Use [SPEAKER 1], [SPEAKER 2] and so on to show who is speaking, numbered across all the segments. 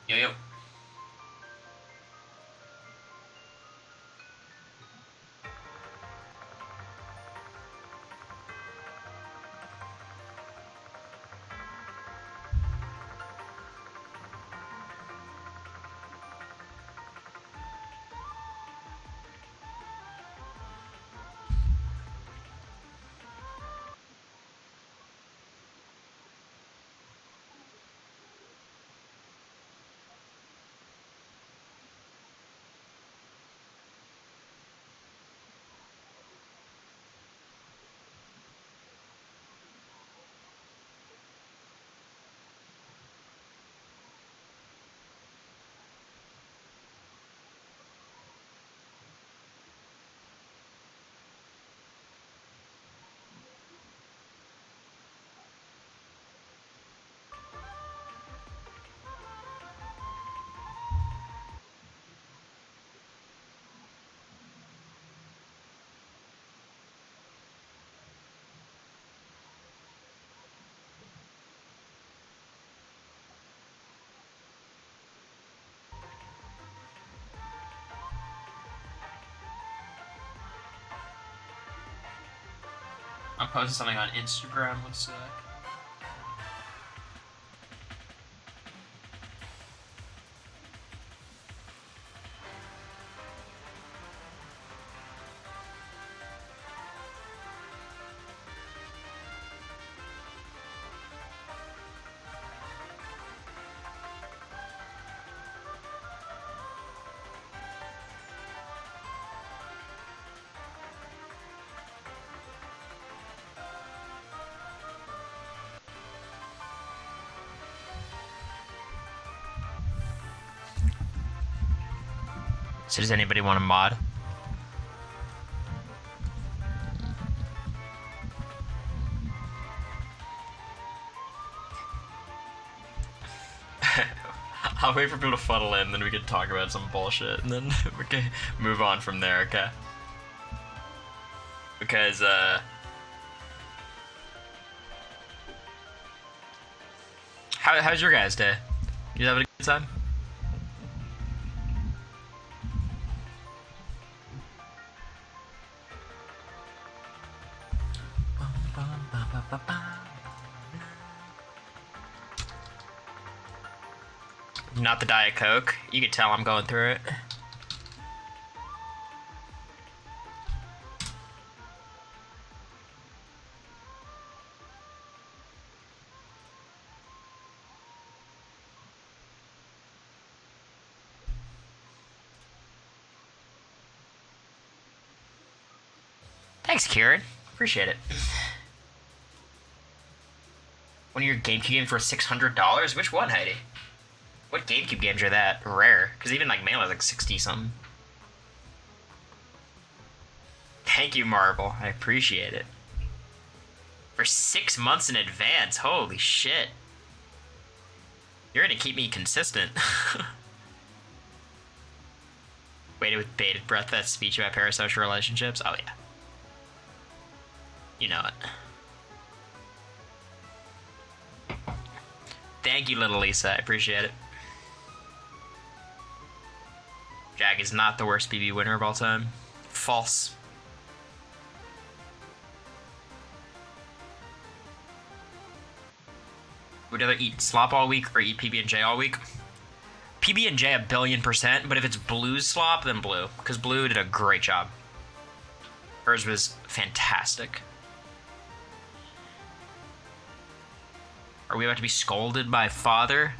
[SPEAKER 1] Yo, yo. I'm posting something on Instagram. One sec. So does anybody want a mod? I'll wait for people to funnel in, then we can talk about some bullshit, and then we can move on from there, okay? Because, how's your guys' day? You having a good time? Not the Diet Coke. You can tell I'm going through it. Thanks, Kieran. Appreciate it. One of your GameCube games for $600? Which one, Heidi? What GameCube games are that rare? Because even like Melee is like 60-something. Thank you, Marble. I appreciate it. For 6 months in advance. Holy shit. You're gonna keep me consistent. Waited with bated breath that speech about parasocial relationships. Oh yeah. You know it. Thank you, little Lisa. I appreciate it. Jag is not the worst BB winner of all time. False. Would you rather eat slop all week or eat PB&J all week? PB&J 1,000,000,000%, but if it's Blue's slop, then Blue. Because Blue did a great job. Hers was fantastic. Are we about to be scolded by father?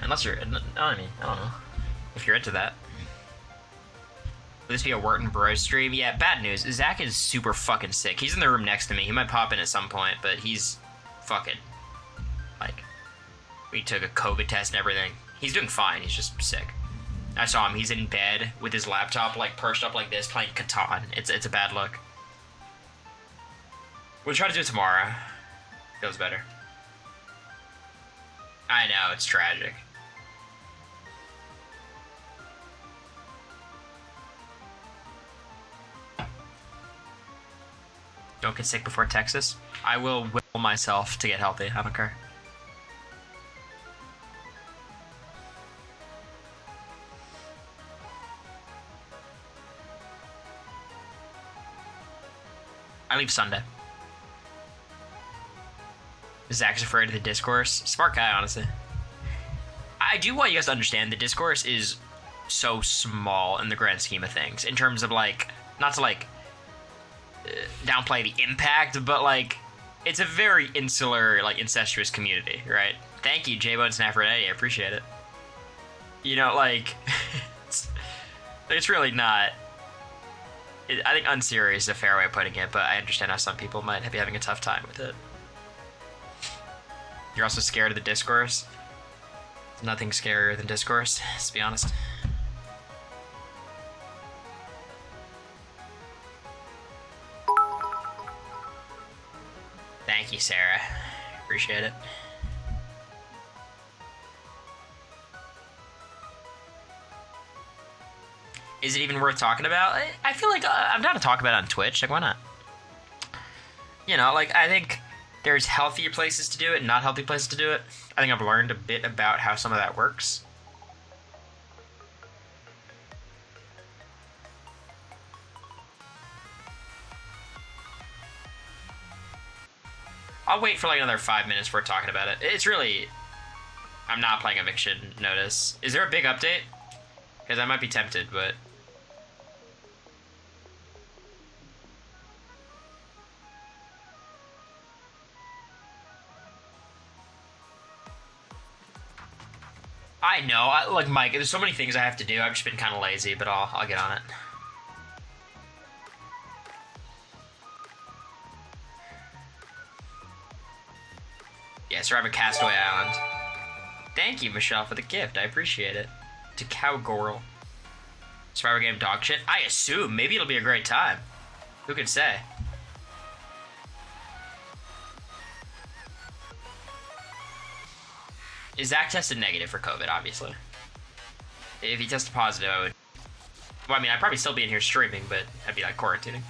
[SPEAKER 1] Unless you're, I mean, I don't know. If you're into that. Will this be a Wurten Bro stream? Yeah, bad news. Zach is super fucking sick. He's in the room next to me. He might pop in at some point, but he's fucking, like, we took a COVID test and everything. He's doing fine. He's just sick. I saw him. He's in bed with his laptop, like, perched up like this, playing Catan. It's a bad look. We'll try to do it tomorrow. Feels better. I know, it's tragic. Don't get sick before Texas. I will myself to get healthy. I don't care. I leave Sunday. Zach's afraid of the discourse. Smart guy, honestly. I do want you guys to understand the discourse is so small in the grand scheme of things. In terms of, like, not to, like, downplay the impact, but, like, it's a very insular, like, incestuous community, right? Thank you, J-Bones and Aphrodite. I appreciate it. You know, like, it's really not... I think unserious is a fair way of putting it, but I understand how some people might be having a tough time with it. You're also scared of the discourse? There's nothing scarier than discourse, let's be honest. Thank you, Sarah. Appreciate it. Is it even worth talking about? I feel like I'm down to talk about it on Twitch. Like, why not? You know, like, I think there's healthier places to do it and not healthy places to do it. I think I've learned a bit about how some of that works. I'll wait for like another 5 minutes before talking about it. It's really... I'm not playing Eviction Notice. Is there a big update? Because I might be tempted, but... I know, like, Mike, there's so many things I have to do. I've just been kind of lazy, but I'll get on it. Yeah, Survivor Castaway Island. Thank you, Michelle, for the gift. I appreciate it. To Cowgirl. Survivor game dog shit? I assume. Maybe it'll be a great time. Who could say? Is Zach tested negative for COVID, obviously? If he tested positive, I would... Well, I mean, I'd probably still be in here streaming, but I'd be, like, quarantining.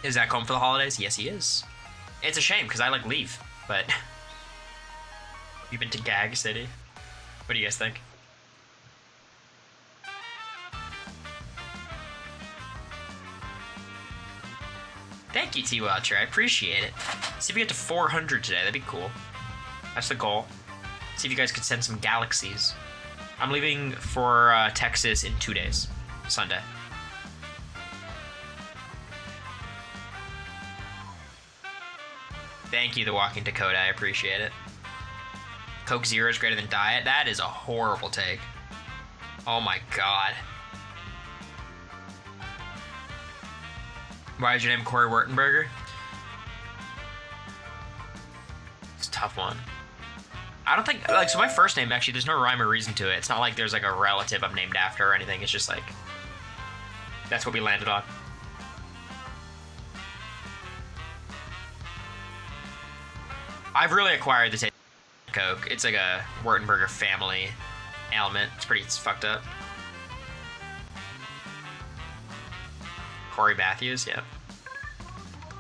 [SPEAKER 1] Is Zach home for the holidays? Yes, he is. It's a shame, because I, like, leave, but... You've been to Gag City? What do you guys think? Thank you, T-Watcher. I appreciate it. See if we get to 400 today. That'd be cool. That's the goal. See if you guys could send some galaxies. I'm leaving for Texas in 2 days. Sunday. Thank you, The Walking Dakota. I appreciate it. Coke Zero is greater than Diet? That is a horrible take. Oh my god. Why is your name corywurtenberger? It's a tough one. I don't think, like, so my first name, actually, there's no rhyme or reason to it. It's not like there's, like, a relative I'm named after or anything. It's just, like, that's what we landed on. I've really acquired the taste of Coke. It's like a Wurtenberger family ailment. It's fucked up. Cory Matthews, yeah.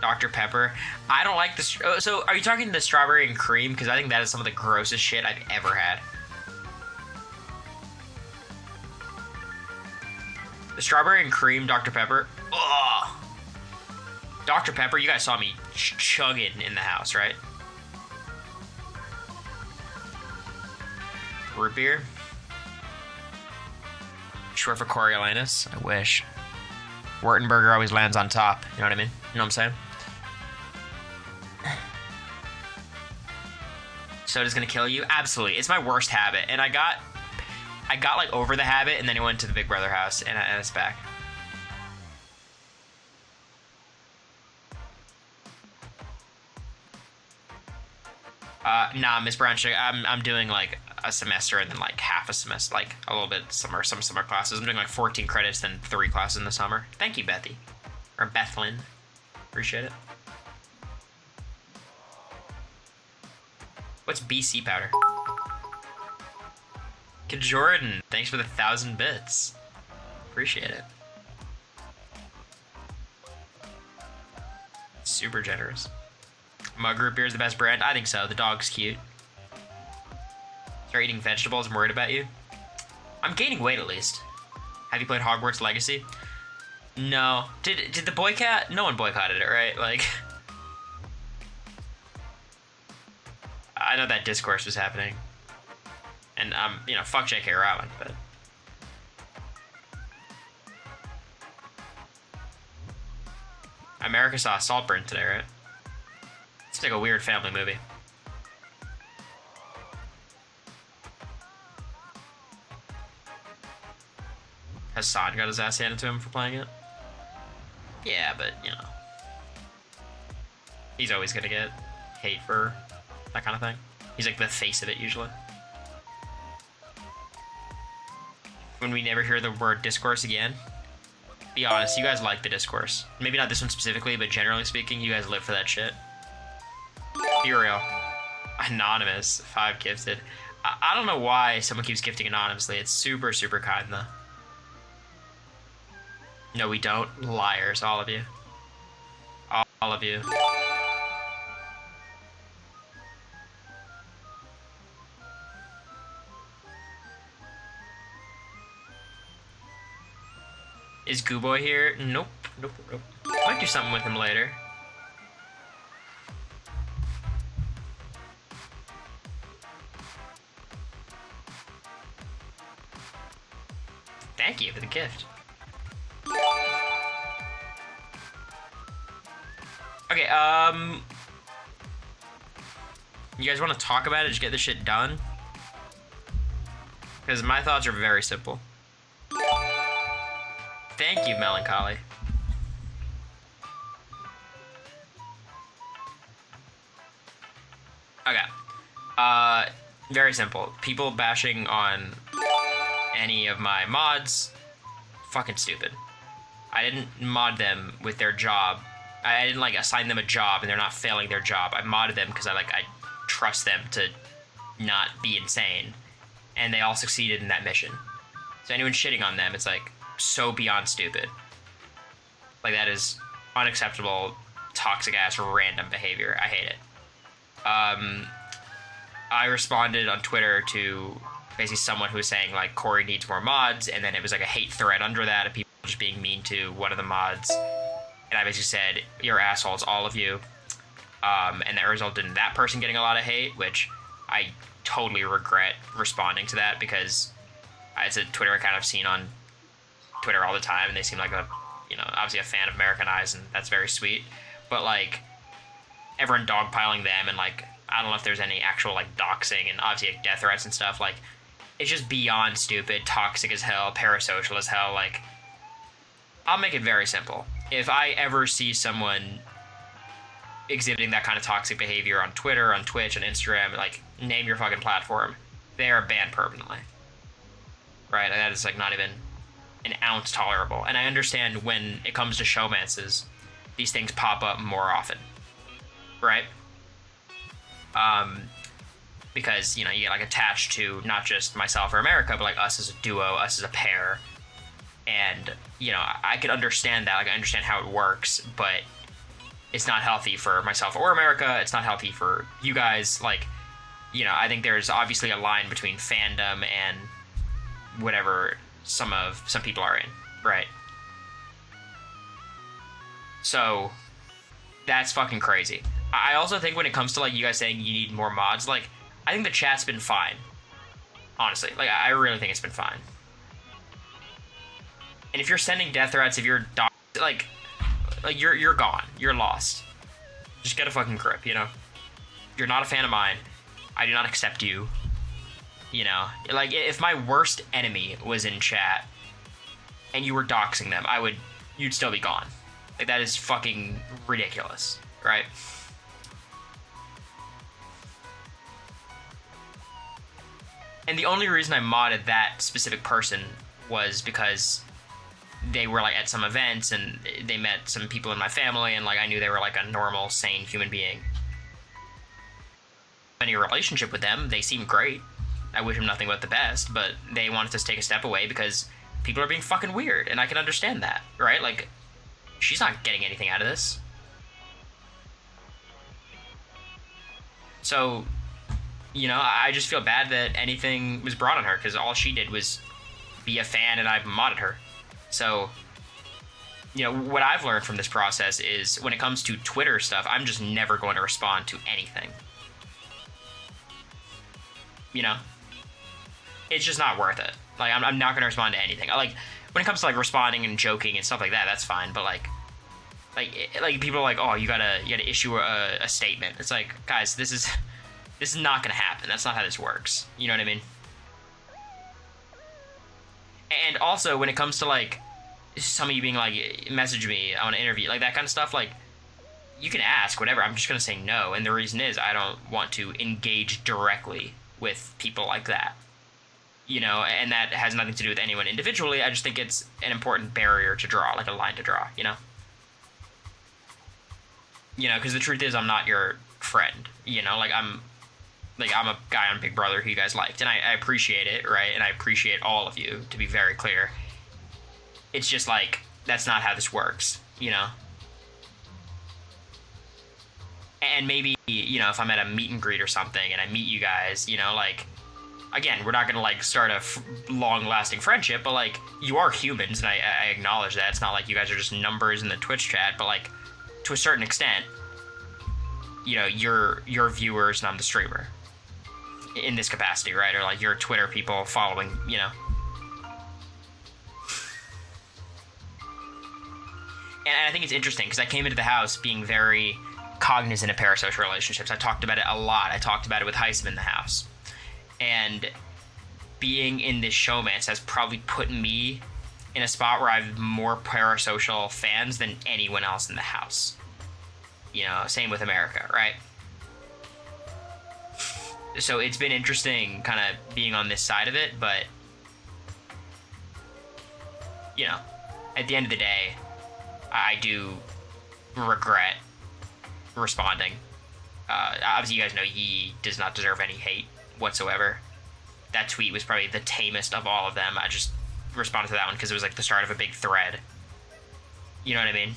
[SPEAKER 1] Dr. Pepper. I don't like this. So, are you talking the strawberry and cream? Because I think that is some of the grossest shit I've ever had. The strawberry and cream Dr. Pepper. Ugh. Dr. Pepper, you guys saw me chugging in the house, right? Root beer. Short for Coriolanus. I wish. Wurtenberger always lands on top. You know what I mean? You know what I'm saying? Soda's gonna kill you? Absolutely. It's my worst habit. And I got like over the habit, and then I went to the Big Brother house, and it's back. Nah, Miss Brown Sugar, I'm doing like a semester and then like half a semester, like a little bit some summer classes. I'm doing like 14 credits, then 3 classes in the summer. Thank you, Bethy. Or Bethlyn. Appreciate it. What's BC powder? Kid Jordan, thanks for the 1,000 bits. Appreciate it. Super generous. Mug root beer is the best brand? I think so. The dog's cute. Start eating vegetables. I'm worried about you. I'm gaining weight at least. Have you played Hogwarts Legacy? No. Did the boycott? No one boycotted it, right? Like, I know that discourse was happening. And, you know, fuck J.K. Rowling, but... America saw Saltburn today, right? It's like a weird family movie. Has San got his ass handed to him for playing it? Yeah, but, you know. He's always gonna get hate for that kind of thing. He's like the face of it, usually. When we never hear the word discourse again, be honest, you guys like the discourse. Maybe not this one specifically, but generally speaking, you guys live for that shit. Be real. Anonymous, 5 gifted. I don't know why someone keeps gifting anonymously. It's super, super kind, though. No, we don't. Liars, all of you. All of you. Is Gooboy here? Nope. Nope. Might do something with him later. Thank you for the gift. Okay, you guys want to talk about it? Just get this shit done? Because my thoughts are very simple. Thank you, Melancholy. Okay. Very simple. People bashing on any of my mods, fucking stupid. I didn't mod them with their job. I didn't, like, assign them a job and they're not failing their job. I modded them because I trust them to not be insane. And they all succeeded in that mission. So anyone shitting on them, it's, like, so beyond stupid. Like, that is unacceptable, toxic-ass, random behavior. I hate it. I responded on Twitter to basically someone who was saying, like, Cory needs more mods, and then it was, like, a hate thread under that of people just being mean to one of the mods. And I basically said, you're assholes, all of you. And that resulted in that person getting a lot of hate, which I totally regret responding to that because it's a Twitter account I've seen on Twitter all the time, and they seem like a, you know, obviously a fan of American Eyes, and that's very sweet. But, like, everyone dogpiling them, and, like, I don't know if there's any actual, like, doxing, and obviously, like, death threats and stuff, like, it's just beyond stupid, toxic as hell, parasocial as hell, like, I'll make it very simple. If I ever see someone exhibiting that kind of toxic behavior on Twitter, on Twitch, on Instagram, like, name your fucking platform, they are banned permanently. Right? That is, like, not even an ounce tolerable. And I understand when it comes to showmances, these things pop up more often. Right? Because, you know, you get, like, attached to not just myself or America, but, like, us as a duo, us as a pair. And, you know, I could understand that. Like, I understand how it works, but it's not healthy for myself or America. It's not healthy for you guys. Like, you know, I think there's obviously a line between fandom and whatever some people are in, right? So, that's fucking crazy. I also think when it comes to, like, you guys saying you need more mods, like, I think the chat's been fine. Honestly. Like, I really think it's been fine. And if you're sending death threats, if you're like you're gone. You're lost. Just get a fucking grip, you know? You're not a fan of mine. I do not accept you. You know? Like, if my worst enemy was in chat and you were doxing them, you'd still be gone. Like, that is fucking ridiculous, right? And the only reason I modded that specific person was because they were, like, at some events and they met some people in my family, and, like, I knew they were, like, a normal, sane human being. Any relationship with them, they seem great. I wish them nothing but the best, but they wanted to take a step away because people are being fucking weird, and I can understand that, right? Like, she's not getting anything out of this. So, I just feel bad that anything was brought on her, because all she did was be a fan and I modded her. So, what I've learned from this process is when it comes to Twitter stuff, I'm just never going to respond to anything. It's just not worth it. Like, I'm not going to respond to anything. Like, when it comes to, like, responding and joking and stuff like that, that's fine. But, like people are like, oh, you gotta issue a statement. It's like, guys, this is not going to happen. That's not how this works. You know what I mean? And also, when it comes to, like, some of you being like, message me, I want to interview, like, that kind of stuff, like, you can ask, whatever. I'm just going to say no. And the reason is I don't want to engage directly with people like that. And that has nothing to do with anyone individually. I just think it's an important barrier to draw, like a line to draw, because the truth is I'm not your friend, like I'm a guy on Big Brother who you guys liked, and I appreciate it, right? And I appreciate all of you, to be very clear. It's just like, that's not how this works, And maybe, if I'm at a meet and greet or something and I meet you guys, like, again, we're not going to, like, start a long-lasting friendship, but, like, you are humans, and I acknowledge that. It's not like you guys are just numbers in the Twitch chat, but, like, to a certain extent, you're viewers and I'm the streamer. In this capacity, right? Or, like, your Twitter people following, And I think it's interesting, because I came into the house being very cognizant of parasocial relationships. I talked about it a lot. I talked about it with Heisman in the house. And being in this showmance has probably put me in a spot where I have more parasocial fans than anyone else in the house. Same with America, right? So it's been interesting kind of being on this side of it, but, at the end of the day, I do regret responding. Obviously, you guys know Yee does not deserve any hate whatsoever. That tweet was probably the tamest of all of them. I just responded to that one because it was like the start of a big thread. You know what I mean?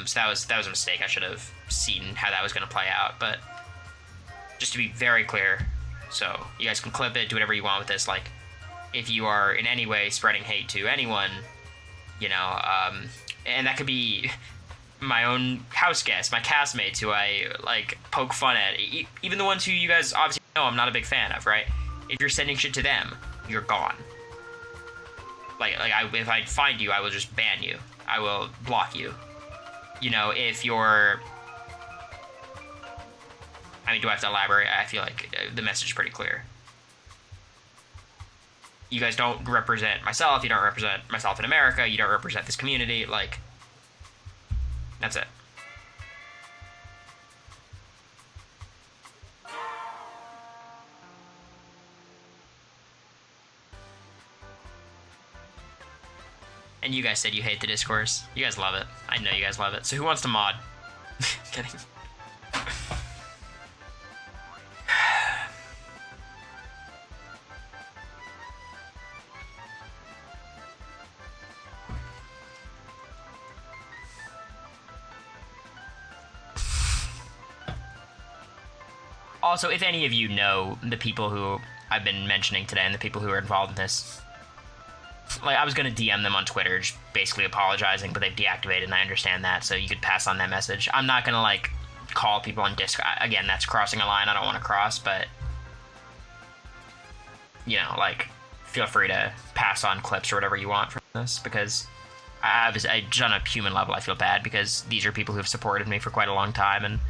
[SPEAKER 1] So that was a mistake. I should have seen how that was going to play out. But just to be very clear, so you guys can clip it, do whatever you want with this. Like, if you are in any way spreading hate to anyone, and that could be my own house guests, my castmates who I, like, poke fun at, even the ones who you guys obviously know I'm not a big fan of, right? If you're sending shit to them, you're gone. If I find you, I will just ban you. I will block you. If you're... I mean, do I have to elaborate? I feel like the message is pretty clear. You guys don't represent myself, you don't represent myself in America, you don't represent this community, like... That's it. And you guys said you hate the discourse. You guys love it. I know you guys love it. So who wants to mod? Kidding. Also, if any of you know the people who I've been mentioning today and the people who are involved in this, like, I was going to DM them on Twitter, just basically apologizing, but they've deactivated, and I understand that, so you could pass on that message. I'm not going to, like, call people on Discord. Again, that's crossing a line I don't want to cross, but, like, feel free to pass on clips or whatever you want from this, because just on a human level, I feel bad, because these are people who have supported me for quite a long time, and,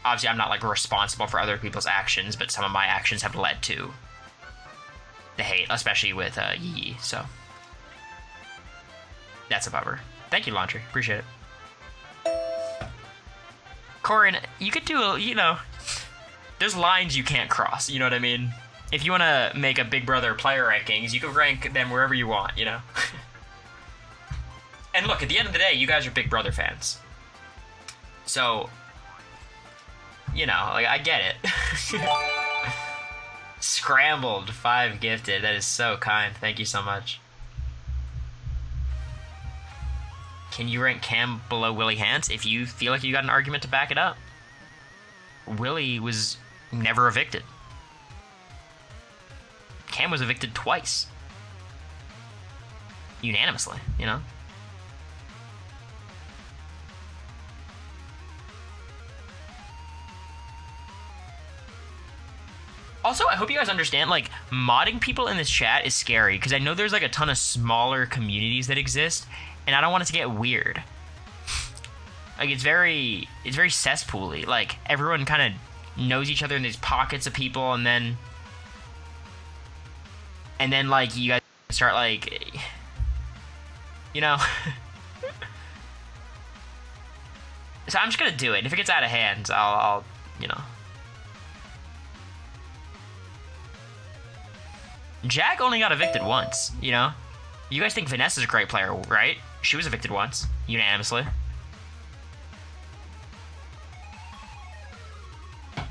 [SPEAKER 1] obviously I'm not, like, responsible for other people's actions, but some of my actions have led to the hate, especially with Yee, so that's a bummer. Thank you, Laundry. Appreciate it. Corin, you could do there's lines you can't cross, you know what I mean? If you want to make a Big Brother player rankings, you can rank them wherever you want, And look, at the end of the day, you guys are Big Brother fans. So, I get it. Scrambled, 5 gifted. That is so kind. Thank you so much. Can you rank Cam below Willie Hance if you feel like you got an argument to back it up? Willie was never evicted. Cam was evicted twice. Unanimously, you know? Also, I hope you guys understand, like, modding people in this chat is scary, because I know there's, like, a ton of smaller communities that exist, and I don't want it to get weird. Like, it's very cesspool-y. Like, everyone kind of knows each other in these pockets of people, and then, like, you guys start, like, you know? So I'm just gonna do it. If it gets out of hand, I'll you know. Jack only got evicted once, you know? You guys think Vanessa's a great player, right? She was evicted once, unanimously.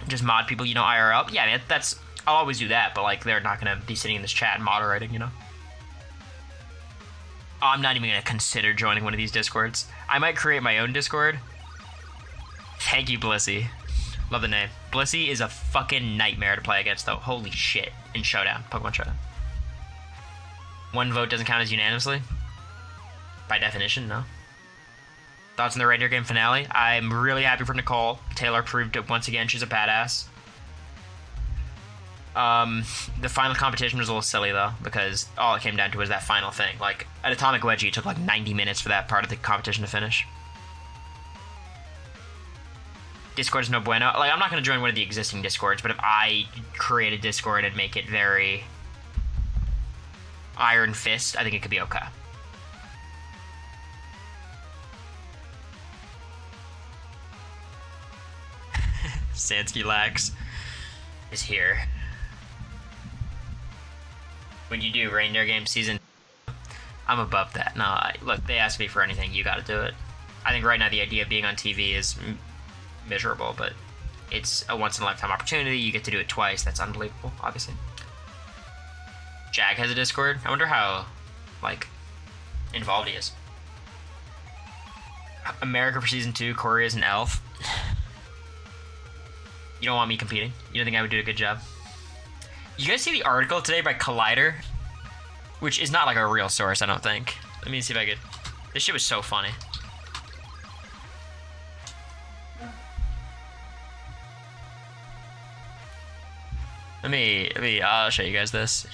[SPEAKER 1] Just mod people, you know, IRL. Yeah, man, that's... I'll always do that, but, like, they're not gonna be sitting in this chat and moderating, you know? I'm not even gonna consider joining one of these Discords. I might create my own Discord. Thank you, Blissey. Love the name. Blissey is a fucking nightmare to play against, though. Holy shit. In Showdown. Pokemon Showdown. One vote doesn't count as unanimously? By definition, no. Thoughts on the reindeer game finale? I'm really happy for Nicole. Taylor proved it once again. She's a badass. The final competition was a little silly, though, because all it came down to was that final thing. Like, at Atomic Wedgie, it took like 90 minutes for that part of the competition to finish. Discord is no bueno. Like, I'm not going to join one of the existing Discords, but if I create a Discord and make it very Iron Fist, I think it could be okay. Sansky Lax is here. When you do Reindeer Game Season, I'm above that. No, look, they ask me for anything, you gotta do it. I think right now the idea of being on TV is miserable, but it's a once-in-a-lifetime opportunity. You get to do it twice. That's unbelievable, obviously. Jag has a Discord. I wonder how, like, involved he is. America for Season 2, Cory is an elf. You don't want me competing? You don't think I would do a good job? You guys see the article today by Collider? Which is not like a real source, I don't think. Let me see if I could... This shit was so funny. I'll show you guys this.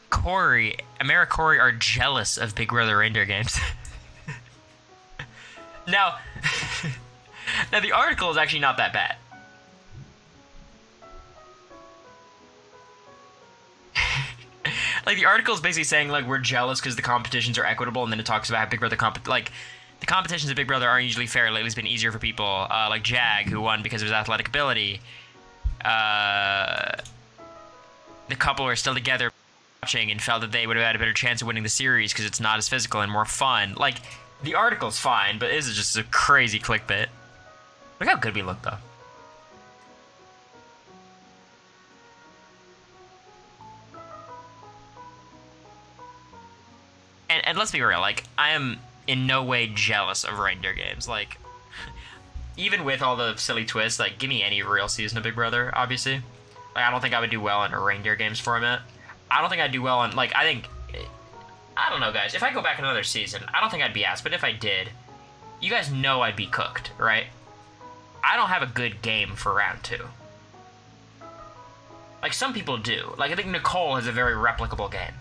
[SPEAKER 1] Cory, Cory are jealous of Big Brother Reindeer games. Now, the article is actually not that bad. Like, the article is basically saying, like, we're jealous because the competitions are equitable, and then it talks about how Big Brother the competitions of Big Brother aren't usually fair. Lately, it's been easier for people, like Jag, who won because of his athletic ability. The couple are still together watching and felt that they would have had a better chance of winning the series because it's not as physical and more fun. Like, the article's fine, but this is just a crazy clickbait. Look how good we look, though. And let's be real, like, I am in no way jealous of reindeer games. Like, even with all the silly twists, like, give me any real season of Big Brother, obviously. Like, I don't think I would do well in a reindeer games format. I don't think I'd do well on, like, I don't know, guys. If I go back another season, I don't think I'd be asked, but if I did, you guys know I'd be cooked, right? I don't have a good game for round 2. Like, some people do. Like, I think Nicole has a very replicable game.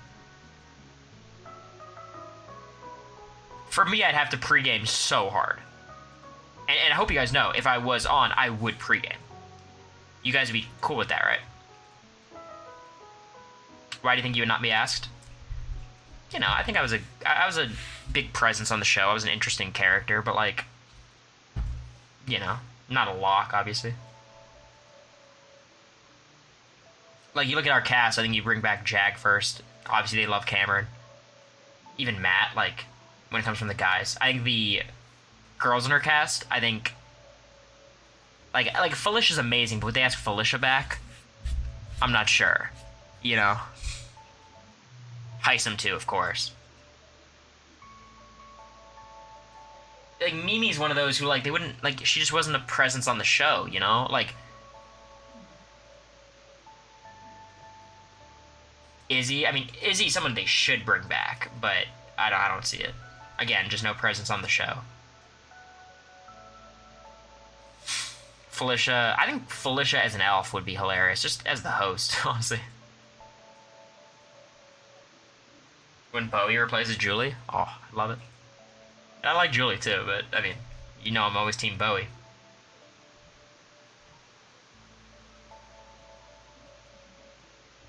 [SPEAKER 1] For me, I'd have to pregame so hard. And I hope you guys know, if I was on, I would pregame. You guys would be cool with that, right? Why do you think you would not be asked? You know, I think I was a big presence on the show. I was an interesting character, but, like, you know, not a lock, obviously. Like, you look at our cast, I think you bring back Jag first. Obviously, they love Cameron. Even Matt, like, when it comes from the guys. I think the girls in her cast, I think Like Felicia's amazing, but would they ask Felicia back? I'm not sure. You know? Heisem too, of course. Like Mimi's one of those who like they wouldn't like she just wasn't a presence on the show, you know? Like Izzy, I mean Izzy's someone they should bring back, but I don't see it. Again, just no presence on the show. Felicia, I think Felicia as an elf would be hilarious, just as the host, honestly. When Bowie replaces Julie, oh, I love it. And I like Julie too, but I mean, you know I'm always Team Bowie.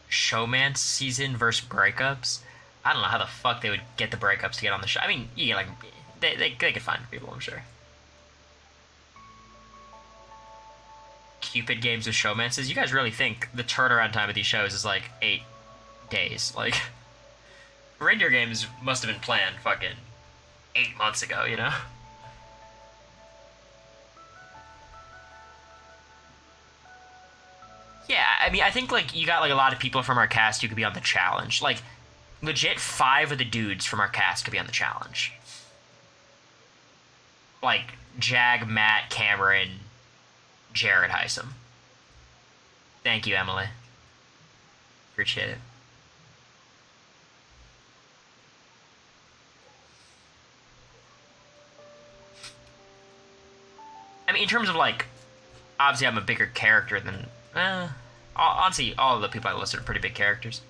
[SPEAKER 1] Showmance season versus breakups. I don't know how the fuck they would get the breakups to get on the show. I mean, you get like they could find people, I'm sure. Cupid games with showmances. You guys really think the turnaround time of these shows is like 8 days? Like, reindeer games must have been planned fucking 8 months ago, you know? Yeah, I mean, I think like you got like a lot of people from our cast who could be on the challenge. Like, legit 5 of the dudes from our cast could be on the challenge. Like Jag, Matt, Cameron, Jared Heisem. Thank you, Emily. Appreciate it. I mean, in terms of like, obviously I'm a bigger character than, honestly, all of the people I listed are pretty big characters.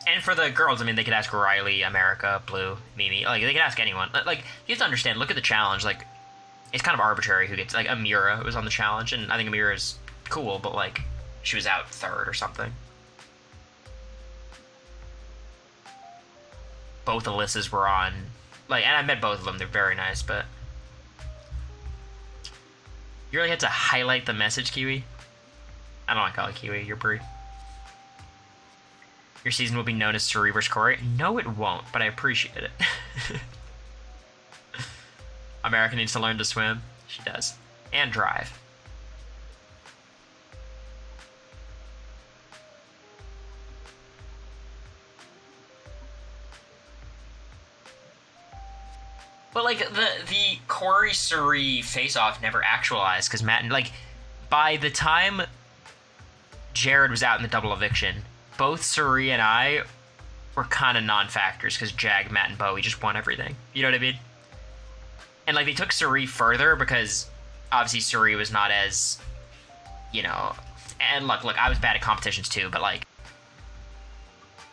[SPEAKER 1] And for the girls, I mean, they could ask Riley, America, Blue, Mimi. Like, they could ask anyone. Like, you have to understand, look at the challenge. Like, it's kind of arbitrary who gets... Like, Amira was on the challenge, and I think Amira's cool, but, like, she was out 3rd or something. Both Alyssas were on... Like, and I met both of them. They're very nice, but... You really had to highlight the message, Kiwi? I don't like calling Kiwi. You're pretty... Your season will be known as Suri vs. Cory. No, it won't, but I appreciate it. America needs to learn to swim. She does. And drive. But, like, the Cory-Suri face-off never actualized, because Matt... Like, by the time Jared was out in the double eviction... Both Suri and I were kind of non-factors because Jag, Matt, and Bowie just won everything. You know what I mean? And, like, they took Suri further because, obviously, Suri was not as, you know... And, look, I was bad at competitions, too, but, like...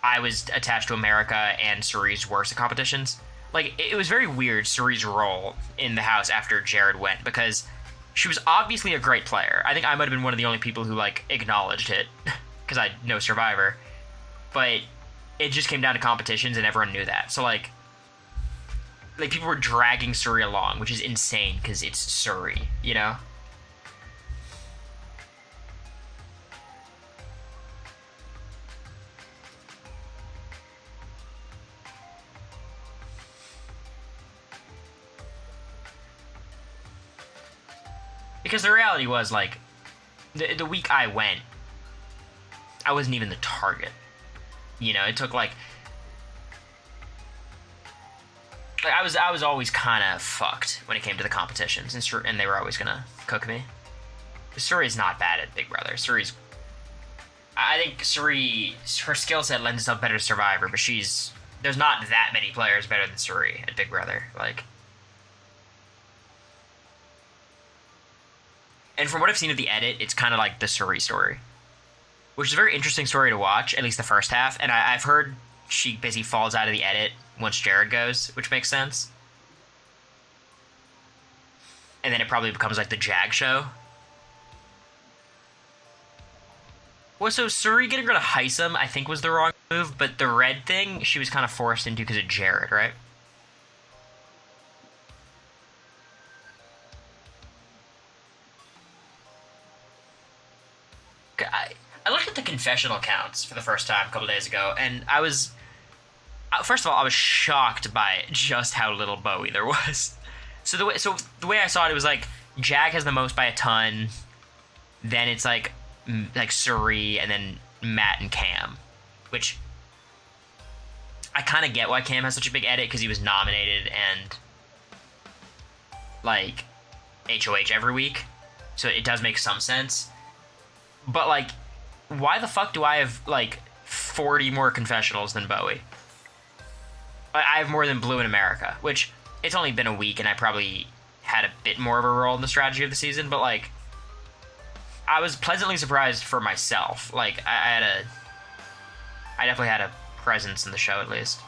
[SPEAKER 1] I was attached to America, and Suri's worse at competitions. Like, it was very weird, Suri's role in the house after Jared went, because she was obviously a great player. I think I might have been one of the only people who, like, acknowledged it. Because I know Survivor, but it just came down to competitions and everyone knew that. So like people were dragging Suri along, which is insane because it's Suri, you know? Because the reality was like, the week I went, I wasn't even the target. You know, it took like I was always kind of fucked when it came to the competitions, and they were always gonna cook me. Suri's not bad at Big Brother. I think Suri, her skill set lends itself better to Survivor, but there's not that many players better than Suri at Big Brother. Like, and from what I've seen of the edit, it's kind of like the Suri story. Which is a very interesting story to watch, at least the first half. And I've heard she basically falls out of the edit once Jared goes, which makes sense. And then it probably becomes like the Jag show. Well, so Suri getting rid of Heisem, I think, was the wrong move, but the red thing, she was kind of forced into because of Jared, right? I looked at the confessional counts for the first time a couple days ago, and I was... First of all, I was shocked by just how little Bowie there was. the way I saw it, it was like Jag has the most by a ton. Then it's like Suri, and then Matt and Cam, which I kind of get why Cam has such a big edit, because he was nominated and like HOH every week, so it does make some sense. But like, why the fuck do I have like 40 more confessionals than Bowie? I have more than Blue in America, which it's only been a week, and I probably had a bit more of a role in the strategy of the season, but like, I was pleasantly surprised for myself. Like, I definitely had a presence in the show, at least.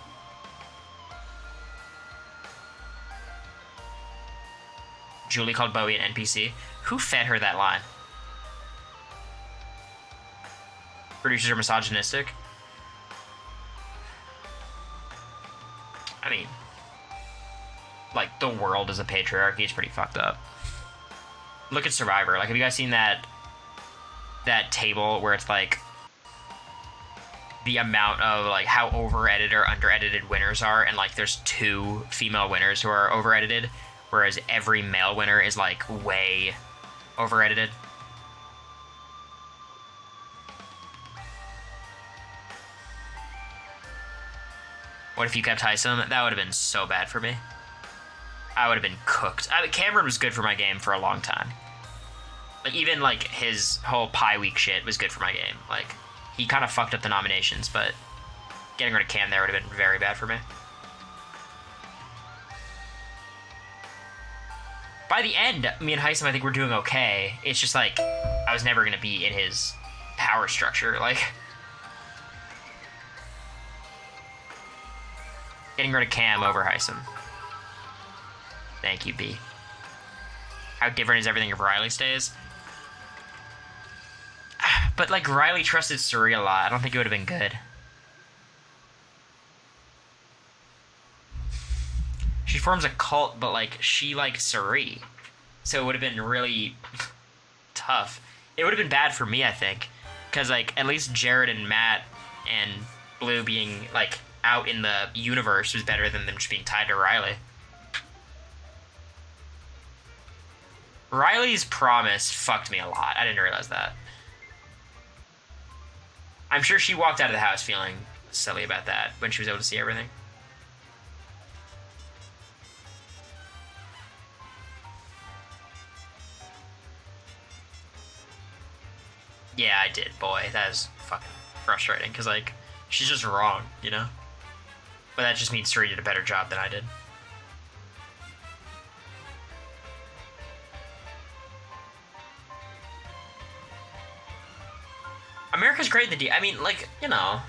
[SPEAKER 1] Julie called Bowie an NPC. Who fed her that line? Producers are misogynistic. I mean, like, the world is a patriarchy. It's pretty fucked up. Look at Survivor. Like, have you guys seen that table where it's like the amount of like how over-edited or under-edited winners are, and like there's 2 female winners who are over-edited, whereas every male winner is like way over-edited? What if you kept Heisem? That would have been so bad for me. I would have been cooked. Cameron was good for my game for a long time. Like, even like his whole Pie Week shit was good for my game. Like, he kind of fucked up the nominations, but getting rid of Cam there would have been very bad for me. By the end, me and Heisem, I think we're doing okay. It's just like, I was never going to be in his power structure. Like, getting rid of Cam over Heisem. Thank you, B. How different is everything if Riley stays? But, like, Riley trusted Suri a lot. I don't think it would have been good. She forms a cult, but, like, she likes Suri. So it would have been really tough. It would have been bad for me, I think. Because, like, at least Jared and Matt and Blue being, like, out in the universe was better than them just being tied to Riley. Riley's promise fucked me a lot. I didn't realize that. I'm sure she walked out of the house feeling silly about that when she was able to see everything. Yeah, I did, boy. That is fucking frustrating, because, like, she's just wrong, you know? But that just means Suri did a better job than I did. America's great in the D. I mean, like, you know,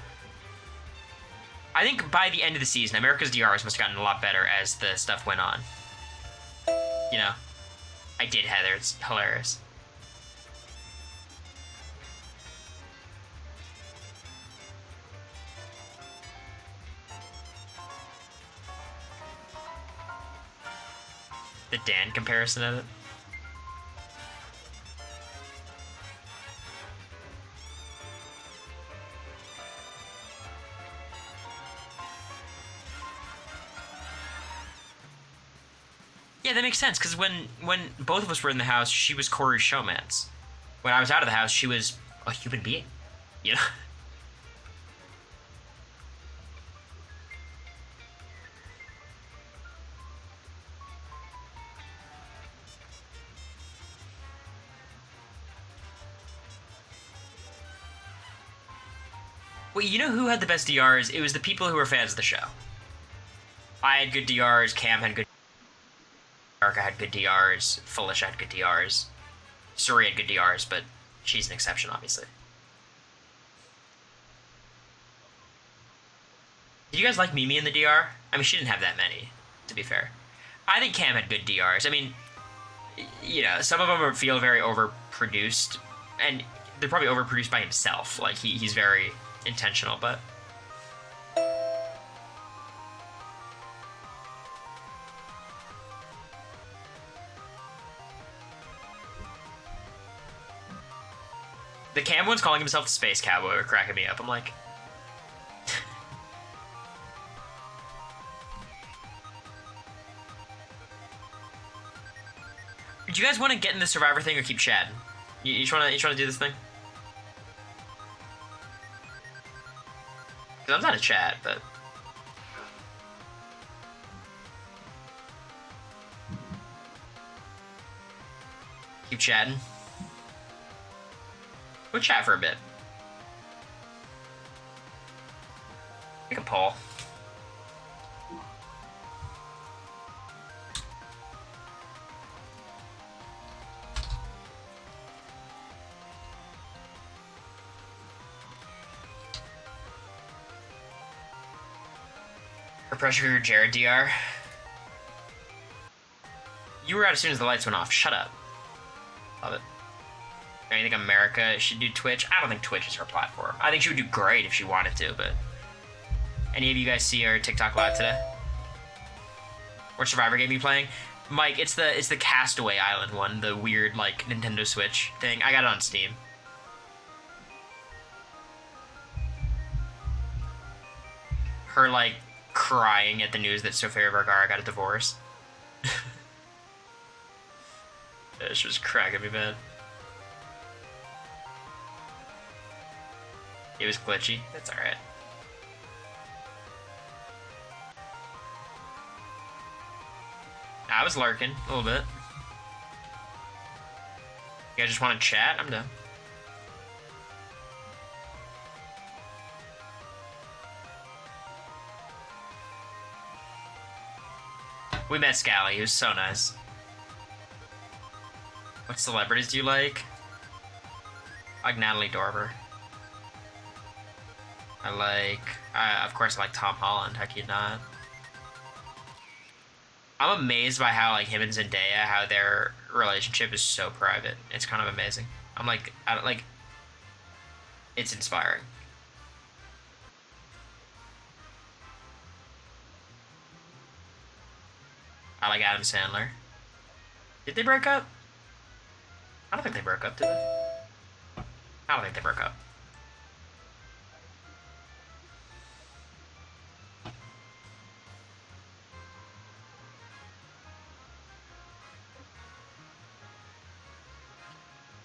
[SPEAKER 1] I think by the end of the season, America's DRs must have gotten a lot better as the stuff went on. You know, I did Heather. It's hilarious. The Dan comparison of it. Yeah, that makes sense, because when both of us were in the house, she was Cory's showmance. When I was out of the house, she was a human being, you know? Well, you know who had the best DRs? It was the people who were fans of the show. I had good DRs, Cam had good DRs, had good DRs, Foolish had good DRs, Suri had good DRs, but she's an exception, obviously. Did you guys like Mimi in the DR? I mean, she didn't have that many, to be fair. I think Cam had good DRs. I mean, you know, some of them feel very overproduced, and they're probably overproduced by himself. Like, he's very intentional, but... The Cam one's calling himself the Space Cowboy were cracking me up. I'm like... Do you guys want to get in the Survivor thing or keep chatting? You each want to do this thing? Cause I'm not a chat, but keep chatting. We'll chat for a bit. Make a poll. Her pressure cooker Jared DR. You were out as soon as the lights went off. Shut up. Love it. I think America should do Twitch. I don't think Twitch is her platform. I think she would do great if she wanted to, but... Any of you guys see her TikTok live today? What Survivor game are you playing? Mike, it's the Castaway Island one, the weird, like, Nintendo Switch thing. I got it on Steam. Her, like, crying at the news that Sofia Vergara got a divorce. She was cracking me, man. It was glitchy. That's alright. I was lurking a little bit. You guys just want to chat? I'm done. We met Scally. He was so nice. What celebrities do you like? I like Natalie Dormer. Of course, I like Tom Holland. How can you not? I'm amazed by how, like, him and Zendaya, how their relationship is so private. It's kind of amazing. I'm like, it's inspiring. I like Adam Sandler. Did they break up? I don't think they broke up, did they? I don't think they broke up.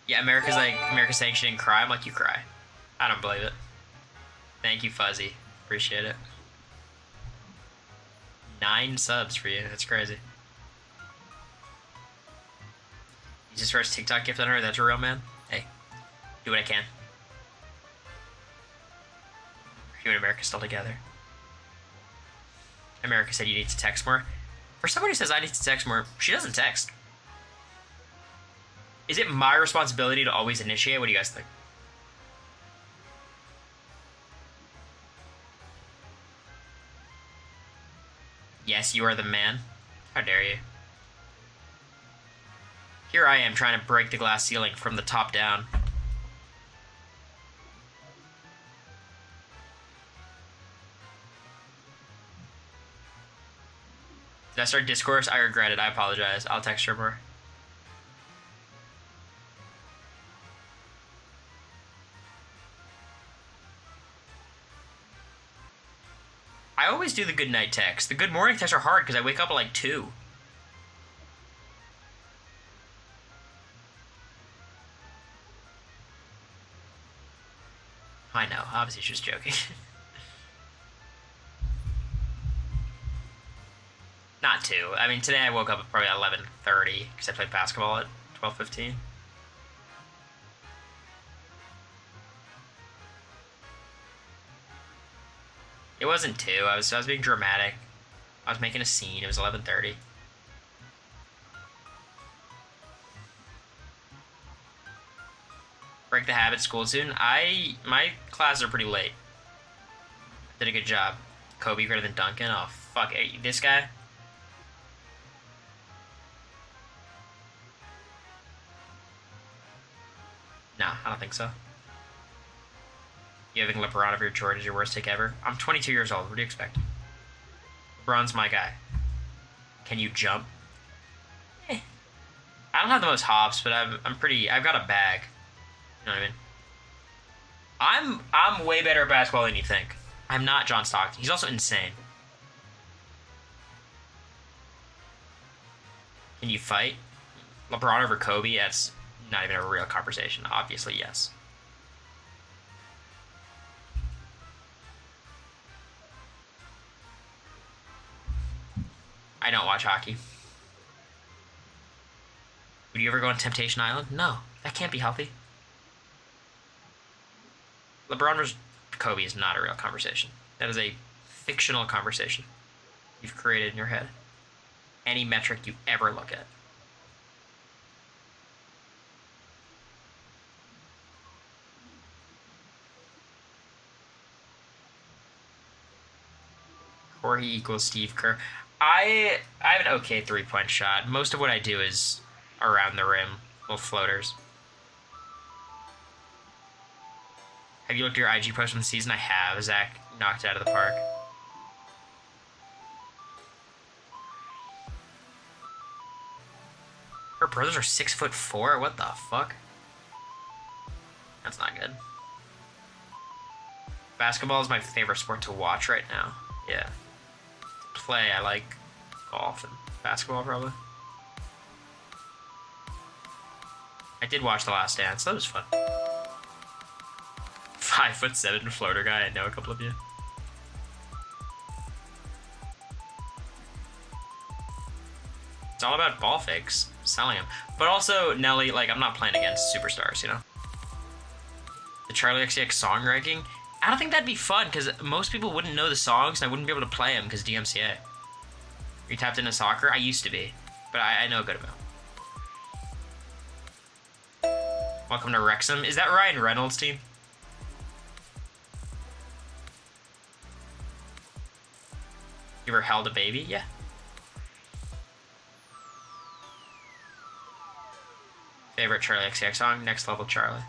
[SPEAKER 1] Yeah, America's saying she didn't cry. I'm like, you cry. I don't believe it. Thank you, Fuzzy. Appreciate it. 9 subs for you. That's crazy. Use his first TikTok gift on her. That's a real man. Hey, do what I can. You and America still together. America said you need to text more. For somebody who says I need to text more, she doesn't text. Is it my responsibility to always initiate? What do you guys think? Yes, you are the man. How dare you? Here I am trying to break the glass ceiling from the top down. Did I start discourse? I regret it. I apologize. I'll text her more. I always do the good night text. The good morning texts are hard because I wake up at like 2. I know. Obviously, she's joking. Not 2. I mean, today I woke up at probably 11:30 because I played basketball at 12:15. It wasn't 2. I was being dramatic. I was making a scene. It was 11:30. Break the habit. School soon. My classes are pretty late. Did a good job. Kobe greater than Duncan. Oh fuck. This guy. No, I don't think so. You having LeBron over your Jordan is your worst take ever? I'm 22 years old. What do you expect? LeBron's my guy. Can you jump? I don't have the most hops, but I'm pretty. I've got a bag. You know what I mean? I'm way better at basketball than you think. I'm not John Stockton. He's also insane. Can you fight? LeBron over Kobe, that's not even a real conversation. Obviously, yes. I don't watch hockey. Would you ever go on Temptation Island? No, that can't be healthy. LeBron versus Kobe is not a real conversation. That is a fictional conversation you've created in your head. Any metric you ever look at. Cory equals Steve Kerr. I have an okay 3-point shot. Most of what I do is around the rim, little floaters. Have you looked at your IG post from the season? I have. Zach knocked it out of the park. Her brothers are 6'4"? What the fuck? That's not good. Basketball is my favorite sport to watch right now. Yeah. Play, I like golf and basketball probably. I did watch The Last Dance. That was fun. 5'7" floater guy. I know a couple of you. It's all about ball fakes, selling them. But also, Nelly, like, I'm not playing against superstars, you know? The Charlie XCX song ranking? I don't think that'd be fun, because most people wouldn't know the songs, and I wouldn't be able to play them, because DMCA. Are you tapped into soccer? I used to be, but I know a good amount. Welcome to Wrexham. Is that Ryan Reynolds' team? You ever held a baby? Yeah. Favorite Charlie XCX song? Next Level Charlie.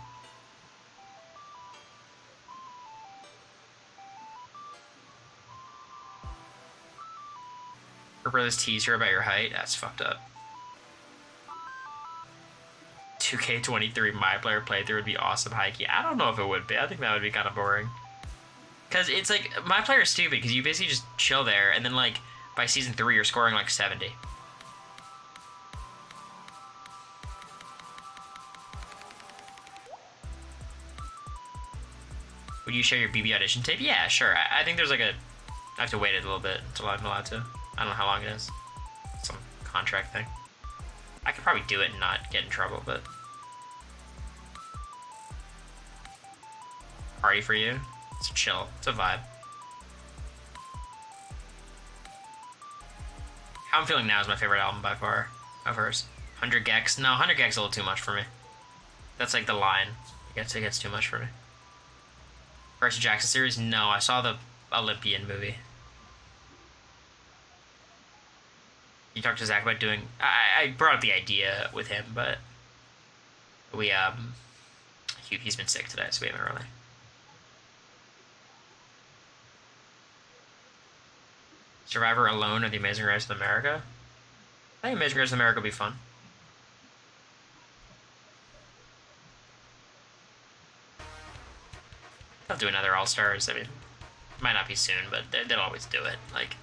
[SPEAKER 1] Her brother's teaser about your height? That's fucked up. 2K23 My Player playthrough would be awesome, Heike. I don't know if it would be. I think that would be kind of boring. Because it's like, My Player is stupid, because you basically just chill there, and then like, by season 3 you're scoring like 70. Would you share your BB audition tape? Yeah, sure. I think there's like a... I have to wait a little bit until I'm allowed to. I don't know how long it is. Some contract thing. I could probably do it and not get in trouble, but... Party for You? It's chill. It's a vibe. How I'm Feeling Now is my favorite album by far of hers. 100 Gex? No, 100 Gex is a little too much for me. That's like the line. It gets too much for me. Percy Jackson series? No, I saw the Olympian movie. You talked to Zach about doing... I brought up the idea with him, but... We, he's been sick today, so we haven't really... Survivor Alone or The Amazing Race of America? I think Amazing Race of America would be fun. They'll do another All-Stars. I mean, it might not be soon, but they'll always do it. Like...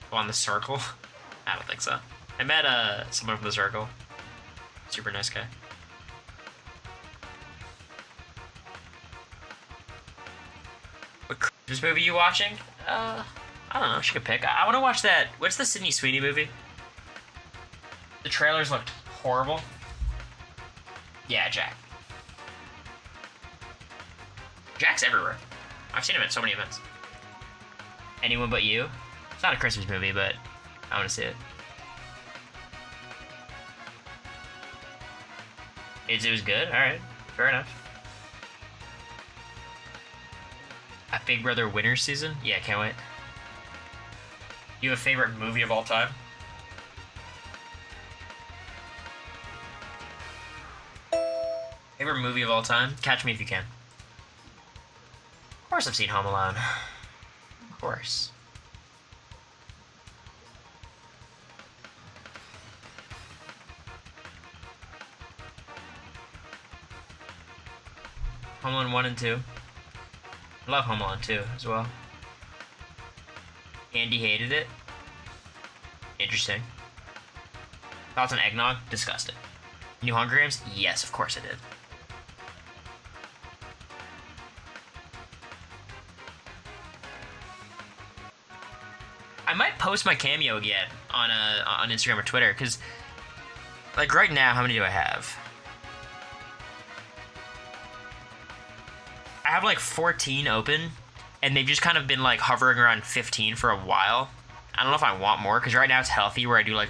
[SPEAKER 1] Go on The Circle? I don't think so. I met someone from The Circle. Super nice guy. What Christmas movie are you watching? I don't know. She could pick. I want to watch that. What's the Sydney Sweeney movie? The trailers looked horrible. Yeah, Jack. Jack's everywhere. I've seen him at so many events. Anyone But You? It's not a Christmas movie, but I want to see it. It was good? Alright. Fair enough. A Big Brother winter season? Yeah, can't wait. You have a favorite movie of all time? Favorite movie of all time? Catch Me If You Can. Of course I've seen Home Alone. Of course. Home Alone 1 and 2. I love Home Alone 2 as well. Andy hated it. Interesting. Thoughts on eggnog? Disgusting. New Hunger Games? Yes, of course I did. I might post my cameo again on Instagram or Twitter, because, like, right now, how many do I have? I have, like, 14 open, and they've just kind of been, like, hovering around 15 for a while. I don't know if I want more, because right now it's healthy, where I do, like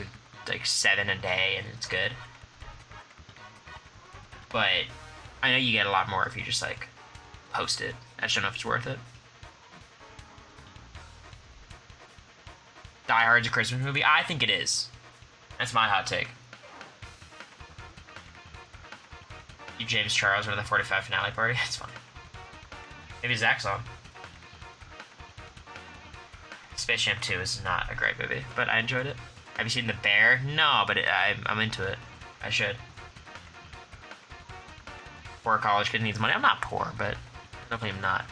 [SPEAKER 1] 7 a day, and it's good. But I know you get a lot more if you just, like, post it. I just don't know if it's worth it. Die Hard's a Christmas movie? I think it is. That's my hot take. You James Charles or the 45 finale party? It's fine. Maybe Zach's on. Space Jam 2 is not a great movie, but I enjoyed it. Have you seen The Bear? No, but I'm into it. I should. Poor college kid needs money. I'm not poor, but definitely am not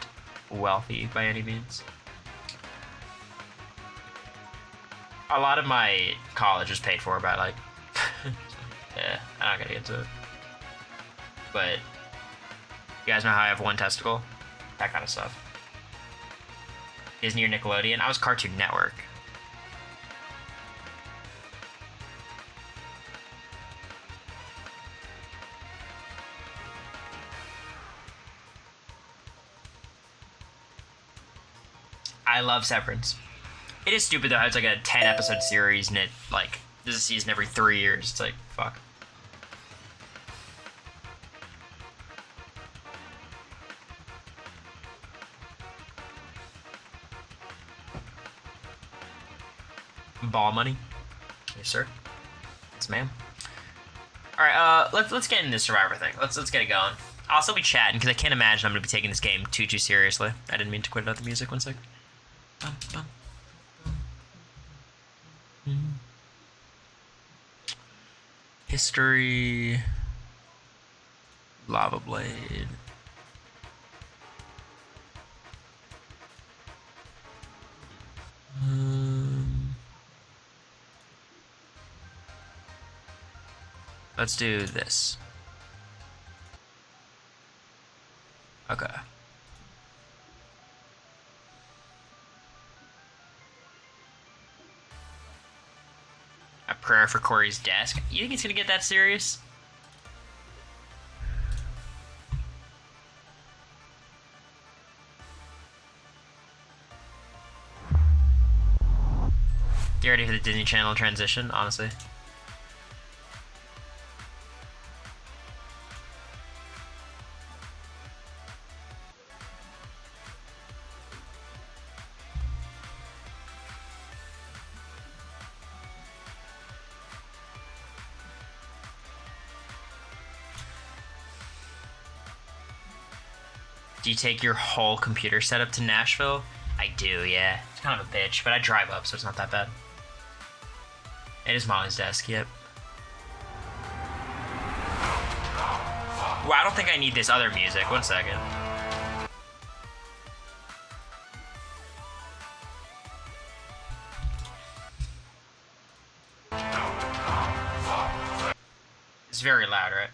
[SPEAKER 1] wealthy by any means. A lot of my college was paid for by, like, yeah, I'm not gonna get into it. But you guys know how I have one testicle? That kind of stuff. Disney or Nickelodeon? I was Cartoon Network. I love Severance. It is stupid though how it's like a 10 episode series and it, like, there's a season every 3 years. It's like, fuck. Ball money? Yes, sir. Yes, ma'am. Alright, let's get into this Survivor thing. Let's get it going. I'll still be chatting because I can't imagine I'm gonna be taking this game too seriously. I didn't mean to quit out the music. 1 sec. Bum, bum. History. Lava Blade. Let's do this. Okay. A prayer for Cory's desk. You think it's gonna get that serious? You ready for the Disney Channel transition, honestly? Do you take your whole computer setup to Nashville? I do, yeah. It's kind of a bitch, but I drive up, so it's not that bad. It is Molly's desk, yep. Well, I don't think I need this other music. 1 second. It's very loud, right?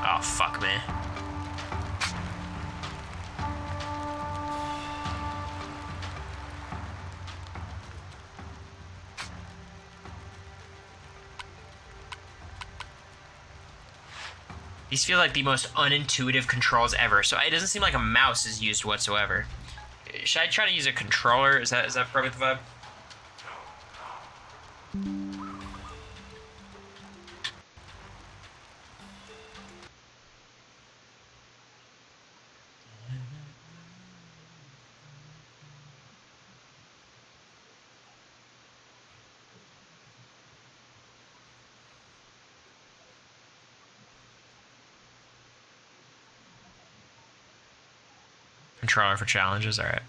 [SPEAKER 1] Oh, fuck me. These feel like the most unintuitive controls ever, so it doesn't seem like a mouse is used whatsoever. Should I try to use a controller? Is that probably the vibe? Controller for challenges, alright.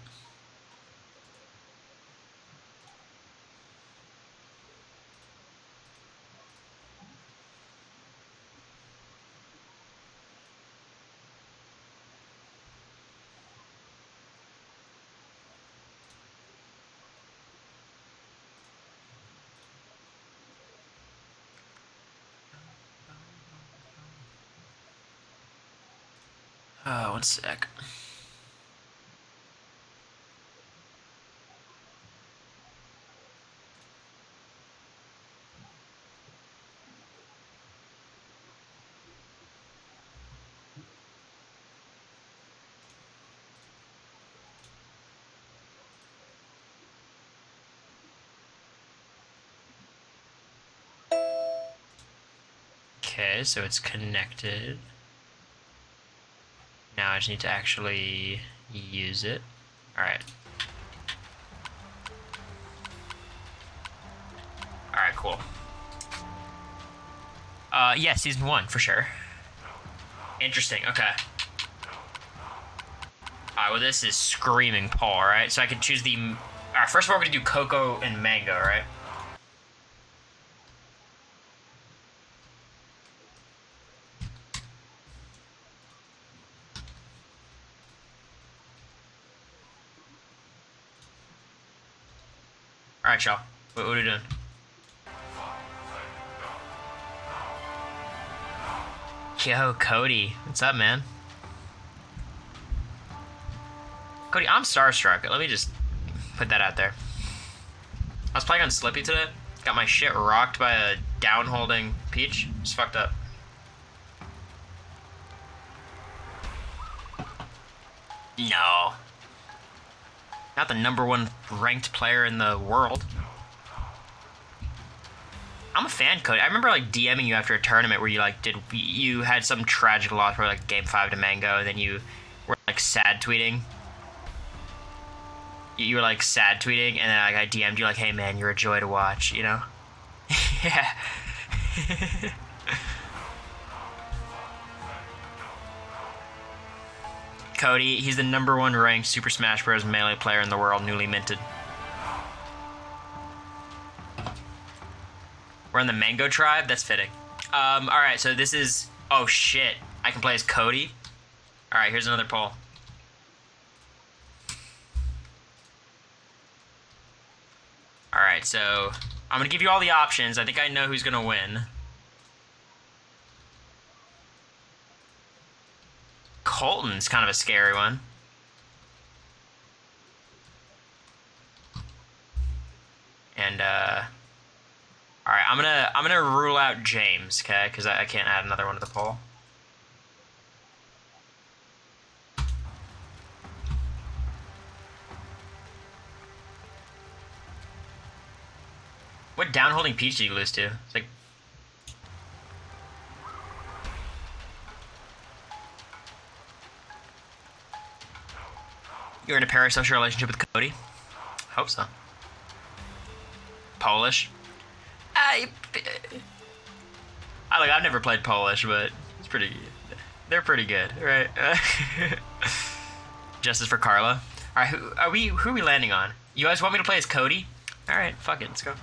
[SPEAKER 1] One sec. Okay, so it's connected. Now I just need to actually use it. Alright. Alright, cool. Yeah, season 1, for sure. Interesting, okay. Alright, well this is screaming Paul, right? So I can choose the... Alright, first of all we're gonna do cocoa and mango, right? Alright, y'all. What are we doing? Yo, Cody. What's up, man? Cody, I'm starstruck. Let me just put that out there. I was playing on Slippy today. Got my shit rocked by a down-holding Peach. It's fucked up. No. Not the #1 ranked player in the world. I'm a fan, Cody. I remember like DMing you after a tournament where you like you had some tragic loss where like game 5 to Mango, and then you were like sad tweeting. You were like sad tweeting, and then like, I DM'd you like, "Hey man, you're a joy to watch," you know? Yeah. Cody, he's the #1 ranked Super Smash Bros. Melee player in the world, newly minted. We're in the Mango tribe? That's fitting. Alright, so this is... Oh, shit. I can play as Cody? Alright, here's another poll. Alright, so... I'm gonna give you all the options. I think I know who's gonna win. Colton's kind of a scary one. And, alright, I'm gonna rule out James, okay? Because I can't add another one to the poll. What down-holding Peach did you lose to? It's like... You're in a parasocial relationship with Cody? Hope so. Polish? I've never played Polish, but it's pretty... They're pretty good, right? Justice for Carla. Alright, who are we landing on? You guys want me to play as Cody? Alright, fuck it, let's go.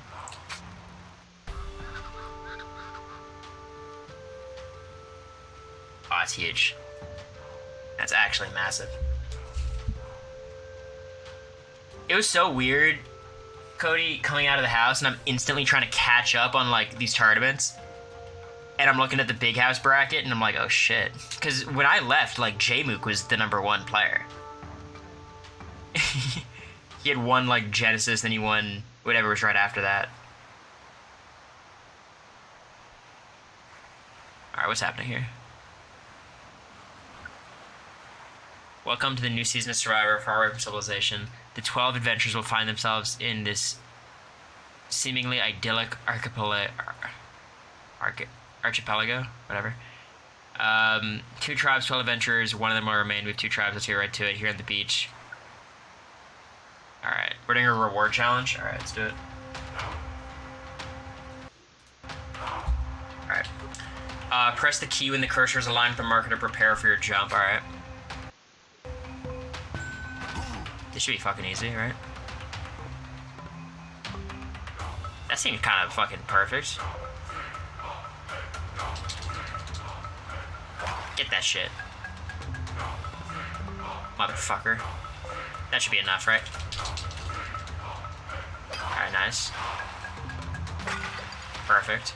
[SPEAKER 1] Oh, it's huge. That's actually massive. It was so weird, Cody, coming out of the house, and I'm instantly trying to catch up on, like, these tournaments. And I'm looking at the big house bracket, and I'm like, oh, shit. Because when I left, like, J-Mook was the #1 player. He had won, like, Genesis, then he won whatever was right after that. Alright, what's happening here? Welcome to the new season of Survivor, Far Away from Civilization. The 12 adventurers will find themselves in this seemingly idyllic archipelago, whatever. 2 tribes, 12 adventurers. One of them will remain with 2 tribes. Let's get right to it here on the beach. Alright, we're doing a reward challenge. Alright, let's do it. Alright. Press the key when the cursor is aligned with the marker to prepare for your jump. Alright. This should be fucking easy, right? That seemed kind of fucking perfect. Get that shit. Motherfucker. That should be enough, right? Alright, nice. Perfect.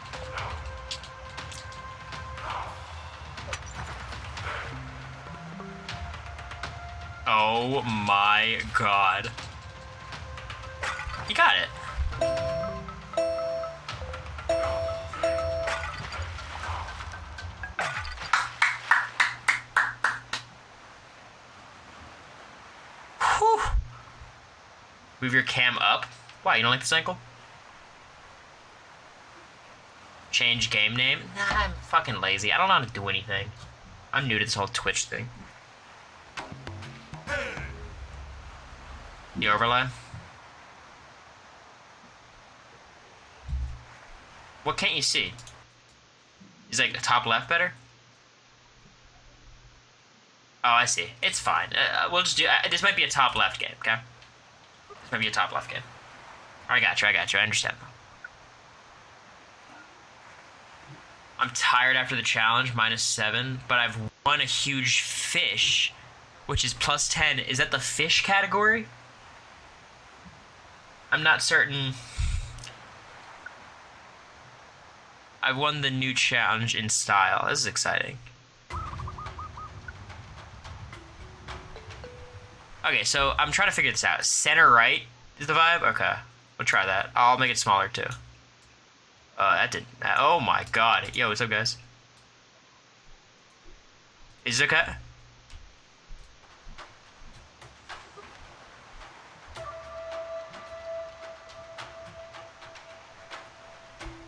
[SPEAKER 1] Oh my god. You got it. Whew. Move your cam up. Why, you don't like this ankle? Change game name? Nah, I'm fucking lazy. I don't know how to do anything. I'm new to this whole Twitch thing. The overlay? What can't you see? Is like the top left better? Oh, I see. It's fine. We'll just do... this might be a top left game, okay? This might be a top left game. I got you, I understand. I'm tired after the challenge, -7, but I've won a huge fish, which is +10. Is that the fish category? I'm not certain. I won the new challenge in style. This is exciting. Okay, so I'm trying to figure this out. Center right is the vibe? Okay, we'll try that. I'll make it smaller too. That didn't... oh my god. Yo, what's up, guys? Is it okay?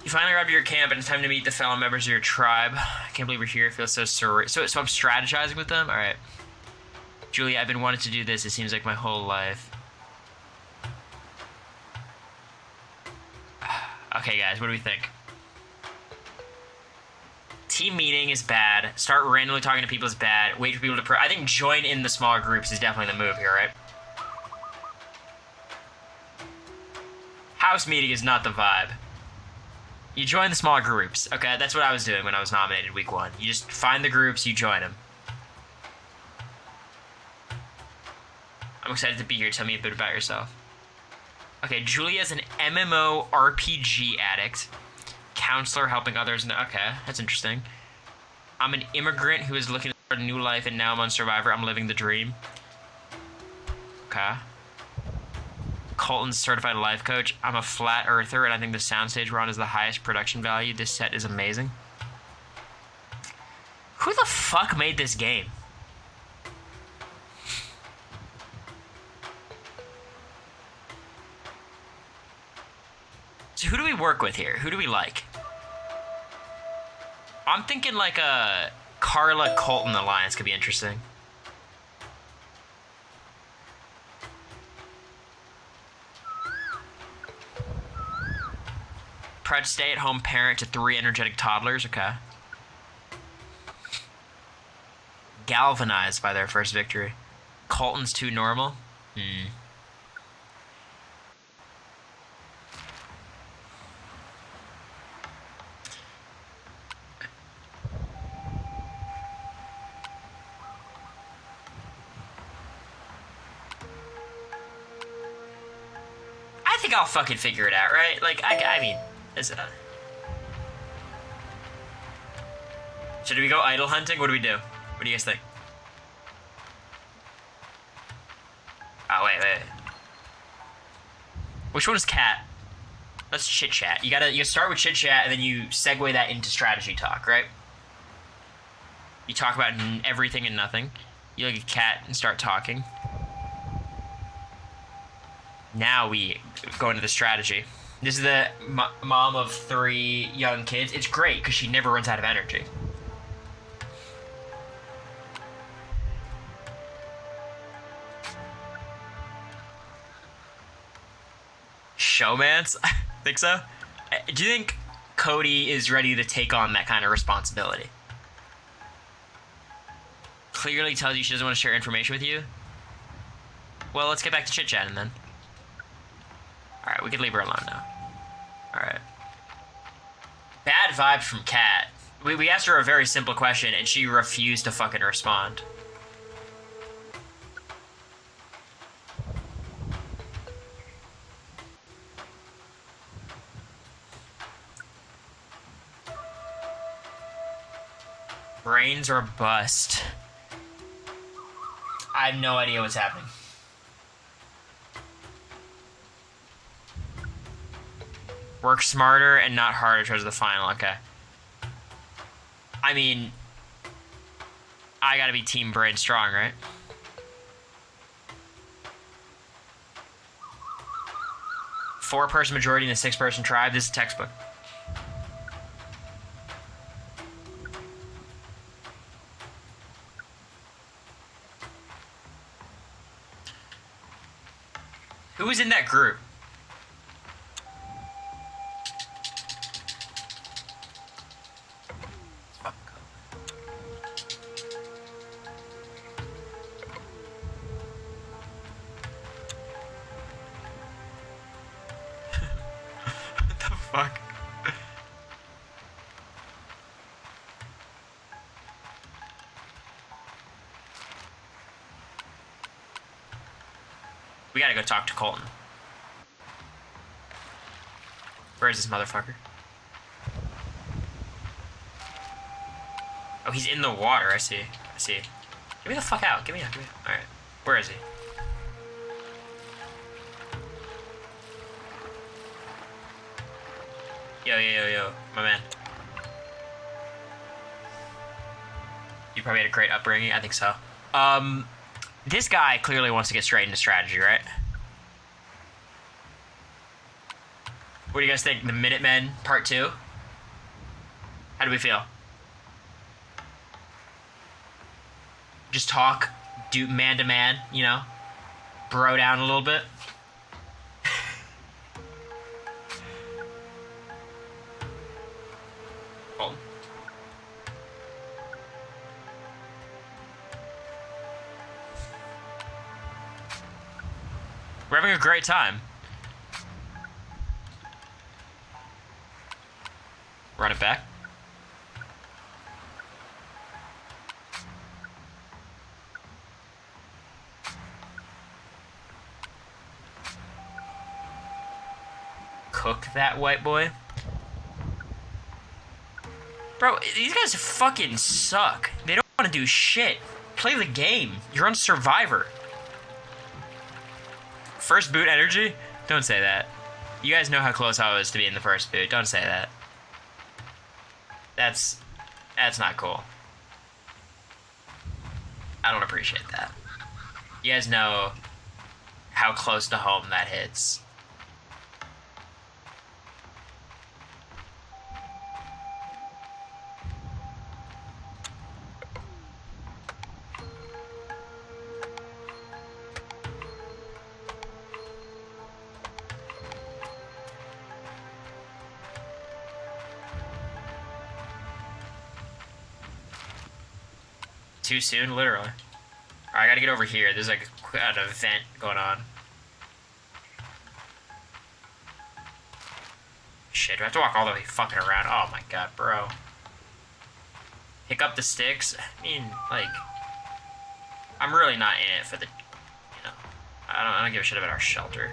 [SPEAKER 1] You finally arrived at your camp and it's time to meet the fellow members of your tribe. I can't believe we're here. It feels so surreal. So I'm strategizing with them? Alright. Julia, I've been wanting to do this. It seems like my whole life. Okay, guys, what do we think? Team meeting is bad. Start randomly talking to people is bad. Wait for people to... I think join in the smaller groups is definitely the move here, right? House meeting is not the vibe. You join the smaller groups, okay? That's what I was doing when I was nominated week 1. You just find the groups, you join them. I'm excited to be here. Tell me a bit about yourself. Okay, Julia's an MMO RPG addict. Counselor helping others. Okay, that's interesting. I'm an immigrant who is looking for a new life and now I'm on Survivor. I'm living the dream. Okay. Colton's certified life coach. I'm a flat earther and I think the soundstage we're on is the highest production value. This set is amazing. Who the fuck made this game? So who do we work with here? Who do we like? I'm thinking like a Carla Colton alliance could be interesting. Proud stay-at-home parent to 3 energetic toddlers. Okay. Galvanized by their first victory. Colton's too normal. I think I'll fucking figure it out, right? Like, I mean, is it? So do we go idol hunting? What do we do? What do you guys think? Oh, wait. Which one is cat? Let's chit chat. You start with chit chat and then you segue that into strategy talk, right? You talk about everything and nothing. You look at cat and start talking. Now we go into the strategy. This is the mom of 3 young kids. It's great because she never runs out of energy. Showmance? Think so? Do you think Cody is ready to take on that kind of responsibility? Clearly tells you she doesn't want to share information with you. Well, let's get back to chit-chatting then. Alright, we can leave her alone now. Alright. Bad vibes from Kat. We asked her a very simple question, and she refused to fucking respond. Brains or bust? I have no idea what's happening. Work smarter and not harder towards the final, okay. I mean, I gotta be team brain strong, right? Four-person majority in a six-person tribe. This is textbook. Who was in that group? What the fuck? We gotta go talk to Colton. Where is this motherfucker? Oh, he's in the water. I see. I see. Get me the fuck out. Get me out. Get me out. Alright. Where is he? Yo. My man. You probably had a great upbringing. I think so. This guy clearly wants to get straight into strategy, right? What do you guys think? The Minutemen Part 2? How do we feel? Just talk, do man to man, you know? Bro down a little bit. Colton. We're having a great time. Run it back. Cook that white boy. Bro, these guys fucking suck. They don't want to do shit. Play the game. You're on Survivor. First boot energy? Don't say that. You guys know how close I was to being the first boot. Don't say that. That's not cool. I don't appreciate that. You guys know how close to home that hits. Too soon, literally. Alright, I gotta get over here. There's like an event going on. Shit, do I have to walk all the way fucking around? Oh my god, bro. Pick up the sticks? I mean, like, I'm really not in it for the, you know, I don't give a shit about our shelter.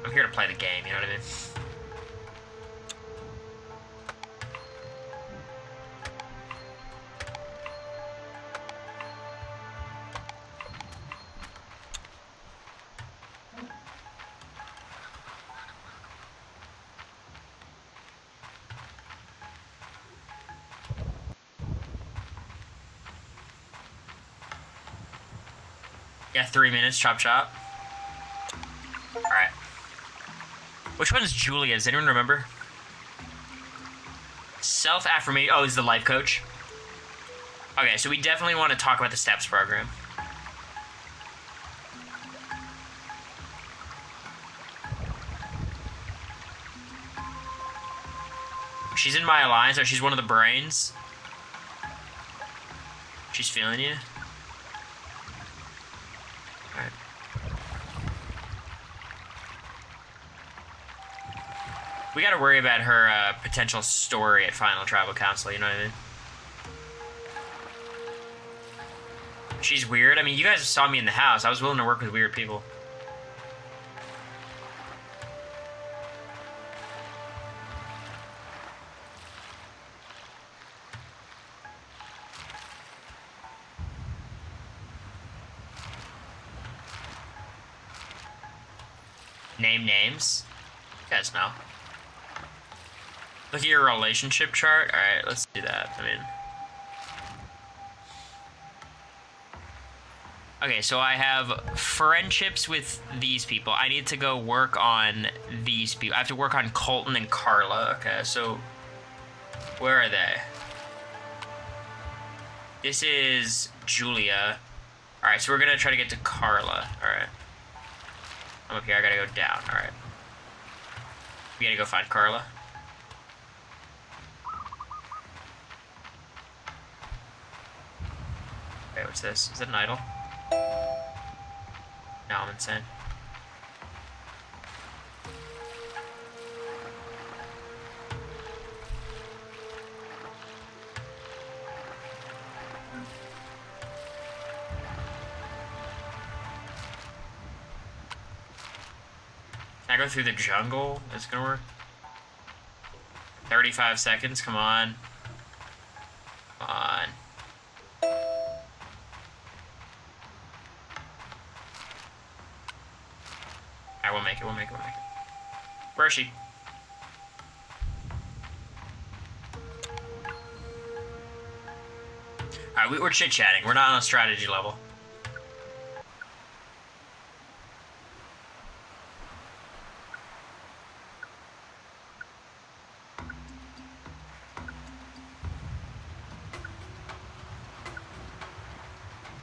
[SPEAKER 1] I'm here to play the game, you know what I mean? Yeah, 3 minutes, chop chop. Alright. Which one is Julia? Does anyone remember? Self-affirmation. Oh, is the life coach? Okay, so we definitely want to talk about the STEPS program. She's in my alliance, or she's one of the brains. She's feeling you. Alright. We gotta worry about her potential story at Final Tribal Council, you know what I mean? She's weird. I mean, you guys saw me in the house. I was willing to work with weird people. Name names? You guys know. Look at your relationship chart. Alright, let's do that. I mean... Okay, so I have friendships with these people. I need to go work on these people. I have to work on Colton and Carla. Okay, so... Where are they? This is Julia. Alright, so we're gonna try to get to Carla. Alright. I'm up here, I gotta go down. Alright. We gotta go find Carla. Okay, what's this? Is it an idol? No, I'm insane. Can I go through the jungle? Is it gonna work? 35 seconds, come on. Come on. I will make it, we'll make it, we'll make it. Where is she? Alright, we're chit-chatting. We're not on a strategy level.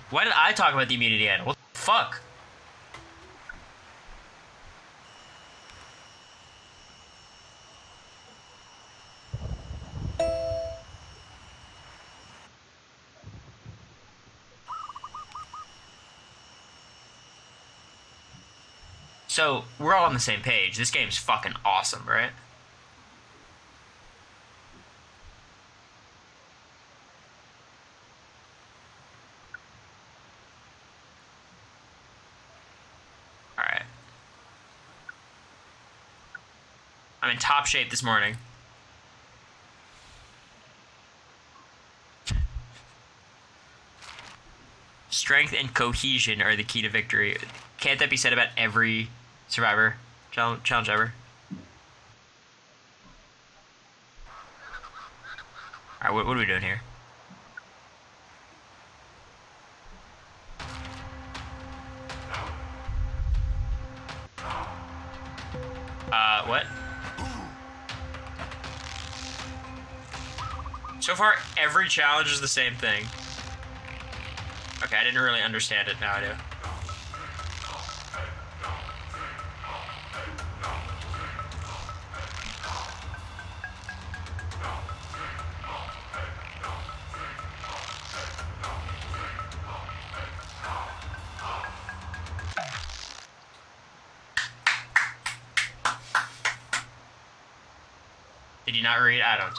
[SPEAKER 1] Why did I talk about the immunity idol? What the fuck? So, we're all on the same page. This game's fucking awesome, right? Alright. I'm in top shape this morning. Strength and cohesion are the key to victory. Can't that be said about every Survivor challenge ever? Alright, what are we doing here? What? So far, every challenge is the same thing. Okay, I didn't really understand it, now I do. Did you not read? I don't.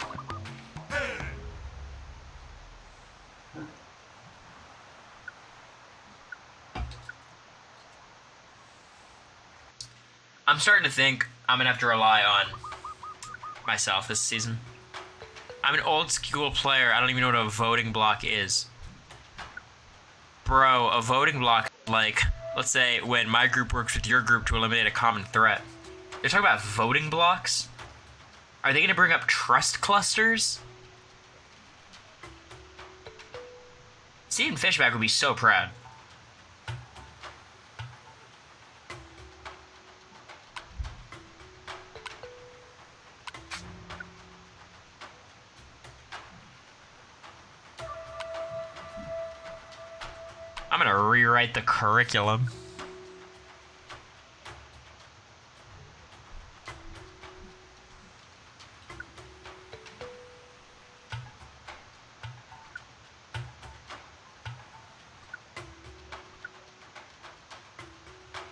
[SPEAKER 1] I'm starting to think I'm gonna have to rely on myself this season. I'm an old school player. I don't even know what a voting block is. Bro, a voting block, like, let's say when my group works with your group to eliminate a common threat. They're talking about voting blocks? Are they gonna bring up trust clusters? Steven Fishback would be so proud. I'm gonna rewrite the curriculum.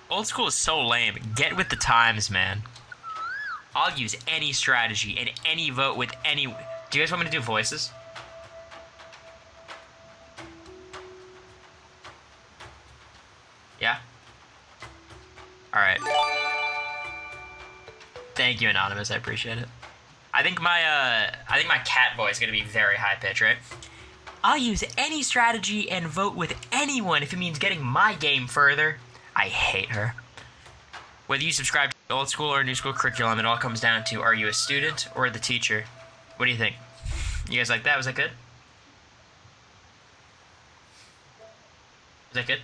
[SPEAKER 1] Old school is so lame. Get with the times, man. I'll use any strategy and any vote with any... Do you guys want me to do voices? Yeah? Alright. Thank you, Anonymous. I appreciate it. I think my cat voice is gonna be very high pitch, right? I'll use any strategy and vote with anyone if it means getting my game further. I hate her. Whether you subscribe to old school or new school curriculum, it all comes down to, are you a student or the teacher? What do you think? You guys like that? Was that good? Was that good?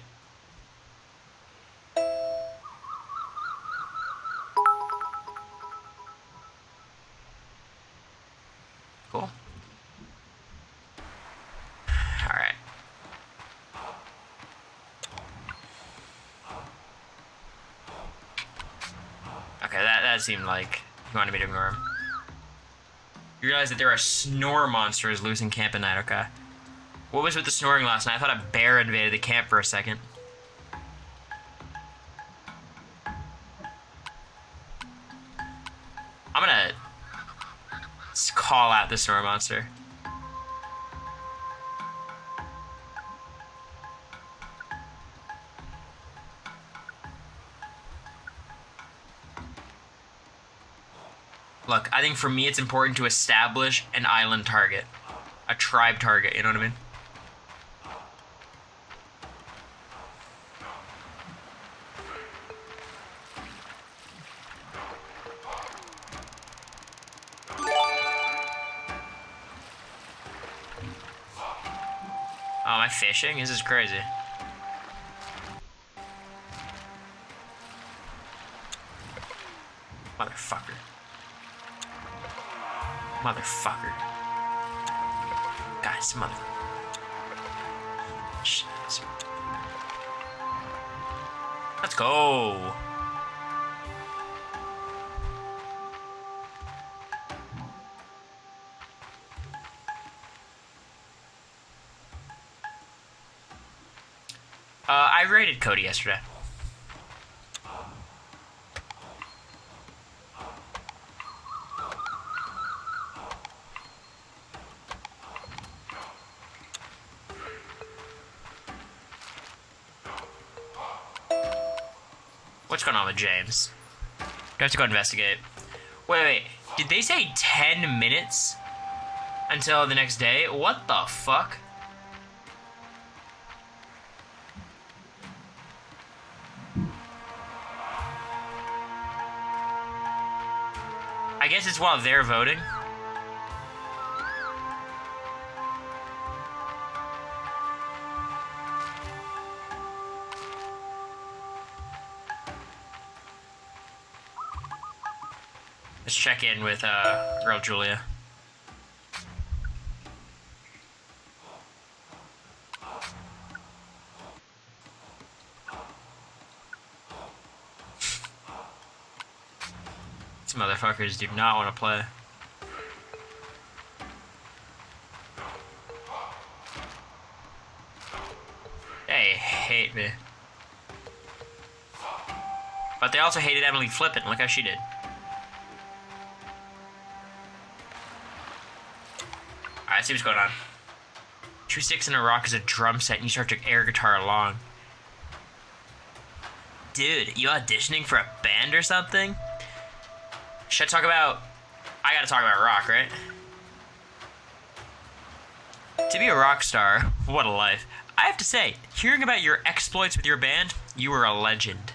[SPEAKER 1] Cool. Alright. Okay, that seemed like you wanted me to ignore him. You realize that there are snore monsters loose in camp at night, okay? What was with the snoring last night? I thought a bear invaded the camp for a second. I'm gonna call out the snore monster. Look, I think for me it's important to establish an island target. A tribe target, you know what I mean? Oh, am I fishing? This is crazy. Motherfucker. Motherfucker. Guys, mother... Shit. Let's go. I raided Cody yesterday. What's going on with James? Do I have to go investigate? Wait. Did they say 10 minutes until the next day? What the fuck? I guess it's while they're voting. Let's check in with girl Julia. These motherfuckers do not want to play. They hate me. But they also hated Emily Flippin'. Look how she did. Alright, see what's going on. 2 sticks and a rock is a drum set and you start to air guitar along. Dude, you auditioning for a band or something? Should I talk about... I gotta talk about rock, right? To be a rock star, what a life. I have to say, hearing about your exploits with your band, you were a legend.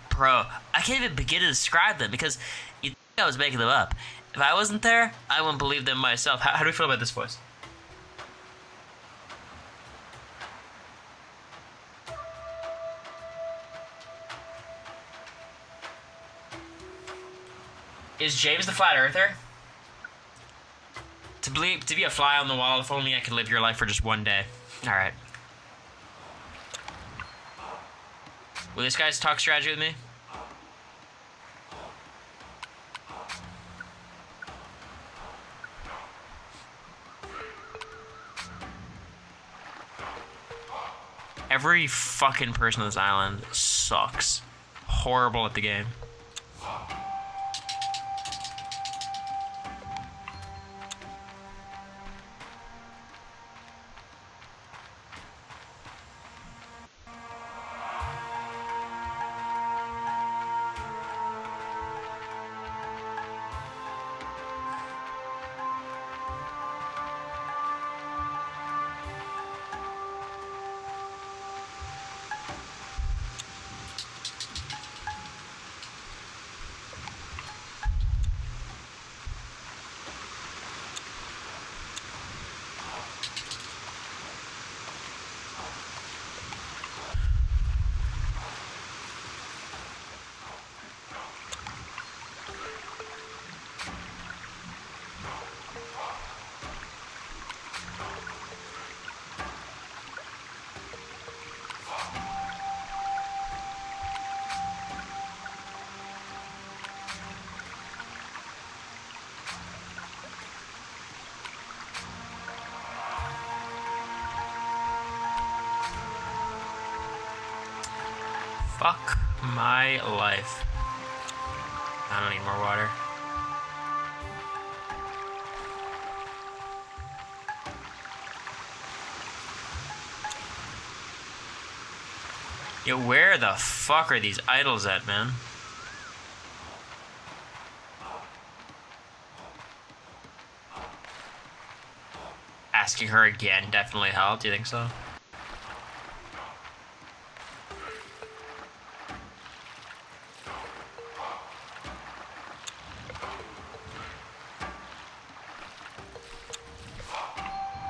[SPEAKER 1] Bro, I can't even begin to describe them because you think I was making them up. If I wasn't there, I wouldn't believe them myself. How do we feel about this voice? Is James the flat earther? To be a fly on the wall, if only I could live your life for just one day. Alright. Will this guy talk strategy with me? Every fucking person on this island sucks. Horrible at the game. Fuck my life. I don't need more water. Yo, where the fuck are these idols at, man? Asking her again definitely helped. Do you think so?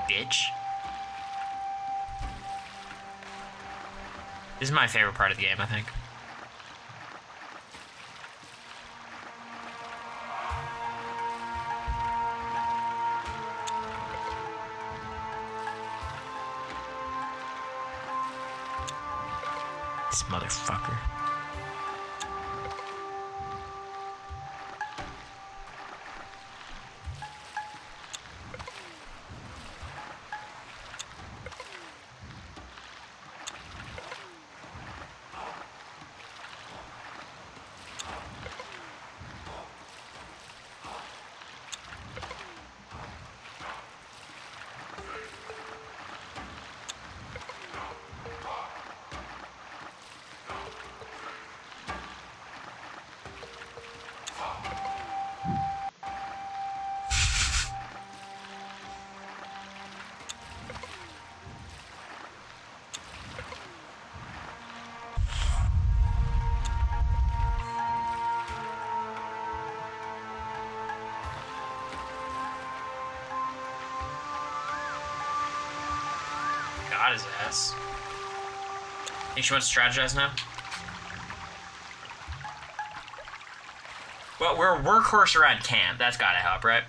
[SPEAKER 1] Bitch. This is my favorite part of the game, I think. This motherfucker. Got his ass. Think she wants to strategize now? Well, we're a workhorse around camp. That's gotta help, right?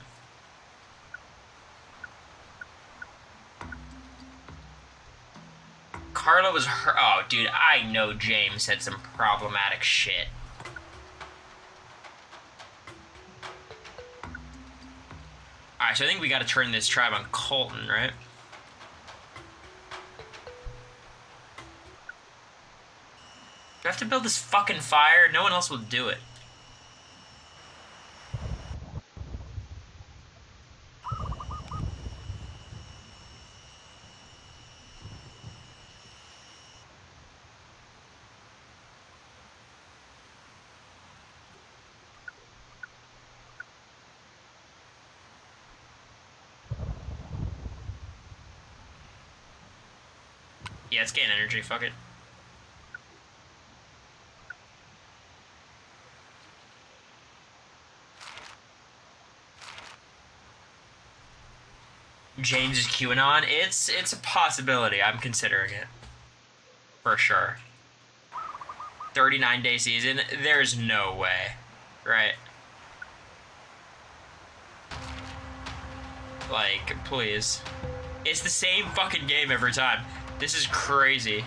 [SPEAKER 1] Carla was her. Oh, dude, I know James said some problematic shit. Alright, so I think we gotta turn this tribe on Colton, right? Do I have to build this fucking fire? No one else will do it. Yeah, it's getting energy, fuck it. James is QAnon. It's a possibility. I'm considering it. For sure. 39-day season. There's no way. Right? Like, please. It's the same fucking game every time. This is crazy.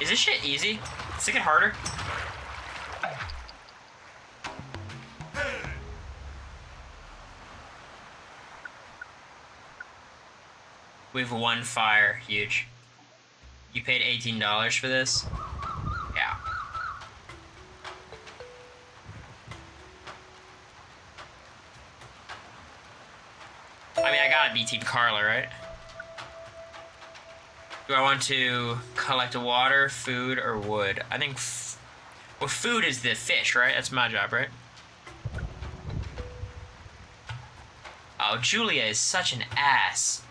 [SPEAKER 1] Is this shit easy? Does it get harder? We have one fire. Huge. You paid $18 for this? Yeah. I mean, I gotta be Team Carla, right? Do I want to collect water, food, or wood? I think, well, food is the fish, right? That's my job, right? Oh, Julia is such an ass.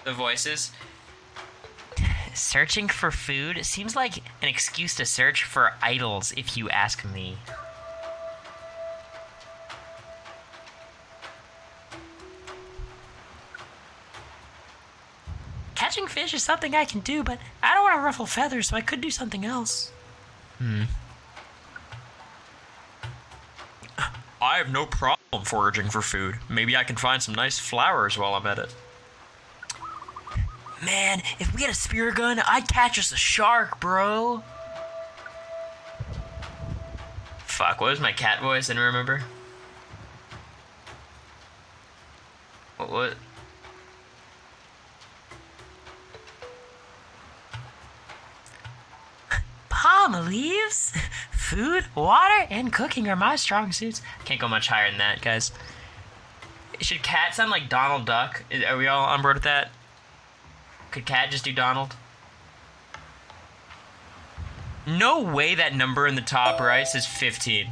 [SPEAKER 1] The voices. Searching for food seems like an excuse to search for idols, if you ask me. Catching fish is something I can do, but I don't want to ruffle feathers, so I could do something else. I have no problem foraging for food. Maybe I can find some nice flowers while I'm at it. Man, if we had a spear gun, I'd catch us a shark, bro. Fuck, what was my cat voice? I don't remember. What? Palm leaves? Food, water, and cooking are my strong suits. Can't go much higher than that, guys. Should Cat sound like Donald Duck? Are we all on board with that? Could Cat just do Donald? No way that number in the top right says 15.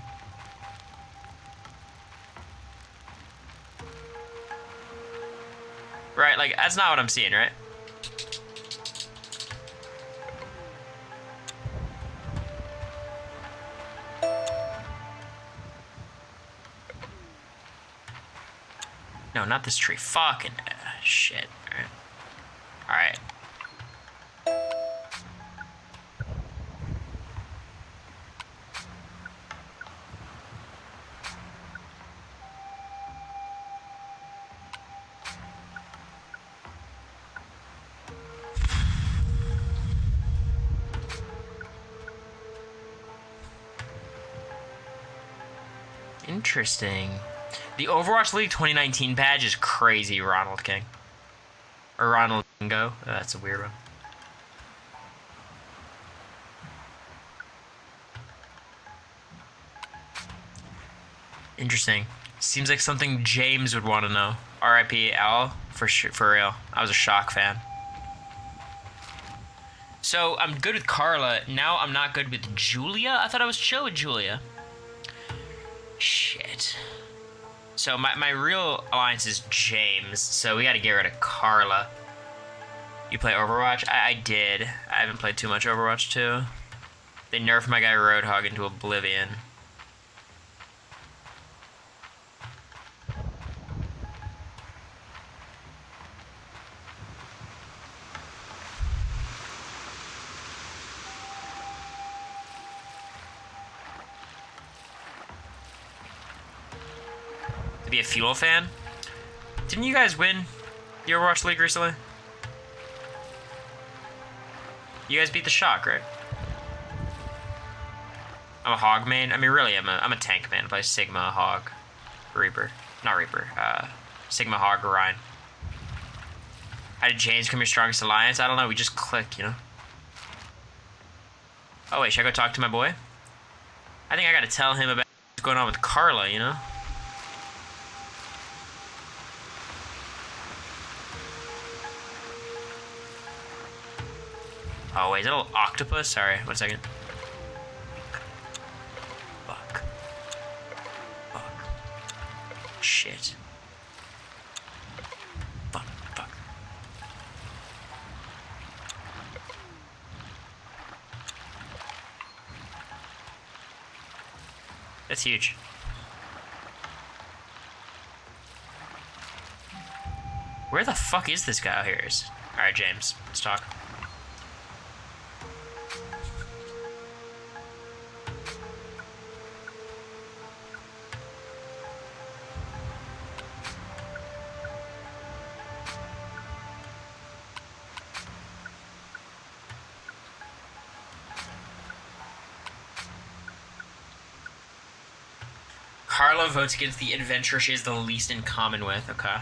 [SPEAKER 1] Right, like, that's not what I'm seeing, right? No, not this tree. Fucking shit. Alright. Alright. Interesting. The Overwatch League 2019 badge is crazy, Ronald King. Or Ronald Kingo. Oh, that's a weird one. Interesting. Seems like something James would want to know. R.I.P. Al, for real. I was a Shock fan. So, I'm good with Carla. Now I'm not good with Julia? I thought I was chill with Julia. Shit. So, my real alliance is James, so we gotta get rid of Carla. You play Overwatch? I did. I haven't played too much Overwatch 2. They nerfed my guy Roadhog into oblivion. To be a Fuel fan? Didn't you guys win the Overwatch League recently? You guys beat the Shock, right? I'm a Hog main. I mean, really, I'm a tank man. I play Sigma, Hog, Reaper. Not Reaper. Sigma, Hog, Orion. How did James become your strongest alliance? I don't know. We just clicked, you know? Oh, wait. Should I go talk to my boy? I think I gotta tell him about what's going on with Carla, you know? Oh, wait, is that a little octopus? Sorry, 1 second. Fuck. Fuck. Shit. Fuck, fuck. That's huge. Where the fuck is this guy out here? Alright, James, let's talk. Carla votes against the adventurer she is the least in common with. Okay.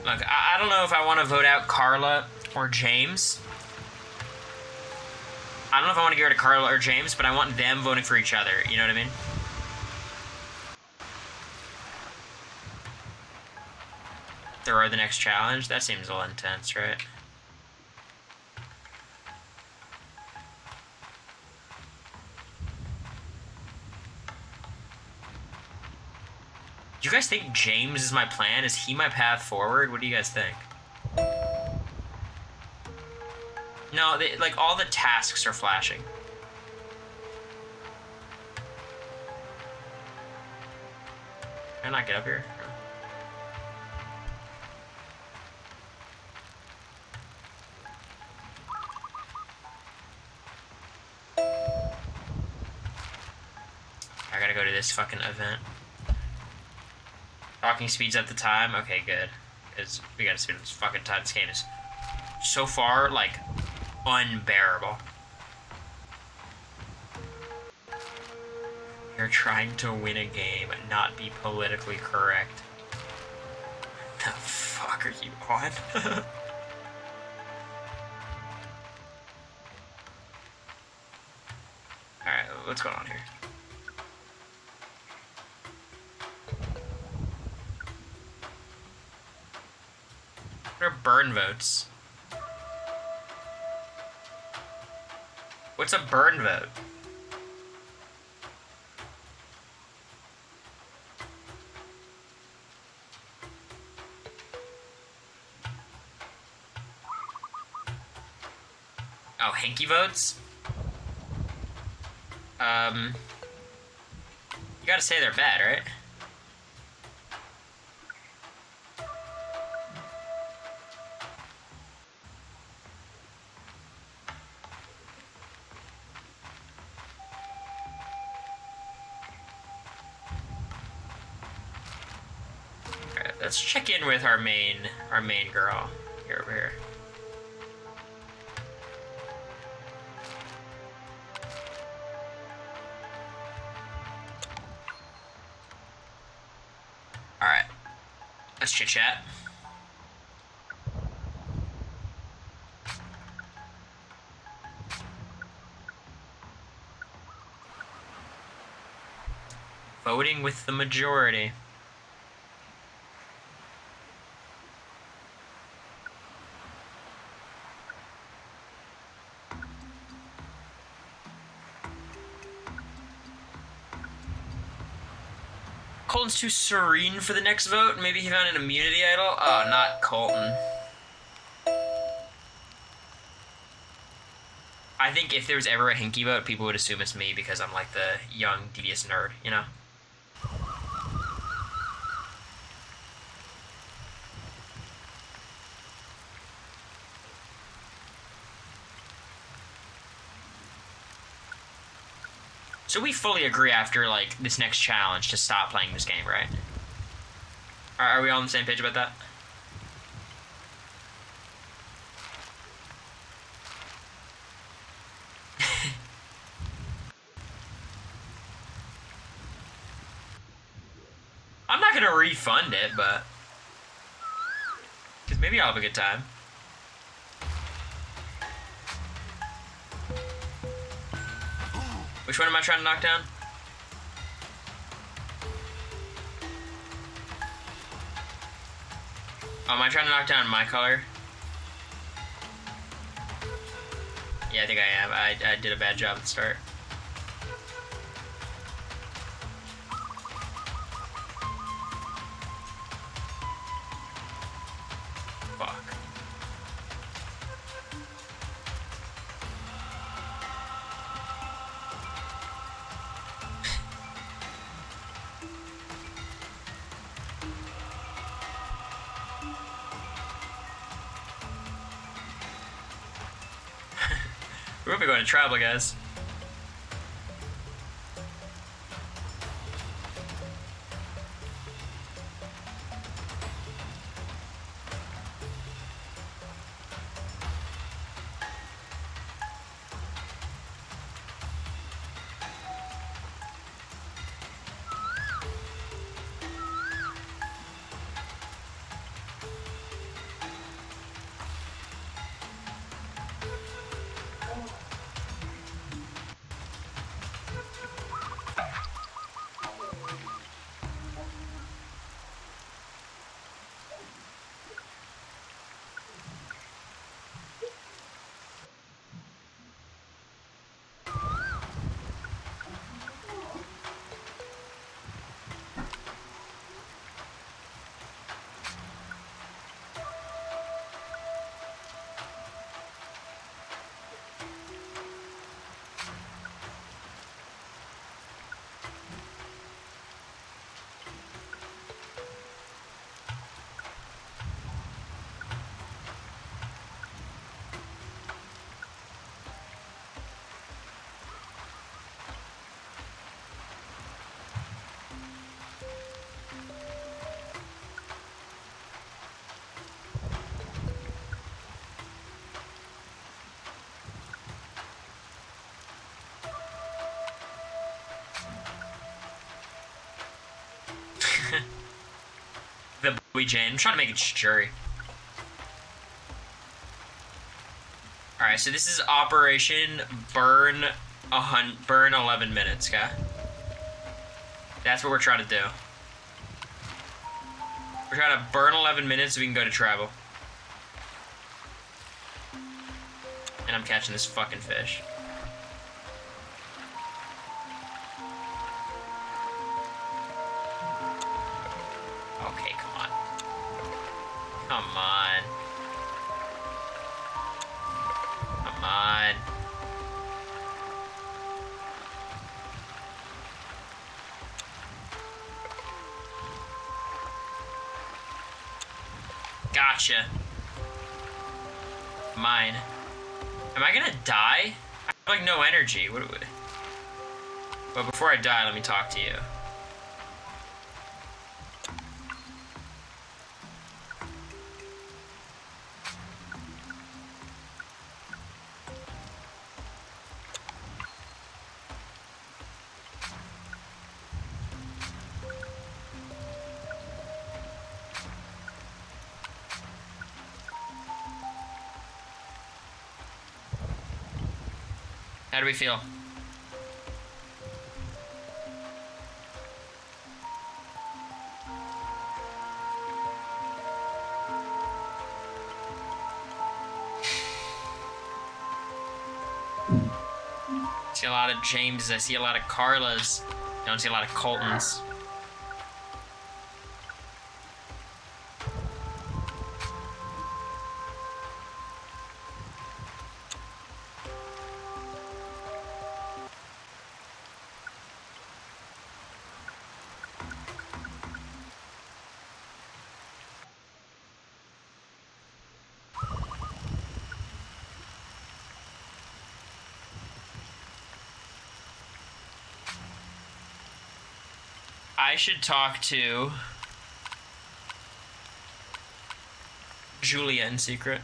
[SPEAKER 1] Look, I don't know if I want to vote out Carla or James. I don't know if I want to get rid of Carla or James, but I want them voting for each other. You know what I mean? Throw the next challenge? That seems a little intense, right? Do you guys think James is my plan? Is he my path forward? What do you guys think? No, like, all the tasks are flashing. Can I not get up here? I gotta go to this fucking event. Talking speeds at the time? Okay, good. Because we gotta speed this fucking time. This game is so far, like, unbearable. You're trying to win a game and not be politically correct. The fuck are you on? Alright, what's going on here? What are burn votes? What's a burn vote? Oh, hanky votes? You gotta say they're bad, right? Alright, let's check in with our main girl here over here. Alright. Let's chit-chat. Voting with the majority. Colton's too serene for the next vote. Maybe he found an immunity idol. Oh, not Colton. I think if there was ever a hinky vote, people would assume it's me because I'm like the young, devious nerd, you know? So we fully agree after, like, this next challenge to stop playing this game, right? Are we all on the same page about that? I'm not gonna refund it, but... because maybe I'll have a good time. Which one am I trying to knock down? Oh, am I trying to knock down my color? Yeah, I think I am. I did a bad job at the start. Fuck. We're going to travel, guys. The boy Jane. I'm trying to make it jury. Alright, so this is Operation Burn 11 minutes, okay? That's what we're trying to do. We're trying to burn 11 minutes so we can go to travel. And I'm catching this fucking fish. Okay, come on. Come on. Come on. Gotcha. Mine. Am I gonna die? I have like no energy. What do we... But before I die, let me talk to you. How do we feel? I see a lot of Jameses, I see a lot of Carlas, don't see a lot of Coltons. I should talk to Julia in secret.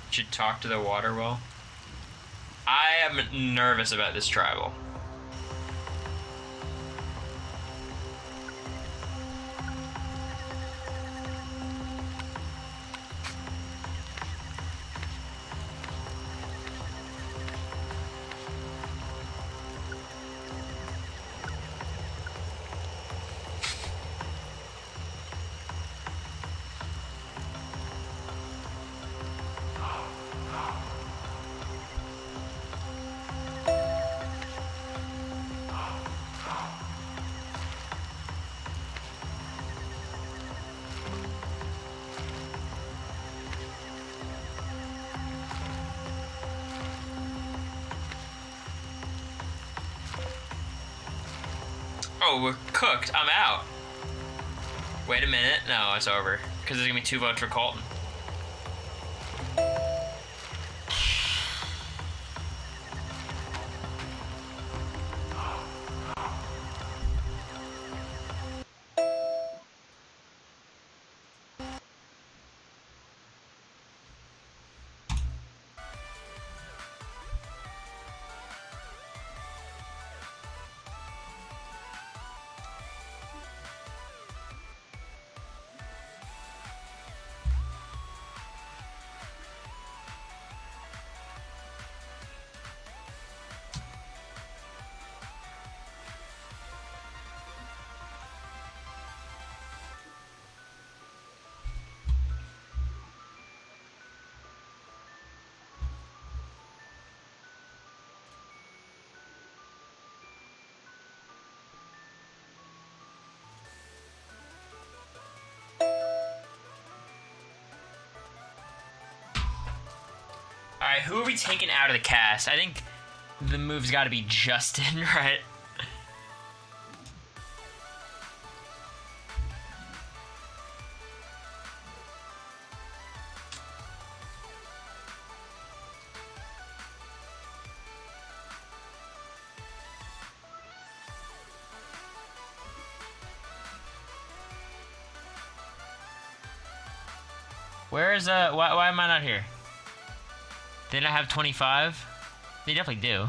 [SPEAKER 1] Should talk to the water well. I am nervous about this tribal. Oh, we're cooked. I'm out. Wait a minute. No, it's over. Because there's going to be 2 votes for Colton. Alright, who are we taking out of the cast? I think the move's got to be Justin, right? Where is why am I not here? Did I have 25? They definitely do.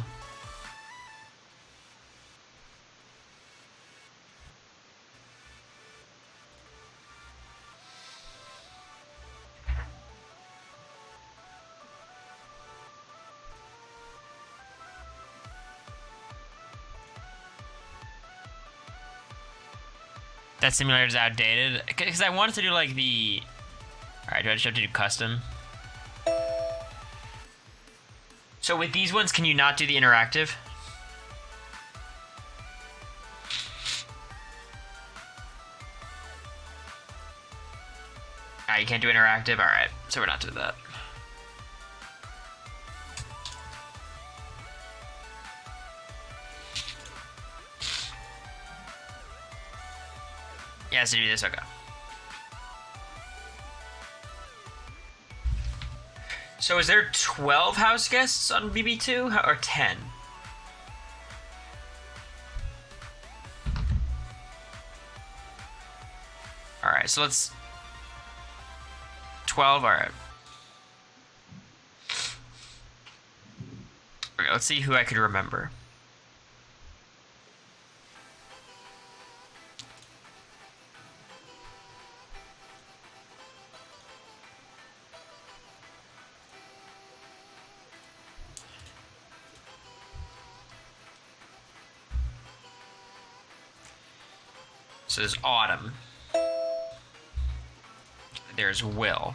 [SPEAKER 1] That simulator is outdated. Because I wanted to do like the... Alright, do I just have to do custom? So with these ones, can you not do the interactive? You can't do interactive? Alright, so we're not doing that. Yeah, so do this, okay. So is there 12 house guests on BB2 or 10? Alright, so let's... 12, alright. Okay, let's see who I could remember. So there's Autumn. There's Will.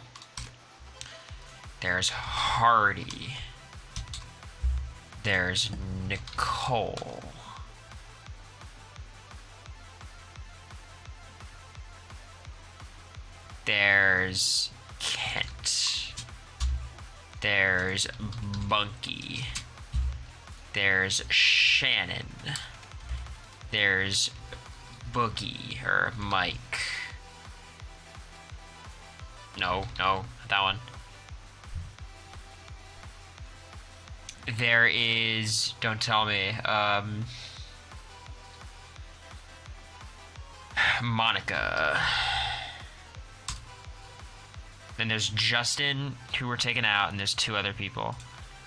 [SPEAKER 1] There's Hardy. There's Nicole. There's Kent. There's Bunky. There's Shannon. There's Boogie or Mike. No, not that one. There is, don't tell me, Monica. Then there's Justin, who were taken out, and there's 2 other people.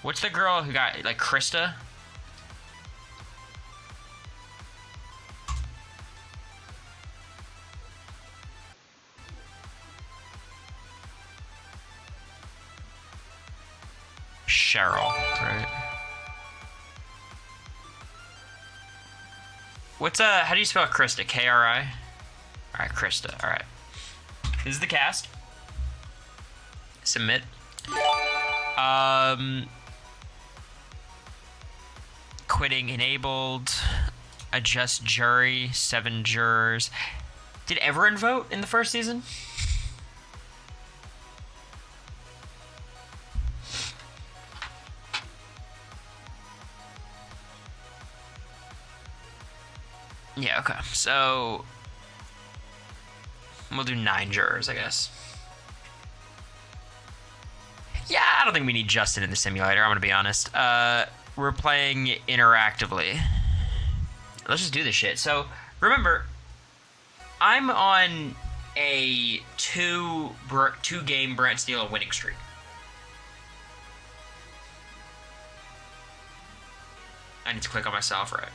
[SPEAKER 1] What's the girl who got, like, Krista? Cheryl, right? What's how do you spell Krista? K-R-I? Alright, Krista, alright. This is the cast. Submit. Quitting enabled. Adjust jury, 7 jurors. Did everyone vote in the first season? Yeah, okay. So we'll do 9 jurors, I guess. Yeah, I don't think we need Justin in the simulator, I'm gonna be honest. We're playing interactively. Let's just do this shit. So, remember, I'm on a 2-game Brent Steele winning streak. I need to click on myself, right?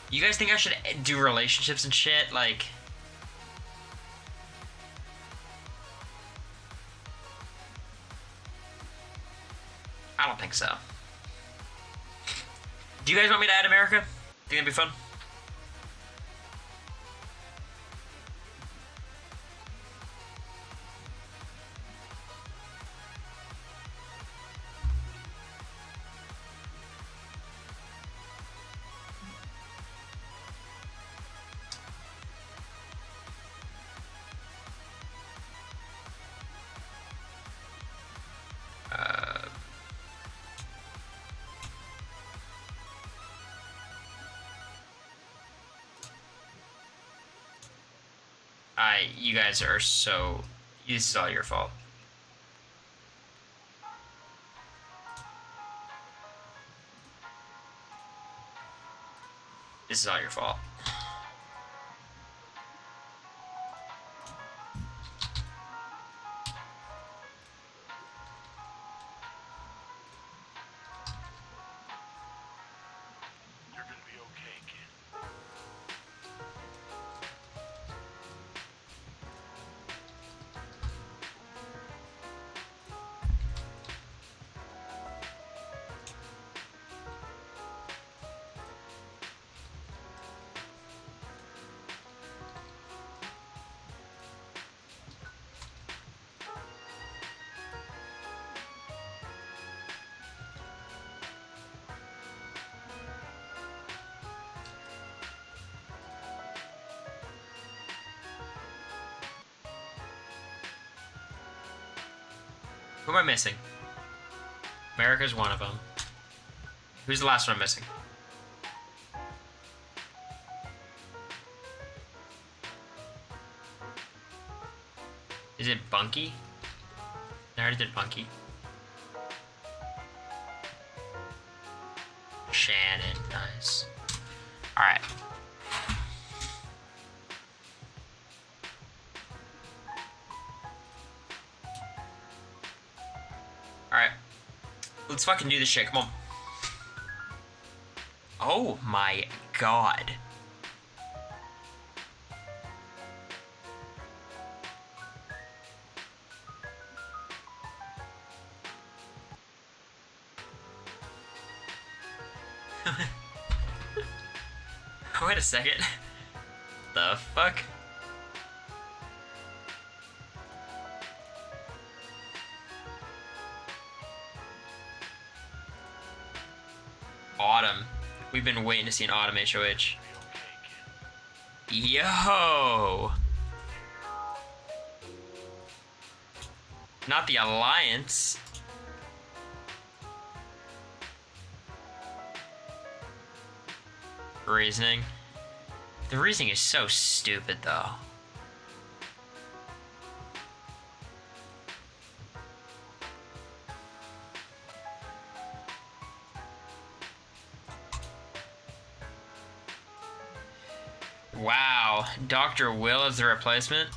[SPEAKER 1] You guys think I should do relationships and shit? Like... I don't think so. Do you guys want me to add America? Think that'd be fun? You guys are so... This is all your fault. This is all your fault.
[SPEAKER 2] You're gonna be okay, kid.
[SPEAKER 1] Who am I missing? America's one of them. Who's the last one I'm missing? Is it Bunky? I already did Bunky. Shannon, nice. Alright. Alright. Let's fucking do this shit, come on. Oh my god. Wait a second. The fuck? Autumn. We've been waiting to see an Autumn HOH. Yo! Not the Alliance. Reasoning. The reasoning is so stupid, though. Wow, Dr. Will is the replacement?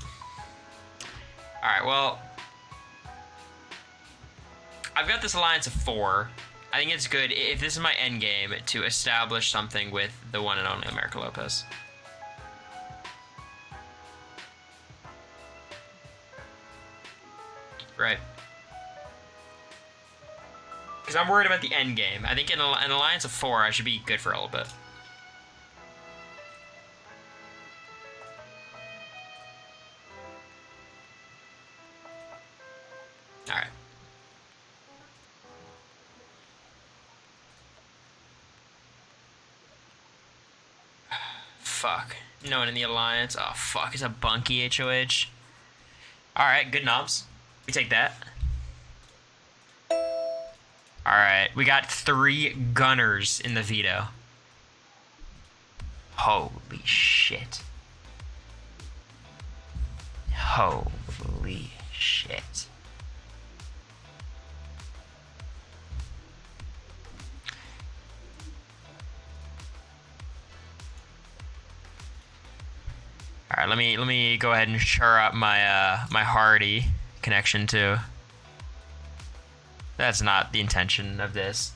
[SPEAKER 1] Alright, well, I've got this alliance of 4. I think it's good, if this is my end game, to establish something with the one and only America Lopez. Right. Because I'm worried about the end game. I think in an alliance of 4, I should be good for a little bit. Alright. Fuck. No one in the alliance. Oh, fuck. It's a Bunky HOH. Alright, good knobs. We take that. Alright, we got 3 gunners in the veto. Holy shit. Holy shit. Alright, let me go ahead and shore up my my Hardy connection too. That's not the intention of this.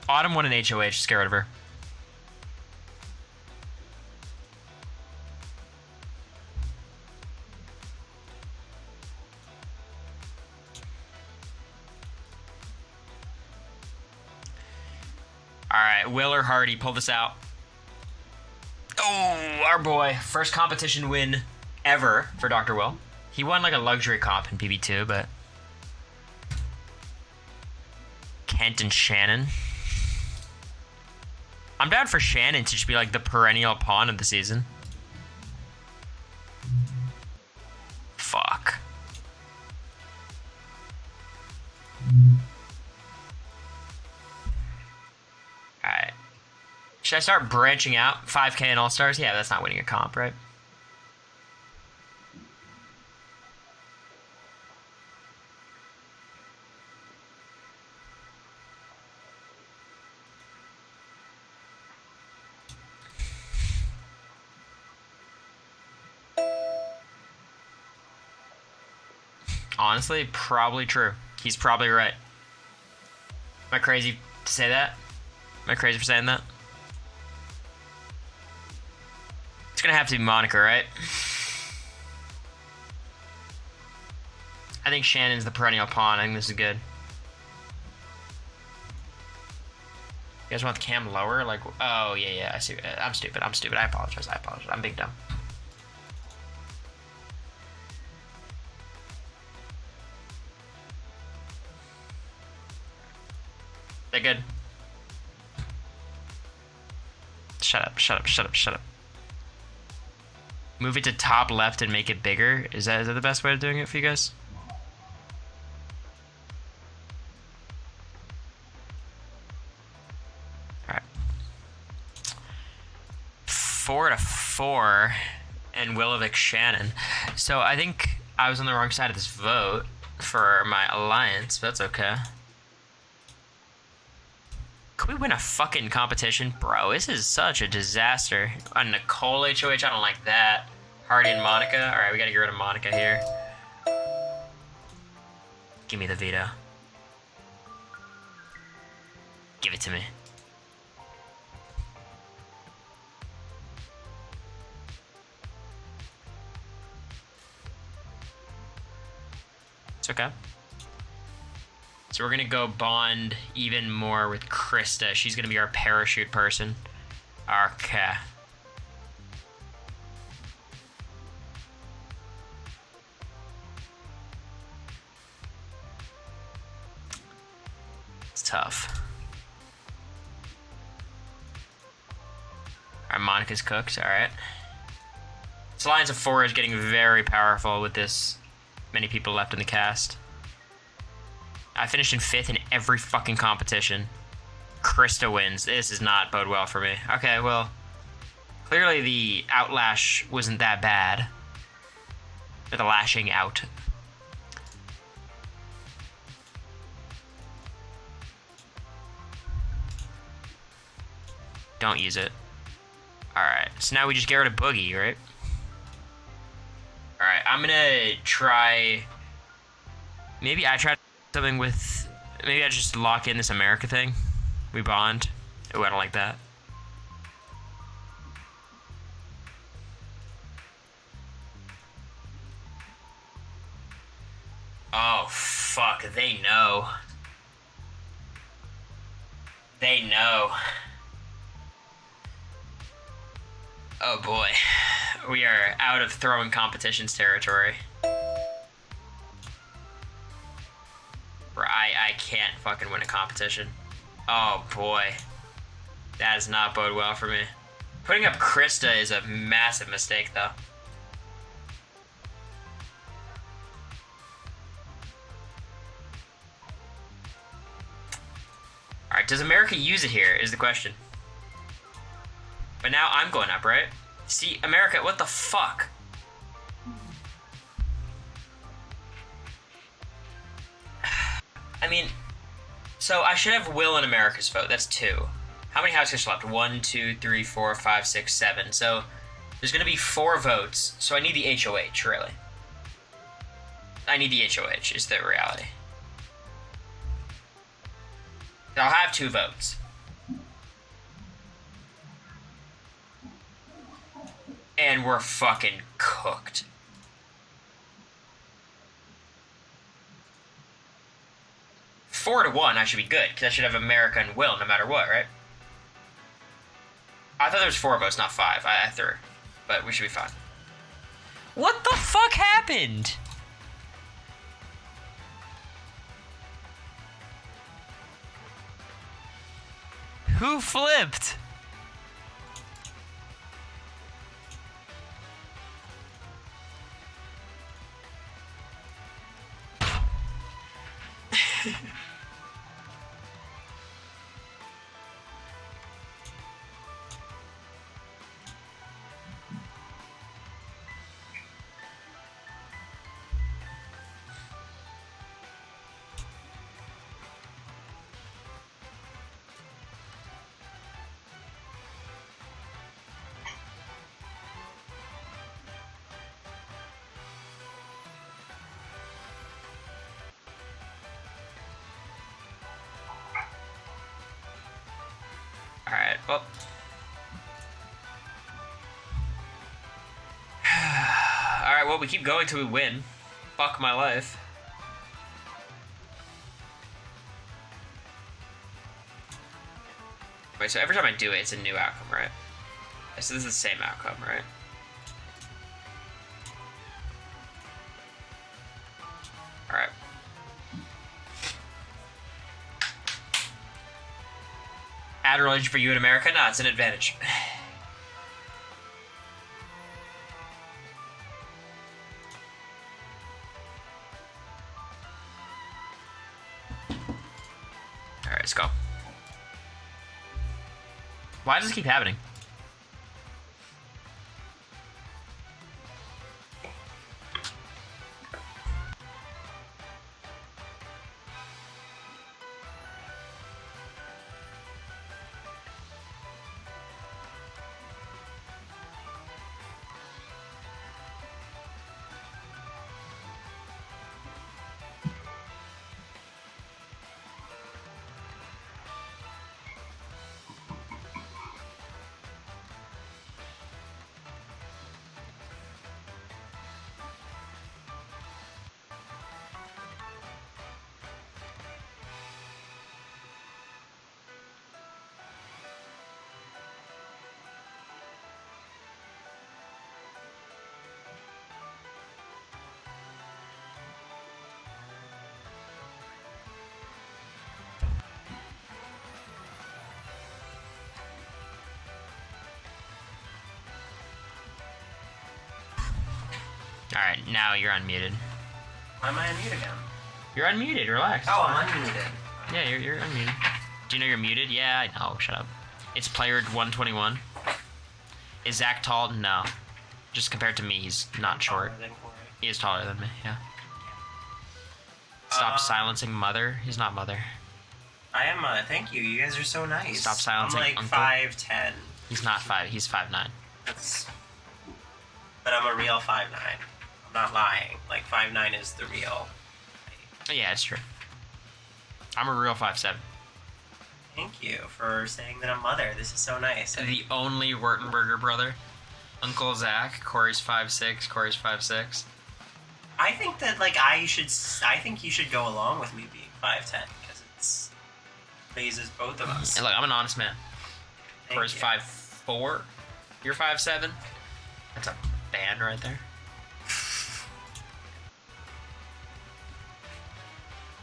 [SPEAKER 1] Autumn won an HOH, just get rid of her. Alright, Will or Hardy, pull this out. Oh, our boy. First competition win ever for Dr. Will. He won like a luxury comp in PB2, but... Kent and Shannon. I'm down for Shannon to just be like the perennial pawn of the season. Fuck. Alright. Should I start branching out? 5K and All-Stars? Yeah, that's not winning a comp, right? honestly, probably true. He's probably right. Am I crazy to say that? Am I crazy for saying that? It's gonna have to be Monica, right? I think Shannon's the perennial pawn. I think this is good. You guys want the cam lower? Like, oh, yeah, I see. I'm stupid. I apologize. I'm big dumb. They're good. Shut up. Move it to top left and make it bigger. Is that the best way of doing it for you guys? Alright. 4-4 and will evict Shannon. So I think I was on the wrong side of this vote for my alliance, but that's okay. Can we win a fucking competition? Bro, this is such a disaster. A Nicole HOH, I don't like that. Hardy and Monica. Alright, we gotta get rid of Monica here. Give me the veto. Give it to me. It's okay. So we're gonna go bond even more with Krista. She's gonna be our parachute person. Okay. It's tough. Alright, Monica's cooked, alright. This alliance of 4 is getting very powerful with this many people left in the cast. I finished in 5th in every fucking competition. Krista wins. This does not bode well for me. Okay, well, clearly the outlash wasn't that bad. Or the lashing out. Don't use it. Alright, so now we just get rid of Boogie, right? Alright, I'm gonna try... Maybe I try something with... Maybe I just lock in this America thing. We bond. Oh, I don't like that. Oh, fuck. They know. They know. Oh, boy. We are out of throwing competitions territory. I can't fucking win a competition. Oh, boy. That does not bode well for me. Putting up Krista is a massive mistake, though. Alright, does America use it here, is the question. But now I'm going up, right? See, America, what the fuck? I mean, so I should have Will in America's vote. That's 2. How many houses left? 1, 2, 3, 4, 5, 6, 7. So there's going to be 4 votes. So I need the HOH, really. I need the HOH, is the reality. I'll have 2 votes. And we're fucking cooked. Four to 1, I should be good, because I should have America and Will no matter what, right? I thought there was 4 votes, not 5. I threw. But we should be fine. What the fuck happened? Who flipped? Well. Alright, well, we keep going till we win. Fuck my life. Wait, so every time I do it, it's a new outcome, right? So this is the same outcome, right? Alright. Add religion for you in America? No, it's an advantage. Alright, let's go. Why does this keep happening? Alright, now you're unmuted.
[SPEAKER 3] Why am I unmuted again?
[SPEAKER 1] You're unmuted, relax.
[SPEAKER 3] Oh, I'm unmuted.
[SPEAKER 1] Yeah, you're unmuted. Do you know you're muted? Yeah, I know, shut up. It's player 121. Is Zach tall? No. Just compared to me, he's not short.
[SPEAKER 3] Taller than Cory.
[SPEAKER 1] He is taller than me, yeah. Stop silencing mother. He's not mother.
[SPEAKER 3] I am, thank you. You guys are so nice.
[SPEAKER 1] Stop silencing
[SPEAKER 3] I'm like
[SPEAKER 1] uncle.
[SPEAKER 3] 5'10".
[SPEAKER 1] He's not 5, he's 5'9".
[SPEAKER 3] That's... But I'm a real 5'9". I'm not lying. Like, 5'9" is the real.
[SPEAKER 1] Yeah, it's true. I'm a real 5'7".
[SPEAKER 3] Thank you for saying that I'm mother. This is so nice.
[SPEAKER 1] The only Wurtenberger brother. Uncle Zach. Cory's 5'6". Cory's 5'6".
[SPEAKER 3] I think that, like, I think you should go along with me being 5'10", because it's raises both of us.
[SPEAKER 1] And look, I'm an honest man.
[SPEAKER 3] Thank
[SPEAKER 1] Cory's
[SPEAKER 3] you.
[SPEAKER 1] 5'4". You're 5'7". That's a band right there.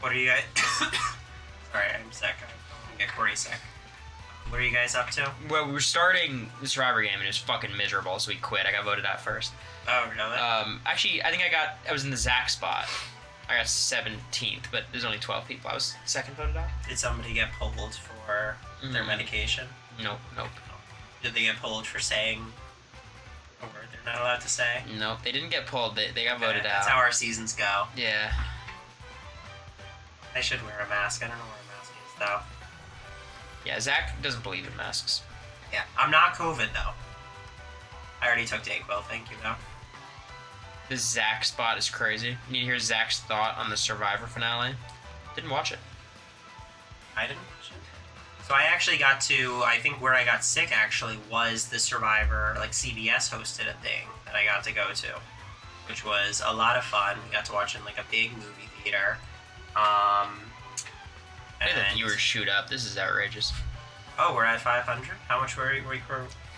[SPEAKER 3] What are you guys... Sorry, I'm sick. I'm gonna get Cory sick. What are you guys up to?
[SPEAKER 1] Well, we were starting the Survivor game and it was fucking miserable, so we quit. I got voted out first.
[SPEAKER 3] Oh, really?
[SPEAKER 1] Actually, I think I was in the Zach spot. I got 17th, but there's only 12 people. I was second voted out.
[SPEAKER 3] Did somebody get pulled for their medication?
[SPEAKER 1] Nope.
[SPEAKER 3] Did they get pulled for saying a word they're not allowed to say?
[SPEAKER 1] Nope, they didn't get pulled. They got voted out.
[SPEAKER 3] That's how our seasons go.
[SPEAKER 1] Yeah.
[SPEAKER 3] I should wear a mask. I don't know where a mask is, though.
[SPEAKER 1] Yeah, Zach doesn't believe in masks.
[SPEAKER 3] Yeah, I'm not COVID, though. I already took Dayquil, thank you, though.
[SPEAKER 1] This Zach spot is crazy. You need to hear Zach's thought on the Survivor finale. Didn't watch it.
[SPEAKER 3] I didn't watch it. So I actually got to, I think where I got sick actually was the Survivor, like CBS hosted a thing that I got to go to, which was a lot of fun. We got to watch in like a big movie theater.
[SPEAKER 1] Look at the viewers shoot up. This is outrageous.
[SPEAKER 3] Oh, we're at 500? How much were we?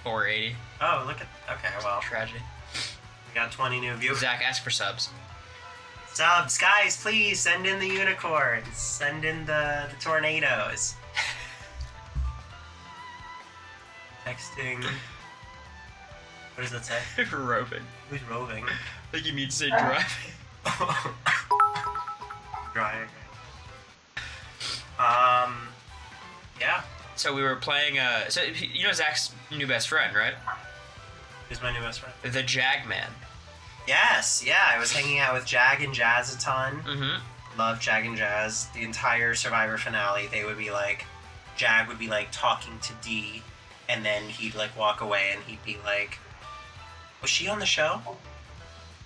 [SPEAKER 1] 480.
[SPEAKER 3] Oh, look at, okay, well,
[SPEAKER 1] Tragedy.
[SPEAKER 3] we got 20 new viewers.
[SPEAKER 1] Zach, ask for subs.
[SPEAKER 3] Subs, guys, please send in the unicorns. Send in the tornadoes. Texting. What does that say?
[SPEAKER 1] Roving.
[SPEAKER 3] Who's roving?
[SPEAKER 1] I think you need to say driving.
[SPEAKER 3] Driving. Yeah.
[SPEAKER 1] So we were playing, so you know Zach's new best friend, right?
[SPEAKER 3] Who's my new best friend?
[SPEAKER 1] The Jag Man.
[SPEAKER 3] Yes, yeah. I was hanging out with Jag and Jazz a ton.
[SPEAKER 1] Mm-hmm.
[SPEAKER 3] Love Jag and Jazz. The entire Survivor finale, they would be like, Jag would be like talking to Dee, and then he'd like walk away and he'd be like, was she on the show?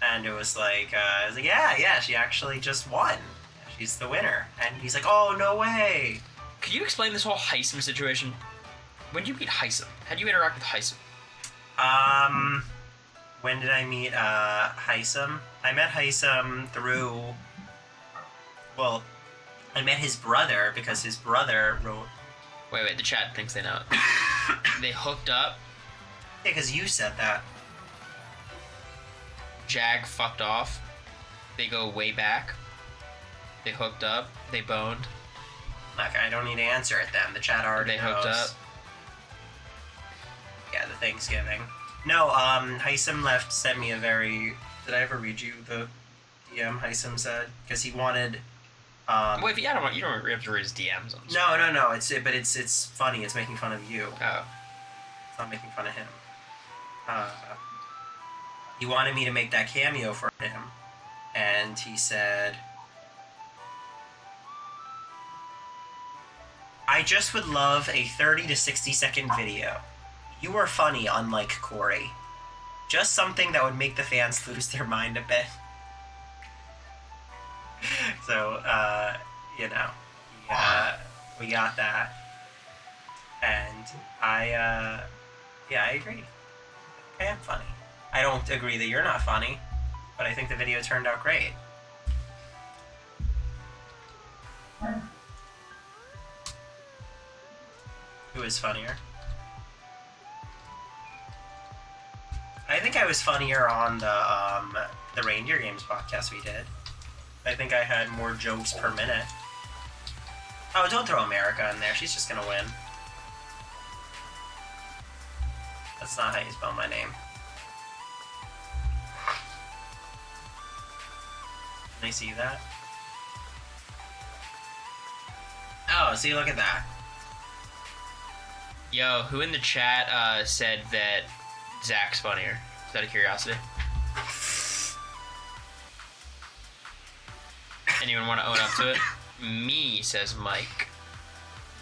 [SPEAKER 3] And it was like, yeah, she actually just won. She's the winner. And he's like, oh, no way.
[SPEAKER 1] Could you explain this whole Heisman situation? When did you meet Heisem? How did you interact with Heisem?
[SPEAKER 3] When did I meet Heisem? I met Heisem through. Well, I met his brother because his brother wrote.
[SPEAKER 1] Wait, the chat thinks they know it. They hooked up.
[SPEAKER 3] Yeah, because you said that.
[SPEAKER 1] Jag fucked off. They go way back. They hooked up. They boned.
[SPEAKER 3] Look, I don't need to answer it then. The chat already knows.
[SPEAKER 1] They hooked up.
[SPEAKER 3] Yeah, the Thanksgiving. No, Heisem sent me a very... Did I ever read you the DM Heisem said? Because he wanted...
[SPEAKER 1] Wait, you don't have to read his DMs.
[SPEAKER 3] No. It's funny. It's making fun of you.
[SPEAKER 1] Oh.
[SPEAKER 3] It's not making fun of him. He wanted me to make that cameo for him. And he said... I just would love a 30 to 60 second video. You are funny, unlike Cory. Just something that would make the fans lose their mind a bit. So, we got that. And I agree. I am funny. I don't agree that you're not funny, but I think the video turned out great. Who is funnier? I think I was funnier on the Reindeer Games podcast we did. I think I had more jokes per minute. Oh, don't throw America in there. She's just gonna win. That's not how you spell my name. Can I see that? Oh, see, look at that.
[SPEAKER 1] Yo, who in the chat said that Zach's funnier? Is that a curiosity? Anyone want to own up to it? Me, says Mike.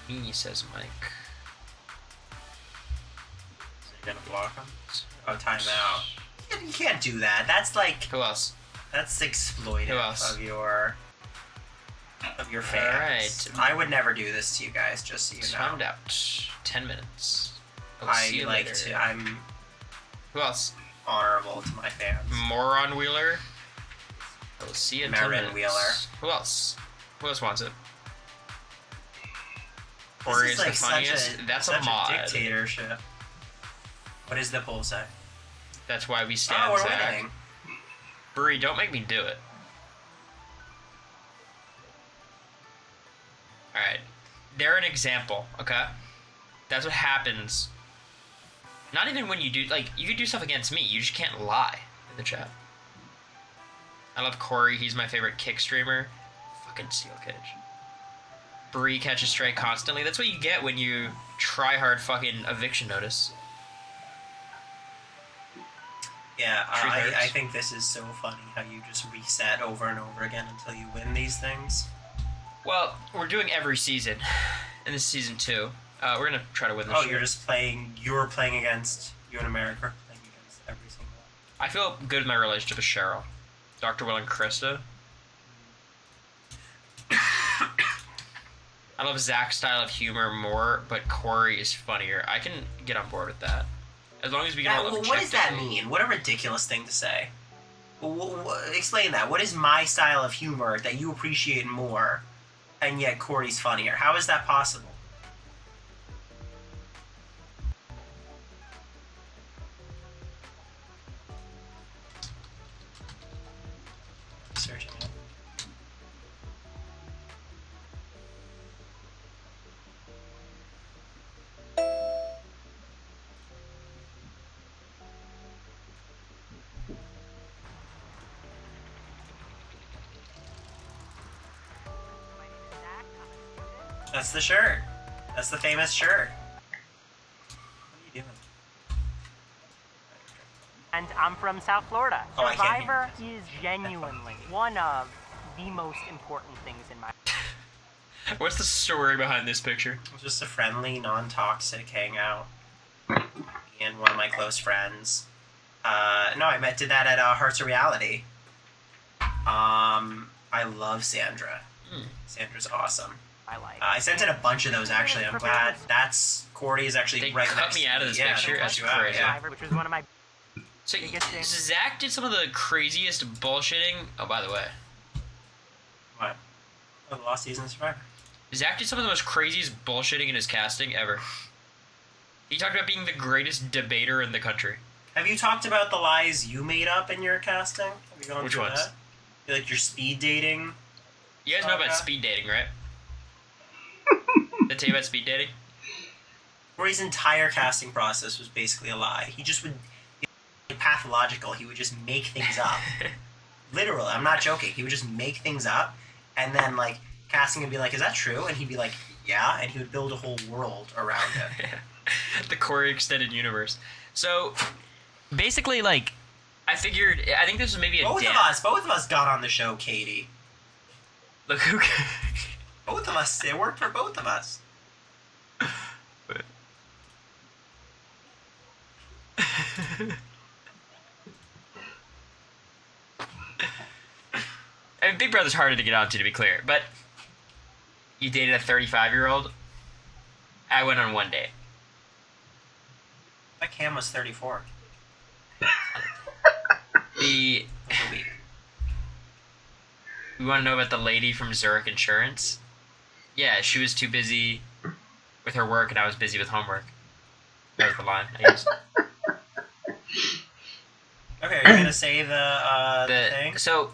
[SPEAKER 1] Me, says Mike.
[SPEAKER 3] So you're gonna block him? Oh, timeout. You can't do that. That's like...
[SPEAKER 1] Who else?
[SPEAKER 3] That's exploitive
[SPEAKER 1] Who else?
[SPEAKER 3] of your fans.
[SPEAKER 1] Alright.
[SPEAKER 3] I would never do this to you guys, just so you know.
[SPEAKER 1] Timed out. 10 minutes. See you later.
[SPEAKER 3] I'm
[SPEAKER 1] Who else?
[SPEAKER 3] honorable to my fans.
[SPEAKER 1] Moron Wheeler. I will see you in 10
[SPEAKER 3] Marin
[SPEAKER 1] minutes.
[SPEAKER 3] Wheeler.
[SPEAKER 1] Who else? Who else wants it?
[SPEAKER 3] This
[SPEAKER 1] Cory
[SPEAKER 3] is
[SPEAKER 1] is the funniest. That's a
[SPEAKER 3] such
[SPEAKER 1] mod.
[SPEAKER 3] a dictatorship. What does the poll say?
[SPEAKER 1] That's why we stand
[SPEAKER 3] Oh, we're
[SPEAKER 1] Zach.
[SPEAKER 3] winning.
[SPEAKER 1] Bree, don't make me do it. Alright. They're an example, okay? That's what happens. Not even when you do, like, you can do stuff against me. You just can't lie in the chat. I love Cory. He's my favorite kick streamer. Fucking Steel Cage. Bree catches stray constantly. That's what you get when you try hard fucking eviction notice.
[SPEAKER 3] Yeah,
[SPEAKER 1] Truth
[SPEAKER 3] I
[SPEAKER 1] hurts.
[SPEAKER 3] think this is so funny how you just reset over and over again until you win these things.
[SPEAKER 1] Well, we're doing every season. And this is season 2. We're gonna try to win this
[SPEAKER 3] Oh,
[SPEAKER 1] shit.
[SPEAKER 3] you're playing against you in America, playing against every single one.
[SPEAKER 1] I feel good with my relationship with Cheryl. Dr. Will and Krista. I love Zach's style of humor more, but Cory is funnier. I can get on board with that. As long as we can all
[SPEAKER 3] What does that
[SPEAKER 1] objectively-
[SPEAKER 3] mean? What a ridiculous thing to say. Explain that. What is my style of humor that you appreciate more, and yet Cory's funnier? How is that possible? Searching it. That's the shirt. That's the famous shirt. What are you doing?
[SPEAKER 4] And I'm from South Florida.
[SPEAKER 3] Oh, I can't hear
[SPEAKER 4] Survivor is genuinely one of the most important things in my
[SPEAKER 1] What's the story behind this picture?
[SPEAKER 3] Just a friendly, non-toxic hangout. Me and one of my close friends. No, I did that at Hearts of Reality. I love Sandra. Sandra's awesome.
[SPEAKER 4] I like.
[SPEAKER 3] I sent in a bunch of those actually. I'm glad that's Cory is actually
[SPEAKER 1] They
[SPEAKER 3] right
[SPEAKER 1] cut
[SPEAKER 3] next
[SPEAKER 1] me
[SPEAKER 3] to
[SPEAKER 1] out of this
[SPEAKER 3] yeah,
[SPEAKER 1] picture.
[SPEAKER 3] they cut
[SPEAKER 1] That's
[SPEAKER 3] you out,
[SPEAKER 1] crazy.
[SPEAKER 3] yeah.
[SPEAKER 4] Survivor, which was one of my
[SPEAKER 1] So
[SPEAKER 4] biggest things.
[SPEAKER 1] Zach did some of the craziest bullshitting. Oh, by the way,
[SPEAKER 3] What? Oh, the Lost Season of Survivor.
[SPEAKER 1] Zach did some of the most craziest bullshitting in his casting ever. He talked about being the greatest debater in the country.
[SPEAKER 3] Have you talked about the lies you made up in your casting? Have you gone
[SPEAKER 1] Which
[SPEAKER 3] through
[SPEAKER 1] ones?
[SPEAKER 3] that? Like your speed dating.
[SPEAKER 1] You guys know about
[SPEAKER 3] Okay.
[SPEAKER 1] speed dating, right? Did I tell you about speed dating?
[SPEAKER 3] Cory's entire casting process was basically a lie. He just would be pathological. He would just make things up. Literally, I'm not joking. He would just make things up, and then like casting would be like, "Is that true?" And he'd be like, "Yeah," and he would build a whole world around it.
[SPEAKER 1] The Cory extended universe. So, basically, like, I think this was maybe a
[SPEAKER 3] Both of us got on the show, Katie.
[SPEAKER 1] Look who.
[SPEAKER 3] Both of us. It worked for both of us.
[SPEAKER 1] I mean, Big Brother's harder to get onto, to be clear, but you dated a 35-year-old. I went on one date.
[SPEAKER 3] That Cam was 34.
[SPEAKER 1] The
[SPEAKER 3] It was a week.
[SPEAKER 1] we want to know about the lady from Zurich Insurance. Yeah, she was too busy with her work, and I was busy with homework. That was the line I used.
[SPEAKER 3] Okay, are you gonna say the thing?
[SPEAKER 1] So,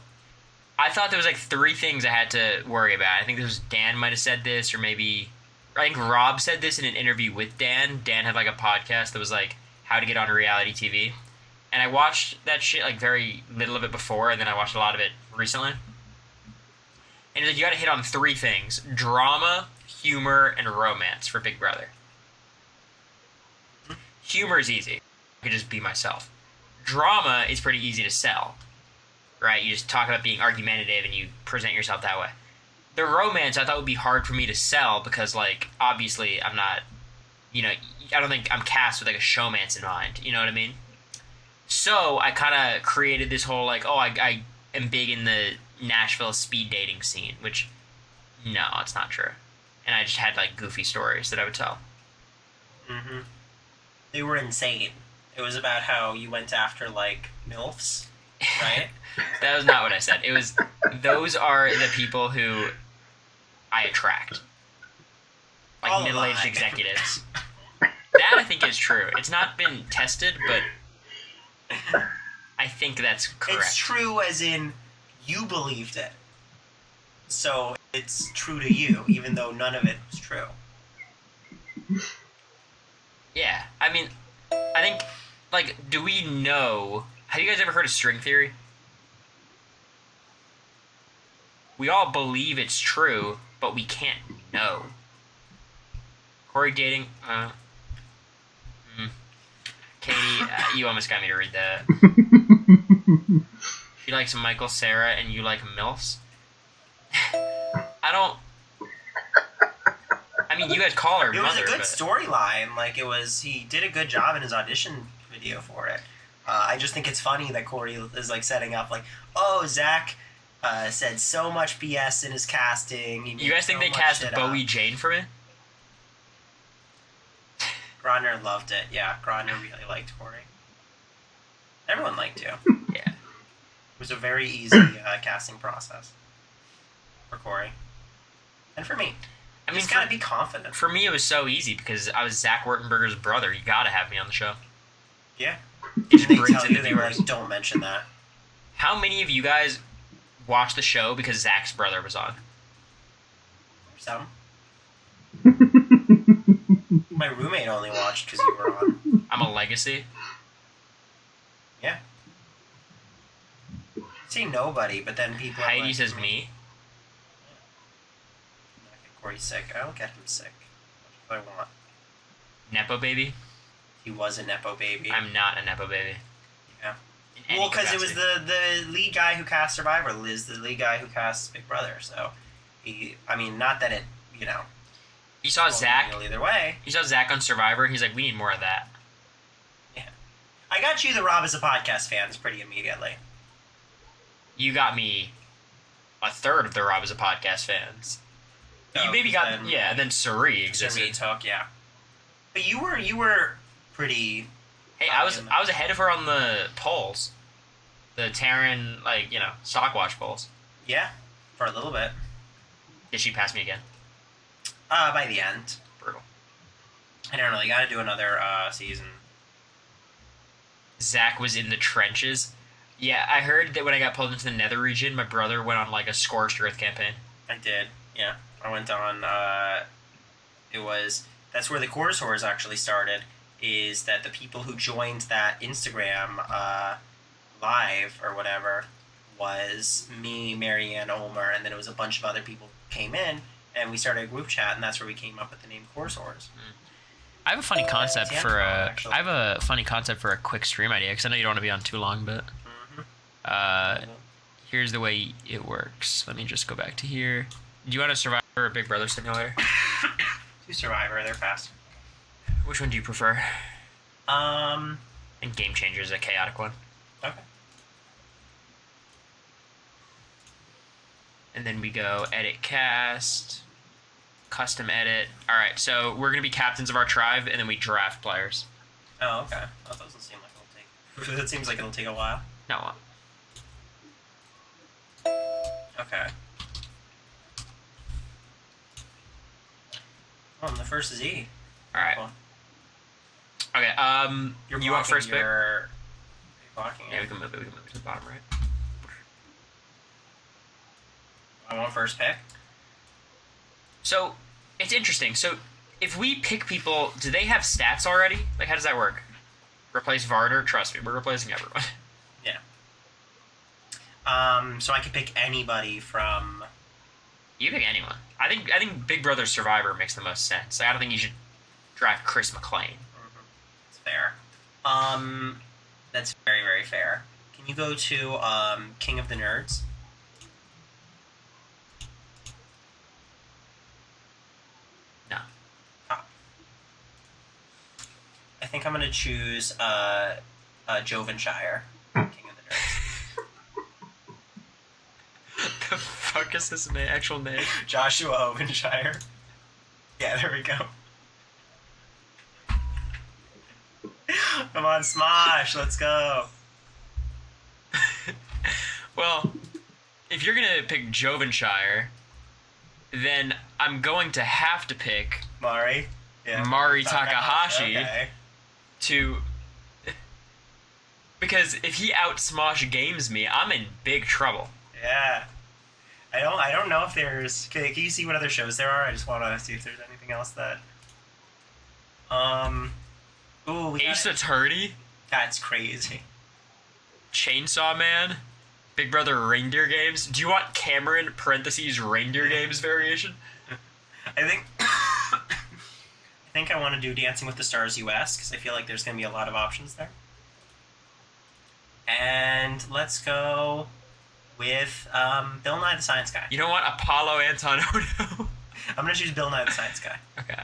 [SPEAKER 1] I thought there was like 3 things I had to worry about. I think this was Dan might have said this, or maybe I think Rob said this in an interview with Dan. Dan had like a podcast that was like how to get on reality TV, and I watched that shit like very little of it before, and then I watched a lot of it recently. And he's like, you got to hit on 3 things: drama, humor, and romance for Big Brother. Humor is easy. I could just be myself. Drama is pretty easy to sell. Right? You just talk about being argumentative and you present yourself that way. The romance I thought would be hard for me to sell because, like, obviously I'm not, I don't think I'm cast with, like, a showmance in mind. You know what I mean? So I kind of created this whole, like, I am big in the Nashville speed dating scene, which, no, it's not true. And I just had, like, goofy stories that I would tell.
[SPEAKER 3] Mm-hmm. They were insane. It was about how you went after, like, MILFs, right?
[SPEAKER 1] That was not what I said. It was, those are the people who I attract. Like
[SPEAKER 3] All
[SPEAKER 1] middle-aged
[SPEAKER 3] lie.
[SPEAKER 1] executives. That I think is true. It's not been tested, but I think that's correct.
[SPEAKER 3] It's true as in you believed it. So it's true to you, even though none of it was true.
[SPEAKER 1] Yeah. I mean, I think, like, do we know... Have you guys ever heard of string theory? We all believe it's true, but we can't know. Cory dating... Katie, you almost got me to read that. She likes Michael Cera and you like MILFs? I don't... I mean, you guys call her
[SPEAKER 3] It was
[SPEAKER 1] mother,
[SPEAKER 3] a good
[SPEAKER 1] but...
[SPEAKER 3] storyline. Like, he did a good job in his audition video for it. I just think it's funny that Cory is, like, setting up, like, oh, Zach said so much BS in his casting. He
[SPEAKER 1] You guys think they cast Bowie Jane for me?
[SPEAKER 3] Grondner loved it. Yeah, Grondner really liked Cory. Everyone liked you.
[SPEAKER 1] Yeah.
[SPEAKER 3] It was a very easy casting process for Cory. And for me.
[SPEAKER 1] I mean,
[SPEAKER 3] Just gotta be confident.
[SPEAKER 1] For me, it was so easy because I was Zach Wurtenberger's brother. You gotta have me on the show.
[SPEAKER 3] Yeah.
[SPEAKER 1] It just
[SPEAKER 3] They
[SPEAKER 1] brings
[SPEAKER 3] tell
[SPEAKER 1] in
[SPEAKER 3] you,
[SPEAKER 1] the
[SPEAKER 3] they were
[SPEAKER 1] viewers.
[SPEAKER 3] like, don't mention that.
[SPEAKER 1] How many of you guys watched the show because Zach's brother was on?
[SPEAKER 3] Some. My roommate only watched because you were on.
[SPEAKER 1] I'm a legacy.
[SPEAKER 3] Yeah. Say nobody, but then people are
[SPEAKER 1] Heidi
[SPEAKER 3] like,
[SPEAKER 1] says me.
[SPEAKER 3] Not get Cory sick. I'll get him sick. That's what I want.
[SPEAKER 1] Nepo baby.
[SPEAKER 3] He was a Nepo baby.
[SPEAKER 1] I'm not a Nepo baby.
[SPEAKER 3] Yeah.
[SPEAKER 1] In any
[SPEAKER 3] Well, because it was
[SPEAKER 1] capacity.
[SPEAKER 3] the lead guy who cast Survivor, Liz, the lead guy who cast Big Brother. So, not that it,
[SPEAKER 1] He saw Zach.
[SPEAKER 3] either way.
[SPEAKER 1] He saw Zach on Survivor, and he's like, "We need more of that."
[SPEAKER 3] Yeah. I got you the Rob is a podcast fans pretty immediately.
[SPEAKER 1] You got me a third of the Rob is a Podcast fans. You maybe got yeah, and then Suri existed.
[SPEAKER 3] Suri took, yeah. But you were pretty.
[SPEAKER 1] Hey, I was ahead of her on the polls, the Terran Stockwatch polls.
[SPEAKER 3] Yeah, for a little bit.
[SPEAKER 1] Did she pass me again?
[SPEAKER 3] By the end.
[SPEAKER 1] Brutal.
[SPEAKER 3] I don't know. You got to do another season.
[SPEAKER 1] Zach was in the trenches. Yeah, I heard that when I got pulled into the Nether region, my brother went on like a scorched earth campaign.
[SPEAKER 3] I did. Yeah, I went on. That's where the Corsaurs actually started. Is that the people who joined that Instagram live or whatever was me, Marianne, Omer, and then it was a bunch of other people who came in, and we started a group chat, and that's where we came up with the name Corsaurs.
[SPEAKER 1] I have a funny concept for a quick stream idea because I know you don't want to be on too long, but here's the way it works. Let me just go back to here. Do you want a Survivor or a Big Brother simulator?
[SPEAKER 3] Do Survivor, they're fast.
[SPEAKER 1] Which one do you prefer? And Game Changer is a chaotic one.
[SPEAKER 3] Okay.
[SPEAKER 1] And then we go edit cast, custom edit. All right, so we're gonna be captains of our tribe, and then we draft players.
[SPEAKER 3] Oh, okay. That doesn't seem like it'll take. That seems like it'll take a while.
[SPEAKER 1] No.
[SPEAKER 3] Okay. Oh, and the first is E.
[SPEAKER 1] All right.
[SPEAKER 3] Cool.
[SPEAKER 1] Okay. You want first pick?
[SPEAKER 3] You're blocking
[SPEAKER 1] Yeah,
[SPEAKER 3] it.
[SPEAKER 1] we can move it. We can move it to the bottom right.
[SPEAKER 3] I want first pick.
[SPEAKER 1] So it's interesting. So if we pick people, do they have stats already? Like, how does that work? Replace Varder? Trust me, we're replacing everyone.
[SPEAKER 3] Yeah. So I could pick anybody from.
[SPEAKER 1] You pick anyone. I think Big Brother Survivor makes the most sense. Like, I don't think you should draft Chris McClain.
[SPEAKER 3] It's fair. That's very, very fair. Can you go to King of the Nerds?
[SPEAKER 1] No.
[SPEAKER 3] Oh. I think I'm gonna choose Jovenshire. King of the Nerds.
[SPEAKER 1] The fuck is his actual name?
[SPEAKER 3] Joshua Ovenshire. Yeah, there we go. Come on, Smosh, let's go.
[SPEAKER 1] Well, if you're gonna pick Jovenshire, then I'm going to have to pick
[SPEAKER 3] Mari. Yeah.
[SPEAKER 1] Mari Takahashi
[SPEAKER 3] Okay.
[SPEAKER 1] to... Because if he out-Smosh games me, I'm in big trouble.
[SPEAKER 3] Yeah. I don't know if there's... Can you see what other shows there are? I just want to see if there's anything else that... Ooh, we
[SPEAKER 1] Ace
[SPEAKER 3] got
[SPEAKER 1] Attorney,
[SPEAKER 3] That's crazy.
[SPEAKER 1] Chainsaw Man, Big Brother Reindeer Games. Do you want Cameron parentheses Reindeer Games variation?
[SPEAKER 3] I think I want to do Dancing with the Stars US because I feel like there's going to be a lot of options there. And let's go with Bill Nye the Science Guy.
[SPEAKER 1] You don't want Apollo Antonoto?
[SPEAKER 3] I'm going to choose Bill Nye the Science Guy.
[SPEAKER 1] Okay,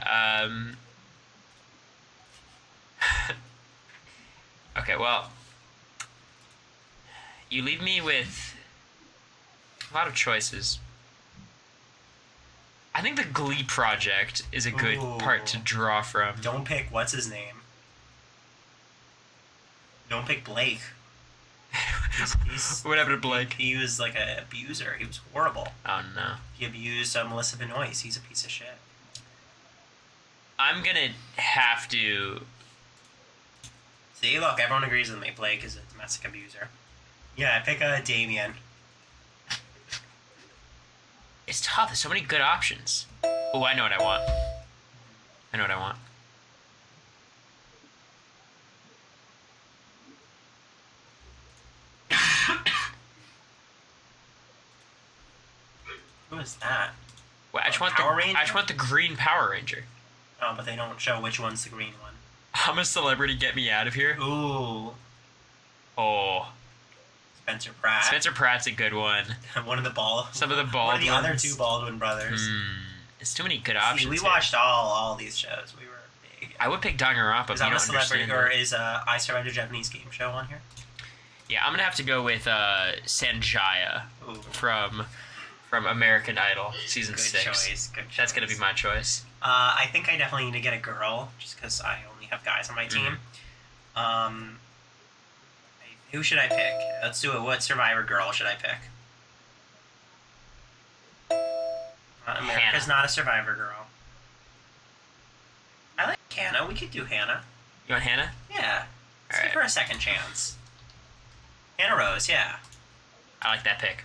[SPEAKER 1] okay, well, you leave me with a lot of choices. I think the Glee Project is a good part to draw from.
[SPEAKER 3] Don't pick, what's his name? Don't pick Blake.
[SPEAKER 1] What happened to Blake?
[SPEAKER 3] He was like an abuser. He was horrible.
[SPEAKER 1] Oh, no.
[SPEAKER 3] He abused Melissa Benoist. He's a piece of shit.
[SPEAKER 1] I'm gonna have to...
[SPEAKER 3] See, look, everyone agrees with me. Blake is a domestic abuser. Yeah, pick Damien.
[SPEAKER 1] It's tough. There's so many good options. Oh, I know what I want. I know what I want.
[SPEAKER 3] Who is that?
[SPEAKER 1] Well, I just want
[SPEAKER 3] Power Ranger?
[SPEAKER 1] I just want the green Power Ranger.
[SPEAKER 3] Oh, but they don't show which one's the green one.
[SPEAKER 1] I'm a celebrity. Get me out of here.
[SPEAKER 3] Ooh,
[SPEAKER 1] Oh,
[SPEAKER 3] Spencer Pratt.
[SPEAKER 1] Spencer Pratt's a good one.
[SPEAKER 3] One of the bald.
[SPEAKER 1] Some of the
[SPEAKER 3] One
[SPEAKER 1] bald
[SPEAKER 3] of the
[SPEAKER 1] ones.
[SPEAKER 3] other two Baldwin brothers.
[SPEAKER 1] There's too many good
[SPEAKER 3] See,
[SPEAKER 1] options.
[SPEAKER 3] we
[SPEAKER 1] here.
[SPEAKER 3] watched all these shows. We were big.
[SPEAKER 1] I would pick Danganronpa, but
[SPEAKER 3] Is
[SPEAKER 1] you
[SPEAKER 3] I'm
[SPEAKER 1] don't
[SPEAKER 3] a celebrity,
[SPEAKER 1] understand
[SPEAKER 3] or
[SPEAKER 1] it.
[SPEAKER 3] is I Survived a Japanese Game Show on here?
[SPEAKER 1] Yeah, I'm gonna have to go with Sanjaya
[SPEAKER 3] Ooh.
[SPEAKER 1] from from American Idol season
[SPEAKER 3] Good
[SPEAKER 1] 6.
[SPEAKER 3] choice. Good choice.
[SPEAKER 1] That's gonna be my choice.
[SPEAKER 3] I think I definitely need to get a girl, just because I only have guys on my team. Who should I pick? Let's do it. What Survivor girl should I pick? America's
[SPEAKER 1] Hannah.
[SPEAKER 3] not a Survivor girl. I like Hannah. We could do Hannah.
[SPEAKER 1] You want Hannah?
[SPEAKER 3] Yeah. Let's
[SPEAKER 1] All
[SPEAKER 3] give her
[SPEAKER 1] right.
[SPEAKER 3] a second chance. Hannah Rose, yeah.
[SPEAKER 1] I like that pick.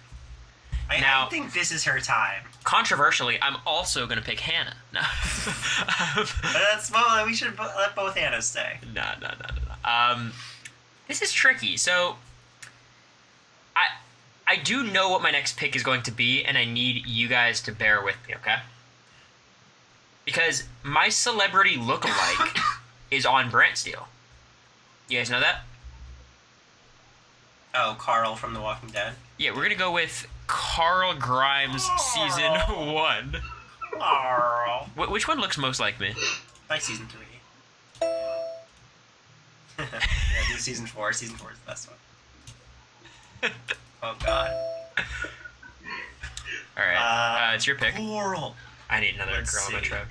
[SPEAKER 3] I think this is her time.
[SPEAKER 1] Controversially, I'm also gonna pick Hannah. No.
[SPEAKER 3] We should let both Hannahs stay.
[SPEAKER 1] No. This is tricky. So, I do know what my next pick is going to be, and I need you guys to bear with me, okay? Because my celebrity lookalike is on Brant Steele. You guys know that?
[SPEAKER 3] Oh, Carl from The Walking Dead.
[SPEAKER 1] Yeah, we're gonna go with Carl Grimes season 1.
[SPEAKER 3] Carl.
[SPEAKER 1] Which one looks most like me?
[SPEAKER 3] Like season 3. Yeah, do season 4. Season 4 is the best one. Oh god.
[SPEAKER 1] Alright, it's your pick.
[SPEAKER 3] Coral.
[SPEAKER 1] I need another
[SPEAKER 3] Let's
[SPEAKER 1] girl on my
[SPEAKER 3] see.
[SPEAKER 1] tribe.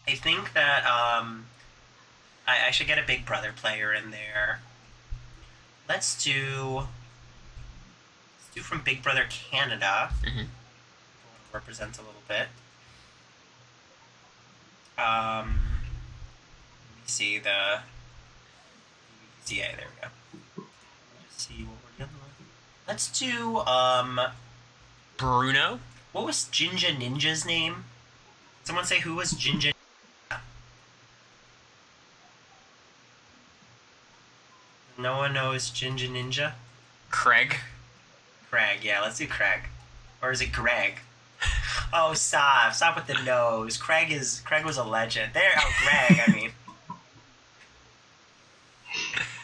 [SPEAKER 3] I think that I should get a Big Brother player in there. Let's do from Big Brother Canada.
[SPEAKER 1] Mhm.
[SPEAKER 3] Represents a little bit. Let me see the. Yeah, there we go. Let's see what we're dealing with. Let's do
[SPEAKER 1] Bruno?
[SPEAKER 3] What was Jinja Ninja's name? Someone say who was Jinja. No one knows Jinja Ninja?
[SPEAKER 1] Craig?
[SPEAKER 3] Craig, yeah, let's do Craig. Or is it Greg? Oh, stop with the nose. Craig was a legend. Greg, I mean.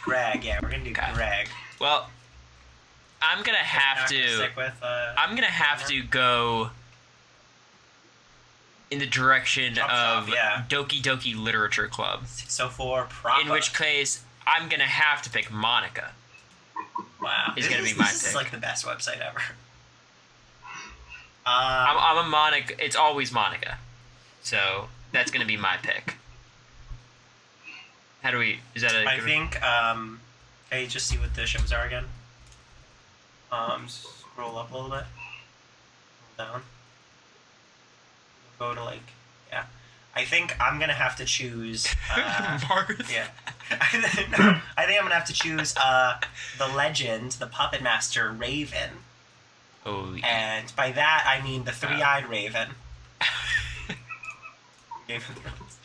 [SPEAKER 3] Greg, yeah, we're gonna do
[SPEAKER 1] Okay.
[SPEAKER 3] Greg.
[SPEAKER 1] Well, I'm gonna have to.
[SPEAKER 3] Stick with,
[SPEAKER 1] I'm gonna have to go in the direction
[SPEAKER 3] Chop
[SPEAKER 1] of
[SPEAKER 3] Chop, yeah.
[SPEAKER 1] Doki Doki Literature Club.
[SPEAKER 3] 604 proper.
[SPEAKER 1] In which case, I'm gonna have to pick Monica.
[SPEAKER 3] wow,
[SPEAKER 1] is gonna be my
[SPEAKER 3] This is
[SPEAKER 1] pick.
[SPEAKER 3] like the best website ever.
[SPEAKER 1] I'm a Monica. It's always Monica. So that's gonna be my pick. How do we? Is that a?
[SPEAKER 3] I
[SPEAKER 1] good-
[SPEAKER 3] think, hey, just see what the shows are again. Scroll up a little bit. Scroll down. Go to, like, yeah. I think I'm gonna have to choose,
[SPEAKER 1] Marth.
[SPEAKER 3] yeah. No, I think I'm gonna have to choose, the legend, the puppet master, Raven.
[SPEAKER 1] Oh. Yeah.
[SPEAKER 3] And by that, I mean the three-eyed Raven. Game of Thrones.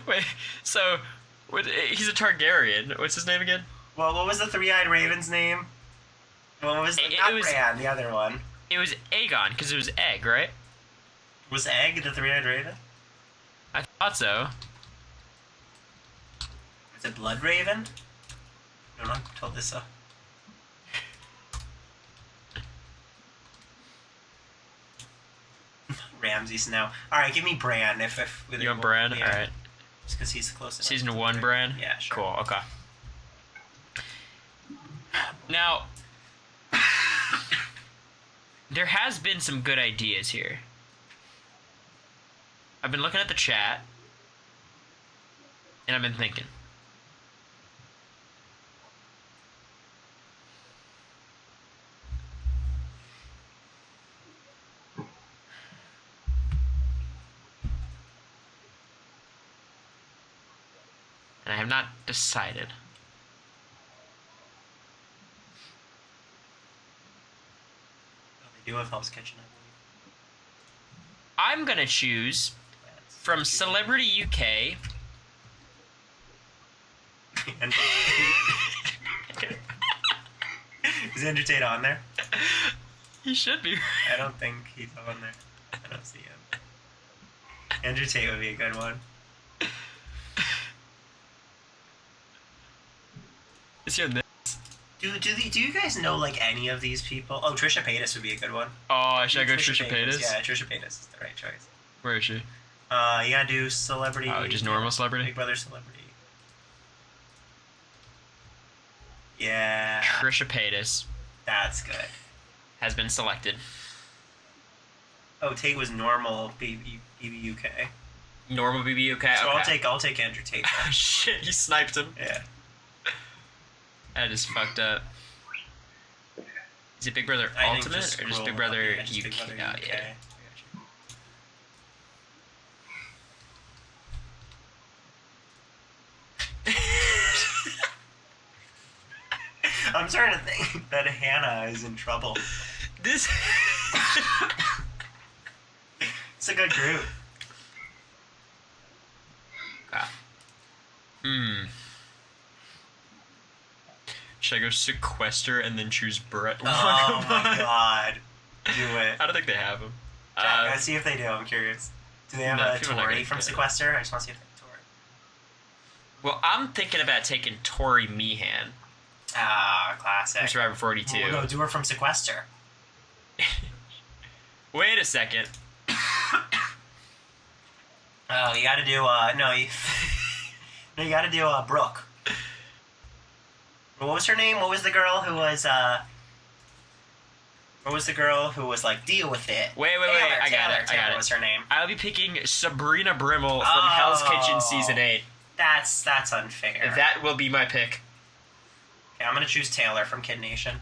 [SPEAKER 1] Wait. So, he's a Targaryen. What's his name again?
[SPEAKER 3] Well, what was the three-eyed Raven's name? What was the,
[SPEAKER 1] It
[SPEAKER 3] not
[SPEAKER 1] was-
[SPEAKER 3] Bran, the other one.
[SPEAKER 1] It was Aegon because it was egg, right?
[SPEAKER 3] Was Egg the three-eyed Raven?
[SPEAKER 1] I thought so.
[SPEAKER 3] Is it Blood Raven? No, not Talissa. Ramses now. Alright, give me Bran if
[SPEAKER 1] You want Bran?
[SPEAKER 3] Yeah.
[SPEAKER 1] Alright.
[SPEAKER 3] Just because he's close enough.
[SPEAKER 1] Season 1 Bran?
[SPEAKER 3] Yeah, sure.
[SPEAKER 1] Cool, okay. Now, there has been some good ideas here. I've been looking at the chat, and I've been thinking. And I have not decided.
[SPEAKER 3] Oh, they do have Hell's Kitchen, I
[SPEAKER 1] I'm gonna choose
[SPEAKER 3] believe. That's-
[SPEAKER 1] from Celebrity UK.
[SPEAKER 3] And- Is Andrew Tate on there?
[SPEAKER 1] He should be.
[SPEAKER 3] I don't think he's on there. I don't see him. Andrew Tate would be a good one.
[SPEAKER 1] Is he on this?
[SPEAKER 3] Do you guys know like any of these people? Oh, Trisha Paytas would be a good one.
[SPEAKER 1] Oh, should I go Trisha Paytas?
[SPEAKER 3] Yeah, Trisha Paytas is the right choice.
[SPEAKER 1] Where is she?
[SPEAKER 3] You gotta do celebrity.
[SPEAKER 1] Oh, just normal celebrity?
[SPEAKER 3] Big Brother celebrity. Yeah,
[SPEAKER 1] Trisha Paytas.
[SPEAKER 3] that's good.
[SPEAKER 1] has been selected.
[SPEAKER 3] Oh, Tate was normal BBUK.
[SPEAKER 1] Normal BBUK. Okay.
[SPEAKER 3] So I'll take Andrew Tate.
[SPEAKER 1] Shit, you sniped him.
[SPEAKER 3] Yeah.
[SPEAKER 1] That is fucked up. Is it Big Brother
[SPEAKER 3] I think
[SPEAKER 1] Ultimate or just Big
[SPEAKER 3] scroll
[SPEAKER 1] Brother
[SPEAKER 3] up, yeah, just
[SPEAKER 1] UK?
[SPEAKER 3] Big Brother
[SPEAKER 1] Oh,
[SPEAKER 3] UK.
[SPEAKER 1] yeah.
[SPEAKER 3] I'm starting to think that Hannah is in trouble.
[SPEAKER 1] This.
[SPEAKER 3] It's a good group.
[SPEAKER 1] Should I go sequester and then choose Brett?
[SPEAKER 3] Oh my god. Do it.
[SPEAKER 1] I don't think they have him.
[SPEAKER 3] Let's see if they do. I'm curious. Do they have
[SPEAKER 1] No,
[SPEAKER 3] a
[SPEAKER 1] people are not
[SPEAKER 3] Tory
[SPEAKER 1] gonna
[SPEAKER 3] from
[SPEAKER 1] get it.
[SPEAKER 3] Sequester? I just want to see if they have a Tory.
[SPEAKER 1] Well, I'm thinking about taking Tori Meehan
[SPEAKER 3] Ah, classic.
[SPEAKER 1] from Survivor 42.
[SPEAKER 3] Oh, no, do her from Sequester.
[SPEAKER 1] Wait a second.
[SPEAKER 3] Oh, you gotta do, no, you... no, you gotta do, Brooke. What was her name? What was the girl who was, What was the girl who was like, deal with it?
[SPEAKER 1] Wait, I got it.
[SPEAKER 3] Taylor was her name.
[SPEAKER 1] I'll be picking Sabrina Brimmel from Hell's Kitchen Season 8.
[SPEAKER 3] That's unfair.
[SPEAKER 1] That will be my pick.
[SPEAKER 3] Okay, I'm gonna choose Taylor from Kid Nation.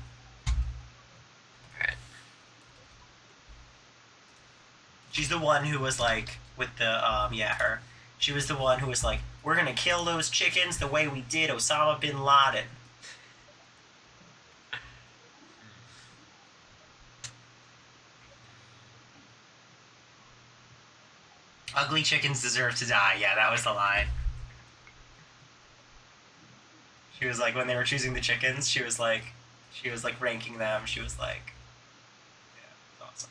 [SPEAKER 1] Alright.
[SPEAKER 3] She's the one who was like, with the, her. She was the one who was like, we're gonna kill those chickens the way we did Osama bin Laden. Ugly chickens deserve to die. Yeah, that was the line. She was like, when they were choosing the chickens, she was like ranking them. She was like, yeah, it was awesome.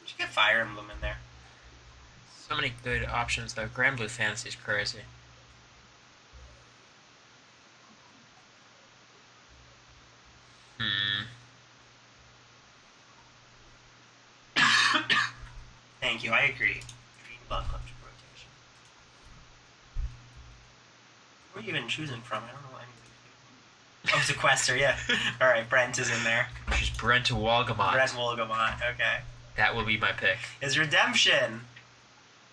[SPEAKER 3] She get Fire Emblem in there.
[SPEAKER 1] So many good options, though. Grand Blue Fantasy is crazy.
[SPEAKER 3] Thank you, I agree. Green Blood Club rotation. Where are you even choosing from? I don't know any of these people. Oh, Sequester, yeah. Alright, Brent is in there.
[SPEAKER 1] Choose Brent Walgamot.
[SPEAKER 3] Brent Wolgamont, okay.
[SPEAKER 1] That will be my pick.
[SPEAKER 3] Is Redemption.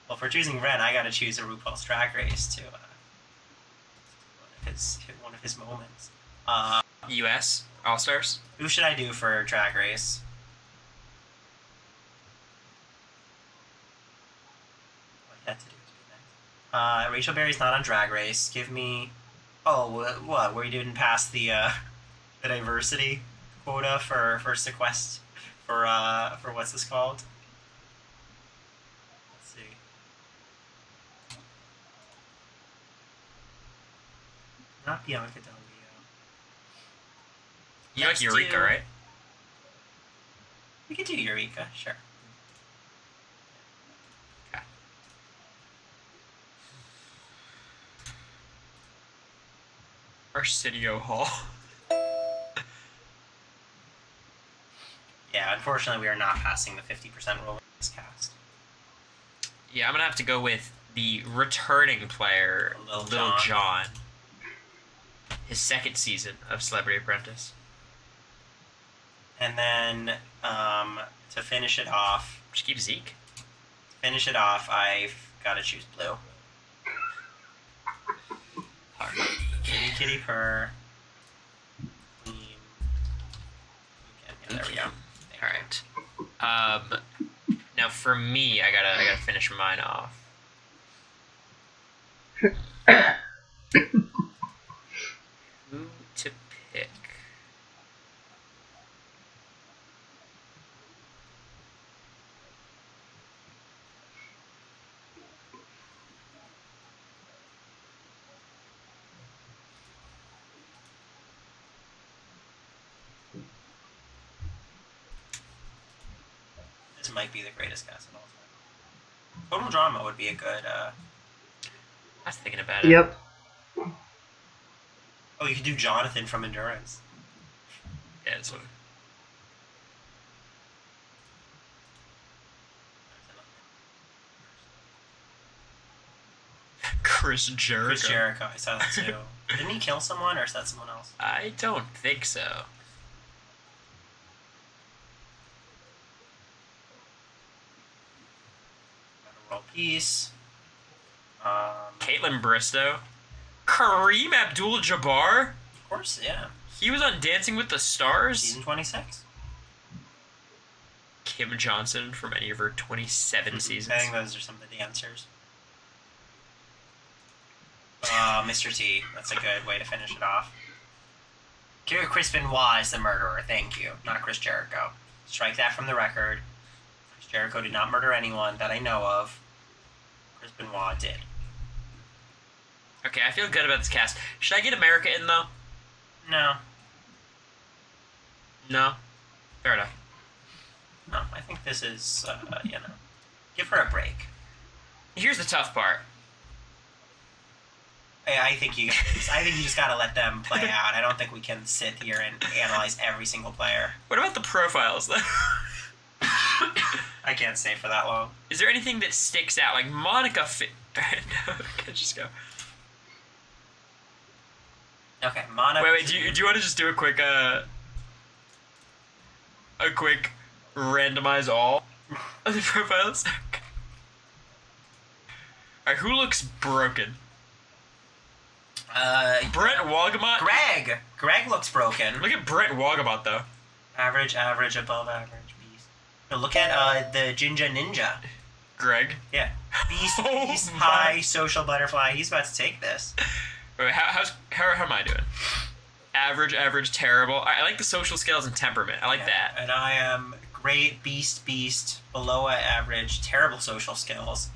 [SPEAKER 3] Well, for choosing Brent, I gotta choose a RuPaul's Drag Race to one of his moments.
[SPEAKER 1] US All-Stars?
[SPEAKER 3] Who should I do for Drag Race? What did that to do? Rachel Berry's not on Drag Race. Give me... Oh, what? We didn't pass the diversity quota for Sequest... For what's this called? Let's see. Not Bianca Del Rio.
[SPEAKER 1] You like
[SPEAKER 3] Let's
[SPEAKER 1] Eureka,
[SPEAKER 3] do-
[SPEAKER 1] right?
[SPEAKER 3] We could do Eureka, sure.
[SPEAKER 1] Okay. Arsidio Hall.
[SPEAKER 3] Yeah, unfortunately, we are not passing the 50% rule in this cast.
[SPEAKER 1] Yeah, I'm gonna have to go with the returning player,
[SPEAKER 3] Little
[SPEAKER 1] John. His second season of Celebrity Apprentice.
[SPEAKER 3] And then, to finish it off,
[SPEAKER 1] Just keep Zeke.
[SPEAKER 3] I've got to choose Blue.
[SPEAKER 1] Hard.
[SPEAKER 3] Kitty Kitty Purr. Queen. Yeah, there we go.
[SPEAKER 1] All right. Now for me, I gotta finish mine off. Who to pick?
[SPEAKER 3] This might be the greatest cast of all time. Total Drama would be a good,
[SPEAKER 1] I was thinking about it.
[SPEAKER 5] Yep.
[SPEAKER 3] Oh, you could do Jonathan from Endurance.
[SPEAKER 1] Yeah, it's one. Chris Jericho.
[SPEAKER 3] Chris Jericho, I saw that too. Didn't he kill someone, or is that someone else?
[SPEAKER 1] I don't think so.
[SPEAKER 3] World Peace.
[SPEAKER 1] Caitlin Bristow. Kareem Abdul-Jabbar.
[SPEAKER 3] Of course, yeah.
[SPEAKER 1] He was on Dancing with the Stars.
[SPEAKER 3] Season 26.
[SPEAKER 1] Kim Johnson from any of her 27 seasons.
[SPEAKER 3] I think those are some of the answers. Mr. T. That's a good way to finish it off. Chris Benoit is the murderer. Thank you. Not Chris Jericho. Strike that from the record. Chris Jericho did not murder anyone that I know of. Chris Benoit did.
[SPEAKER 1] Okay, I feel good about this cast. Should I get America in, though?
[SPEAKER 3] No.
[SPEAKER 1] No? Fair enough.
[SPEAKER 3] No, I think this is, give her a break.
[SPEAKER 1] Here's the tough part.
[SPEAKER 3] I think you just gotta let them play out. I don't think we can sit here and analyze every single player.
[SPEAKER 1] What about the profiles, though?
[SPEAKER 3] I can't stay for that long.
[SPEAKER 1] Is there anything that sticks out? Like, Monica No, okay, just go.
[SPEAKER 3] Okay, Monica...
[SPEAKER 1] Wait, do you want to just do a quick randomize all of the profiles? Alright, who looks broken? Brent Wagamot?
[SPEAKER 3] Greg looks broken.
[SPEAKER 1] Look at Brent Wagamot, though.
[SPEAKER 3] Average, above average, beast. No, look at the Jinja Ninja.
[SPEAKER 1] Greg?
[SPEAKER 3] Yeah. Beast,
[SPEAKER 1] Oh
[SPEAKER 3] beast,
[SPEAKER 1] my.
[SPEAKER 3] high, social butterfly. He's about to take this.
[SPEAKER 1] Wait, how am I doing? Average, terrible. I like the social skills and temperament. I like
[SPEAKER 3] Yeah,
[SPEAKER 1] that.
[SPEAKER 3] And I am great, beast, below average, terrible social skills,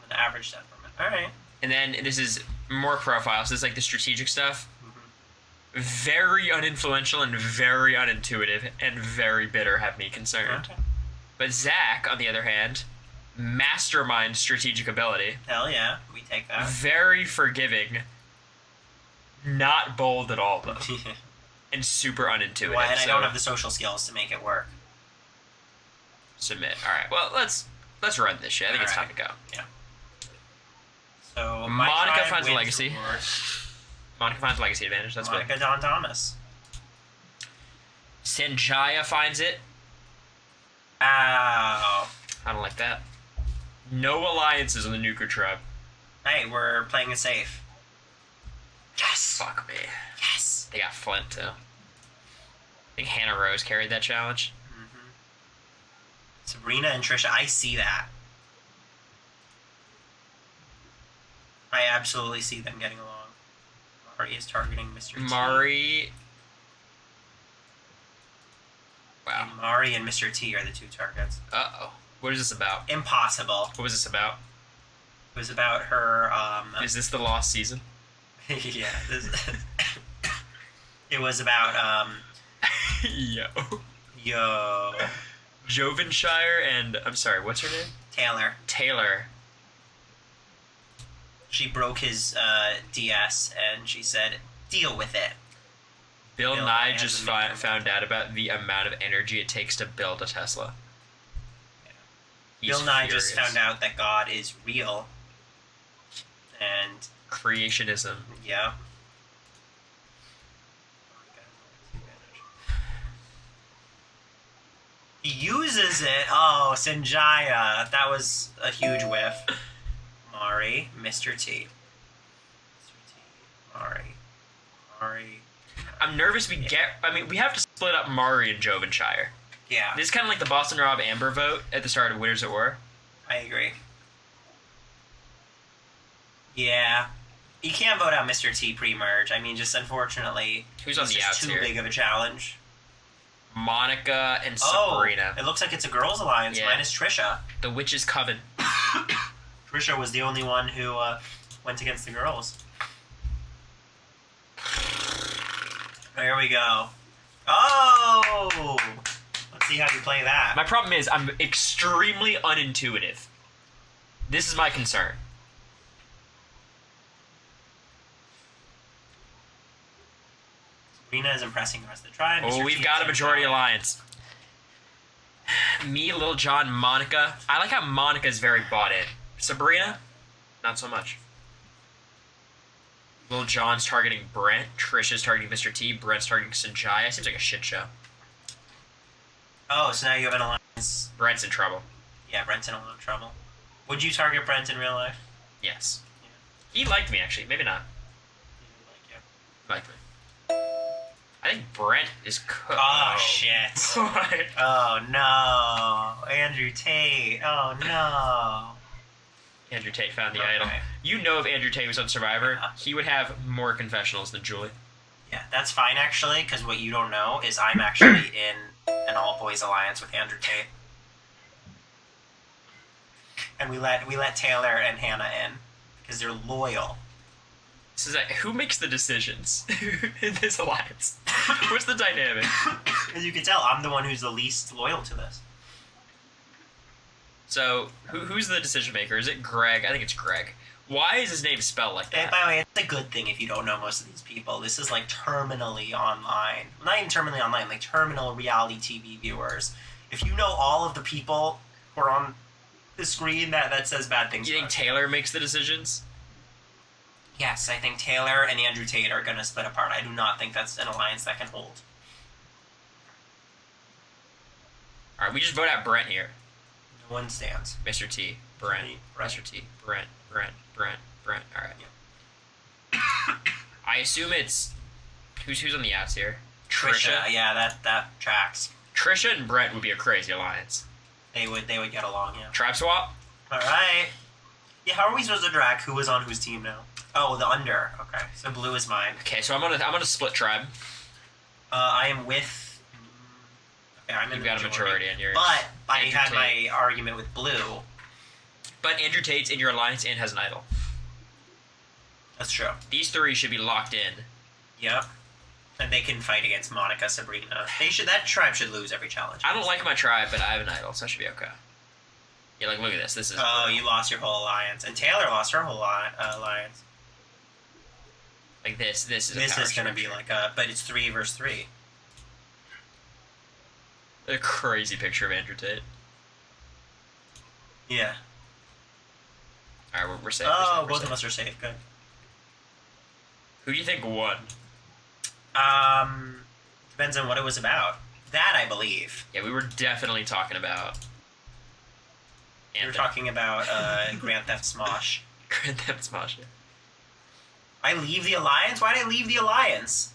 [SPEAKER 3] and an average temperament. Alright.
[SPEAKER 1] And then this is more profiles. This is like the strategic stuff.
[SPEAKER 3] Mm-hmm.
[SPEAKER 1] Very uninfluential and very unintuitive and very bitter have me concerned.
[SPEAKER 3] Okay.
[SPEAKER 1] But Zach, on the other hand, mastermind strategic ability.
[SPEAKER 3] Hell yeah, we take that.
[SPEAKER 1] Very forgiving. Not bold at all, though. And super unintuitive.
[SPEAKER 3] Well, and I
[SPEAKER 1] so
[SPEAKER 3] don't have the social skills to make it work.
[SPEAKER 1] submit. Alright, well, let's run this shit. I think it's time to go.
[SPEAKER 3] Yeah. So
[SPEAKER 1] Monica
[SPEAKER 3] tribe
[SPEAKER 1] finds a
[SPEAKER 3] wins
[SPEAKER 1] legacy.
[SPEAKER 3] reward.
[SPEAKER 1] Monica finds legacy advantage. That's
[SPEAKER 3] Monica
[SPEAKER 1] big.
[SPEAKER 3] Don Thomas.
[SPEAKER 1] Sanjaya finds it.
[SPEAKER 3] Ow.
[SPEAKER 1] I don't like that. No alliances on the Nuker tribe.
[SPEAKER 3] Hey, we're playing it safe. Yes.
[SPEAKER 1] Fuck me.
[SPEAKER 3] Yes.
[SPEAKER 1] They got Flint, too. I think Hannah Rose carried that challenge.
[SPEAKER 3] Mm-hmm. Sabrina and Trisha, I see that. I absolutely see them getting along. Mari is targeting Mr. T.
[SPEAKER 1] Mari. Wow.
[SPEAKER 3] And Mari and Mr. T are the two targets.
[SPEAKER 1] Uh-oh. What is this about?
[SPEAKER 3] Impossible.
[SPEAKER 1] What was this about?
[SPEAKER 3] It was about her,
[SPEAKER 1] Is this the lost season?
[SPEAKER 3] yeah. It was about,
[SPEAKER 1] Yo.
[SPEAKER 3] yo,
[SPEAKER 1] Jovenshire and... I'm sorry, what's her name?
[SPEAKER 3] Taylor.
[SPEAKER 1] Taylor.
[SPEAKER 3] She broke his, DS, and she said, deal with it.
[SPEAKER 1] Bill
[SPEAKER 3] Bill
[SPEAKER 1] Nye
[SPEAKER 3] Nye
[SPEAKER 1] just
[SPEAKER 3] has a major
[SPEAKER 1] found out about the amount of energy it takes to build a Tesla. He's
[SPEAKER 3] Bill Nye
[SPEAKER 1] furious.
[SPEAKER 3] just found out that God is real. And,
[SPEAKER 1] Creationism.
[SPEAKER 3] yeah. He uses it. Oh, Sanjaya. That was a huge whiff. Mari, Mr. T. Mr. T. Mari. Mari.
[SPEAKER 1] I'm nervous we have to split up Mari and Jovenshire.
[SPEAKER 3] Yeah,
[SPEAKER 1] This is kind of like the Boston Rob Amber vote at the start of Winners at War.
[SPEAKER 3] I agree. Yeah. You can't vote out Mr. T pre-merge. I mean, just unfortunately,
[SPEAKER 1] Who's on
[SPEAKER 3] it's
[SPEAKER 1] the
[SPEAKER 3] just
[SPEAKER 1] outs
[SPEAKER 3] too
[SPEAKER 1] here?
[SPEAKER 3] big of a challenge.
[SPEAKER 1] Monica and
[SPEAKER 3] Oh,
[SPEAKER 1] Sabrina.
[SPEAKER 3] it looks like it's a girls' alliance
[SPEAKER 1] Yeah.
[SPEAKER 3] minus Trisha.
[SPEAKER 1] The Witch's Coven.
[SPEAKER 3] Trisha was the only one who went against the girls. There we go. Oh! Let's see how you play that.
[SPEAKER 1] My problem is I'm extremely unintuitive. This is my concern.
[SPEAKER 3] Sabrina is impressing the rest of the tribe.
[SPEAKER 1] Oh,
[SPEAKER 3] Mr.
[SPEAKER 1] we've
[SPEAKER 3] T
[SPEAKER 1] got a
[SPEAKER 3] is
[SPEAKER 1] majority
[SPEAKER 3] Sanjaya.
[SPEAKER 1] alliance. Me, Little John, Monica. I like how Monica is very bought in. Sabrina, not so much. Little John's targeting Brent. Trisha's targeting Mr. T. Brent's targeting Sanjaya. Seems like a shit show.
[SPEAKER 3] Oh, so now you have an alliance.
[SPEAKER 1] Brent's in trouble.
[SPEAKER 3] Yeah, Brent's in a lot of trouble. Would you target Brent in real life?
[SPEAKER 1] Yes. He liked me, actually. Maybe not. He liked me. I think Brent is cooked.
[SPEAKER 3] Oh, shit. Oh, no. Andrew Tate. Oh, no.
[SPEAKER 1] Andrew Tate found the
[SPEAKER 3] Okay.
[SPEAKER 1] idol. You know if Andrew Tate was on Survivor,
[SPEAKER 3] Yeah.
[SPEAKER 1] he would have more confessionals than Julie.
[SPEAKER 3] Yeah, that's fine, actually, because what you don't know is I'm actually in an all-boys alliance with Andrew Tate. And we let Taylor and Hannah in, because they're loyal.
[SPEAKER 1] This is who makes the decisions in this alliance? What's the dynamic?
[SPEAKER 3] As you can tell, I'm the one who's the least loyal to this.
[SPEAKER 1] So, who's the decision maker? Is it Greg? I think it's Greg. Why is his name spelled like
[SPEAKER 3] And
[SPEAKER 1] that?
[SPEAKER 3] by the way, it's a good thing if you don't know most of these people. This is like terminally online. Not even terminally online, like terminal reality TV viewers. If you know all of the people who are on the screen, that says bad things.
[SPEAKER 1] You think
[SPEAKER 3] about
[SPEAKER 1] Taylor makes the decisions?
[SPEAKER 3] Yes, I think Taylor and Andrew Tate are going to split apart. I do not think that's an alliance that can hold.
[SPEAKER 1] Alright, we just vote out Brent here.
[SPEAKER 3] No one stands.
[SPEAKER 1] Mr. T. Brent.
[SPEAKER 3] Brent.
[SPEAKER 1] Mr. T. Brent. Alright. I assume it's... Who's on the outs here?
[SPEAKER 3] Trisha, yeah, that tracks.
[SPEAKER 1] Trisha and Brent would be a crazy alliance.
[SPEAKER 3] They would get along, yeah.
[SPEAKER 1] Tribe swap?
[SPEAKER 3] All right. Yeah, how are we supposed to track who is on whose team now? Oh, the under. Okay, so blue is mine.
[SPEAKER 1] Okay, so I'm gonna split tribe.
[SPEAKER 3] I am with. Okay, I'm in
[SPEAKER 1] You've
[SPEAKER 3] the
[SPEAKER 1] got a majority in yours.
[SPEAKER 3] But I
[SPEAKER 1] Andrew
[SPEAKER 3] had
[SPEAKER 1] Tate.
[SPEAKER 3] my argument with blue.
[SPEAKER 1] But Andrew Tate's in your alliance and has an idol.
[SPEAKER 3] That's true.
[SPEAKER 1] These three should be locked in.
[SPEAKER 3] Yep. And they can fight against Monica, Sabrina. That tribe should lose every challenge.
[SPEAKER 1] I don't like my tribe, but I have an idol, so I should be okay. Yeah, like, look at this. This is...
[SPEAKER 3] Oh, you lost your whole alliance, and Taylor lost her whole alliance.
[SPEAKER 1] Like, this is a
[SPEAKER 3] This
[SPEAKER 1] power
[SPEAKER 3] is gonna be
[SPEAKER 1] structure.
[SPEAKER 3] like but it's 3 versus 3.
[SPEAKER 1] A crazy picture of Andrew Tate.
[SPEAKER 3] Yeah.
[SPEAKER 1] Alright, we're safe.
[SPEAKER 3] Oh,
[SPEAKER 1] we're
[SPEAKER 3] both
[SPEAKER 1] safe.
[SPEAKER 3] of us are safe. Good.
[SPEAKER 1] Who do you think won?
[SPEAKER 3] Depends on what it was about. That I believe.
[SPEAKER 1] Yeah, we were definitely talking about...
[SPEAKER 3] We were
[SPEAKER 1] Anthony.
[SPEAKER 3] talking about Grand Theft Smosh.
[SPEAKER 1] Grand Theft Smash.
[SPEAKER 3] I leave the alliance? Why did I leave the alliance?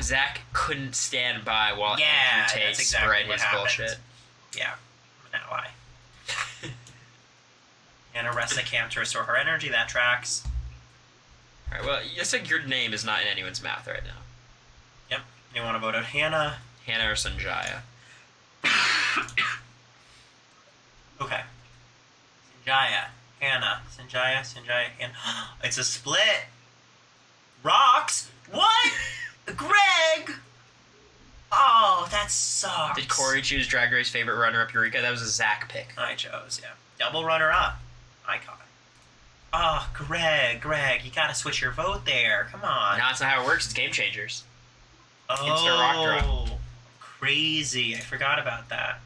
[SPEAKER 1] Zach couldn't stand by while
[SPEAKER 3] Yeah,
[SPEAKER 1] Andrew Tate
[SPEAKER 3] that's exactly
[SPEAKER 1] spread
[SPEAKER 3] what
[SPEAKER 1] his
[SPEAKER 3] happened.
[SPEAKER 1] bullshit.
[SPEAKER 3] Yeah, I'm an ally. And Aressa camped to restore her energy. That tracks.
[SPEAKER 1] Alright, well, it's like your name is not in anyone's mouth right now.
[SPEAKER 3] Yep. You want to vote out Hannah?
[SPEAKER 1] Hannah or Sanjaya.
[SPEAKER 3] Okay. Sanjaya. Hannah. Sanjaya. Hannah. It's a split. Rocks? What? Greg! Oh, that sucks.
[SPEAKER 1] Did Cory choose Drag Race favorite runner-up Eureka? That was a Zach pick.
[SPEAKER 3] I chose, yeah. Double runner-up. Icon. Oh, Greg, you gotta switch your vote there. Come on.
[SPEAKER 1] No, that's not how it works. It's Game Changers.
[SPEAKER 3] Oh,
[SPEAKER 1] Instant rock drop.
[SPEAKER 3] crazy. I forgot about that.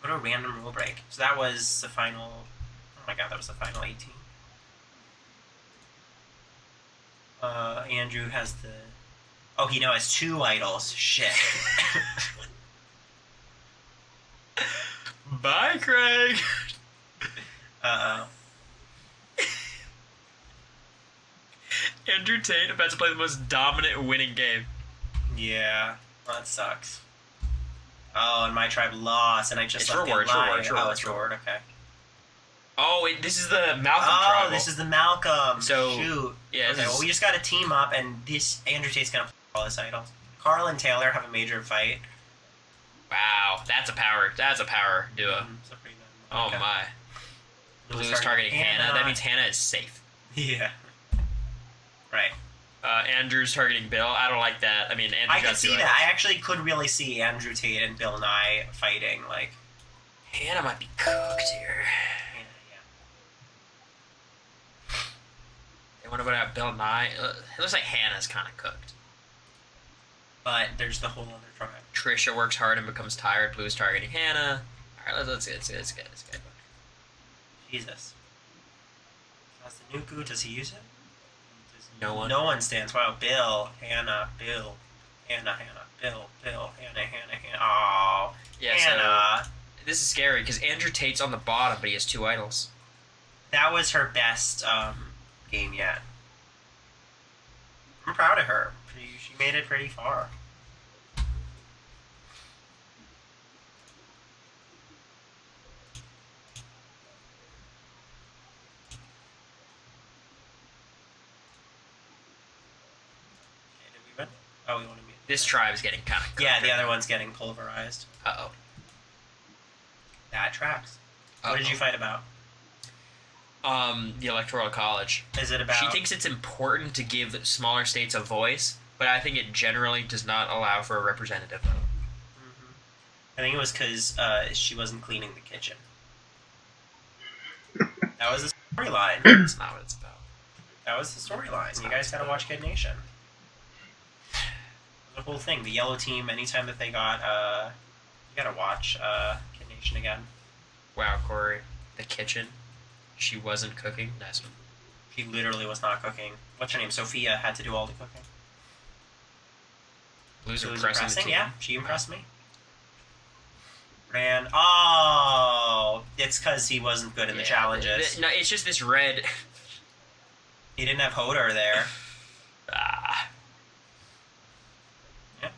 [SPEAKER 3] What a random rule break. So that was the final... Oh my god, that was the final 18. Andrew has the... Oh, he now has 2 idols. Shit.
[SPEAKER 1] Bye, Craig.
[SPEAKER 3] Uh-oh.
[SPEAKER 1] Andrew Tate about to play the most dominant winning game.
[SPEAKER 3] Yeah, well, that sucks. Oh, and my tribe lost, and I just
[SPEAKER 1] It's
[SPEAKER 3] left
[SPEAKER 1] reward,
[SPEAKER 3] the line.
[SPEAKER 1] reward, reward,
[SPEAKER 3] Oh, it's reward, okay.
[SPEAKER 1] Oh, this is the Malcolm
[SPEAKER 3] Oh,
[SPEAKER 1] tribal.
[SPEAKER 3] this is the Malcolm.
[SPEAKER 1] So,
[SPEAKER 3] Shoot.
[SPEAKER 1] yeah,
[SPEAKER 3] Okay,
[SPEAKER 1] this
[SPEAKER 3] well,
[SPEAKER 1] is-
[SPEAKER 3] we just got to team up, and this Andrew Tate's gonna play all his idols. Carl and Taylor have a major fight.
[SPEAKER 1] Wow, that's a power duo.
[SPEAKER 3] So pretty good.
[SPEAKER 1] Oh
[SPEAKER 3] Okay.
[SPEAKER 1] my. Blue is targeting Hannah. That means Hannah is safe.
[SPEAKER 3] Yeah. Right.
[SPEAKER 1] Andrew's targeting Bill. I don't like that. I mean, Andrew
[SPEAKER 3] I
[SPEAKER 1] got
[SPEAKER 3] could see
[SPEAKER 1] 2
[SPEAKER 3] that.
[SPEAKER 1] idols.
[SPEAKER 3] I actually could really see Andrew Tate and Bill Nye fighting, like...
[SPEAKER 1] Hannah might be cooked here.
[SPEAKER 3] Yeah.
[SPEAKER 1] They want to put out Bill Nye. It looks like Hannah's kind of cooked.
[SPEAKER 3] But there's the whole other tribe.
[SPEAKER 1] Trisha works hard and becomes tired. Blue is targeting Hannah. All right, let's get.
[SPEAKER 3] Jesus. That's the Nuku. Does he use it?
[SPEAKER 1] No one.
[SPEAKER 3] No one stands. Wow. Bill. Hannah. Bill. Hannah. Bill. Hannah. Oh.
[SPEAKER 1] Yeah.
[SPEAKER 3] Hannah.
[SPEAKER 1] So This is scary because Andrew Tate's on the bottom, but he has 2 idols.
[SPEAKER 3] That was her best game yet. I'm proud of her. She made it pretty far. Okay, did we win? Oh, we want to mute.
[SPEAKER 1] This tribe's getting kind of.
[SPEAKER 3] Yeah, the other one's getting pulverized.
[SPEAKER 1] Uh-oh.
[SPEAKER 3] That tracks. What did you fight about?
[SPEAKER 1] The Electoral College.
[SPEAKER 3] Is it about?
[SPEAKER 1] She thinks it's important to give smaller states a voice, but I think it generally does not allow for a representative vote.
[SPEAKER 3] Mm-hmm. I think it was because she wasn't cleaning the kitchen. That was the storyline.
[SPEAKER 1] That's not what it's about.
[SPEAKER 3] That was the storyline. You guys gotta watch Kid Nation. The whole thing. The yellow team. Anytime that they got, you gotta watch Kid Nation again.
[SPEAKER 1] Wow, Cory. The kitchen. She wasn't cooking. Nice one.
[SPEAKER 3] She literally was not cooking. What's her name? Sophia had to do all the cooking.
[SPEAKER 1] Blues
[SPEAKER 3] She
[SPEAKER 1] are
[SPEAKER 3] was
[SPEAKER 1] pressing the
[SPEAKER 3] impressing.
[SPEAKER 1] team.
[SPEAKER 3] Yeah, she impressed me. Ran. Oh, it's because he wasn't good in the challenges.
[SPEAKER 1] No, it's just this red.
[SPEAKER 3] He didn't have Hodor there.
[SPEAKER 1] Ah.
[SPEAKER 3] Yeah.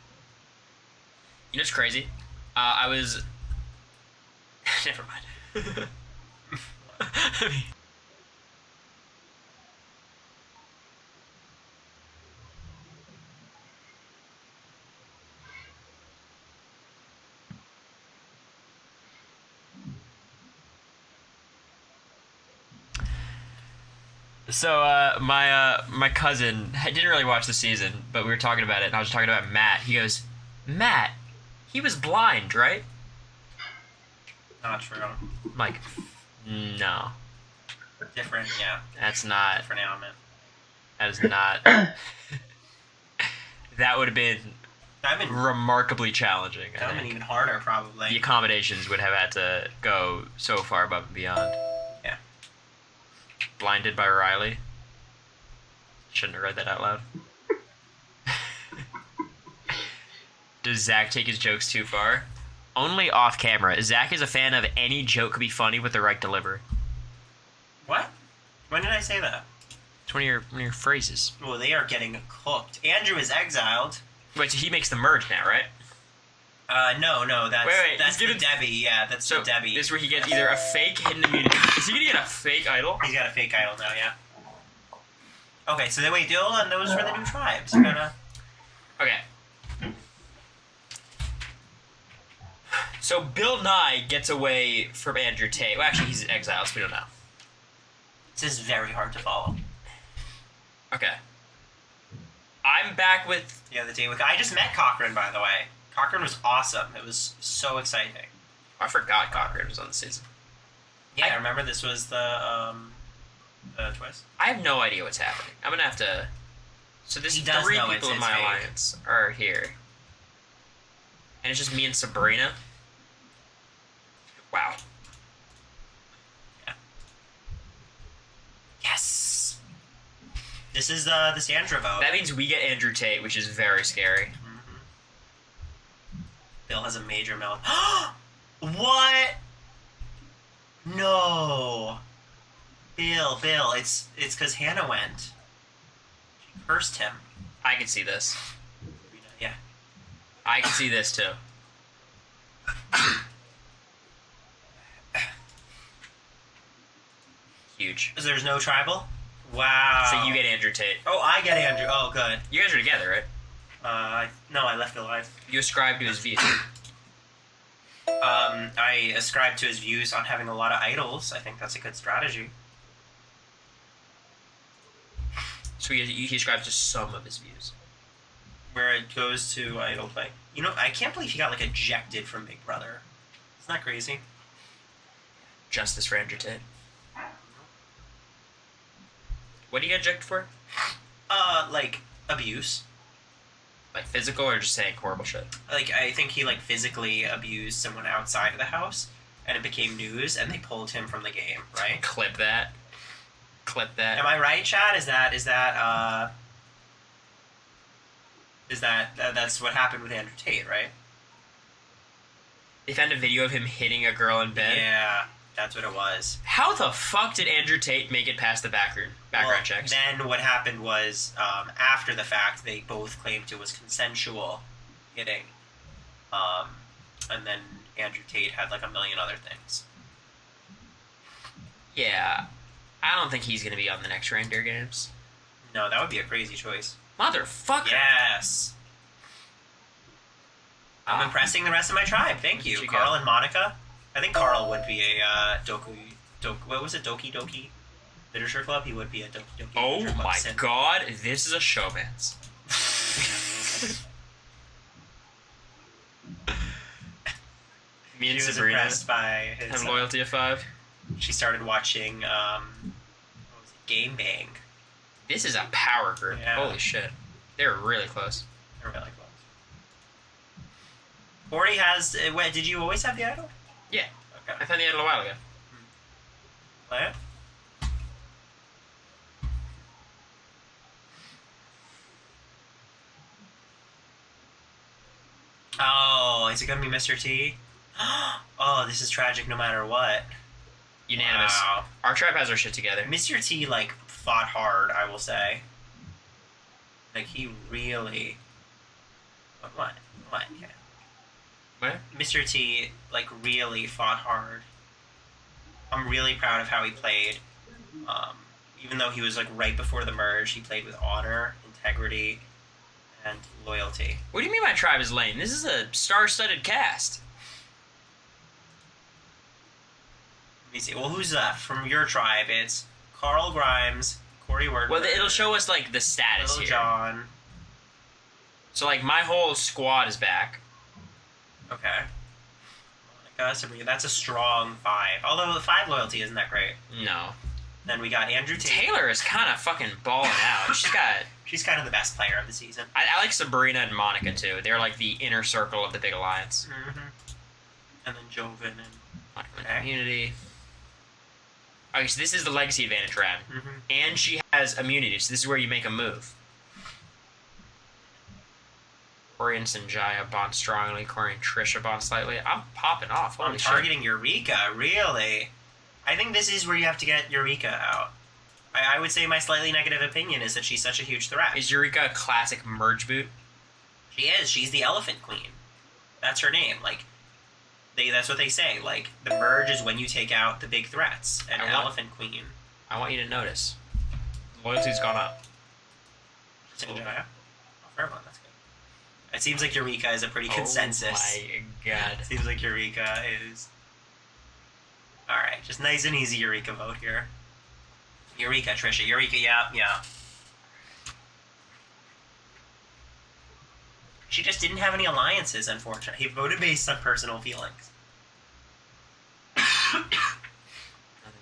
[SPEAKER 1] You know what's crazy? I was. Never mind. I mean... So, my cousin didn't really watch the season, but we were talking about it, and I was talking about Matt. He goes, Matt, he was blind, right?
[SPEAKER 3] Not true.
[SPEAKER 1] I'm like, no.
[SPEAKER 3] Different, yeah.
[SPEAKER 1] That's not.
[SPEAKER 3] Different element.
[SPEAKER 1] That is not. That would have been remarkably challenging.
[SPEAKER 3] That would have been even harder, probably.
[SPEAKER 1] The accommodations would have had to go so far above and beyond.
[SPEAKER 3] Yeah.
[SPEAKER 1] Blinded by Riley. Shouldn't have read that out loud. Does Zach take his jokes too far? Only off camera. Zach is a fan of any joke could be funny with the right delivery.
[SPEAKER 3] What? When did I say that?
[SPEAKER 1] It's one of your phrases.
[SPEAKER 3] Well, they are getting cooked. Andrew is exiled.
[SPEAKER 1] Wait, so he makes the merge now, right?
[SPEAKER 3] No, that's
[SPEAKER 1] Wait,
[SPEAKER 3] that's
[SPEAKER 1] he's
[SPEAKER 3] the
[SPEAKER 1] gonna-
[SPEAKER 3] Debbie. Yeah, that's
[SPEAKER 1] So
[SPEAKER 3] the Debbie.
[SPEAKER 1] this is where he gets either a fake hidden immunity. Is he gonna get a fake idol?
[SPEAKER 3] He's got a fake idol now. Yeah. Okay, so then wait, hold on. Those were the new tribes. You gotta.
[SPEAKER 1] Okay. So Bill Nye gets away from Andrew Tate. Well, actually, he's exiled, so we don't know.
[SPEAKER 3] This is very hard to follow.
[SPEAKER 1] Okay. I'm back with...
[SPEAKER 3] Yeah, the day with. I just met Cochran, by the way. Cochran was awesome. It was so exciting.
[SPEAKER 1] I forgot Cochran was on the season.
[SPEAKER 3] Yeah, remember this was the twist.
[SPEAKER 1] I have no idea what's happening. I'm gonna have to... So there's
[SPEAKER 3] He does
[SPEAKER 1] 3
[SPEAKER 3] know
[SPEAKER 1] people in
[SPEAKER 3] it's
[SPEAKER 1] my
[SPEAKER 3] fake.
[SPEAKER 1] alliance are here. And it's just me and Sabrina. Wow.
[SPEAKER 3] Yeah. Yes. This is the Sandra vote.
[SPEAKER 1] That means we get Andrew Tate, which is very scary.
[SPEAKER 3] Bill has a major melt. What? No. Bill, it's because Hannah went. She cursed him.
[SPEAKER 1] I can see this.
[SPEAKER 3] Yeah.
[SPEAKER 1] I can see this too. Huge.
[SPEAKER 3] So there's no tribal? Wow.
[SPEAKER 1] So you get Andrew Tate.
[SPEAKER 3] Oh, I get Andrew. Oh, good.
[SPEAKER 1] You guys are together, right?
[SPEAKER 3] No, I left alive.
[SPEAKER 1] You ascribe to his views.
[SPEAKER 3] I ascribe to his views on having a lot of idols. I think that's a good strategy.
[SPEAKER 1] So he ascribes to some of his views.
[SPEAKER 3] Where it goes to idol play. You know, I can't believe he got, like, ejected from Big Brother. Isn't that crazy?
[SPEAKER 1] Justice for Andrew Tate. What do you get ejected for?
[SPEAKER 3] Like, abuse.
[SPEAKER 1] Like physical or just saying horrible shit?
[SPEAKER 3] Like, I think he, like, physically abused someone outside of the house, and it became news, and they pulled him from the game, right?
[SPEAKER 1] Clip that. Clip that.
[SPEAKER 3] Am I right, Chad? That's what happened with Andrew Tate, right?
[SPEAKER 1] They found a video of him hitting a girl in bed.
[SPEAKER 3] Yeah, that's what it was.
[SPEAKER 1] How the fuck did Andrew Tate make it past the background checks?
[SPEAKER 3] Then what happened was, after the fact, they both claimed it was consensual hitting. And then Andrew Tate had like a million other things.
[SPEAKER 1] Yeah, I don't think he's gonna be on the next Reindeer Games.
[SPEAKER 3] No, that would be a crazy choice.
[SPEAKER 1] Motherfucker.
[SPEAKER 3] Yes. I'm impressing the rest of my tribe. Thank you, Carl and Monica. I think Carl would be a what was it? Doki Doki Literature Club. He would be a Doki Doki.
[SPEAKER 1] Oh
[SPEAKER 3] Literature Club
[SPEAKER 1] my
[SPEAKER 3] synth.
[SPEAKER 1] god, this is a showman's. Me and
[SPEAKER 3] She was
[SPEAKER 1] Sabrina
[SPEAKER 3] impressed by his.
[SPEAKER 1] have loyalty of 5.
[SPEAKER 3] She started watching what was it? Game Bang.
[SPEAKER 1] This is a power group.
[SPEAKER 3] Yeah.
[SPEAKER 1] Holy shit. They're really close.
[SPEAKER 3] They're really close. Cory has. Did you always have the idol?
[SPEAKER 1] Yeah.
[SPEAKER 3] Okay.
[SPEAKER 1] I found the idol a while ago.
[SPEAKER 3] Play it. Oh, is it gonna be Mr. T? Oh, this is tragic no matter what.
[SPEAKER 1] Unanimous.
[SPEAKER 3] Wow.
[SPEAKER 1] Our tribe has our shit together.
[SPEAKER 3] Mr. T, like, fought hard, I will say. Like, he really... What? Yeah.
[SPEAKER 1] What?
[SPEAKER 3] Mr. T, like, really fought hard. I'm really proud of how he played. Even though he was, like, right before the merge, he played with honor, integrity, and loyalty.
[SPEAKER 1] What do you mean my tribe is lame? This is a star-studded cast.
[SPEAKER 3] Let me see. Well, who's left? From your tribe, it's Carl Grimes, Cory Wurtenberger.
[SPEAKER 1] Well, it'll show us, like, the status
[SPEAKER 3] Little
[SPEAKER 1] here.
[SPEAKER 3] John.
[SPEAKER 1] So, like, my whole squad is back.
[SPEAKER 3] Okay. Monica, Sabrina. That's a strong 5. Although the 5 loyalty isn't that great.
[SPEAKER 1] No.
[SPEAKER 3] Then we got Andrew Tate.
[SPEAKER 1] Taylor is kind of fucking balling out.
[SPEAKER 3] She's kind of the best player of the season.
[SPEAKER 1] I like Sabrina and Monica, too. They're, like, the inner circle of the big alliance.
[SPEAKER 3] Mm-hmm. And then Joven and...
[SPEAKER 1] Monica
[SPEAKER 3] Okay.
[SPEAKER 1] immunity. Okay, so this is the legacy advantage round.
[SPEAKER 3] Mm-hmm.
[SPEAKER 1] And she has immunity, so this is where you make a move. Cory and Sanjaya bond strongly. Cory and Trisha bond slightly. I'm popping off. Holy
[SPEAKER 3] I'm
[SPEAKER 1] shit.
[SPEAKER 3] targeting Eureka, really? I think this is where you have to get Eureka out. I would say my slightly negative opinion is that she's such a huge threat.
[SPEAKER 1] Is Eureka a classic merge boot?
[SPEAKER 3] She is. She's the Elephant Queen. That's her name. Like, that's what they say. Like, the merge is when you take out the big threats. And Elephant Queen.
[SPEAKER 1] I want you to notice. Loyalty's gone up.
[SPEAKER 3] Sanjaya. Oh, fair one. That's good. It seems like Eureka is a pretty consensus.
[SPEAKER 1] Oh my god.
[SPEAKER 3] Seems like Eureka is... Alright, just nice and easy Eureka vote here. Eureka, Trisha. Eureka, yeah. She just didn't have any alliances, unfortunately. He voted based on personal feelings.
[SPEAKER 1] Nothing's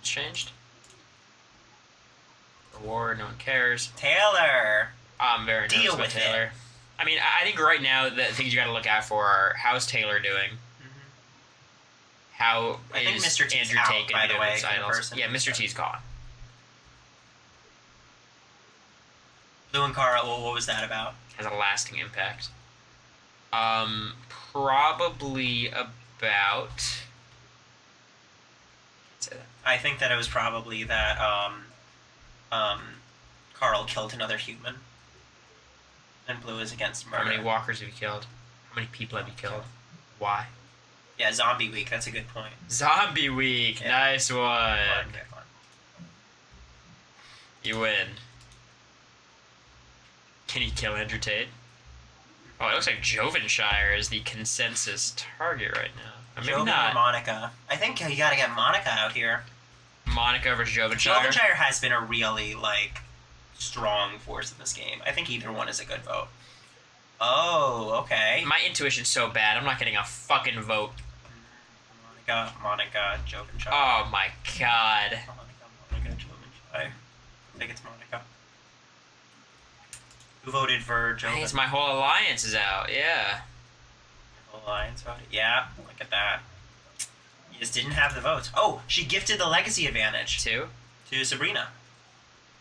[SPEAKER 1] changed. Reward, no one cares.
[SPEAKER 3] Taylor!
[SPEAKER 1] I'm very nervous
[SPEAKER 3] Deal
[SPEAKER 1] about
[SPEAKER 3] with
[SPEAKER 1] Taylor.
[SPEAKER 3] it.
[SPEAKER 1] I mean, I think right now the things you gotta look out for are how's Taylor doing? How
[SPEAKER 3] I think
[SPEAKER 1] is
[SPEAKER 3] Mr. T's
[SPEAKER 1] Andrew
[SPEAKER 3] out,
[SPEAKER 1] Tate
[SPEAKER 3] by
[SPEAKER 1] gonna
[SPEAKER 3] the
[SPEAKER 1] be
[SPEAKER 3] way,
[SPEAKER 1] doing his
[SPEAKER 3] for the
[SPEAKER 1] idols?
[SPEAKER 3] person.
[SPEAKER 1] Yeah, Mr. T's gone.
[SPEAKER 3] Lou and Cara, what was that about?
[SPEAKER 1] Has a lasting impact. Probably about. Say that.
[SPEAKER 3] I think that it was probably that, Carl killed another human. And Blue is against murder.
[SPEAKER 1] How many walkers have you killed? How many people have you killed? Why?
[SPEAKER 3] Yeah, Zombie Week, that's a good point.
[SPEAKER 1] Zombie Week,
[SPEAKER 3] Yeah.
[SPEAKER 1] nice one.
[SPEAKER 3] Good one.
[SPEAKER 1] You win. Can you kill Andrew Tate? Oh, it looks like Jovenshire is the consensus target right now. Or maybe
[SPEAKER 3] Joven
[SPEAKER 1] not.
[SPEAKER 3] or Monica. I think you gotta get Monica out here.
[SPEAKER 1] Monica versus Jovenshire.
[SPEAKER 3] Jovenshire has been a really, like, strong force in this game. I think either one is a good vote. Oh, okay.
[SPEAKER 1] My intuition's so bad, I'm not getting a fucking vote.
[SPEAKER 3] Monica, Jovenshire.
[SPEAKER 1] Oh my god.
[SPEAKER 3] Monica, Jovenshire. I think it's Monica. Who voted for
[SPEAKER 1] I think it's
[SPEAKER 3] Joven?
[SPEAKER 1] my whole alliance is out, yeah.
[SPEAKER 3] Alliance voted. Yeah, look at that. You just didn't have the votes. Oh, she gifted the legacy advantage
[SPEAKER 1] 2?
[SPEAKER 3] to Sabrina.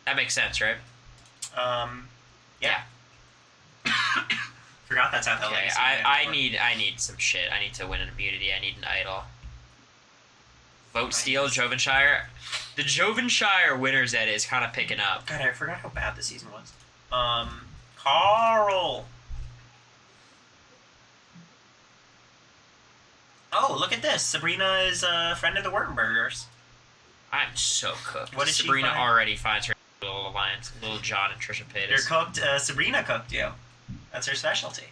[SPEAKER 1] That makes sense, right?
[SPEAKER 3] Yeah. Forgot that's how the
[SPEAKER 1] Okay,
[SPEAKER 3] legacy
[SPEAKER 1] I
[SPEAKER 3] worked.
[SPEAKER 1] need some shit. I need to win an immunity. I need an idol. Vote steal,
[SPEAKER 3] Nice.
[SPEAKER 1] Jovenshire. The Jovenshire winners edit is kind of picking up.
[SPEAKER 3] God, I forgot how bad the season was. Carl. Oh, look at this. Sabrina is a friend of the Wurtenbergers.
[SPEAKER 1] I'm so cooked.
[SPEAKER 3] What did she
[SPEAKER 1] Sabrina
[SPEAKER 3] find?
[SPEAKER 1] already finds her little alliance. Little John and Trisha
[SPEAKER 3] They're
[SPEAKER 1] Paytas.
[SPEAKER 3] cooked. Sabrina cooked you. That's her specialty.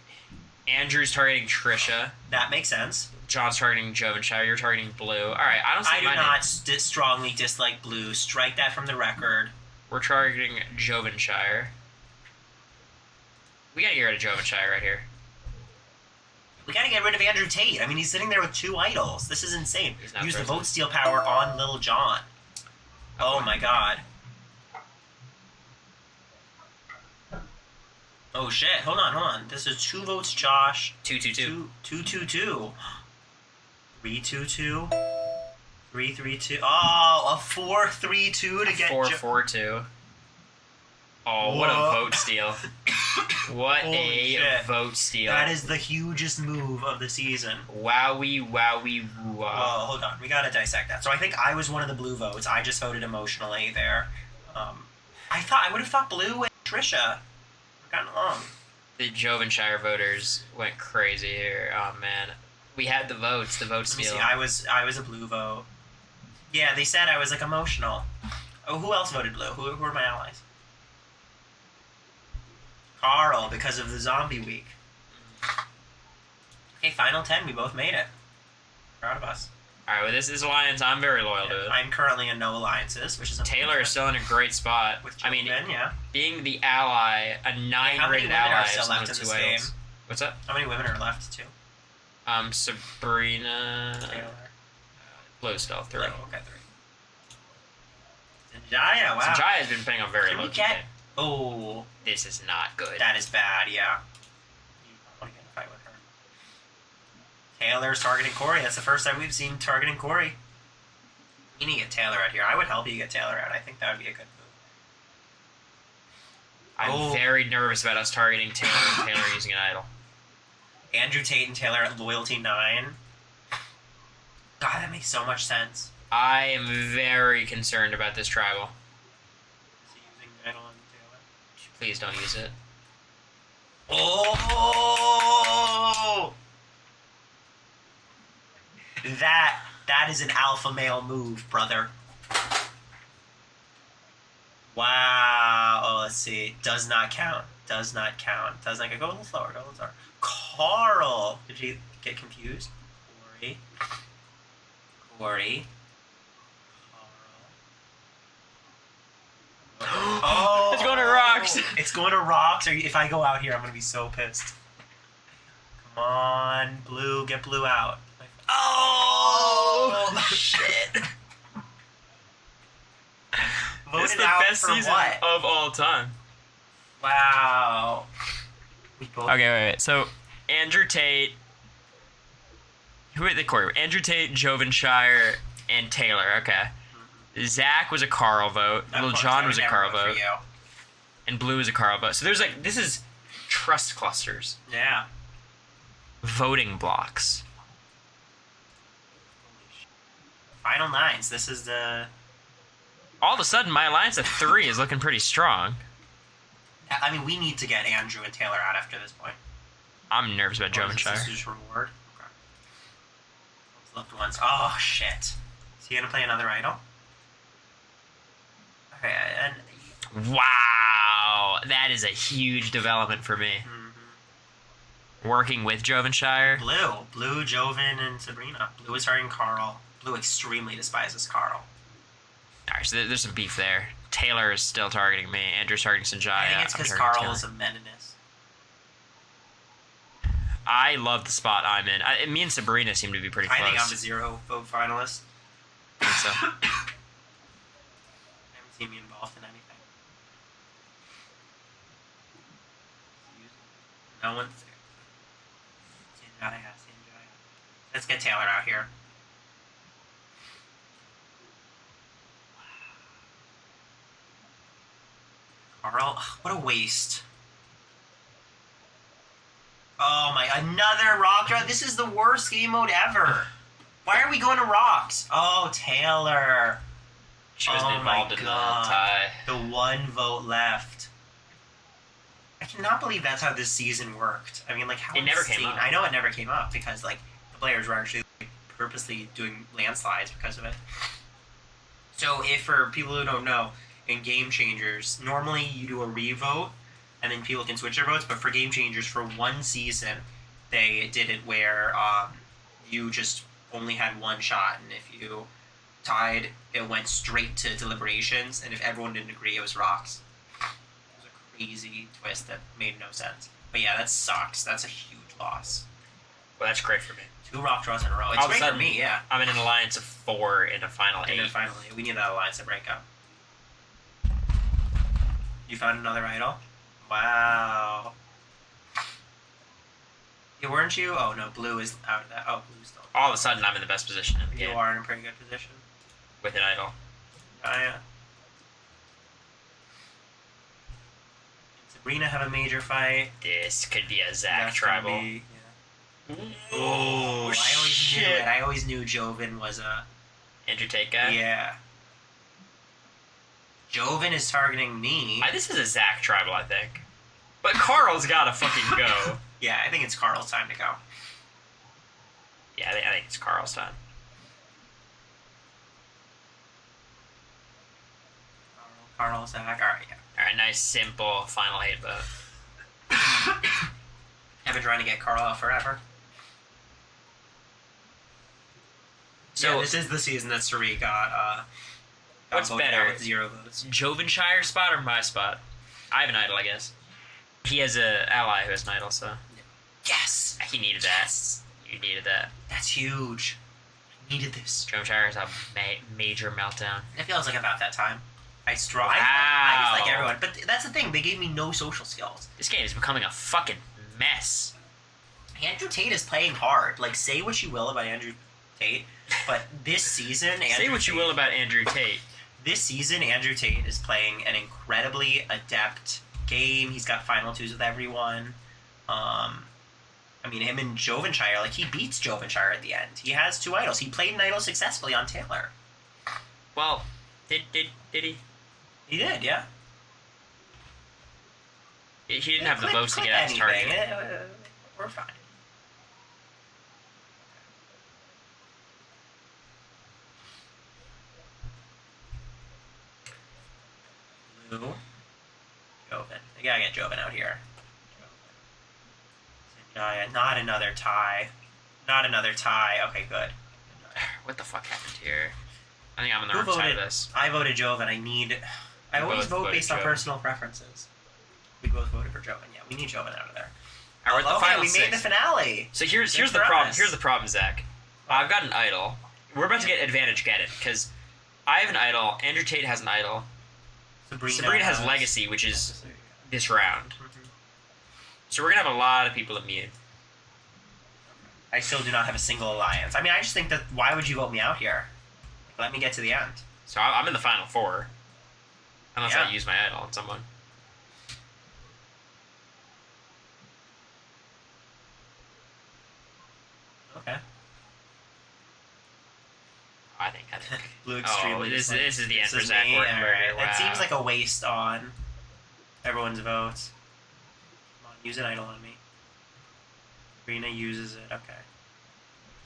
[SPEAKER 1] Andrew's targeting Trisha.
[SPEAKER 3] That makes sense.
[SPEAKER 1] John's targeting Jovenshire. You're targeting Blue. Alright, I don't see
[SPEAKER 3] I do
[SPEAKER 1] my
[SPEAKER 3] not
[SPEAKER 1] name.
[SPEAKER 3] strongly dislike Blue. Strike that from the record.
[SPEAKER 1] We're targeting Jovenshire. We gotta get rid of Jovenshire right here.
[SPEAKER 3] We gotta get rid of Andrew Tate. I mean, he's sitting there with 2 idols. This is insane.
[SPEAKER 1] He's not
[SPEAKER 3] Use the
[SPEAKER 1] present.
[SPEAKER 3] vote steal power on Little John. Oh my god. Oh shit. Hold on. This is 2 votes, Josh.
[SPEAKER 1] 2-2-2.
[SPEAKER 3] 2-2-2. 3-2-2. 3-3-2. Oh, a 4-3-2 to get
[SPEAKER 1] 4-4-2. Oh, what a
[SPEAKER 3] Whoa.
[SPEAKER 1] vote steal. What
[SPEAKER 3] Holy
[SPEAKER 1] a
[SPEAKER 3] shit.
[SPEAKER 1] vote steal.
[SPEAKER 3] That is the hugest move of the season.
[SPEAKER 1] Wowie, wowie,
[SPEAKER 3] Well,
[SPEAKER 1] wow.
[SPEAKER 3] hold on. We gotta dissect that. So I think I was one of the Blue votes. I just voted emotionally there. I would have thought Blue and Trisha were gotten along.
[SPEAKER 1] The Jovenshire voters went crazy here. Oh, man. We had the votes. The vote
[SPEAKER 3] Let me
[SPEAKER 1] steal.
[SPEAKER 3] see. I was a Blue vote. Yeah, they said I was like emotional. Oh, who else voted Blue? Who are my allies? Carl, because of the zombie week. Okay, final 10. We both made it. Proud of us.
[SPEAKER 1] Alright, well, this is Alliance. I'm very loyal to it.
[SPEAKER 3] I'm currently in no alliances, which is
[SPEAKER 1] Taylor is still in a great spot.
[SPEAKER 3] with
[SPEAKER 1] I mean,
[SPEAKER 3] Joven, yeah.
[SPEAKER 1] being the ally, a 9
[SPEAKER 3] how many
[SPEAKER 1] rated
[SPEAKER 3] women are
[SPEAKER 1] ally,
[SPEAKER 3] still
[SPEAKER 1] is
[SPEAKER 3] left
[SPEAKER 1] one
[SPEAKER 3] in
[SPEAKER 1] of
[SPEAKER 3] this
[SPEAKER 1] 2
[SPEAKER 3] game?
[SPEAKER 1] idols. What's up?
[SPEAKER 3] How many women are left too?
[SPEAKER 1] Sabrina.
[SPEAKER 3] Taylor.
[SPEAKER 1] Blue still, 3.
[SPEAKER 3] Oh, okay, 3. Zendaya, wow.
[SPEAKER 1] Jaya has been playing on very
[SPEAKER 3] Can
[SPEAKER 1] low
[SPEAKER 3] we
[SPEAKER 1] key.
[SPEAKER 3] get? Oh,
[SPEAKER 1] This is not good.
[SPEAKER 3] that is bad. Yeah. You don't want to get in a fight with her. Taylor's targeting Cory. That's the first time we've seen targeting Cory. You need to get Taylor out here. I would help you get Taylor out. I think that would be a good move.
[SPEAKER 1] I'm
[SPEAKER 3] Oh.
[SPEAKER 1] very nervous about us targeting Taylor and Taylor using an idol.
[SPEAKER 3] Andrew Tate and Taylor at loyalty 9. God, that makes so much sense.
[SPEAKER 1] I am very concerned about this tribal.
[SPEAKER 3] Is he using idol on Taylor?
[SPEAKER 1] Please don't use it.
[SPEAKER 3] Oh! That is an alpha male move, brother. Wow. Oh, let's see. Does not count. Does not count. Does not count. Go a little slower. Go a little slower. Carl. Did you get confused? Cory. Carl. Oh,
[SPEAKER 1] It's going to rocks.
[SPEAKER 3] It's going to rocks. If I go out here, I'm going to be so pissed. Come on, Blue. Get Blue out. Oh, shit.
[SPEAKER 1] It's
[SPEAKER 3] Voted
[SPEAKER 1] the
[SPEAKER 3] out
[SPEAKER 1] best
[SPEAKER 3] for
[SPEAKER 1] season
[SPEAKER 3] what?
[SPEAKER 1] of all time.
[SPEAKER 3] Wow. We both.
[SPEAKER 1] Okay, wait. So, Andrew Tate. Who are the Cory? Andrew Tate, Jovenshire, and Taylor. Okay. Zach was a Carl vote.
[SPEAKER 3] Of
[SPEAKER 1] Little
[SPEAKER 3] course,
[SPEAKER 1] John
[SPEAKER 3] I
[SPEAKER 1] was a
[SPEAKER 3] would
[SPEAKER 1] Carl
[SPEAKER 3] never vote
[SPEAKER 1] vote.
[SPEAKER 3] for you.
[SPEAKER 1] And Blue is a Carl vote. So there's like, this is trust clusters.
[SPEAKER 3] Yeah.
[SPEAKER 1] Voting blocks.
[SPEAKER 3] Final 9s. This is the.
[SPEAKER 1] All of a sudden, my alliance of 3 is looking pretty strong.
[SPEAKER 3] I mean, we need to get Andrew and Taylor out after this point.
[SPEAKER 1] I'm nervous about
[SPEAKER 3] Or is this
[SPEAKER 1] Jovenshire.
[SPEAKER 3] just reward? Okay. Those loved ones. Oh, shit. Is he going to play another idol? Okay, and.
[SPEAKER 1] Wow, that is a huge development for me. Working with Jovenshire.
[SPEAKER 3] Blue, Joven, and Sabrina. Blue is targeting Carl. Blue extremely despises Carl.
[SPEAKER 1] Alright, so there's some beef there. Taylor is still targeting me. Andrew's targeting Sanjaya.
[SPEAKER 3] I think it's
[SPEAKER 1] I'm
[SPEAKER 3] because
[SPEAKER 1] targeting
[SPEAKER 3] Carl
[SPEAKER 1] Taylor.
[SPEAKER 3] is a menace.
[SPEAKER 1] I love the spot I'm in. Me and Sabrina seem to be pretty close.
[SPEAKER 3] I think I'm a 0 vote finalist.
[SPEAKER 1] I think so.
[SPEAKER 3] I haven't seen me involved in anything. No one's there. Sanjaya. Let's get Taylor out here. Carl, what a waste. Another rock draw. This is the worst game mode ever. Why are we going to rocks? Oh, Taylor.
[SPEAKER 1] She wasn't
[SPEAKER 3] Oh my
[SPEAKER 1] involved in the
[SPEAKER 3] God.
[SPEAKER 1] tie.
[SPEAKER 3] The one vote left. I cannot believe that's how this season worked. I mean, like, how
[SPEAKER 1] It never
[SPEAKER 3] insane.
[SPEAKER 1] came up.
[SPEAKER 3] I know it never came up because, like, the players were actually like, purposely doing landslides because of it. So, if for people who don't know, in Game Changers, normally you do a re-vote, and then people can switch their votes. But for Game Changers, for one season, they did it where you just only had one shot, and if you tied, it went straight to deliberations, and if everyone didn't agree, it was rocks. It was a crazy twist that made no sense. But yeah, that sucks. That's a huge loss.
[SPEAKER 1] Well, that's great for me.
[SPEAKER 3] 2 rock draws in a row. It's
[SPEAKER 1] All of a
[SPEAKER 3] great for
[SPEAKER 1] sudden,
[SPEAKER 3] me, yeah.
[SPEAKER 1] I'm in an alliance of 4 in a final 8.
[SPEAKER 3] And then finally, we need that alliance to break up. You found another idol? Wow. Yeah, weren't you? Oh no, blue is out of that. Oh, blue's still.
[SPEAKER 1] All of a sudden, I'm in the best position in the
[SPEAKER 3] You
[SPEAKER 1] game
[SPEAKER 3] are in a pretty good position.
[SPEAKER 1] with an idol.
[SPEAKER 3] Oh yeah. Sabrina have a major fight.
[SPEAKER 1] This could be a Zack
[SPEAKER 3] That's gonna
[SPEAKER 1] tribal.
[SPEAKER 3] be- yeah.
[SPEAKER 1] Oh,
[SPEAKER 3] I always
[SPEAKER 1] shit.
[SPEAKER 3] knew it. I always knew Joven was a.
[SPEAKER 1] Andrew Tate guy?
[SPEAKER 3] Yeah. Joven is targeting me.
[SPEAKER 1] This is a Zack tribal, I think. But Carl's gotta fucking go.
[SPEAKER 3] Yeah, I think it's Carl's time to go.
[SPEAKER 1] Yeah, I think it's Carl's time.
[SPEAKER 3] Carl, Zach. Alright, yeah.
[SPEAKER 1] Alright, nice, simple final 8 vote.
[SPEAKER 3] I've been trying to get Carl out forever.
[SPEAKER 1] So,
[SPEAKER 3] Yeah, this is the season that Suri got
[SPEAKER 1] What's
[SPEAKER 3] voted out
[SPEAKER 1] better?
[SPEAKER 3] with 0 votes.
[SPEAKER 1] Jovenshire spot or my spot? I have an idol, I guess. He has a ally who has an idol, so
[SPEAKER 3] Yes!
[SPEAKER 1] he needed that. You needed that.
[SPEAKER 3] That's huge. I needed this.
[SPEAKER 1] Jovenshire has a major meltdown.
[SPEAKER 3] It feels like about that time. I
[SPEAKER 1] Wow.
[SPEAKER 3] I just like everyone. But that's the thing, they gave me no social skills.
[SPEAKER 1] This game is becoming a fucking mess.
[SPEAKER 3] Andrew Tate is playing hard. Like, say what you will about Andrew Tate, but this season,
[SPEAKER 1] Say what you will about Andrew Tate.
[SPEAKER 3] This season, Andrew Tate is playing an incredibly adept game. He's got final 2s with everyone. I mean, him and Jovenshire, like, he beats Jovenshire at the end. He has 2 idols. He played an idol successfully on Taylor.
[SPEAKER 1] Well, did he?
[SPEAKER 3] He did, yeah.
[SPEAKER 1] He didn't have the
[SPEAKER 3] Click-
[SPEAKER 1] votes to
[SPEAKER 3] click
[SPEAKER 1] get out his target.
[SPEAKER 3] anything. We're fine. Blue. Joven. I gotta get Joven out here. Sanjaya. Not another tie. Not another tie. Okay, good.
[SPEAKER 1] What the fuck happened here? I think I'm on the
[SPEAKER 3] Who
[SPEAKER 1] wrong side
[SPEAKER 3] voted?
[SPEAKER 1] of this.
[SPEAKER 3] I voted Joven. I always
[SPEAKER 1] both
[SPEAKER 3] vote
[SPEAKER 1] voted
[SPEAKER 3] based on
[SPEAKER 1] Joven.
[SPEAKER 3] personal preferences. We both voted for Joven. Yeah, we need Joven out of there.
[SPEAKER 1] All right, we're at the
[SPEAKER 3] Okay,
[SPEAKER 1] final
[SPEAKER 3] we
[SPEAKER 1] 6.
[SPEAKER 3] made the finale.
[SPEAKER 1] So here's
[SPEAKER 3] Good
[SPEAKER 1] the
[SPEAKER 3] for
[SPEAKER 1] problem.
[SPEAKER 3] us.
[SPEAKER 1] Here's the problem, Zach. I've got an idol. We're about to get advantage get it because I have an idol. Andrew Tate has an idol. Sabrina has legacy, which is this round. So we're gonna have a lot of people immune.
[SPEAKER 3] I still do not have a single alliance. I mean, I just think that why would you vote me out here? Let me get to the end.
[SPEAKER 1] So I'm in the final 4. Unless
[SPEAKER 3] Yeah.
[SPEAKER 1] I use my idol on someone.
[SPEAKER 3] Okay.
[SPEAKER 1] I think.
[SPEAKER 3] Blue
[SPEAKER 1] Oh,
[SPEAKER 3] extremely.
[SPEAKER 1] this
[SPEAKER 3] disliked.
[SPEAKER 1] is the end
[SPEAKER 3] This
[SPEAKER 1] for
[SPEAKER 3] is
[SPEAKER 1] Zach
[SPEAKER 3] me?
[SPEAKER 1] Wortenberger.
[SPEAKER 3] Alright.
[SPEAKER 1] Wow.
[SPEAKER 3] It seems like a waste on everyone's votes. Come on, use an idol on me. Sabrina uses it. Okay.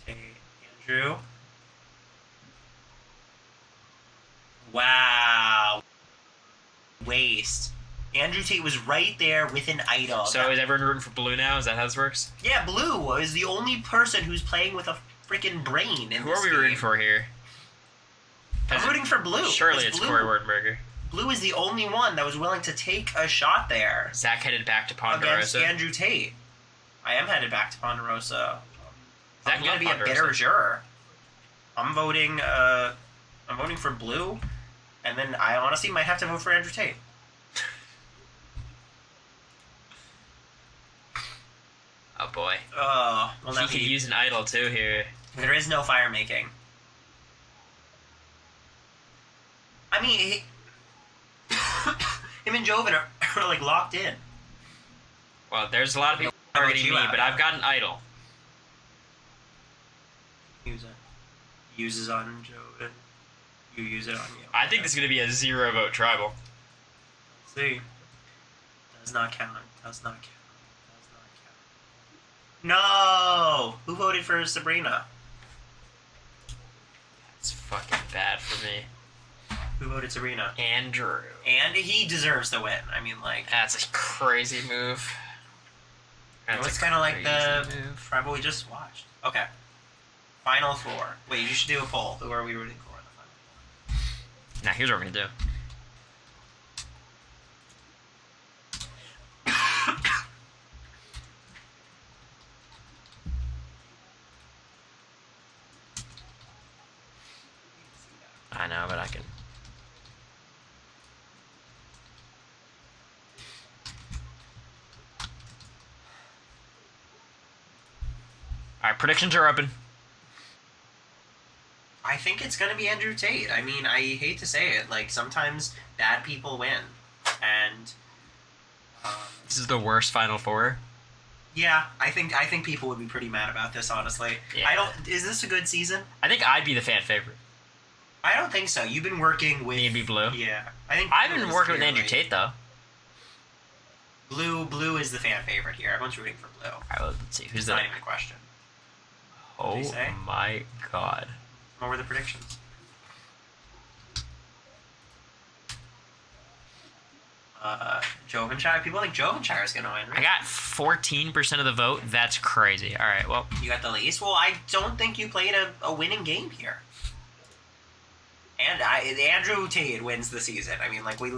[SPEAKER 3] Tate, Andrew. Wow. Waste. Andrew Tate was right there with an idol.
[SPEAKER 1] So is everyone rooting for blue now? Is that how this works?
[SPEAKER 3] Yeah, Blue is the only person who's playing with a freaking brain in
[SPEAKER 1] Who
[SPEAKER 3] this
[SPEAKER 1] are we
[SPEAKER 3] game.
[SPEAKER 1] rooting for here?
[SPEAKER 3] I'm rooting for Blue.
[SPEAKER 1] Surely
[SPEAKER 3] 'cause
[SPEAKER 1] it's
[SPEAKER 3] Blue,
[SPEAKER 1] Cory Wurtenberger.
[SPEAKER 3] Blue is the only one that was willing to take a shot there
[SPEAKER 1] Zach headed back to
[SPEAKER 3] against
[SPEAKER 1] Ponderosa.
[SPEAKER 3] Andrew Tate. I am headed back to Ponderosa.
[SPEAKER 1] Zach
[SPEAKER 3] I'm gonna
[SPEAKER 1] loved
[SPEAKER 3] be a
[SPEAKER 1] Ponderosa.
[SPEAKER 3] bitter juror. I'm voting for Blue, and then I honestly might have to vote for Andrew Tate.
[SPEAKER 1] Oh boy.
[SPEAKER 3] Oh, well,
[SPEAKER 1] He
[SPEAKER 3] that
[SPEAKER 1] could
[SPEAKER 3] be,
[SPEAKER 1] use an idol too here.
[SPEAKER 3] there is no fire making. I mean, him and Joven are like locked in.
[SPEAKER 1] Well, there's a lot of people targeting
[SPEAKER 3] you
[SPEAKER 1] me,
[SPEAKER 3] out,
[SPEAKER 1] but
[SPEAKER 3] yeah.
[SPEAKER 1] I've got an idol.
[SPEAKER 3] Use it. Uses on Joe, and you use it on you.
[SPEAKER 1] I think this is going to be a 0-vote tribal.
[SPEAKER 3] Let's see. Does not count. Does not count. Does not count. No! Who voted for Sabrina?
[SPEAKER 1] It's fucking bad for me.
[SPEAKER 3] Who voted Sabrina?
[SPEAKER 1] Andrew.
[SPEAKER 3] And he deserves the win. I mean, like,
[SPEAKER 1] That's a crazy move.
[SPEAKER 3] it's kind of like the
[SPEAKER 1] crazy move.
[SPEAKER 3] tribal we just watched. Okay. Final four. Wait, you should do a poll. Who are we rooting for in the final four?
[SPEAKER 1] Now, here's what we're going to do. I know, but I can... Alright, predictions are open.
[SPEAKER 3] I think it's gonna be Andrew Tate. I mean, I hate to say it, like sometimes bad people win, and
[SPEAKER 1] This is the worst Final Four.
[SPEAKER 3] yeah, I think people would be pretty mad about this. Honestly,
[SPEAKER 1] Yeah.
[SPEAKER 3] I don't. Is this a good season?
[SPEAKER 1] I think I'd be the fan favorite.
[SPEAKER 3] I don't think so. You've been working with
[SPEAKER 1] Me and be Blue.
[SPEAKER 3] Yeah, I think
[SPEAKER 1] I've
[SPEAKER 3] Blue
[SPEAKER 1] been
[SPEAKER 3] is
[SPEAKER 1] working with Andrew
[SPEAKER 3] clearly-
[SPEAKER 1] Tate, though.
[SPEAKER 3] Blue is the fan favorite here. Everyone's rooting for Blue.
[SPEAKER 1] Alright, well, let's see. Who's
[SPEAKER 3] It's
[SPEAKER 1] the...
[SPEAKER 3] not even a question.
[SPEAKER 1] Oh
[SPEAKER 3] did he say?
[SPEAKER 1] my god.
[SPEAKER 3] What were the predictions? Jovenshire. People think Jovenshire is gonna win.
[SPEAKER 1] I got 14% of the vote. That's crazy. Alright, well...
[SPEAKER 3] You got the least. Well, I don't think you played a winning game here. And Andrew Tate wins the season. I mean, like, we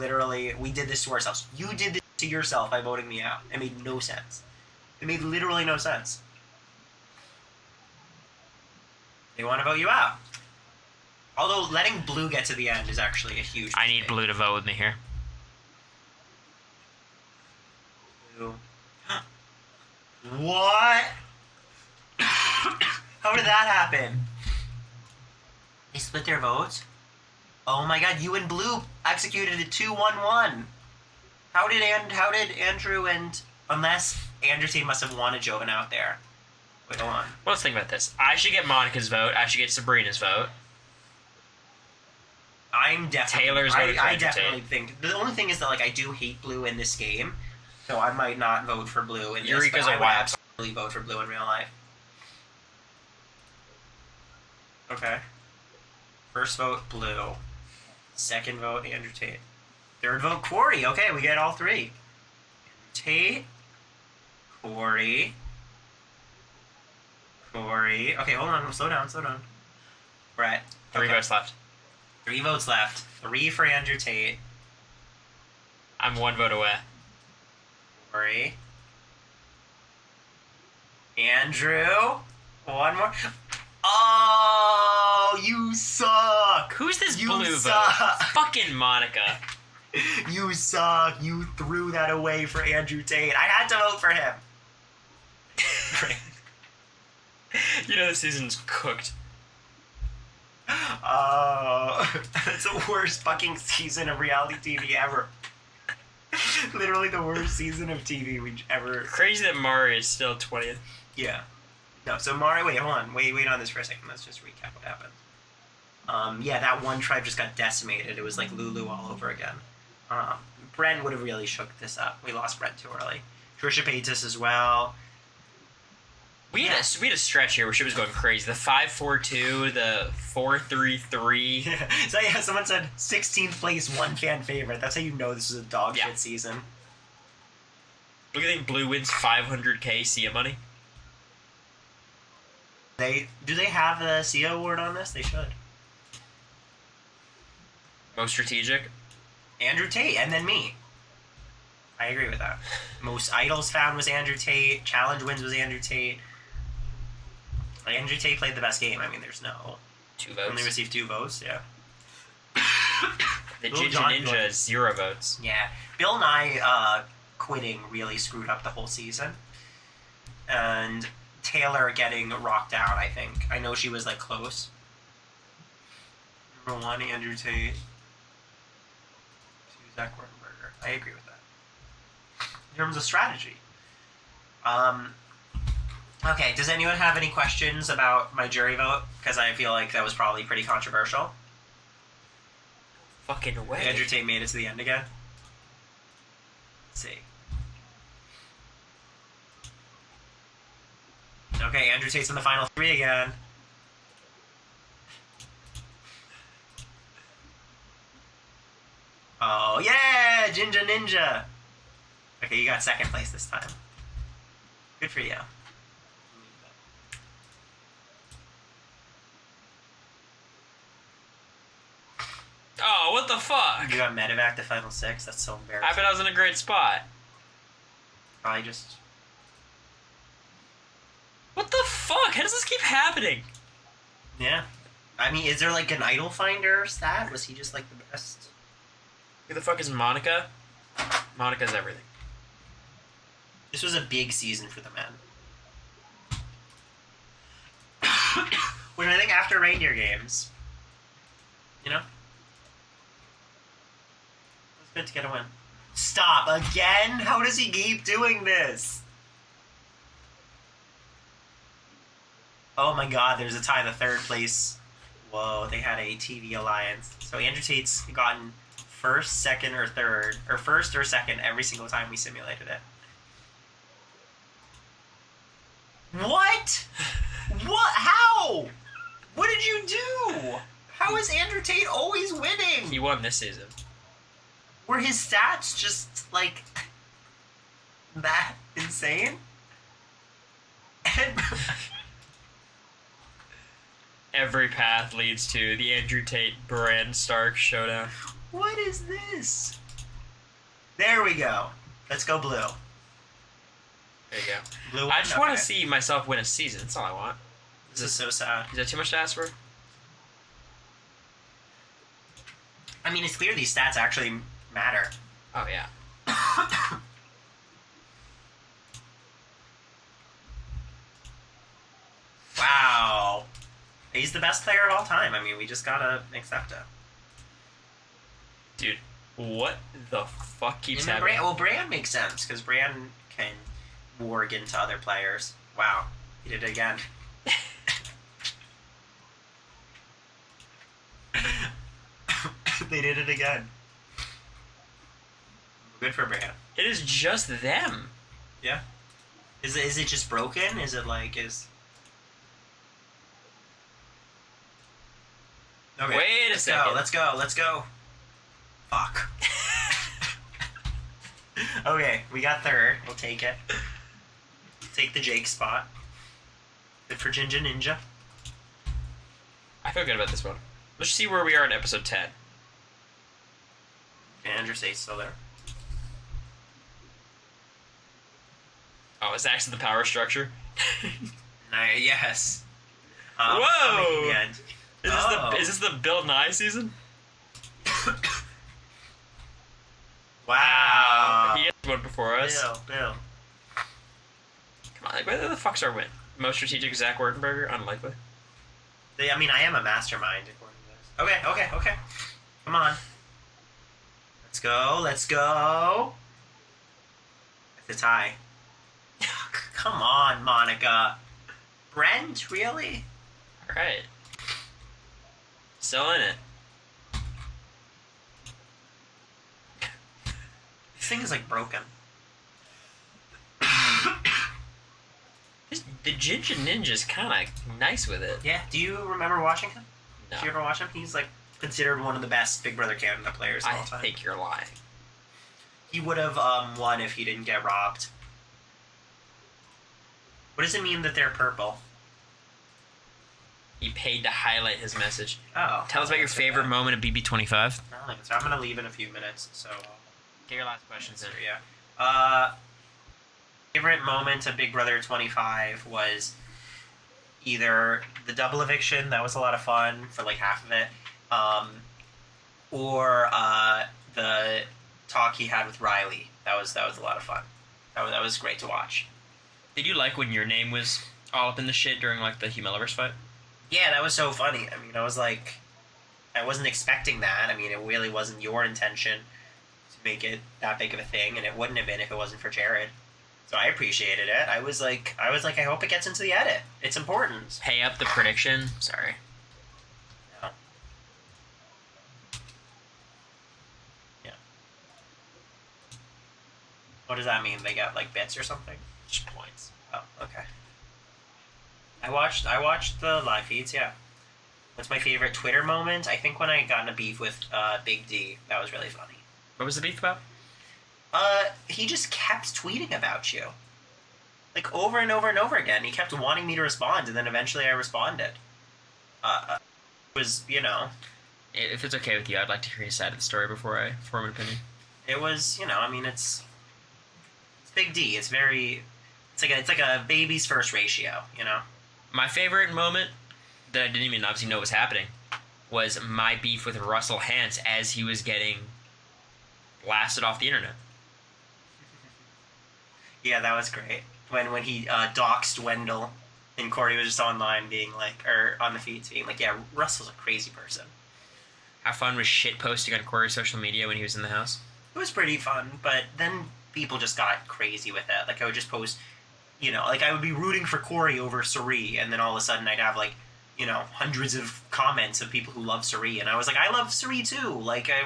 [SPEAKER 3] did this to ourselves. You did this to yourself by voting me out. It made no sense. It made literally no sense. They want to vote you out. Although letting Blue get to the end is actually a huge
[SPEAKER 1] I need
[SPEAKER 3] mistake.
[SPEAKER 1] Blue to vote with me here.
[SPEAKER 3] Blue. What? How did that happen? They split their votes? Oh my god, you and Blue executed a 2-1-1. How did Andrew and... Unless Andrew Tate must have wanted Joven out there. Wait, hold on.
[SPEAKER 1] Well, let's think about this. I should get Monica's vote. I should get Sabrina's vote.
[SPEAKER 3] I'm definitely...
[SPEAKER 1] Taylor's voting for
[SPEAKER 3] I
[SPEAKER 1] Andrew
[SPEAKER 3] definitely
[SPEAKER 1] Tate.
[SPEAKER 3] think... The only thing is that, like, I do hate Blue in this game. So I might not vote for Blue in this,
[SPEAKER 1] Eureka's
[SPEAKER 3] but
[SPEAKER 1] a
[SPEAKER 3] I would
[SPEAKER 1] wild-
[SPEAKER 3] absolutely vote for Blue in real life. Okay. First vote, Blue. Second vote, Andrew Tate. Third vote, Cory. Okay, we get all three. Tate, Cory. Okay, hold on. Slow down. We're at...
[SPEAKER 1] Three
[SPEAKER 3] okay.
[SPEAKER 1] votes left.
[SPEAKER 3] 3 votes left. 3 for Andrew Tate.
[SPEAKER 1] I'm 1 vote away.
[SPEAKER 3] Cory. Andrew. One more. Oh, you suck.
[SPEAKER 1] Who's this
[SPEAKER 3] You
[SPEAKER 1] blue
[SPEAKER 3] suck.
[SPEAKER 1] vote? Fucking Monica.
[SPEAKER 3] You suck. You threw that away for Andrew Tate. I had to vote for him.
[SPEAKER 1] You know the season's cooked.
[SPEAKER 3] Oh, that's the worst fucking season of reality TV ever. Literally the worst season of TV we ever.
[SPEAKER 1] Crazy that Mari is still 20th.
[SPEAKER 3] Yeah. No, so Mari, wait, hold on. Wait on this for a second. Let's just recap what happened. Yeah, that one tribe just got decimated. It was like Lulu all over again. Bren would have really shook this up. We lost Bren too early. Trisha Paytas as well.
[SPEAKER 1] We had a stretch here where she was going crazy. The 5-4-2, the 4-3-3.
[SPEAKER 3] Yeah. So yeah, someone said 16th place, one fan favorite. That's how you know this is a dog shit season.
[SPEAKER 1] Look at Blue wins 500k Sia money.
[SPEAKER 3] Do they have a Sia award on this? They should.
[SPEAKER 1] Most strategic.
[SPEAKER 3] Andrew Tate, and then me. I agree with that. Most idols found was Andrew Tate. Challenge wins was Andrew Tate. Andrew Tate played the best game. I mean, there's no...
[SPEAKER 1] 2 votes.
[SPEAKER 3] Only received 2 votes, yeah.
[SPEAKER 1] The
[SPEAKER 3] Little
[SPEAKER 1] Ginger
[SPEAKER 3] John
[SPEAKER 1] Ninja
[SPEAKER 3] Gordon.
[SPEAKER 1] is 0 votes.
[SPEAKER 3] Yeah. Bill Nye quitting really screwed up the whole season. And Taylor getting rocked out, I think. I know she was, like, close. Number 1, Andrew Tate. 2, Zach Wurtenberger. I agree with that. In terms of strategy. Okay, does anyone have any questions about my jury vote? Because I feel like that was probably pretty controversial.
[SPEAKER 1] Fucking way.
[SPEAKER 3] Andrew Tate made it to the end again. Let's see. Okay, Andrew Tate's in the final 3 again. Oh, yeah! Jinja Ninja! Okay, you got second place this time. Good for you.
[SPEAKER 1] Oh, what the fuck?
[SPEAKER 3] You got medevac to final 6? That's so embarrassing.
[SPEAKER 1] I bet I was in a great spot.
[SPEAKER 3] Probably just...
[SPEAKER 1] What the fuck? How does this keep happening?
[SPEAKER 3] Yeah. I mean, is there like an idol finder stat? Was he just like the best?
[SPEAKER 1] Who the fuck is Monica? Monica's everything.
[SPEAKER 3] This was a big season for the men. Which I think after reindeer games, you know? It's good to get a win. Stop! Again? How does he keep doing this? Oh my god, there's a tie in the third place. Whoa, they had a TV alliance. So Andrew Tate's gotten first, second, or third, or first or second every single time we simulated it. What? What? How? What did you do? How is Andrew Tate always winning?
[SPEAKER 1] He won this season.
[SPEAKER 3] Were his stats just, like, that insane? And...
[SPEAKER 1] Every path leads to the Andrew Tate Bran Stark showdown.
[SPEAKER 3] What is this? There we go. Let's go blue.
[SPEAKER 1] There you go.
[SPEAKER 3] Blue.
[SPEAKER 1] I just want to see myself win a season. That's all I want.
[SPEAKER 3] This is so sad.
[SPEAKER 1] Is that too much to ask for?
[SPEAKER 3] I mean, it's clear these stats actually matter.
[SPEAKER 1] Oh, yeah.
[SPEAKER 3] Wow. He's the best player of all time. I mean, we just gotta accept it.
[SPEAKER 1] Dude, what the fuck keeps
[SPEAKER 3] And
[SPEAKER 1] happening?
[SPEAKER 3] Well, Bran makes sense, because Bran can warg into other players. Wow. He did it again. They did it again. Good for Bran.
[SPEAKER 1] It is just them.
[SPEAKER 3] Yeah. Is it just broken? Is it like Okay.
[SPEAKER 1] Wait a second.
[SPEAKER 3] Let's go. Fuck. Okay, we got third. We'll take it. Take the Jake spot. Good for Jinja Ninja.
[SPEAKER 1] I feel good about this one. Let's see where we are in episode 10.
[SPEAKER 3] Andrew Tate's still there.
[SPEAKER 1] Oh, is Axe the power structure?
[SPEAKER 3] Yes.
[SPEAKER 1] Whoa!
[SPEAKER 3] The end.
[SPEAKER 1] Is this the Bill Nye season?
[SPEAKER 3] Wow.
[SPEAKER 1] He has one before us.
[SPEAKER 3] Bill.
[SPEAKER 1] Come on, like, where the fuck's our win? Most strategic Zach Wurtenberger? Unlikely.
[SPEAKER 3] I mean, I am a mastermind according to this. Okay. Come on. Let's go. It's a tie. Come on, Monica. Brent, really?
[SPEAKER 1] Alright. Still in it.
[SPEAKER 3] This thing is like broken.
[SPEAKER 1] The Jinja Ninja's kind of nice with it.
[SPEAKER 3] Yeah. Do you remember watching him?
[SPEAKER 1] No.
[SPEAKER 3] Did you ever watch him? He's like considered one of the best Big Brother Canada players of all
[SPEAKER 1] I
[SPEAKER 3] time.
[SPEAKER 1] think you're lying.
[SPEAKER 3] He would have won if he didn't get robbed. What does it mean that they're purple?
[SPEAKER 1] He paid to highlight his message.
[SPEAKER 3] Oh.
[SPEAKER 1] Tell us about your favorite moment of BB25.
[SPEAKER 3] So I'm gonna leave in a few minutes. So.
[SPEAKER 1] Get your last questions in.
[SPEAKER 3] Yeah. Favorite moment of Big Brother 25 was either the double eviction, that was a lot of fun for like half of it, or the talk he had with Riley. That was a lot of fun. That was great to watch.
[SPEAKER 1] Did you like when your name was all up in the shit during like the Humiliverse fight?
[SPEAKER 3] Yeah, that was so funny. I mean, I wasn't expecting that. I mean, it really wasn't your intention to make it that big of a thing, and it wouldn't have been if it wasn't for Jared. So I appreciated it. I was like, I hope it gets into the edit. It's important.
[SPEAKER 1] Pay up the prediction. Sorry.
[SPEAKER 3] Yeah. Yeah. What does that mean? They got like bits or something?
[SPEAKER 1] Just points.
[SPEAKER 3] Oh, okay. I watched the live feeds. Yeah. What's my favorite Twitter moment? I think when I got in a beef with Big D. That was really funny.
[SPEAKER 1] What was the beef about?
[SPEAKER 3] He just kept tweeting about you. Like, over and over and over again. He kept wanting me to respond, and then eventually I responded. It was, you know...
[SPEAKER 1] If it's okay with you, I'd like to hear your side of the story before I form an opinion.
[SPEAKER 3] It was, you know, I mean, it's Big D. It's very... It's like a baby's first ratio, you know?
[SPEAKER 1] My favorite moment that I didn't even obviously know was happening was my beef with Russell Hantz as he was getting blasted off the internet.
[SPEAKER 3] Yeah, that was great. When he doxed Wendell and Cory was just online being like, or on the feeds being like, yeah, Russell's a crazy person.
[SPEAKER 1] How fun was shit posting on Cory's social media when he was in the house?
[SPEAKER 3] It was pretty fun, but then people just got crazy with it. Like, I would just post, you know, like, I would be rooting for Cory over Suri, and then all of a sudden I'd have, like, you know, hundreds of comments of people who love Suri, and I was like, I love Suri too. Like, I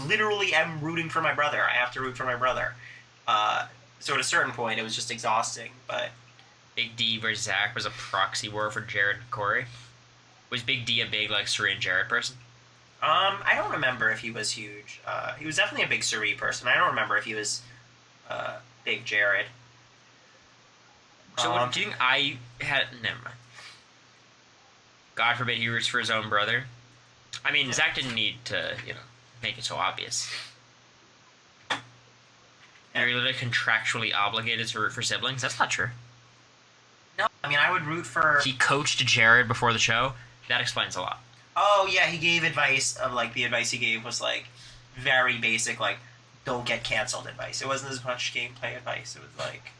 [SPEAKER 3] literally am rooting for my brother. I have to root for my brother. So at a certain point, it was just exhausting, but...
[SPEAKER 1] Big D versus Zach was a proxy war for Jared and Cory. Was Big D a big, like, Suri and Jared person?
[SPEAKER 3] I don't remember if he was huge. He was definitely a big Suri person. I don't remember if he was big Jared.
[SPEAKER 1] So what do you think I had... Never mind. God forbid he roots for his own brother. I mean, Zach didn't need to, you know, make it so obvious. Are you literally contractually obligated to root for siblings? That's not true.
[SPEAKER 3] No, I mean, I would root for...
[SPEAKER 1] He coached Jared before the show. That explains a lot.
[SPEAKER 3] Oh, yeah, he gave advice of, like, the advice he gave was, like, very basic, like, don't get canceled advice. It wasn't as much gameplay advice. It was, like...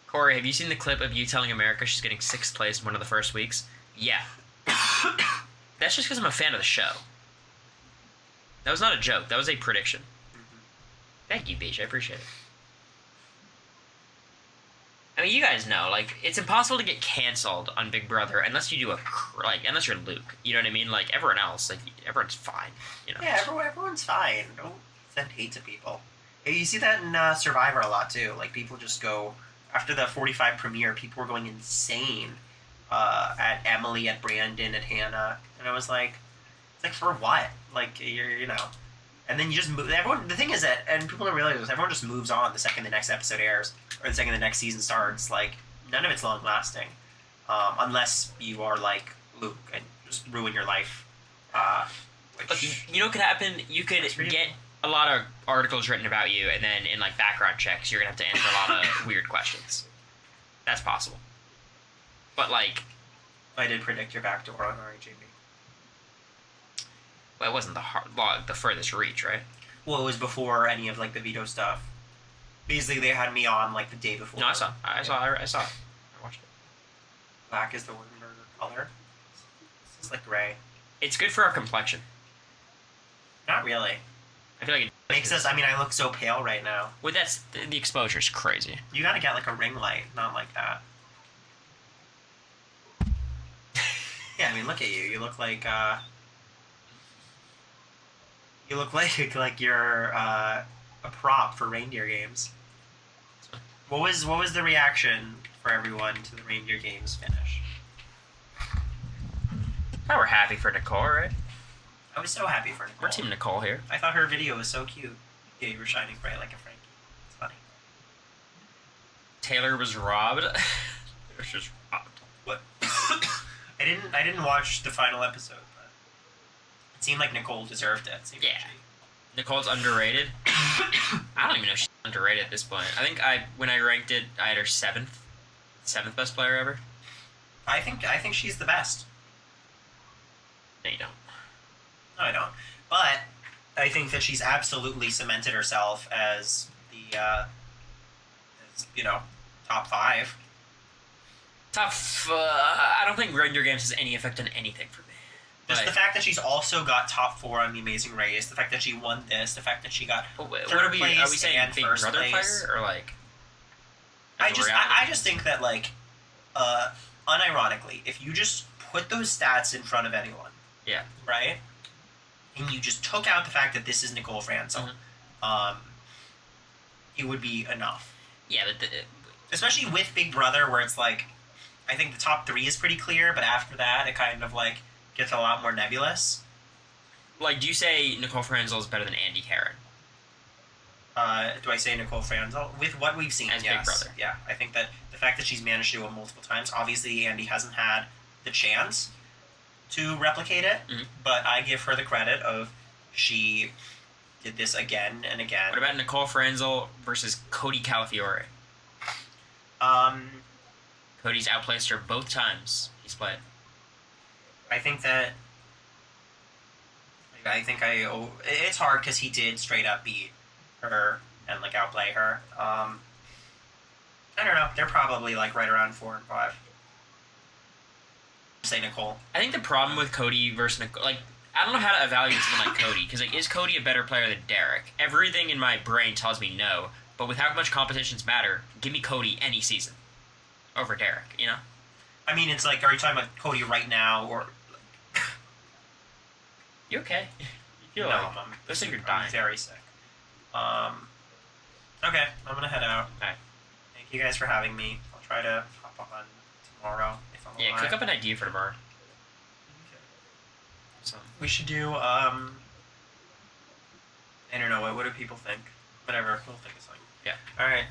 [SPEAKER 1] Cory, have you seen the clip of you telling America she's getting 6th place in one of the first weeks? Yeah. That's just because I'm a fan of the show. That was not a joke. That was a prediction.
[SPEAKER 3] Mm-hmm.
[SPEAKER 1] Thank you, Beach. I appreciate it. I mean, you guys know, like, it's impossible to get canceled on Big Brother unless you do unless you're Luke. You know what I mean? Like, everyone else, like, everyone's fine, you know?
[SPEAKER 3] Yeah, everyone's fine. Don't send hate to people. Hey, you see that in Survivor a lot, too. Like, people just go... After the 45 premiere, people were going insane at Emily, at Brandon, at Hannah. And I was like, it's like, for what? Like, you know... And then you just move... Everyone, the thing is that... And people don't realize this. Everyone just moves on the second the next episode airs. Or the second the next season starts. Like, none of it's long-lasting. Unless you are, like, Luke and just ruin your life.
[SPEAKER 1] Look, you know what could happen? You could get a lot of articles written about you, and then in, like, background checks, you're going to have to answer a lot of weird questions. That's possible. But, like...
[SPEAKER 3] I did predict your backdoor on RAJB.
[SPEAKER 1] Well, it wasn't the furthest reach, right?
[SPEAKER 3] Well, it was before any of, like, the veto stuff. Basically, they had me on, like, the day before.
[SPEAKER 1] No, I saw it. I watched it.
[SPEAKER 3] Black is the Wurtenberger color. This is, like, gray.
[SPEAKER 1] It's good for our complexion.
[SPEAKER 3] Not really.
[SPEAKER 1] I feel like it
[SPEAKER 3] Makes us... I mean, I look so pale right now.
[SPEAKER 1] Well, that's... The exposure's crazy.
[SPEAKER 3] You gotta get, like, a ring light. Not like that. Yeah, I mean, look at you. You look like, You look like you're, a prop for reindeer games. What was the reaction for everyone to the reindeer games finish?
[SPEAKER 1] Oh, we're happy for Nicole, right?
[SPEAKER 3] I was so happy for Nicole.
[SPEAKER 1] We're Team Nicole here.
[SPEAKER 3] I thought her video was so cute. Yeah, you were shining bright like a Frankie. It's funny.
[SPEAKER 1] Taylor was robbed. It was just robbed.
[SPEAKER 3] What? I didn't watch the final episode, but it seemed like Nicole deserved it. It seemed like
[SPEAKER 1] Yeah. Nicole's underrated. I don't even know if she's underrated at this point. I think when I ranked it, I had her seventh best player ever.
[SPEAKER 3] I think she's the best.
[SPEAKER 1] No, you don't.
[SPEAKER 3] No, I don't. But I think that she's absolutely cemented herself as the, top 5.
[SPEAKER 1] I don't think Reindeer Games has any effect on anything for me.
[SPEAKER 3] Just
[SPEAKER 1] Like,
[SPEAKER 3] the fact that she's also got top 4 on The Amazing Race, the fact that she won this, the fact that she got
[SPEAKER 1] what
[SPEAKER 3] third
[SPEAKER 1] are we
[SPEAKER 3] place
[SPEAKER 1] saying
[SPEAKER 3] and
[SPEAKER 1] Big
[SPEAKER 3] first
[SPEAKER 1] Brother
[SPEAKER 3] place.
[SPEAKER 1] player or like?
[SPEAKER 3] I just think that like, unironically, if you just put those stats in front of anyone,
[SPEAKER 1] Yeah.
[SPEAKER 3] right, and you just took out the fact that this is Nicole Franzel, it would be enough.
[SPEAKER 1] Yeah, but
[SPEAKER 3] Especially with Big Brother, where it's like, I think the top 3 is pretty clear, but after that, it kind of like gets a lot more nebulous.
[SPEAKER 1] like, do you say Nicole Franzel is better than Andy Karen?
[SPEAKER 3] Do I say Nicole Franzel? With what we've seen,
[SPEAKER 1] As
[SPEAKER 3] yes.
[SPEAKER 1] Big Brother.
[SPEAKER 3] Yeah, I think that the fact that she's managed to do it multiple times, obviously Andy hasn't had the chance to replicate it, but I give her the credit of she did this again and again.
[SPEAKER 1] What about Nicole Franzel versus Cody Calafiore? Cody's outplaced her both times he's played.
[SPEAKER 3] I think that it's hard because he did straight up beat her and like outplay her. I don't know. They're probably like right around 4 and 5. Say Nicole.
[SPEAKER 1] I think the problem with Cody versus Nicole, like, I don't know how to evaluate someone like Cody, because like, is Cody a better player than Derek? Everything in my brain tells me no, but with how much competitions matter, give me Cody any season over Derek. You know?
[SPEAKER 3] I mean, it's like, are you talking about Cody right now or?
[SPEAKER 1] You okay? You feel
[SPEAKER 3] No,
[SPEAKER 1] like
[SPEAKER 3] I'm
[SPEAKER 1] looks like you're dying.
[SPEAKER 3] very sick. Okay, I'm gonna head out.
[SPEAKER 1] Alright.
[SPEAKER 3] Thank you guys for having me. I'll try to hop on tomorrow if I'm
[SPEAKER 1] Yeah,
[SPEAKER 3] alive.
[SPEAKER 1] cook up an idea for tomorrow.
[SPEAKER 3] Okay.
[SPEAKER 1] So,
[SPEAKER 3] We should do I don't know, what do people think? Whatever, we'll think of something.
[SPEAKER 1] yeah.
[SPEAKER 3] Alright.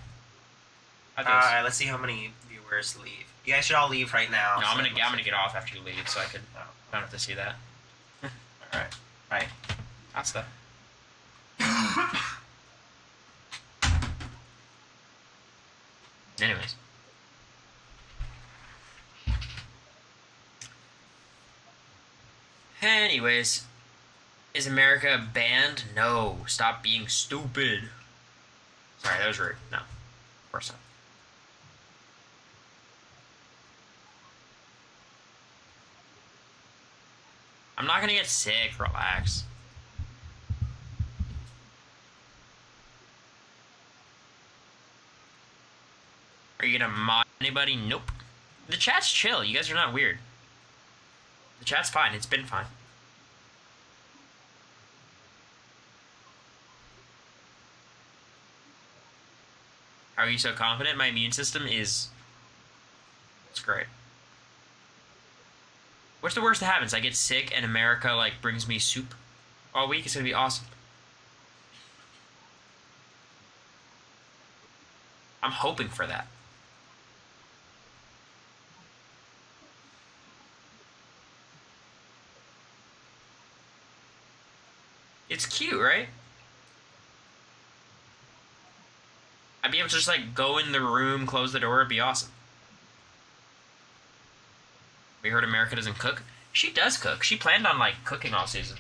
[SPEAKER 1] Adios.
[SPEAKER 3] Let's see how many viewers leave. You guys should all leave right now.
[SPEAKER 1] No,
[SPEAKER 3] so
[SPEAKER 1] I'm
[SPEAKER 3] that
[SPEAKER 1] gonna
[SPEAKER 3] looks-
[SPEAKER 1] get off after you leave, so I
[SPEAKER 3] Oh,
[SPEAKER 1] don't have to see that.
[SPEAKER 3] alright. Bye.
[SPEAKER 1] That's the. Anyways. Anyways, is America banned? No. Stop being stupid. Sorry, that was rude. No, of course not. I'm not gonna get sick. Relax. Are you gonna mod anybody? Nope. The chat's chill. You guys are not weird. The chat's fine. It's been fine. How are you so confident? My immune system is... It's great. What's the worst that happens? I get sick and America, like, brings me soup all week? It's gonna be awesome. I'm hoping for that. It's cute, right? I'd be able to just, like, go in the room, close the door, it'd be awesome. We heard America doesn't cook? She does cook. She planned on, like, cooking all season.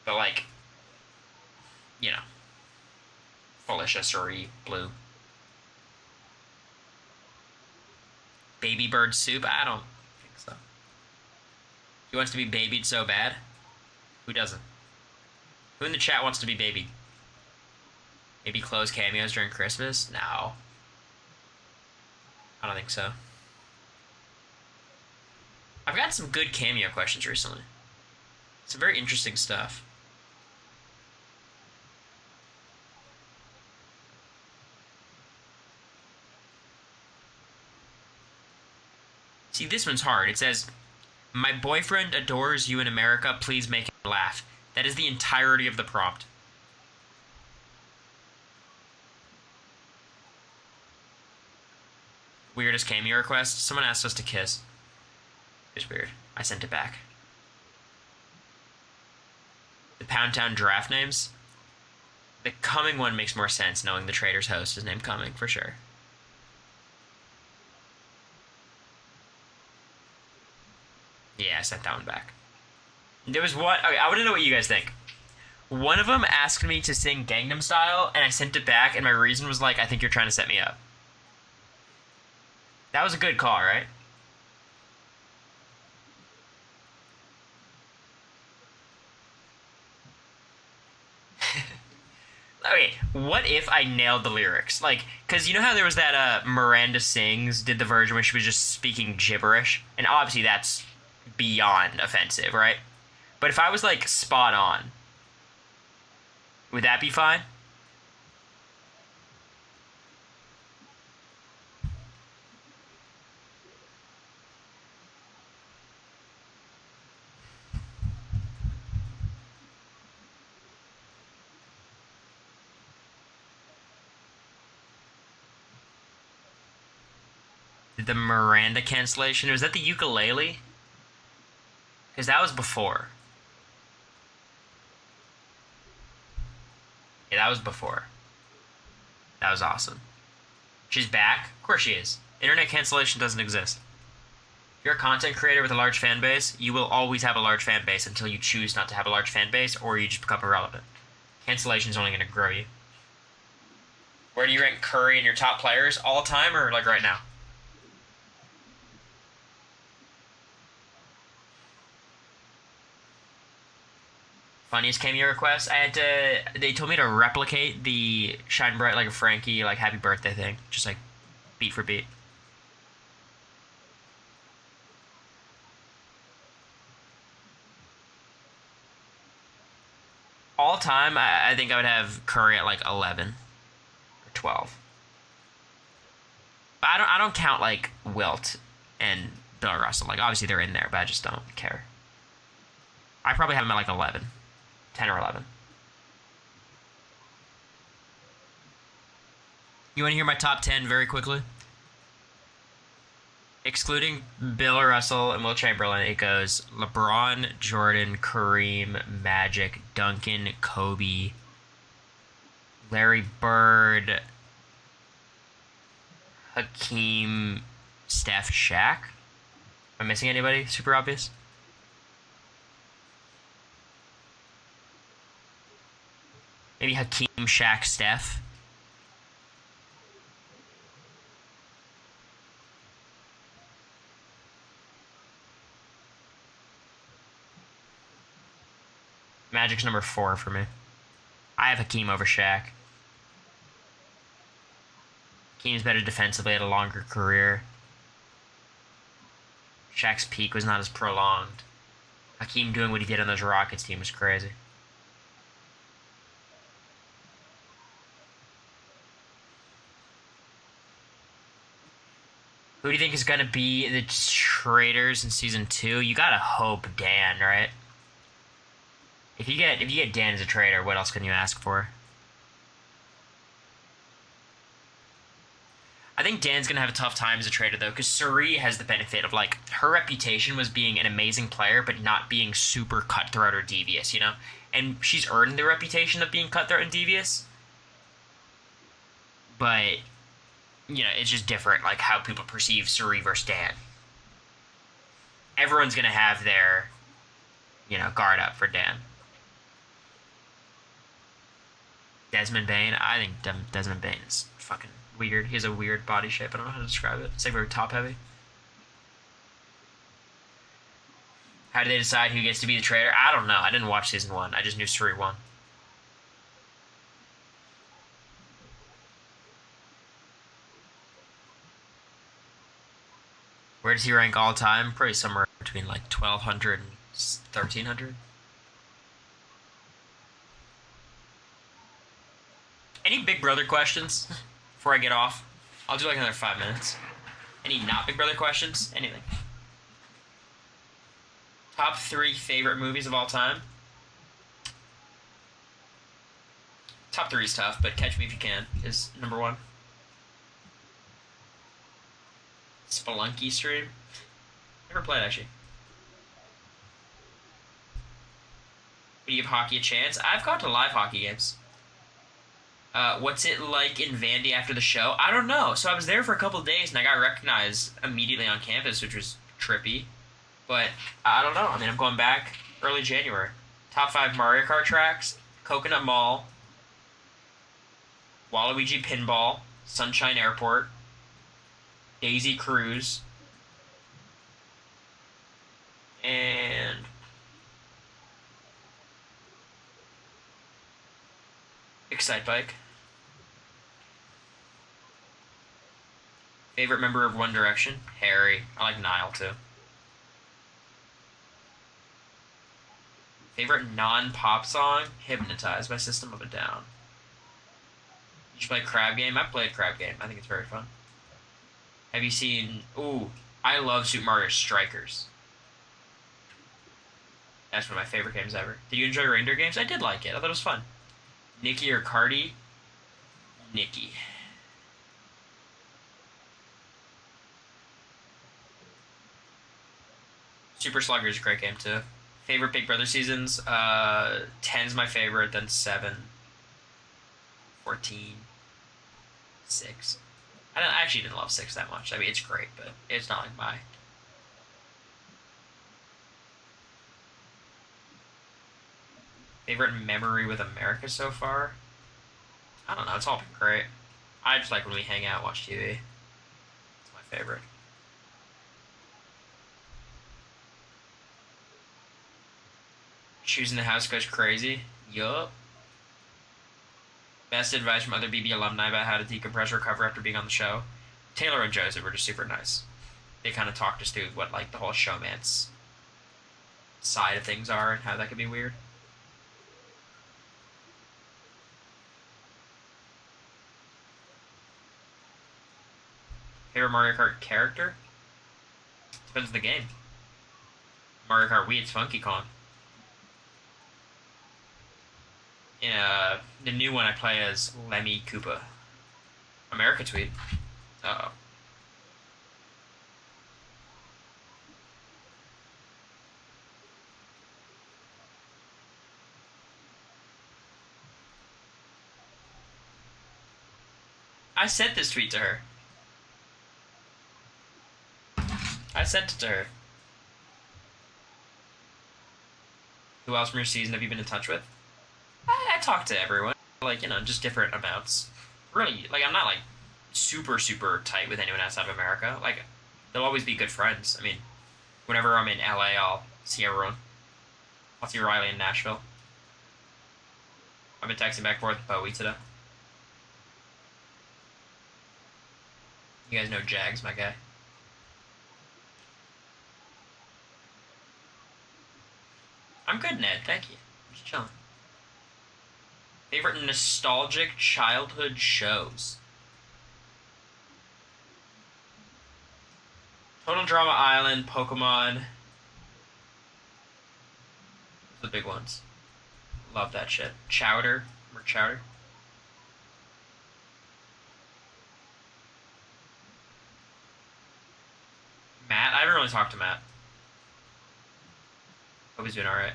[SPEAKER 1] But, like, you know, Felicia Blue. Baby bird soup? I don't think so. He wants to be babied so bad? Who doesn't? Who in the chat wants to be babied? Maybe close cameos during Christmas? No. I don't think so. I've got some good cameo questions recently. Some very interesting stuff. See, this one's hard. It says, "My boyfriend adores you in America. Please make him laugh." That is the entirety of the prompt. Weirdest cameo request? Someone asked us to kiss. It's weird. I sent it back. The Pound Town draft names? The Coming one makes more sense, knowing the Trader's host is named Coming, for sure. Yeah, I sent that one back. There was one... Okay, I want to know what you guys think. One of them asked me to sing Gangnam Style, and I sent it back, and my reason was like, I think you're trying to set me up. That was a good call, right? Okay, what if I nailed the lyrics? Like, because you know how there was that Miranda Sings did the version where she was just speaking gibberish? And obviously that's beyond offensive, right? But if I was, like, spot on, would that be fine? The Miranda cancellation, was that the ukulele? Because that was before. Yeah, that was before. That was awesome. She's back? Of course she is. Internet cancellation doesn't exist. If you're a content creator with a large fan base, you will always have a large fan base until you choose not to have a large fan base or you just become irrelevant. Cancellation is only going to grow you. Where do you rank Curry in your top players? All time or like right now? Funniest cameo request? I had to. They told me to replicate the Shine Bright Like a Frankie, like happy birthday thing. Just like beat for beat. All time, I think I would have Curry at like 11 or 12. But I don't count like Wilt and Bill Russell. Like obviously they're in there, but I just don't care. I probably have him at like 11, 10 or 11. You want to hear my top 10 very quickly? Excluding Bill Russell and Will Chamberlain, it goes LeBron, Jordan, Kareem, Magic, Duncan, Kobe, Larry Bird, Hakeem, Steph, Shaq. Am I missing anybody? Super obvious. Maybe Hakeem, Shaq, Steph. Magic's number 4 for me. I have Hakeem over Shaq. Hakeem's better defensively, had a longer career. Shaq's peak was not as prolonged. Hakeem doing what he did on those Rockets team was crazy. Who do you think is going to be the traders in season 2? You gotta hope Dan, right? If you get Dan as a trader, what else can you ask for? I think Dan's gonna have a tough time as a trader though, because Suri has the benefit of like her reputation was being an amazing player, but not being super cutthroat or devious, you know. And she's earned the reputation of being cutthroat and devious. But you know, it's just different, like how people perceive Suri versus Dan. Everyone's gonna have their, you know, guard up for Dan. Desmond Bain, I think Desmond Bain is fucking weird. He has a weird body shape. I don't know how to describe it. It's like very top heavy. How do they decide who gets to be the trader? I don't know. I didn't watch season 1. I just knew Suri won. Where does he rank all time? Probably somewhere between like 1,200 and 1,300. Any Big Brother questions before I get off? I'll do like another 5 minutes. Any not Big Brother questions? Anything. Top 3 favorite movies of all time? Top 3 is tough, but Catch Me If You Can is number 1. Spelunky stream? Never played, actually. Do you give hockey a chance? I've gone to live hockey games. What's it like in Vandy after the show? I don't know. So I was there for a couple of days, and I got recognized immediately on campus, which was trippy. But I don't know. I mean, I'm going back early January. Top 5 Mario Kart tracks, Coconut Mall, Waluigi Pinball, Sunshine Airport, Daisy Cruise, and Excite Bike. Favorite member of One Direction? Harry. I like Niall too. Favorite non-pop song? Hypnotized by System of a Down. You should play Crab Game. I've played Crab Game. I think it's very fun. Have you seen... Ooh, I love Super Mario Strikers. That's one of my favorite games ever. Did you enjoy reindeer games? I did like it. I thought it was fun. Nikki or Cardi? Nikki. Super Slugger is a great game too. Favorite Big Brother seasons? 10's my favorite, then 7, 14, 6. I actually didn't love 6 that much. I mean, it's great, but it's not like my... Favorite memory with America so far? I don't know, it's all been great. I just like when we hang out and watch TV. It's my favorite. Choosing the house goes crazy. Yup. Best advice from other BB alumni about how to decompress or recover after being on the show. Taylor and Joseph were just super nice. They kind of talked us through what like the whole showmance side of things are and how that could be weird. Favorite Mario Kart character? Depends on the game. Mario Kart Wii, it's Funky Kong. The new one I play as Lemmy Koopa. America tweet. Uh-oh. I sent this tweet to her. I sent it to her. Who else from your season have you been in touch with? I talk to everyone. Like, you know, just different amounts. Really, like, I'm not, like, super, super tight with anyone outside of America. Like, they'll always be good friends. I mean, whenever I'm in LA, I'll see everyone. I'll see Riley in Nashville. I've been texting back and forth with Bowie today. You guys know Jags, my guy. I'm good, Ned. Thank you. I'm just chilling. Favorite nostalgic childhood shows? Total Drama Island, Pokemon. Those are the big ones. Love that shit. Chowder. Remember Chowder? Matt? I haven't really talked to Matt. Hope he's doing alright.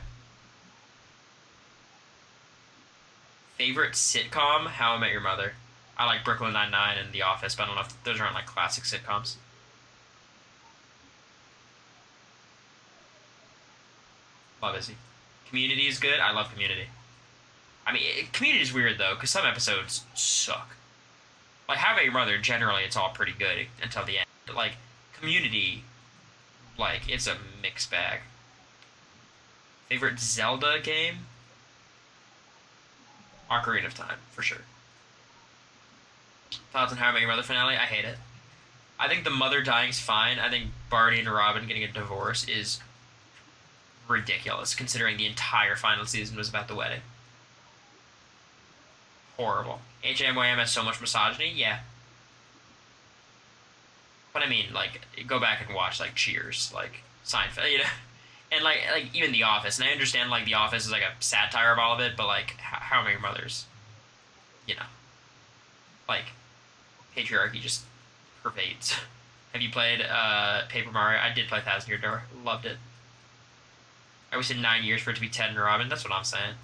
[SPEAKER 1] Favorite sitcom? How I Met Your Mother. I like Brooklyn Nine-Nine and The Office, but I don't know if those aren't like classic sitcoms. Love Izzy. Community is good. I love Community. I mean, Community is weird though, because some episodes suck. Like How I Met Your Mother, generally it's all pretty good until the end. But like Community, like it's a mixed bag. Favorite Zelda game? Ocarina of Time, for sure. Thoughts on How I Met Your Mother finale? I hate it. I think the mother dying's fine. I think Barney and Robin getting a divorce is ridiculous, considering the entire final season was about the wedding. Horrible. HMYM has so much misogyny? Yeah. But I mean, like, go back and watch, like, Cheers, like, Seinfeld, you know? And, like even The Office. And I understand, like, The Office is, like, a satire of all of it, but, like, How I Met Your Mother's, you know, like, patriarchy just pervades. Have you played Paper Mario? I did play Thousand Year Door. Loved it. I wasted 9 years for it to be Ted and Robin. That's what I'm saying.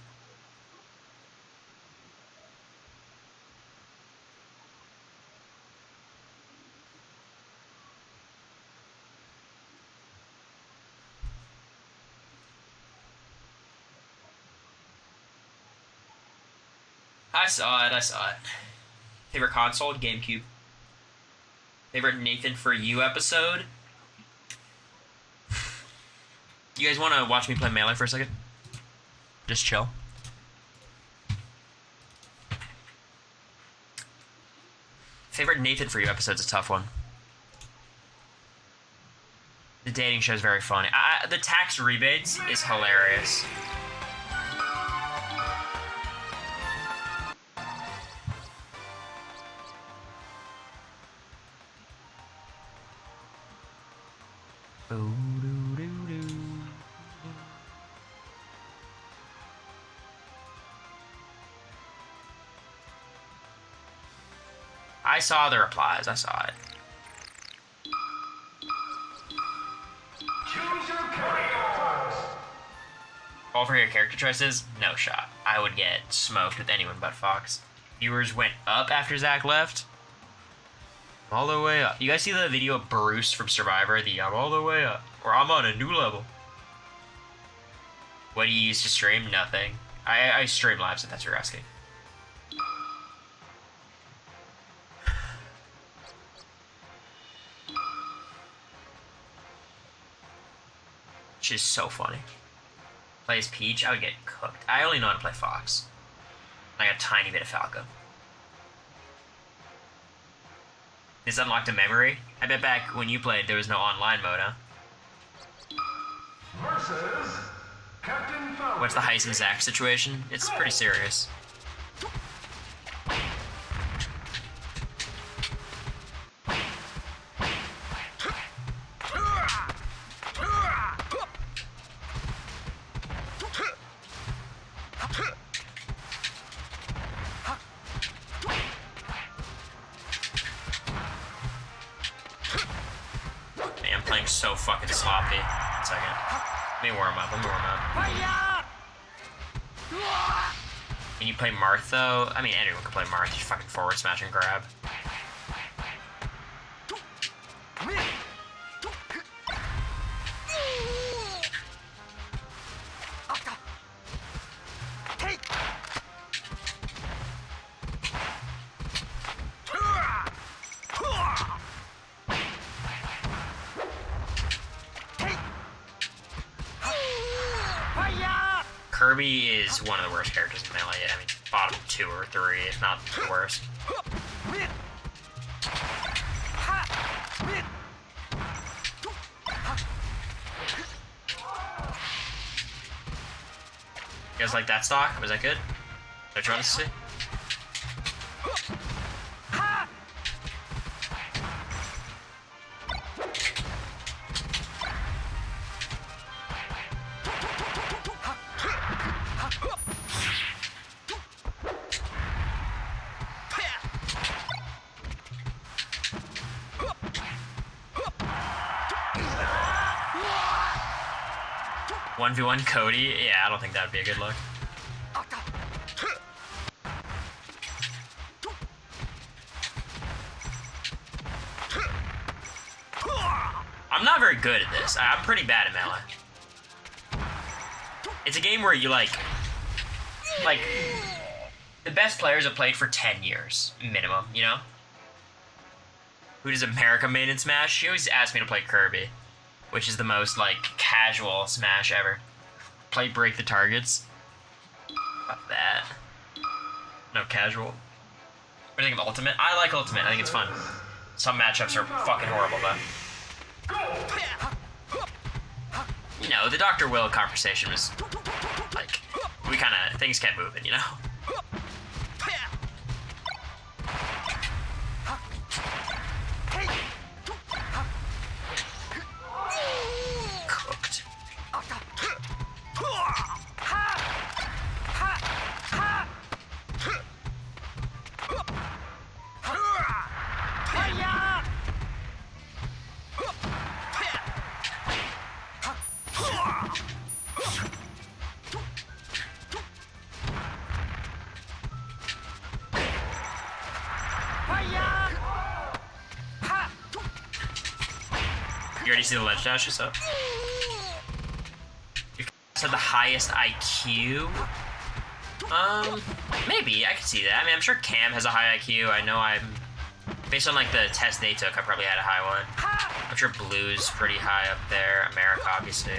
[SPEAKER 1] I saw it. Favorite console? GameCube. Favorite Nathan For You episode? You guys want to watch me play Melee for a second? Just chill. Favorite Nathan For You episode's a tough one. The dating show is very funny. The tax rebates is hilarious. I saw the replies. I saw it.
[SPEAKER 2] Choose your character.
[SPEAKER 1] All for your character choices? No shot. I would get smoked with anyone but Fox. Viewers went up after Zach left. All the way up. You guys see the video of Bruce from Survivor? The I'm all the way up. Or I'm on a new level. What do you use to stream? Nothing. I stream lives if that's what you're asking. Which is so funny. Play as Peach, I would get cooked. I only know how to play Fox. Like a tiny bit of Falco. This unlocked a memory. I bet back when you played, there was no online mode, huh?
[SPEAKER 2] Versus Captain Falcon.
[SPEAKER 1] What's the Heist and Zach situation? It's pretty serious. Man, I'm playing so fucking sloppy. 1 second. Let me warm up. Can you play Marth though? I mean, anyone can play Marth. You fucking forward smash and grab. Kirby is one of the worst characters in Melee. I mean, bottom 2 or 3, if not the worst. You guys like that stock? Was that good? What you want to see? One v one Cody? Yeah, I don't think that would be a good look. I'm not very good at this. I'm pretty bad at Melee. It's a game where you like the best players have played for 10 years minimum, you know? Who does America main in Smash? She always asks me to play Kirby, which is the most like casual Smash ever. Play Break the Targets. Fuck that. No casual. What do you think of Ultimate? I like Ultimate. I think it's fun. Some matchups are fucking horrible though. You know, the Dr. Will conversation was like, we kind of, things kept moving, you know? Cooked. You already see the ledge dash? What's up? You said the highest IQ? Maybe. I could see that. I mean, I'm sure Cam has a high IQ. I know based on, like, the test they took, I probably had a high one. I'm sure Blue's pretty high up there. America, obviously.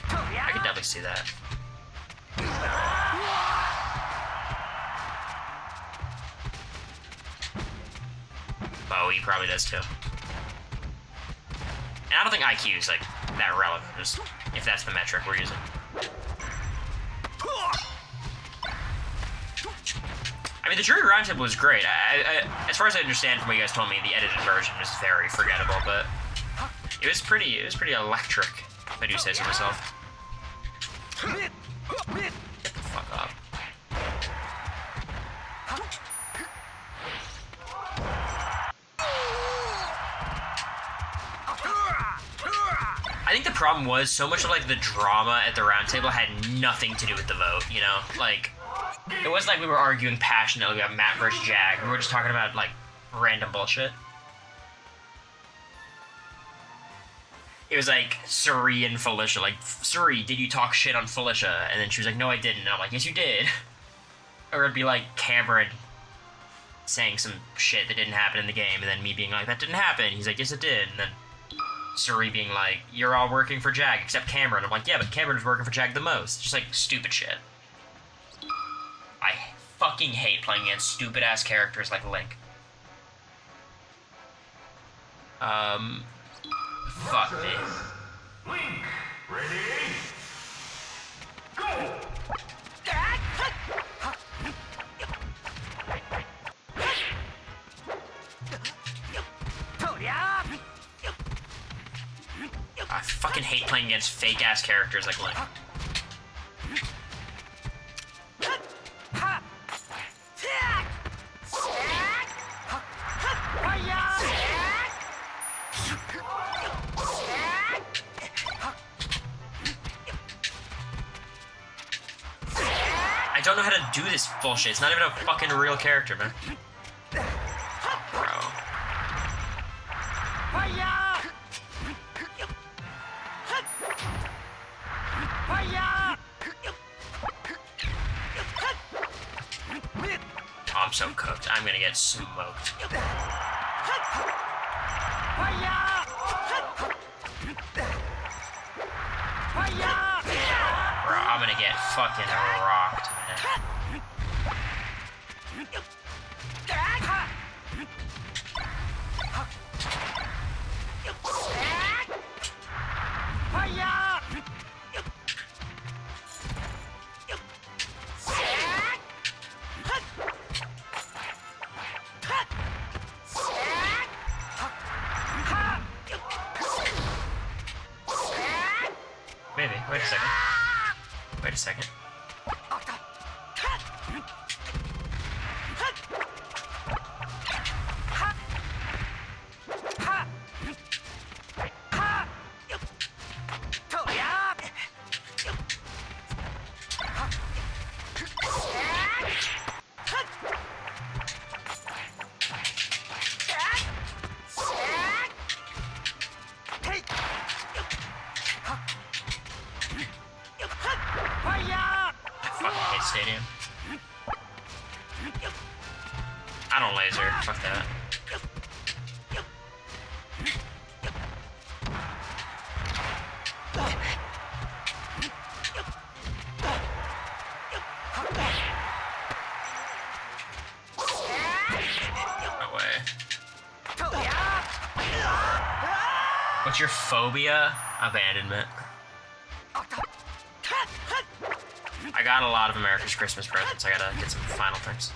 [SPEAKER 1] I could definitely see that. he probably does too. And I don't think IQ is like that relevant, just if that's the metric we're using. I mean, the jury roundtable was great. As far as I understand from what you guys told me, the edited version was very forgettable, but it was pretty electric, if I do say so myself. Get the fuck up. I think the problem was so much of like the drama at the roundtable had nothing to do with the vote, you know? Like, it wasn't like we were arguing passionately about Matt versus Jag. We were just talking about like random bullshit. It was like Suri and Felicia. Like, Suri, did you talk shit on Felicia? And then she was like, no, I didn't. And I'm like, yes, you did. Or it'd be like Cameron saying some shit that didn't happen in the game, and then me being like, that didn't happen. He's like, yes, it did. And then Suri being like, you're all working for Jag except Cameron. I'm like, yeah, but Cameron was working for Jag the most. Just like stupid shit. I fucking hate playing against stupid ass characters like Link. Fuck me.
[SPEAKER 2] Link, ready? Go!
[SPEAKER 1] I fucking hate playing against fake ass characters like Link. I don't know how to do this bullshit. It's not even a fucking real character, man. Bro. Oh, I'm so cooked. I'm gonna get smoked. Bro, I'm gonna get fucking rocked, man. Maybe. Wait a second. Wait a second. Stadium. I don't laser. Fuck that. No way. What's your phobia? Abandonment. I got a lot of America's Christmas presents. I gotta get some final things.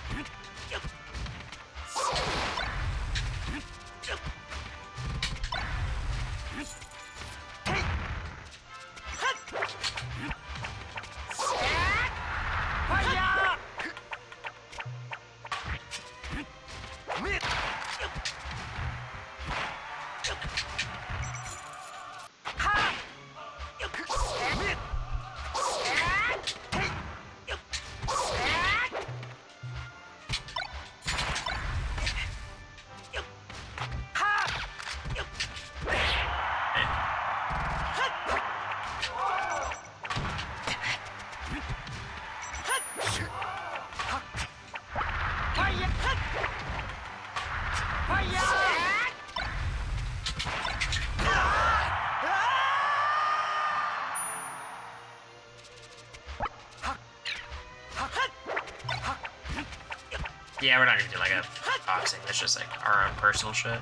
[SPEAKER 1] Yeah, we're not gonna do like a boxing. That's just like our own personal shit.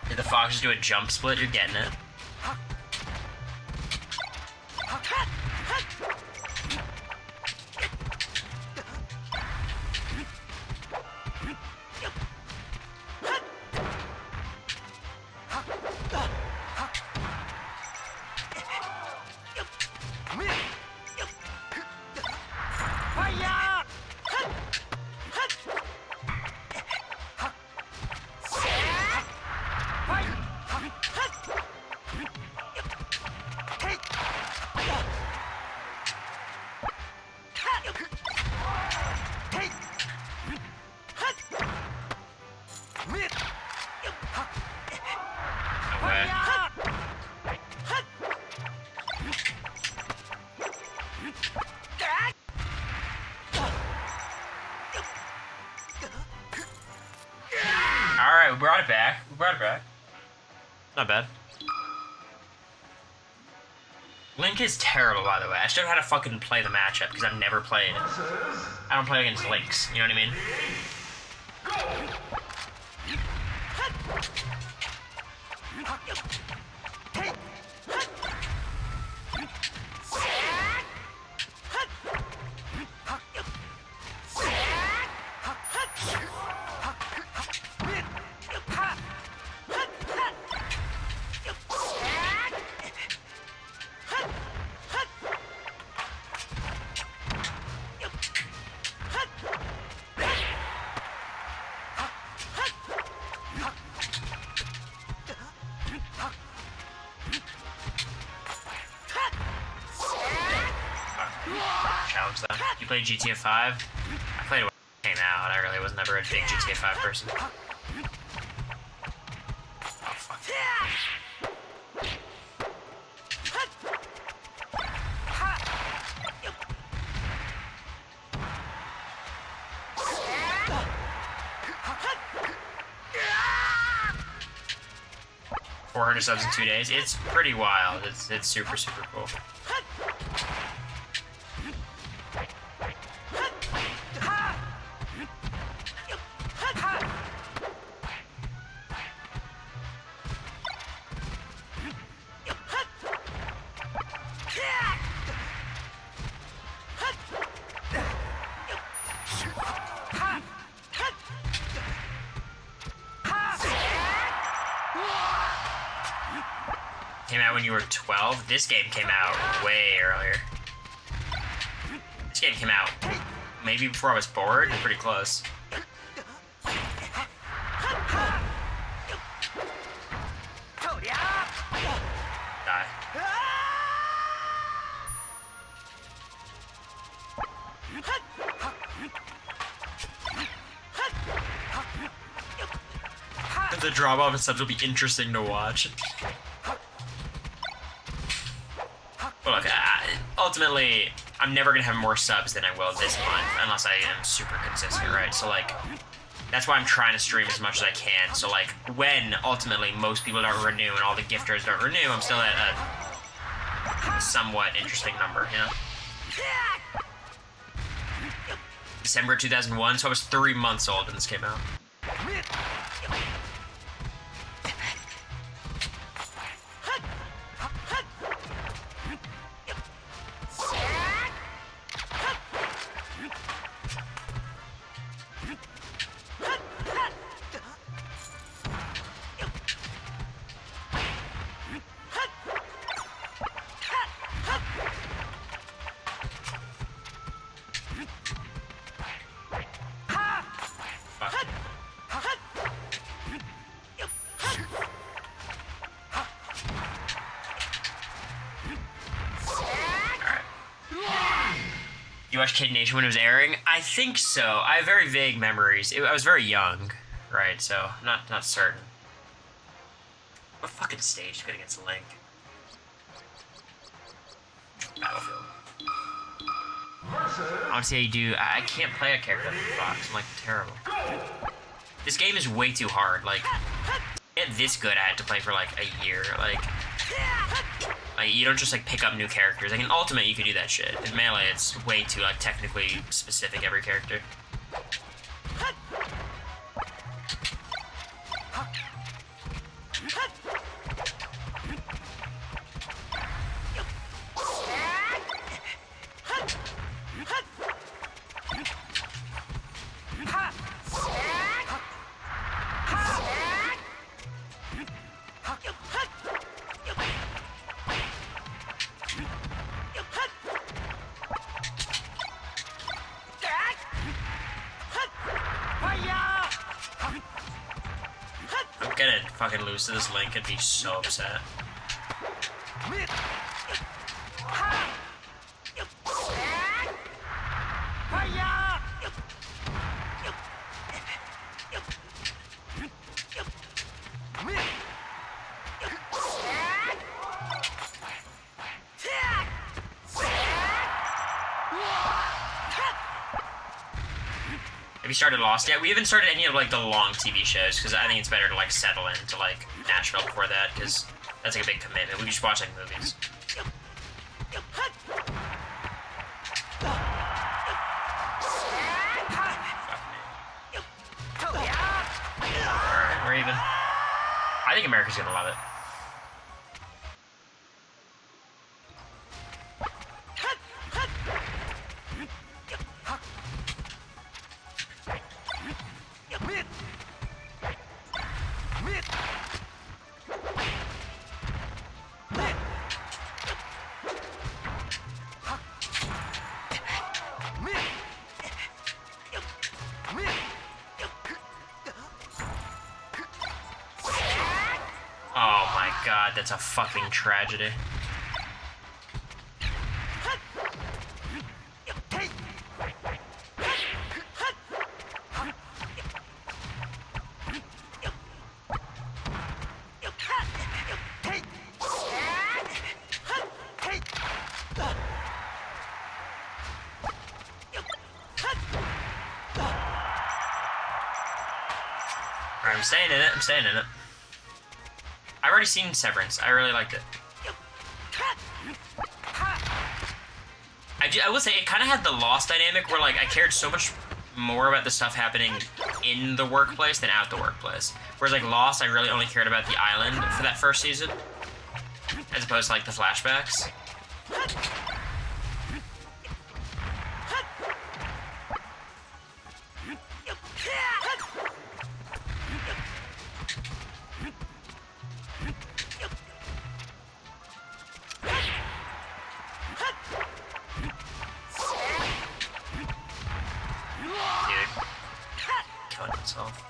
[SPEAKER 1] Did the foxes do a jump split? You're getting it. Alright, we brought it back. Not bad. Link is terrible, by the way. I still don't know how to fucking play the matchup because I've never played. I don't play against Links, you know what I mean? Challenge that. You played GTA 5? I played it when it came out. I really was never a big GTA 5 person. Oh, fuck. 400 subs in 2 days. It's pretty wild. It's super, super cool. Came out when you were 12? This game came out way earlier. This game came out maybe before I was born. Pretty close. Die. The drop-off and subs will be interesting to watch. But look, ultimately, I'm never gonna have more subs than I will this month, unless I am super consistent, right? So, like, that's why I'm trying to stream as much as I can. So, like, when, ultimately, most people don't renew and all the gifters don't renew, I'm still at a somewhat interesting number, you know? December 2001, so I was 3 months old when this came out. You watched Kid Nation when it was airing? I think so. I have very vague memories. I was very young, right? So not certain. What fucking stage good against Link? Battlefield. I want to see how you do. I can't play a character like Fox. I'm like terrible. This game is way too hard. Like, to get this good, I had to play for like a year. Like. Like, you don't just, like, pick up new characters. Like, in Ultimate, you could do that shit. In Melee, it's way too, like, technically specific, every character. I'm gonna fucking lose to this Link and be so upset. Have you started Lost yet? We haven't started any of, like, the long TV shows, because I think it's better to, like, settle into, like, Nashville before that, because that's, like, a big commitment. We just watch, like, movies. Alright, we're even. I think America's gonna love it. Oh my god, that's a fucking tragedy. Alright, I'm staying in it, I'm staying in it. I've already seen Severance. I really liked it. I will say, it kind of had the Lost dynamic where, like, I cared so much more about the stuff happening in the workplace than out the workplace. Whereas, like, Lost, I really only cared about the island for that first season, as opposed to, like, the flashbacks. Killing himself.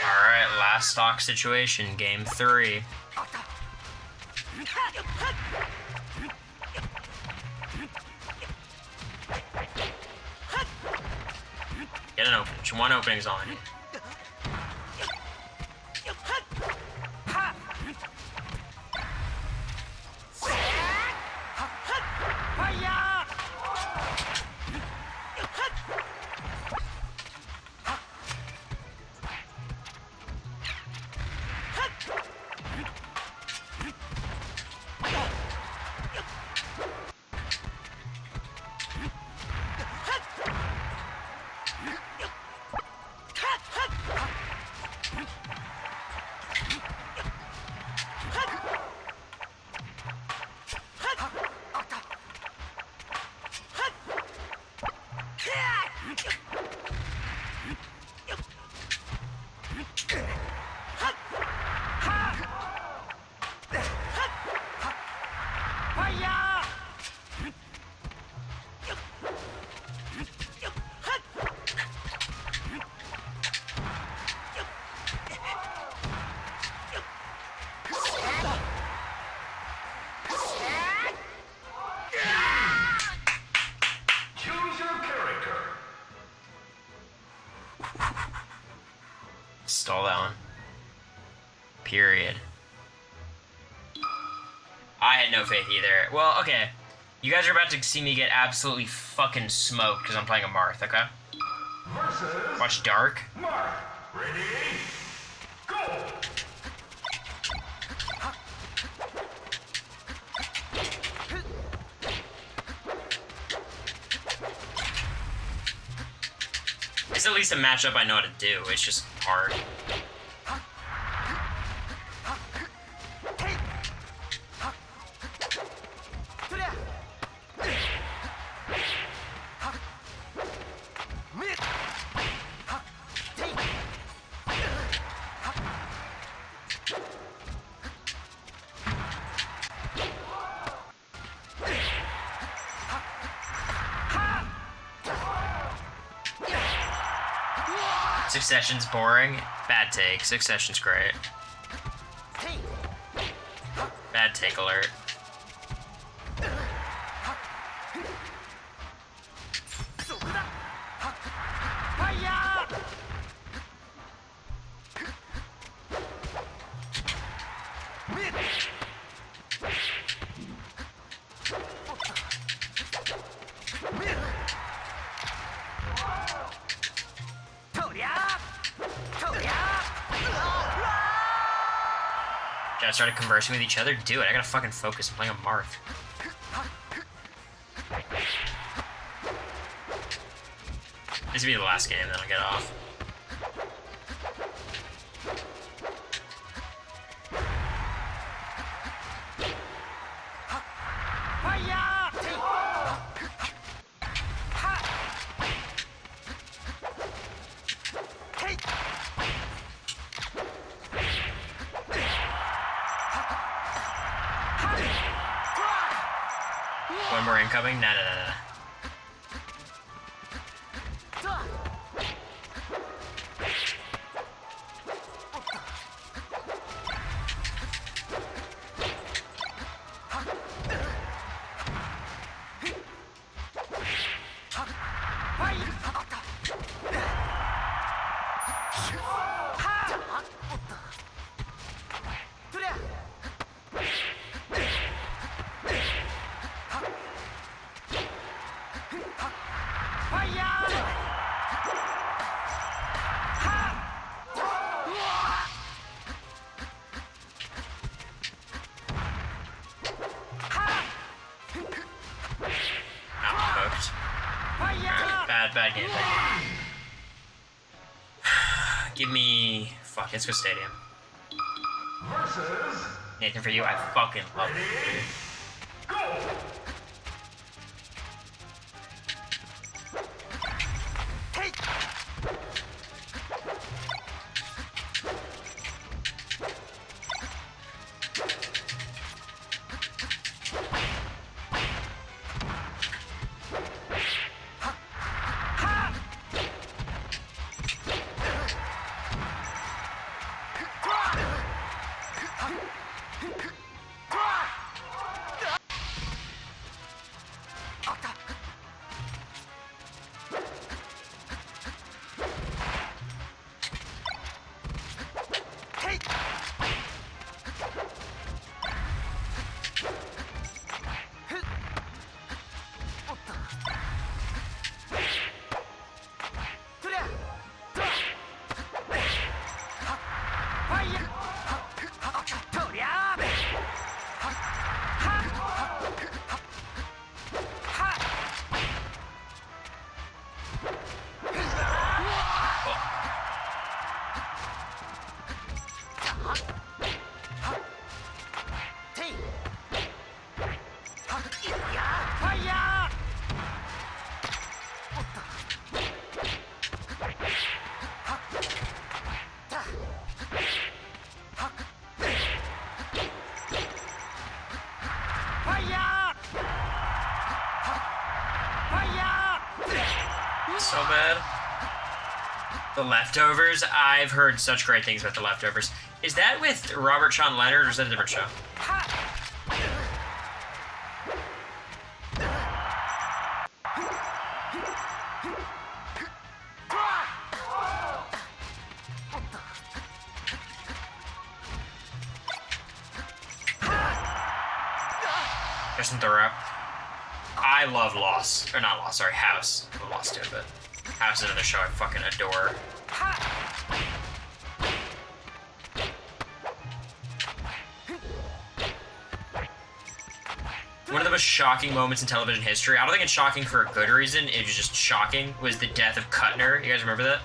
[SPEAKER 1] Alright, last stock situation, game 3. Get an opening. One opening's on. Period. I had no faith either. Well, okay. You guys are about to see me get absolutely fucking smoked because I'm playing a Marth, okay?
[SPEAKER 2] Versus
[SPEAKER 1] Watch Dark.
[SPEAKER 2] Mark. Ready? Go!
[SPEAKER 1] It's at least a matchup I know how to do. It's just hard. Succession's boring. Bad take. Succession's great. Bad take alert. Guys started conversing with each other? Do it. I gotta fucking focus. I'm playing a Marth. This will be the last game, then I'll get off. One more incoming? Nah. Bad game. Give me... Fuck, let's go Stadium.
[SPEAKER 2] Versus
[SPEAKER 1] Nathan, for you, I fucking love it.
[SPEAKER 2] go!
[SPEAKER 1] So bad. The Leftovers? I've heard such great things about The Leftovers. Is that with Robert Sean Leonard, or is that a different show? Justin Thoreau. I love Lost. Or not Lost, sorry, House. I love Lost too, but House is another show I fucking adore. One of the most shocking moments in television history, I don't think it's shocking for a good reason, it was just shocking, was the death of Kuttner. You guys remember that?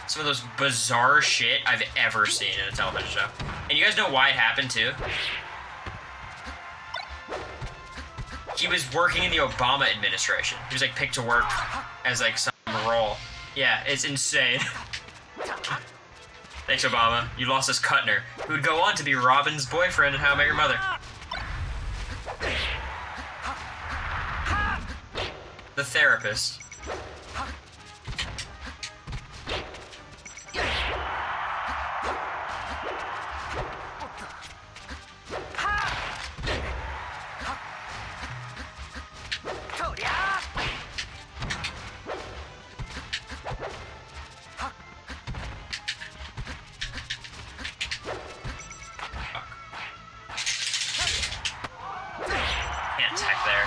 [SPEAKER 1] Some of those bizarre shit I've ever seen in a television show. And you guys know why it happened too? He was working in the Obama administration. He was like picked to work as like some role. Yeah, it's insane. Thanks, Obama. You lost us Kuttner, who would go on to be Robin's boyfriend in How I Met Your Mother. The therapist. Can't tech there.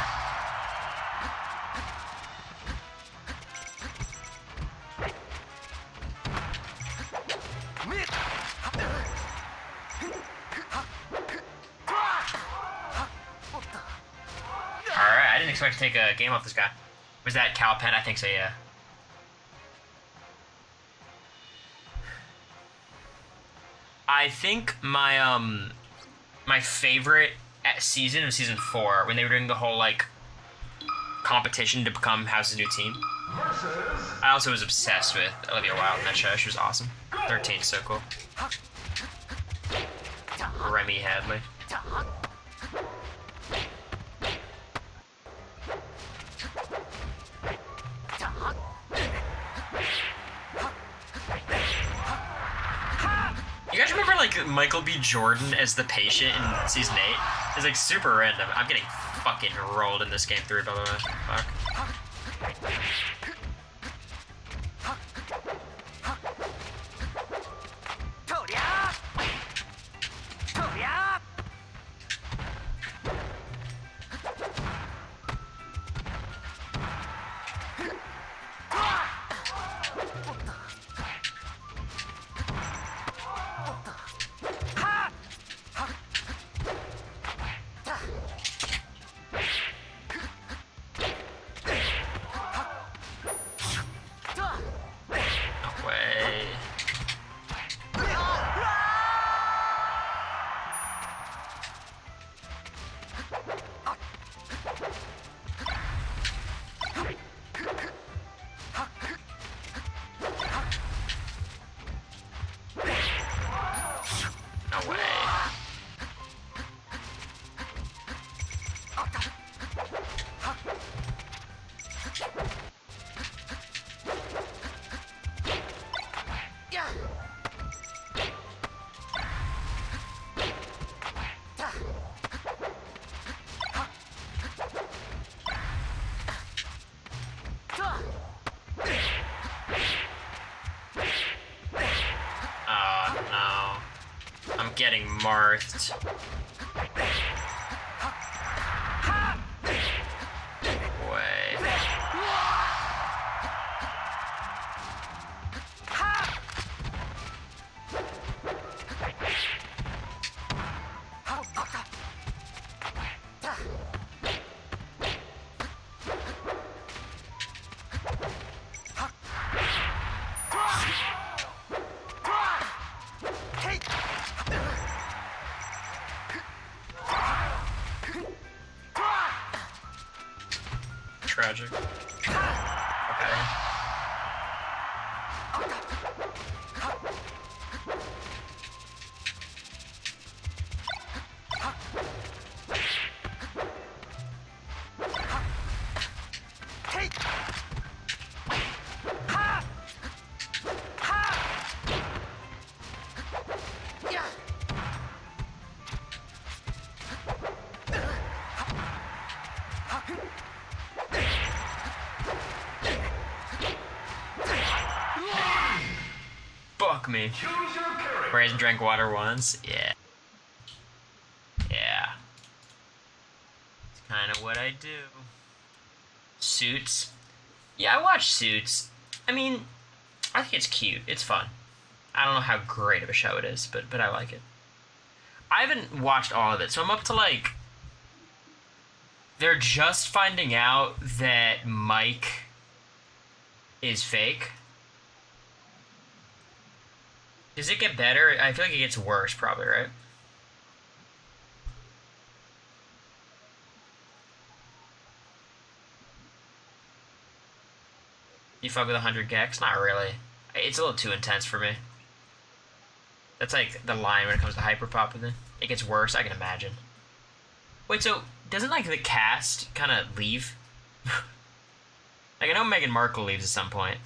[SPEAKER 1] Alright, I didn't expect to take a game off this guy. Was that Cal Penn? I think so, yeah. I think my favorite season was season 4 when they were doing the whole like competition to become House's new team. I also was obsessed with Olivia Wilde in that show. She was awesome. 13 is so cool. Remy Hadley. You guys remember like Michael B. Jordan as the patient in season 8? It's like super random. I'm getting fucking rolled in this game 3, by the way. Fuck. No way. No way. Oh no. I'm getting marthed. Way. Tragic. Okay. Fuck me.
[SPEAKER 2] Choose your character.
[SPEAKER 1] Where he hasn't drank water once? Yeah. kind of what I do. Suits. Yeah, I watch Suits. I mean, I think it's cute. It's fun. I don't know how great of a show it is, but I like it. I haven't watched all of it, so I'm up to like. They're just finding out that Mike is fake. Does it get better? I feel like it gets worse, probably, right? You fuck with 100 gex? Not really. It's a little too intense for me. That's like the line when it comes to hyperpop with it. It gets worse, I can imagine. Wait, so doesn't like the cast kind of leave? Like I know Meghan Markle leaves at some point.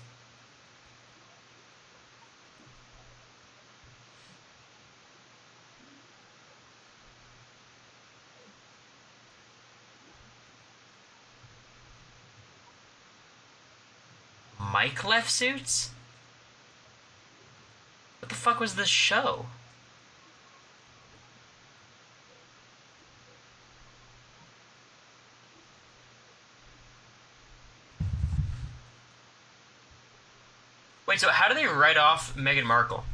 [SPEAKER 1] Mike left Suits? What the fuck was this show? Wait, so how do they write off Meghan Markle?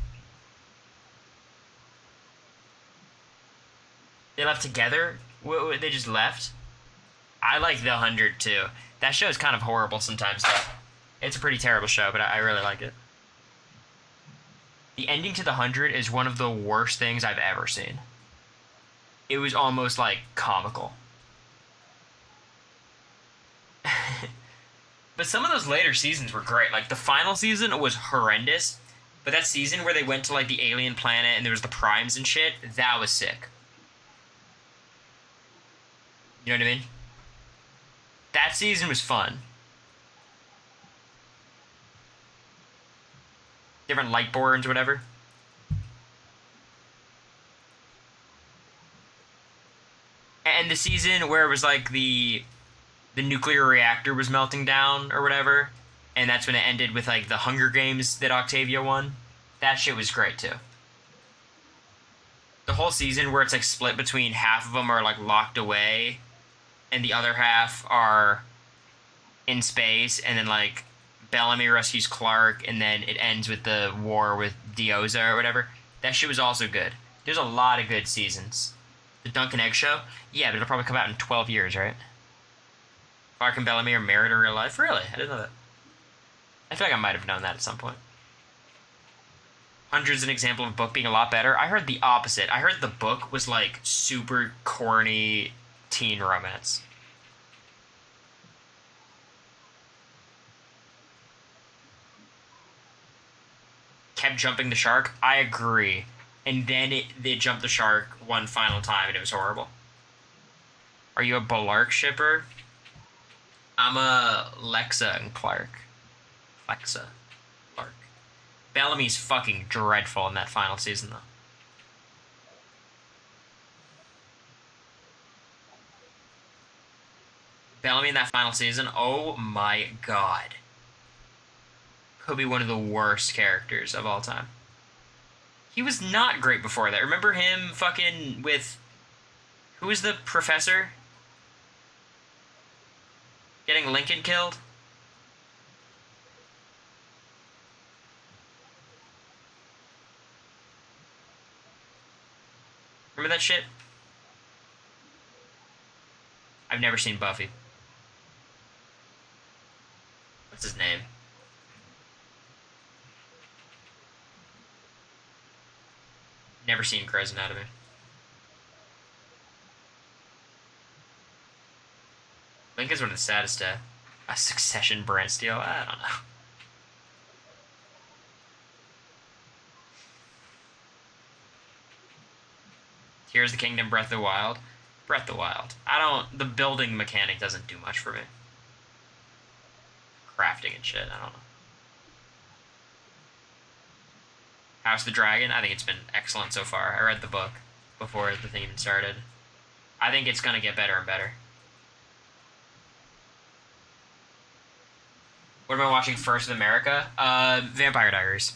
[SPEAKER 1] They left together? They just left? I like The 100 too. That show is kind of horrible sometimes, though. It's a pretty terrible show, but I really like it. The ending to The 100 is one of the worst things I've ever seen. It was almost like comical. But some of those later seasons were great. Like the final season was horrendous, but that season where they went to like the alien planet and there was the primes and shit, that was sick. You know what I mean? That season was fun. Different light boards, whatever. And the season where it was like the nuclear reactor was melting down or whatever, and that's when it ended with like the Hunger Games that Octavia won. That shit was great too. The whole season where it's like split between half of them are like locked away and the other half are in space, and then like Bellamy rescues Clark, and then it ends with the war with Dioza or whatever. That shit was also good. There's a lot of good seasons. The Dunk and Egg show? Yeah, but it'll probably come out in 12 years, right? Clark and Bellamy are married in real life? Really? I didn't know that. I feel like I might have known that at some point. 100's an example of a book being a lot better. I heard the opposite. I heard the book was like super corny teen romance. Kept jumping the shark? I agree. And then they jumped the shark one final time and it was horrible. Are you a Balark shipper? I'm a Lexa and Clark. Lexa. Clark. Bellamy's fucking dreadful in that final season, though. Bellamy in that final season, oh my god. Could be one of the worst characters of all time. He was not great before that. Remember him fucking with... Who was the professor? Getting Lincoln killed? Remember that shit? I've never seen Buffy. What's his name? Never seen Grey's Anatomy. Lincoln's one of the saddest death. A Succession brand steal? I don't know. Tears of the Kingdom, Breath of the Wild. Breath of the Wild. The building mechanic doesn't do much for me. Crafting and shit, I don't know. House of the Dragon, I think it's been excellent so far. I read the book before the thing even started. I think it's gonna get better and better. What am I watching first in America? Vampire Diaries.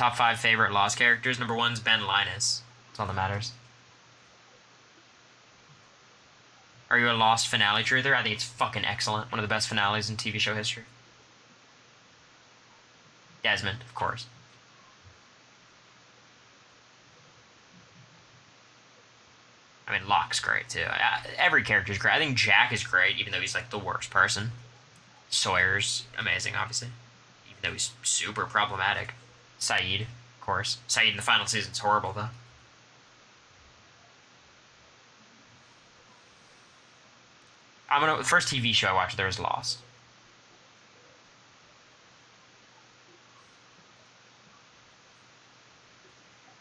[SPEAKER 1] top 5 favorite Lost characters. Number 1's Ben Linus. That's all that matters. Are you a Lost finale truther? I think it's fucking excellent. One of the best finales in TV show history. Desmond, of course. I mean, Locke's great, too. Every character's great. I think Jack is great, even though he's, like, the worst person. Sawyer's amazing, obviously. Even though he's super problematic. Saeed, of course. Saeed in the final season's horrible, though. The first TV show I watched there was Lost.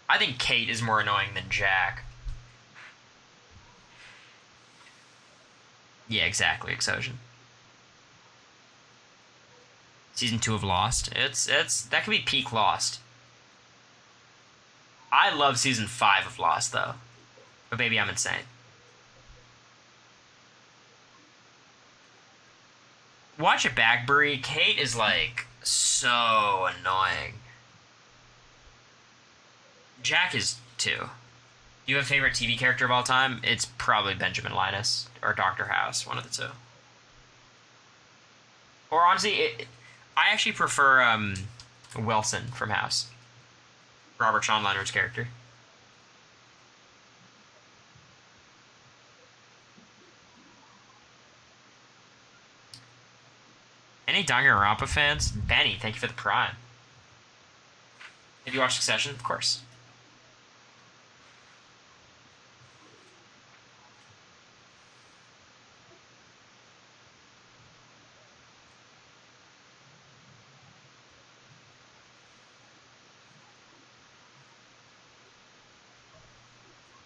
[SPEAKER 1] I think Kate is more annoying than Jack. Yeah, exactly, Exosion. Season 2 of Lost. That could be peak Lost. I love season 5 of Lost, though. But maybe I'm insane. Watch it back, Bree. Kate is, like, so annoying. Jack is, too. Do you have a favorite TV character of all time? It's probably Benjamin Linus or Dr. House, one of the two. Or honestly, I actually prefer Wilson from House. Robert Sean Leonard's character. Any Danganronpa fans? Benny, thank you for the prime. Have you watched Succession? Of course.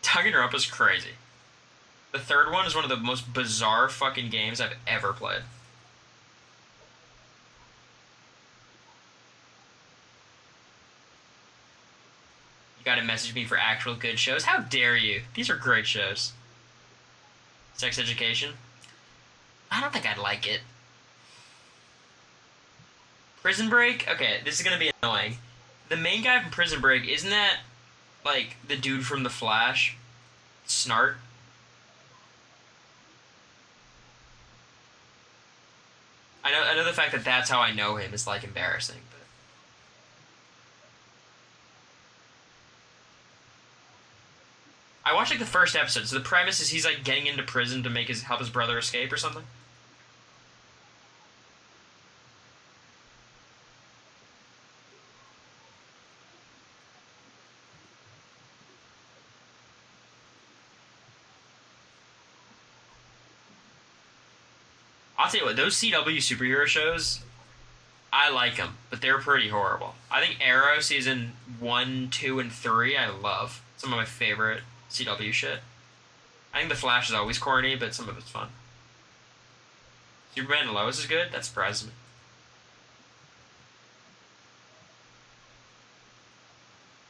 [SPEAKER 1] Danganronpa's crazy. The third one is one of the most bizarre fucking games I've ever played. You gotta message me for actual good shows? How dare you? These are great shows. Sex Education? I don't think I'd like it. Prison Break? Okay, this is gonna be annoying. The main guy from Prison Break, isn't that, like, the dude from The Flash? Snart? I know the fact that that's how I know him is, like, embarrassing, but... I watched, like, the first episode, so the premise is he's, like, getting into prison to help his brother escape or something? I'll tell you what, those CW superhero shows, I like them, but they're pretty horrible. I think Arrow season 1, 2, and 3 I love. Some of my favorite CW shit. I think The Flash is always corny, but some of it's fun. Superman and Lois is good? That surprises me.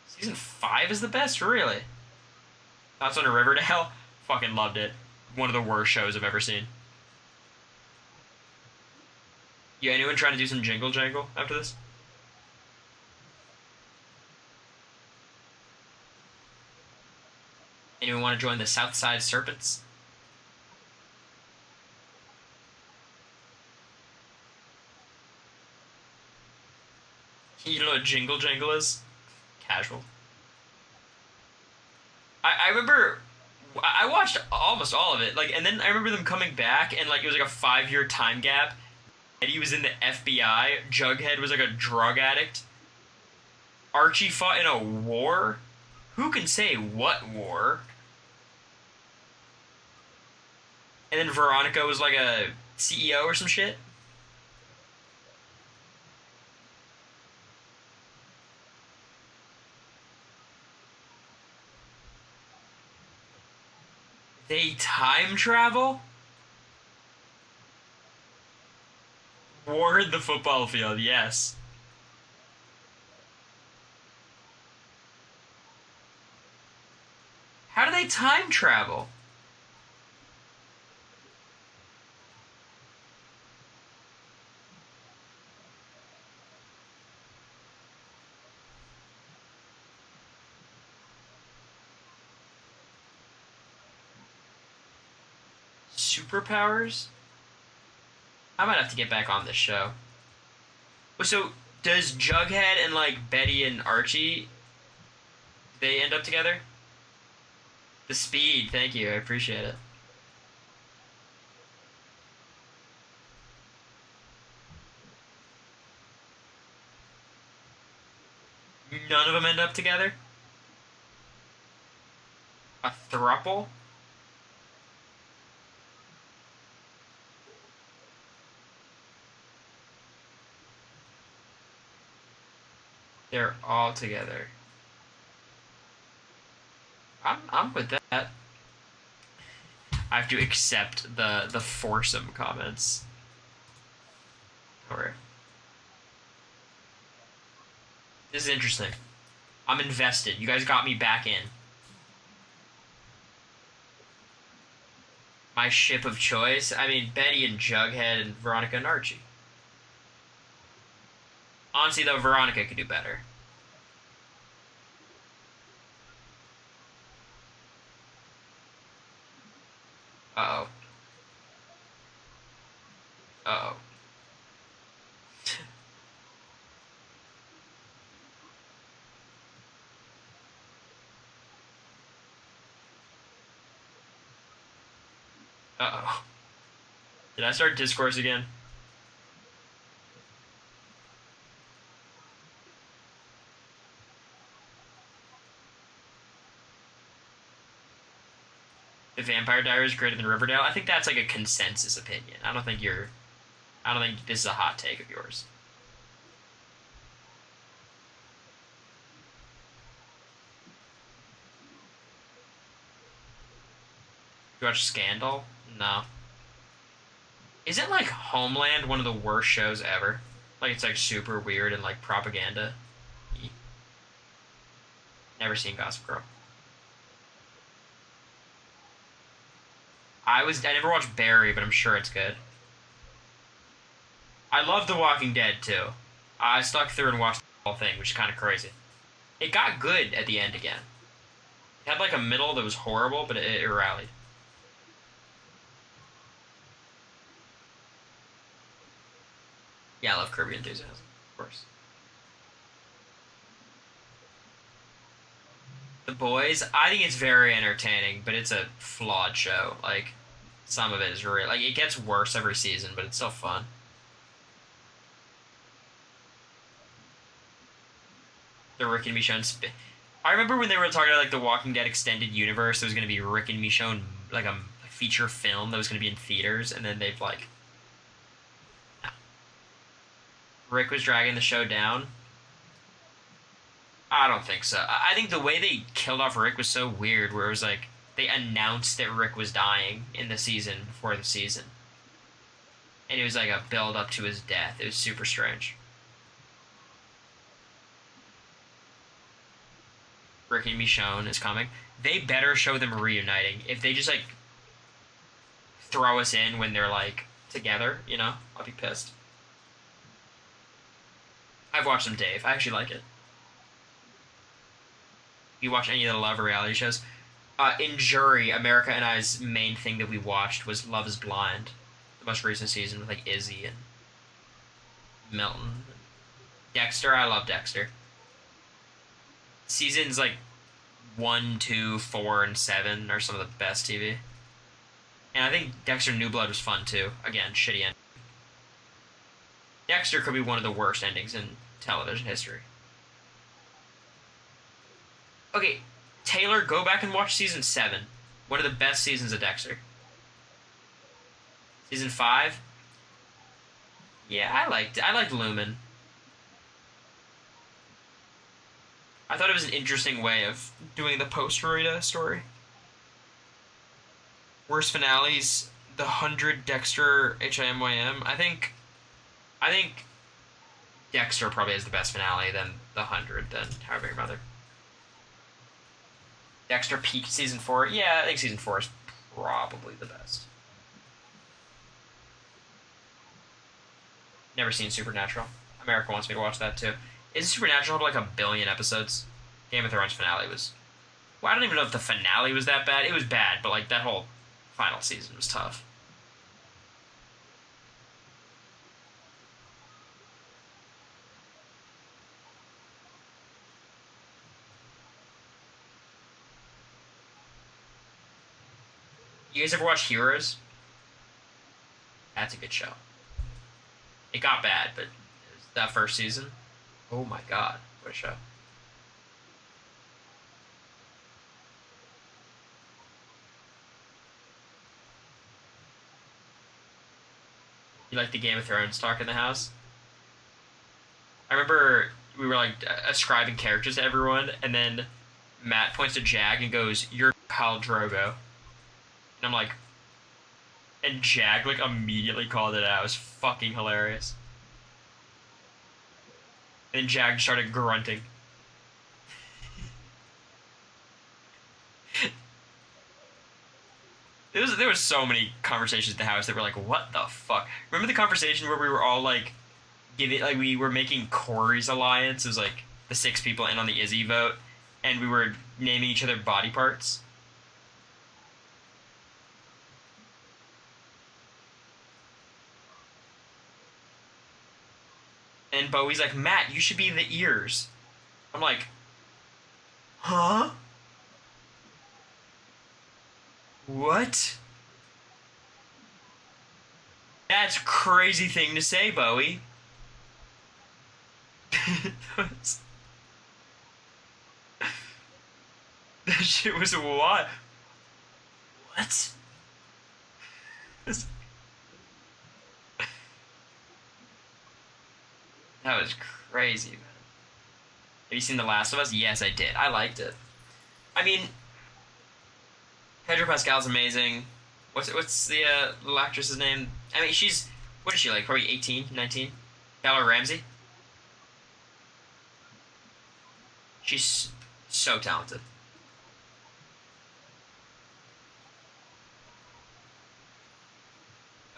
[SPEAKER 1] Season 5 is the best? Really? Thoughts on Riverdale? Fucking loved it. One of the worst shows I've ever seen. Yeah, anyone trying to do some jingle jangle after this? Anyone want to join the Southside Serpents? You know what jingle jangle is? Casual. I remember I watched almost all of it, like, and then I remember them coming back, and like it was like a 5-year time gap. Eddie was in the FBI. Jughead was like a drug addict. Archie fought in a war. Who can say what war? And then Veronica was like a CEO or some shit. They time travel? Ward the football field, yes. How do they time travel? superpowers? I might have to get back on this show. So, does Jughead and, like, Betty and Archie, they end up together? The speed, thank you, I appreciate it. None of them end up together? A throuple? They're all together. I'm with that. I have to accept the foursome comments. Or this is interesting. I'm invested. You guys got me back in. My ship of choice? I mean, Betty and Jughead and Veronica and Archie. Honestly, though, Veronica could do better. Uh-oh. Uh-oh. Uh-oh. Did I start discourse again? The Vampire Diaries is greater than Riverdale? I think that's like a consensus opinion. I don't think this is a hot take of yours. You watch Scandal? No. Isn't like Homeland one of the worst shows ever? Like it's like super weird and like propaganda. Never seen Gossip Girl. I never watched Barry, but I'm sure it's good. I love The Walking Dead too. I stuck through and watched the whole thing, which is kind of crazy. It got good at the end again. It had like a middle that was horrible, but it rallied. Yeah, I love Curb Your Enthusiasm, of course. The Boys, I think it's very entertaining, but it's a flawed show. Like, some of it is really, like, it gets worse every season, but it's still fun. The Rick and Michonne I remember when they were talking about, like, the Walking Dead extended universe, there was going to be Rick and Michonne, like, a feature film that was going to be in theaters, and then they've, like... No. Rick was dragging the show down. I don't think so. I think the way they killed off Rick was so weird, where it was like they announced that Rick was dying in the season before the season. And it was like a build up to his death. It was super strange. Rick and Michonne is coming. They better show them reuniting. If they just like throw us in when they're like together, you know, I'll be pissed. I've watched them, Dave. I actually like it. You watch any of the Love or reality shows? In Jury, America and I's main thing that we watched was Love is Blind. The most recent season with, like, Izzy and Milton. Dexter, I love Dexter. Seasons, like, 1, 2, 4, and 7 are some of the best TV. And I think Dexter New Blood was fun, too. Again, shitty ending. Dexter could be one of the worst endings in television history. Okay, Taylor, go back and watch season 7. One of the best seasons of Dexter. Season 5? Yeah, I liked it. I liked Lumen. I thought it was an interesting way of doing the post-Rita story. Worst finales, the 100 Dexter HIMYM. I think Dexter probably has the best finale, then the 100, then How I Met Your Mother. Dexter peaked season 4. Yeah, I think season 4 is probably the best. Never seen Supernatural. America wants me to watch that too. Isn't Supernatural like 1 billion episodes? Game of Thrones finale was... Well, I don't even know if the finale was that bad. It was bad, but like that whole final season was tough. You guys ever watch Heroes? That's a good show. It got bad, but that first season, oh my god, what a show. You like the Game of Thrones talk in the house? I remember we were like ascribing characters to everyone, and then Matt points to Jag and goes, "You're Khal Drogo." And I'm like, and Jag like immediately called it out. It was fucking hilarious. And then Jag started grunting. There was so many conversations at the house that were like, what the fuck? Remember the conversation where we were all like we were making Cory's alliance? It was like the 6 people in on the Izzy vote, and we were naming each other body parts. And Bowie's like, Matt, you should be the ears. I'm like, huh? What? That's a crazy thing to say, Bowie. That shit was what? What? That was crazy, man. Have you seen The Last of Us? Yes, I did. I liked it. I mean, Pedro Pascal's amazing. What's the little actress's name? I mean, what is she, like, probably 18, 19? Bella Ramsey? She's so talented.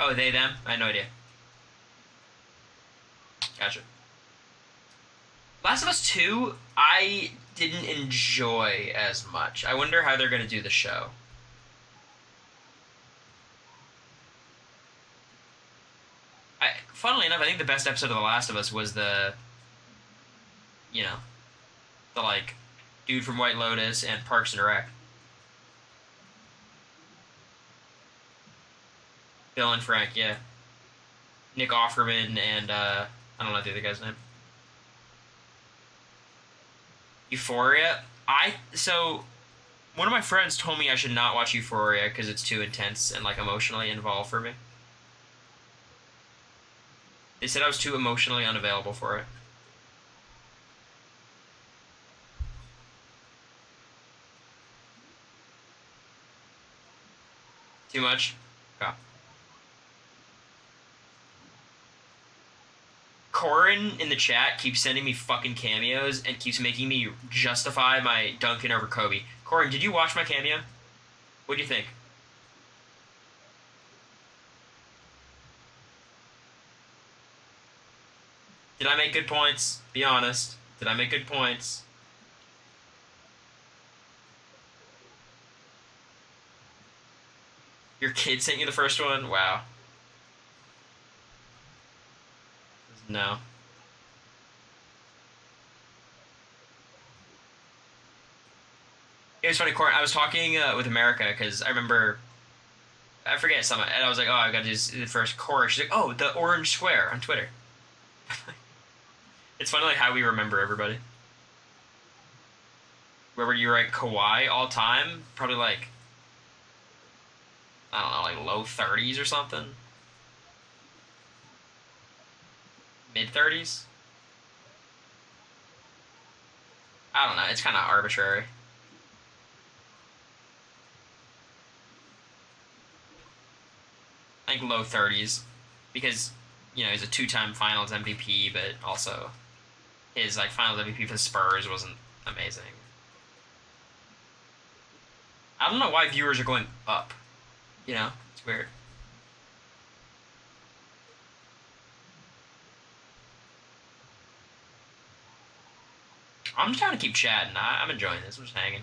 [SPEAKER 1] Oh, they, them? I had no idea. Gotcha. Last of Us 2, I didn't enjoy as much. I wonder how they're going to do the show. Funnily enough, I think the best episode of The Last of Us was the like, dude from White Lotus and Parks and Rec. Bill and Frank, yeah. Nick Offerman and, I don't know the other guy's name. Euphoria? So, one of my friends told me I should not watch Euphoria because it's too intense and, like, emotionally involved for me. They said I was too emotionally unavailable for it. Too much? Okay. Corin in the chat keeps sending me fucking cameos and keeps making me justify my Duncan over Kobe. Corin, did you watch my cameo? What do you think? Did I make good points? Be honest. Did I make good points? Your kid sent you the first one? Wow. No. It was funny, Corin. I was talking with America because I remember, I forget something, and I was like, oh, I got to do the first chorus. She's like, oh, the orange square on Twitter. It's funny like how we remember everybody. Where were you, like, Kawhi all time? Probably like, I don't know, like low 30s or something. Mid 30s? I don't know, it's kind of arbitrary. I think low 30s. Because, he's a 2-time finals MVP, but also his, like, finals MVP for the Spurs wasn't amazing. I don't know why viewers are going up. It's weird. I'm just trying to keep chatting. I'm enjoying this. I'm just hanging.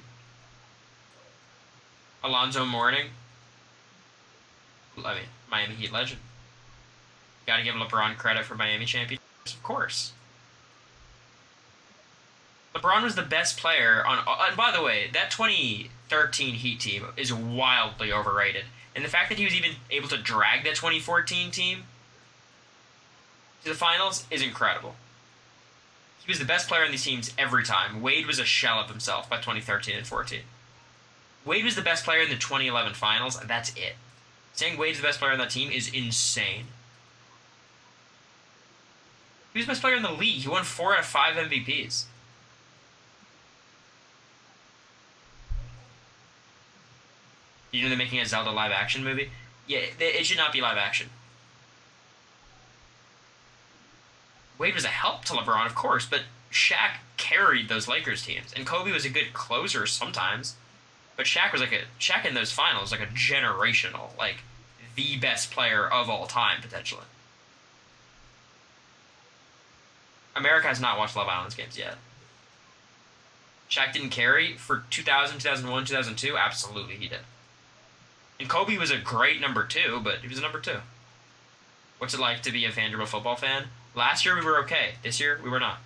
[SPEAKER 1] Alonzo Mourning. I mean, Miami Heat legend. Gotta give LeBron credit for Miami championships, of course. LeBron was the best player on... And by the way, that 2013 Heat team is wildly overrated. And the fact that he was even able to drag that 2014 team to the finals is incredible. He was the best player on these teams every time. Wade was a shell of himself by 2013 and 14. Wade was the best player in the 2011 finals, and that's it. Saying Wade's the best player on that team is insane. He was the best player in the league. He won 4 out of 5 MVPs. You know they're making a Zelda live-action movie? Yeah, it should not be live-action. Wade was a help to LeBron, of course, but Shaq carried those Lakers teams, and Kobe was a good closer sometimes. But Shaq in those finals, like a generational, like the best player of all time, potentially. America has not watched Love Island's games yet. Shaq didn't carry for 2000, 2001, 2002? Absolutely he did. And Kobe was a great number 2, but he was a number 2. What's it like to be a Vanderbilt football fan? Last year we were okay. This year we were not.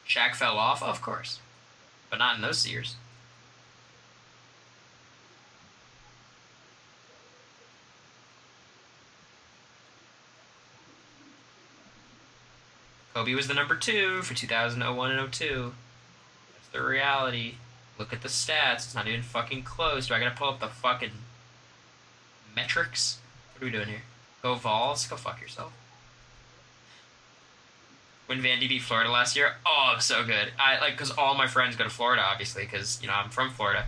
[SPEAKER 1] Shaq fell off? Of course. But not in those years. Kobe was the number 2 for 2001 and 02. That's the reality. Look at the stats. It's not even fucking close. Do I gotta pull up the fucking metrics? What are we doing here? Go Vols? Go fuck yourself. When Vandy beat Florida last year, oh, I'm so good. Because all my friends go to Florida, obviously, because, you know, I'm from Florida.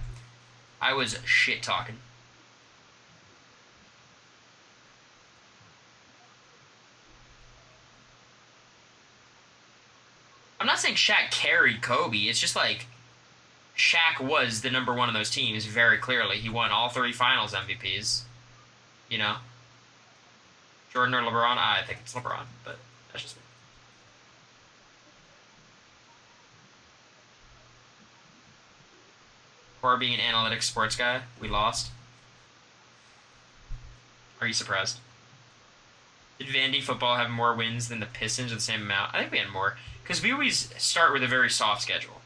[SPEAKER 1] I was shit talking. I'm not saying Shaq carried Kobe. It's just like Shaq was the number 1 on those teams very clearly. He won all 3 finals MVPs. You know? Jordan or LeBron? I think it's LeBron, but that's just me. Cory being an analytics sports guy, we lost. Are you surprised? Did Vandy football have more wins than the Pistons, or the same amount? I think we had more. Because we always start with a very soft schedule.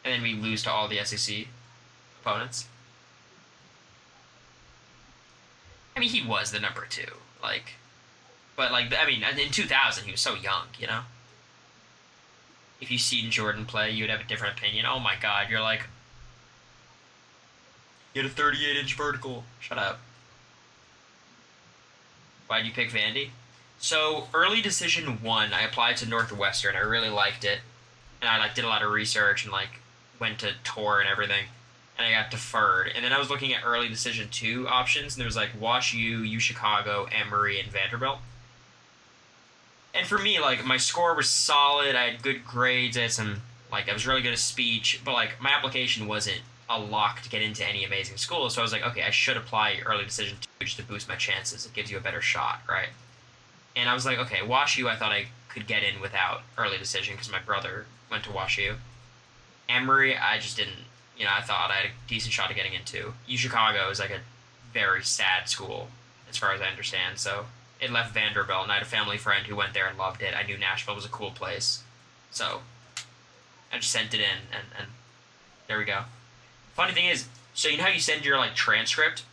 [SPEAKER 1] And then we lose to all the SEC opponents. I mean, he was the number 2. In 2000, he was so young, you know? If you seen Jordan play, you would have a different opinion. Oh my god, you're like... You had a 38-inch vertical. Shut up. Why'd you pick Vandy? So, early decision 1, I applied to Northwestern. I really liked it. And I did a lot of research and went to tour and everything. And I got deferred. And then I was looking at early decision 2 options, and there was Wash U, Chicago, Emory, and Vanderbilt. And for me, my score was solid. I had good grades. I had some, I was really good at speech. But, my application wasn't a lock to get into any amazing school. So I was like, okay, I should apply early decision 2 just to boost my chances. It gives you a better shot, right? And I was like, okay, Wash U I thought I could get in without early decision because my brother went to Wash U. Emory, I just didn't, I thought I had a decent shot of getting into. U Chicago is a very sad school, as far as I understand. So it left Vanderbilt, and I had a family friend who went there and loved it. I knew Nashville was a cool place. So I just sent it in, and there we go. Funny thing is, so you know how you send your, transcript?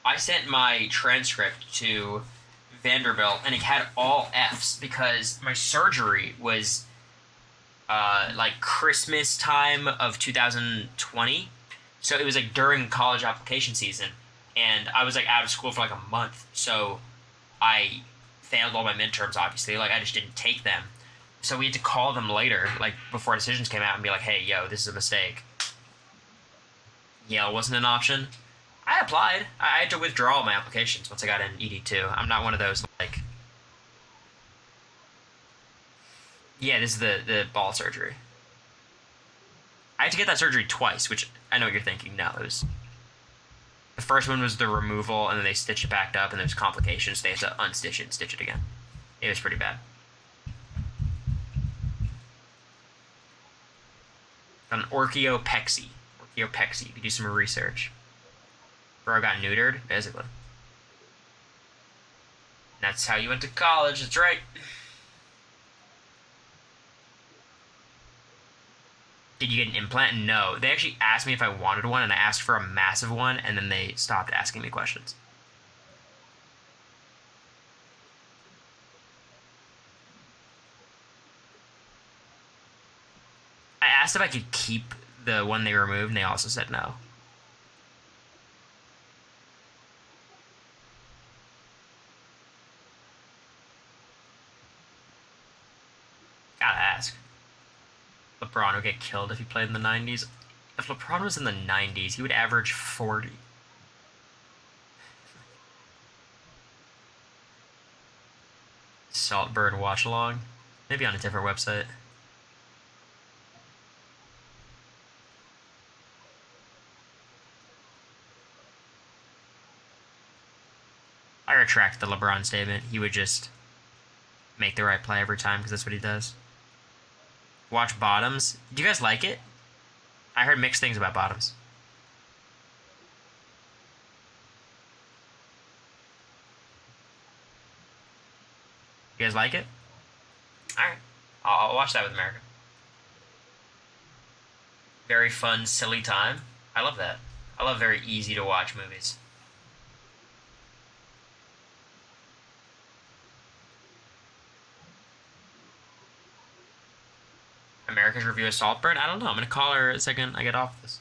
[SPEAKER 1] I sent my transcript to Vanderbilt, and it had all Fs because my surgery was Christmas time of 2020. So it was during college application season, and I was out of school for a month. So I failed all my midterms, obviously. I just didn't take them. So we had to call them later, before decisions came out, and be like, hey, yo, this is a mistake. Yale wasn't an option. I applied. I had to withdraw all my applications once I got in ED2. I'm not one of those, Yeah, this is the ball surgery. I had to get that surgery twice, which I know what you're thinking. No, it was... The first one was the removal, and then they stitched it back up, and there's complications. They had to unstitch it and stitch it again. It was pretty bad. An orchiopexy. Orchiopexy. You do some research. Bro got neutered, basically. That's how you went to college, that's right. Did you get an implant? No. They actually asked me if I wanted one, and I asked for a massive one, and then they stopped asking me questions. I asked if I could keep the one they removed, and they also said no. Gotta ask. LeBron would get killed if he played in the 90s. If LeBron was in the 90s, he would average 40. Saltburn watch along. Maybe on a different website. I retract the LeBron statement. He would just make the right play every time because that's what he does. Watch Bottoms. Do you guys like it? I heard mixed things about Bottoms. You guys like it? Alright. I'll watch that with America. Very fun, silly time. I love that. I love very easy to watch movies. America's review of Saltburn? I don't know. I'm going to call her the second I get off this.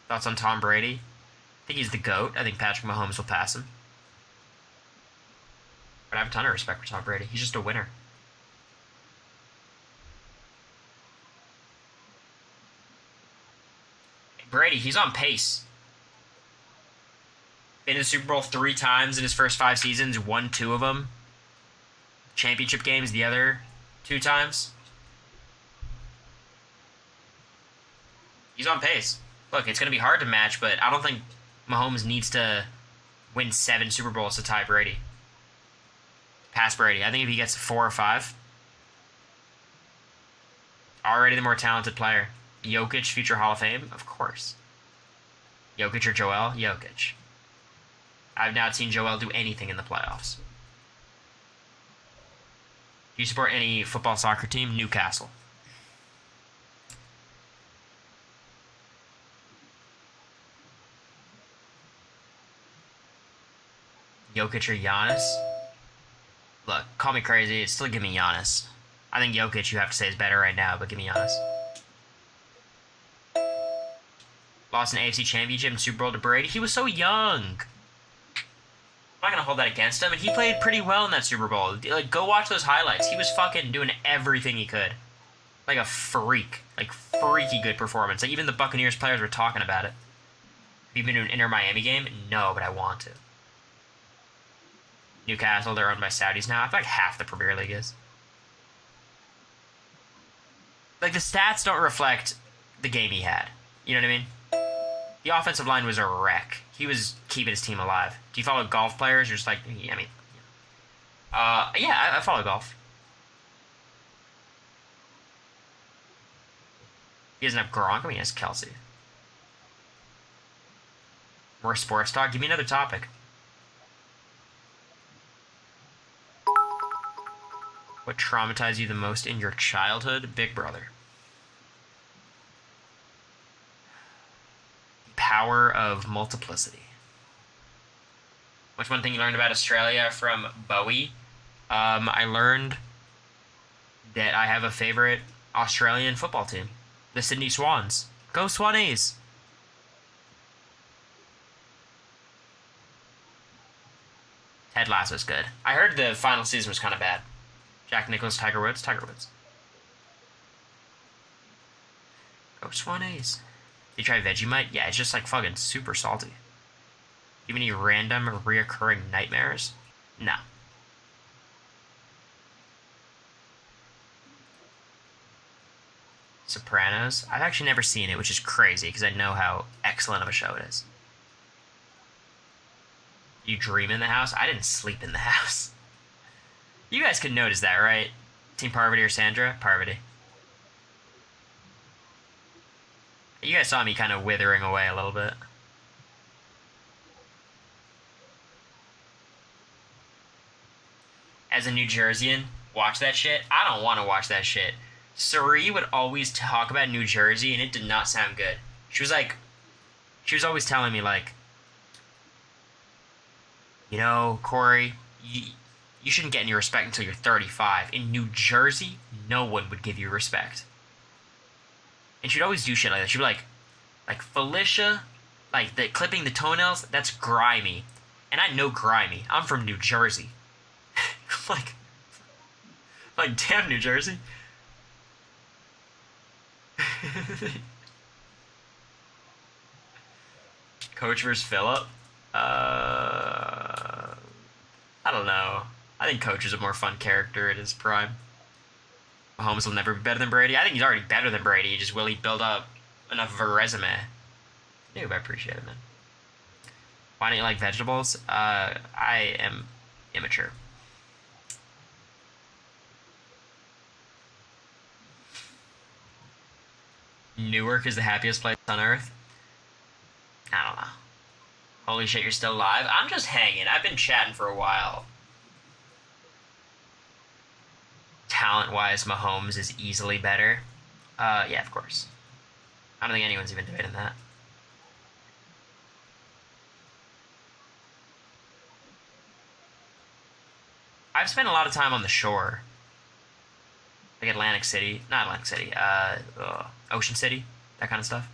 [SPEAKER 1] Thoughts on Tom Brady? I think he's the GOAT. I think Patrick Mahomes will pass him. But I have a ton of respect for Tom Brady. He's just a winner. Brady, he's on pace. Been in the Super Bowl 3 times in his first 5 seasons. Won 2 of them. Championship games the other 2 times. He's on pace. Look, it's going to be hard to match, but I don't think Mahomes needs to win 7 Super Bowls to tie Brady. Pass Brady. I think if he gets 4 or 5, already the more talented player. Jokic, future Hall of Fame? Of course. Jokic or Joel? Jokic. I've not seen Joel do anything in the playoffs. Do you support any football soccer team? Newcastle. Jokic or Giannis? Look, call me crazy. Still give me Giannis. I think Jokic, you have to say, is better right now, but give me Giannis. Lost an AFC Championship and Super Bowl to Brady. He was so young. I'm not going to hold that against him, and he played pretty well in that Super Bowl. Like, go watch those highlights. He was fucking doing everything he could. Like a freak. Like, freaky good performance. Like, even the Buccaneers players were talking about it. Have you been to an Inter-Miami game? No, but I want to. Newcastle, they're owned by Saudis now. I feel like half the Premier League is. Like, the stats don't reflect the game he had. You know what I mean? The offensive line was a wreck. He was keeping his team alive. Do you follow golf players? You're just like, yeah, I mean... yeah, I follow golf. He doesn't have Gronk. I mean, he has Kelsey. More sports talk? Give me another topic. What traumatized you the most in your childhood? Big Brother. The power of multiplicity. What's one thing you learned about Australia from Bowie? I learned that I have a favorite Australian football team. The Sydney Swans. Go Swannies! Ted Lasso's good. I heard the final season was kind of bad. Jack Nicklaus, Tiger Woods. Tiger Woods. Go Swannies. Did you try Vegemite? Yeah, it's just like fucking super salty. Do you have any random reoccurring nightmares? No. Sopranos? I've actually never seen it, which is crazy because I know how excellent of a show it is. You dream in the house? I didn't sleep in the house. You guys could notice that, right? Team Parvati or Sandra? Parvati. You guys saw me kind of withering away a little bit. As a New Jerseyan, watch that shit? I don't want to watch that shit. Suri would always talk about New Jersey, and it did not sound good. She was always telling me, like, you know, Cory, you shouldn't get any respect until you're 35. In New Jersey, no one would give you respect. And she'd always do shit like that. She'd be like Felicia, like the clipping the toenails, that's grimy. And I know grimy. I'm from New Jersey. like, damn New Jersey. Coach versus Phillip? I don't know. I think Coach is a more fun character at his prime. Mahomes will never be better than Brady. I think he's already better than Brady. Just will he build up enough of a resume? Dude, I appreciate it, man. Why don't you like vegetables? I am immature. Newark is the happiest place on earth? I don't know. Holy shit, you're still alive? I'm just hanging. I've been chatting for a while. Talent-wise, Mahomes is easily better. Yeah, of course. I don't think anyone's even debating that. I've spent a lot of time on the shore. Like Atlantic City. Not Atlantic City. Ocean City. That kind of stuff.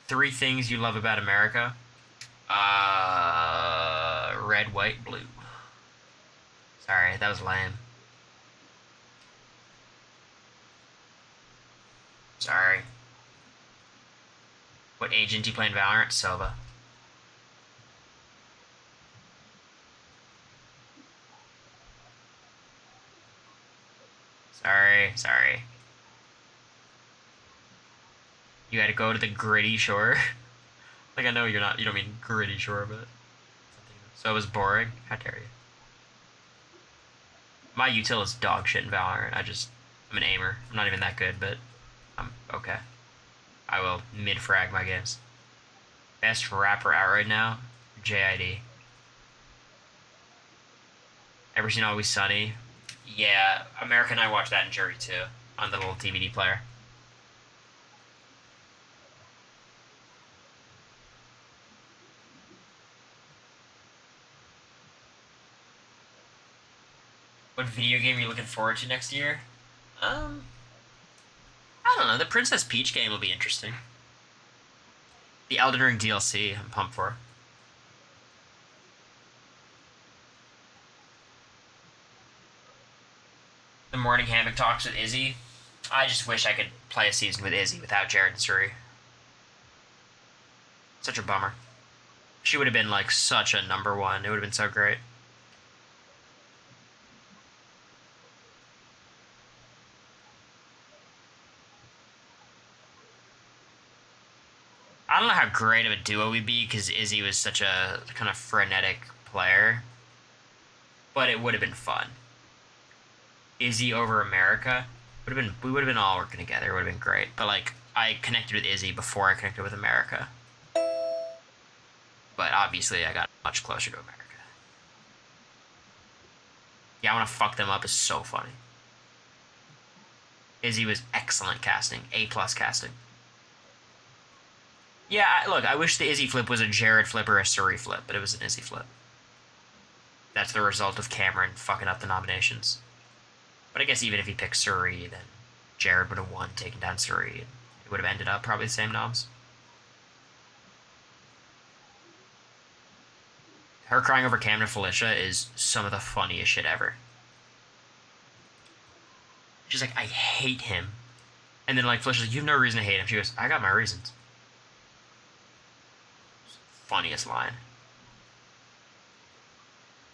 [SPEAKER 1] Three things you love about America. Red, white, blue. Sorry, that was lame. Sorry. What agent do you play in Valorant? Sova. Sorry. You gotta go to the gritty shore. Like, I know you don't mean gritty shore, but... So it was boring? How dare you. My util is dog shit in Valorant. I'm an aimer. I'm not even that good, but I'm okay. I will mid-frag my games. Best rapper out right now? JID. Ever seen Always Sunny? Yeah, America and I watched that in jury too, on the little DVD player. What video game are you looking forward to next year? I don't know. The Princess Peach game will be interesting. The Elden Ring DLC, I'm pumped for. The Morning Hammock Talks with Izzy. I just wish I could play a season with Izzy without Jared and Suri. Such a bummer. She would have been like such a number one. It would have been so great. I don't know how great of a duo we'd be because Izzy was such a kind of frenetic player. But it would have been fun. Izzy over America we would have been all working together. It would have been great. But like I connected with Izzy before I connected with America. But obviously I got much closer to America. Yeah, I want to fuck them up is so funny. Izzy was excellent casting. A+ casting. Yeah, look, I wish the Izzy flip was a Jared flip or a Suri flip, but it was an Izzy flip. That's the result of Cameron fucking up the nominations. But I guess even if he picked Suri, then Jared would have won, taking down Suri, and it would have ended up probably the same noms. Her crying over Cameron and Felicia is some of the funniest shit ever. She's like, I hate him. And then like Felicia's like, you have no reason to hate him. She goes, I got my reasons. Funniest line.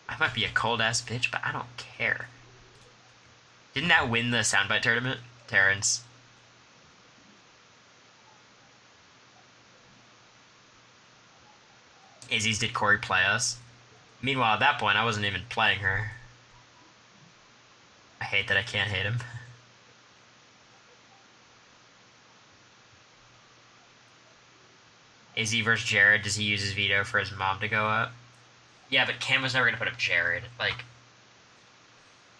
[SPEAKER 1] I might be a cold ass bitch, but I don't care. Didn't that win the soundbite tournament, Terrence? Izzy's did Cory play us? Meanwhile, at that point, I wasn't even playing her. I hate that I can't hate him. Izzy versus Jared, does he use his veto for his mom to go up? Yeah, but Cam was never gonna put up Jared. Like,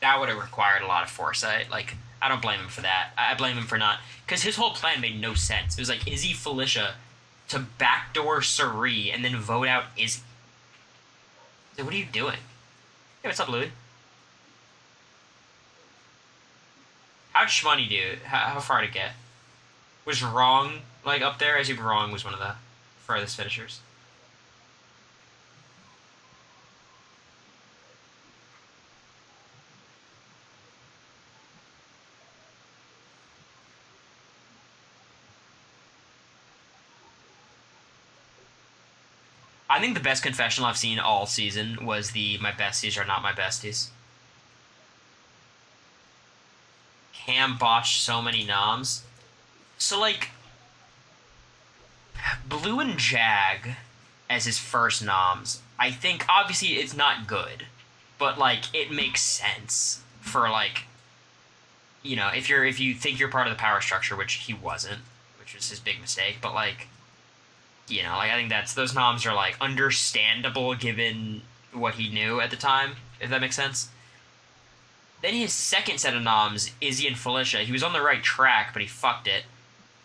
[SPEAKER 1] that would have required a lot of foresight. Like, I don't blame him for that. I blame him for not, because his whole plan made no sense. It was like Izzy Felicia to backdoor Suri and then vote out Izzy. So what are you doing? Hey, what's up, Louie? How'd Shmoney do? How far to get? Was Wrong, like, up there? I assume Wrong was one of the furthest finishers. I think the best confessional I've seen all season was the "my besties are not my besties." Cam botched so many noms. So, like, Blue and Jag as his first noms, I think, obviously, it's not good. But, like, it makes sense for, like, you know, if you think you're part of the power structure, which he wasn't, which was his big mistake, but, like, you know, like, I think those noms are, like, understandable given what he knew at the time, if that makes sense. Then his second set of noms, Izzy and Felicia, he was on the right track, but he fucked it.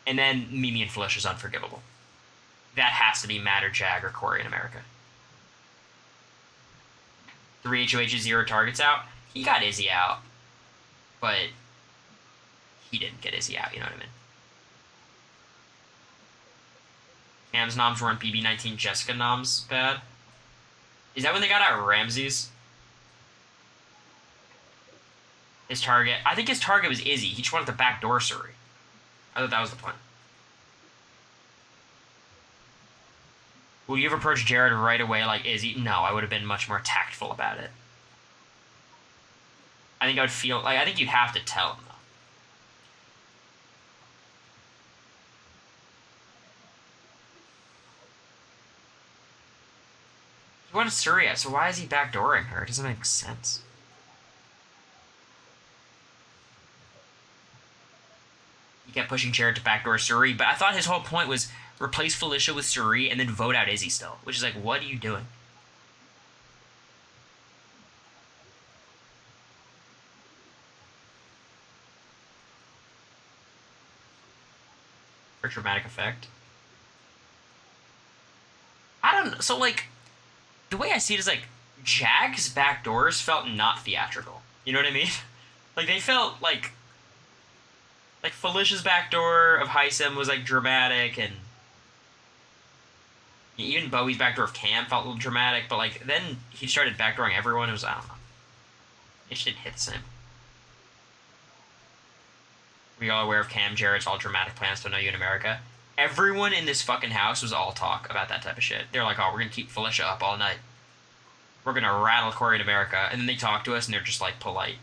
[SPEAKER 1] And then Mimi and Felicia's unforgivable. That has to be Matt or Jag or Cory in America. 3 HOHs, 0 targets out. He got Izzy out. But he didn't get Izzy out, you know what I mean? Cam's noms weren't BB19 Jessica noms bad. Is that when they got out Ramses? His target... I think his target was Izzy. He just wanted the backdoor Suri. I thought that was the plan. Will you have approached Jared right away like Izzy? No, I would have been much more tactful about it. I think I would feel... like, I think you'd have to tell him, though. He wanted Surya, so why is he backdooring her? It doesn't make sense. He kept pushing Jared to backdoor Suri, but I thought his whole point was replace Felicia with Suri and then vote out Izzy still, which is like, what are you doing? For dramatic effect. I don't know. So, like, the way I see it is, like, Jag's backdoors felt not theatrical. You know what I mean? Like, they felt like Felicia's backdoor of Heisem was, like, dramatic, and even Bowie's backdoor of Cam felt a little dramatic, but, like, then he started backdooring everyone. It was, I don't know. It just didn't hit the same. We all aware of Cam Jarrett's all dramatic plans to know you in America. Everyone in this fucking house was all talk about that type of shit. They're like, oh, we're gonna keep Felicia up all night. We're gonna rattle Cory in America. And then they talk to us and they're just, like, polite.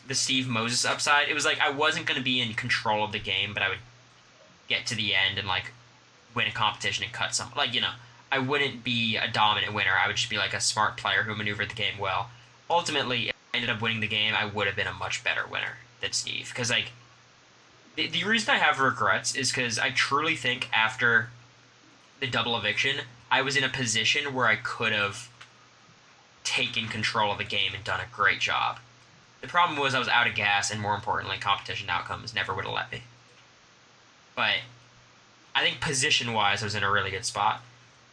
[SPEAKER 1] The Steve Moses upside, it was like I wasn't going to be in control of the game, but I would get to the end and, like, win a competition and cut some. Like, you know, I wouldn't be a dominant winner. I would just be, like, a smart player who maneuvered the game well. Ultimately, if I ended up winning the game, I would have been a much better winner than Steve. Because, like, the reason I have regrets is because I truly think after the double eviction, I was in a position where I could have taken control of the game and done a great job. The problem was I was out of gas, and more importantly, competition outcomes never would have let me. But I think position-wise, I was in a really good spot.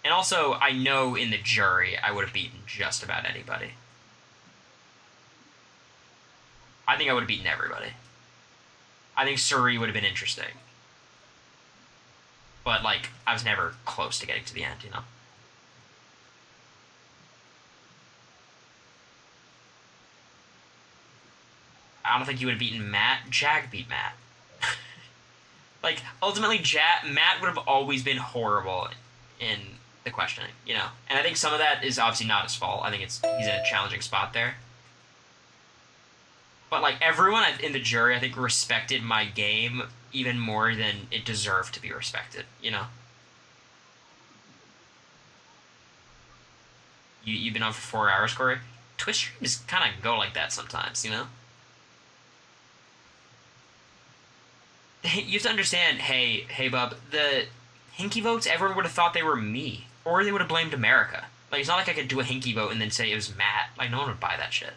[SPEAKER 1] And also, I know in the jury, I would have beaten just about anybody. I think I would have beaten everybody. I think Suri would have been interesting. But, like, I was never close to getting to the end, you know? I don't think you would have beaten Matt. Jag beat Matt. Like, ultimately, Matt would have always been horrible in the questioning, you know? And I think some of that is obviously not his fault. I think he's in a challenging spot there. But, like, everyone in the jury, I think, respected my game even more than it deserved to be respected, you know? You've been on for 4 hours, Cory? Twitch streams kind of go like that sometimes, you know? You have to understand, hey, bub, the Hinky votes, everyone would have thought they were me. Or they would have blamed America. Like, it's not like I could do a Hinky vote and then say it was Matt. Like, no one would buy that shit.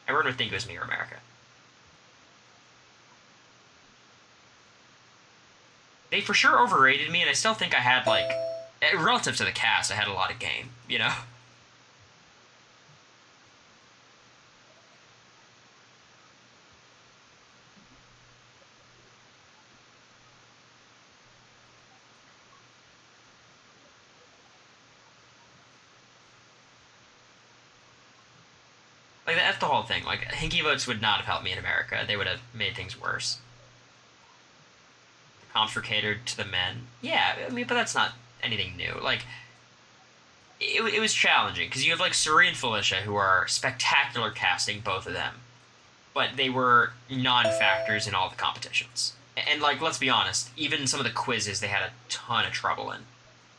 [SPEAKER 1] Everyone would think it was me or America. They for sure overrated me, and I still think I had, like, relative to the cast, I had a lot of game, you know? Like, that's the whole thing. Like, Hinky votes would not have helped me in America. They would have made things worse. The comps were catered to the men. Yeah, I mean, but that's not anything new. Like, it was challenging, because you have, like, Suri and Felicia, who are spectacular casting, both of them. But they were non-factors in all the competitions. And, like, let's be honest, even some of the quizzes they had a ton of trouble in.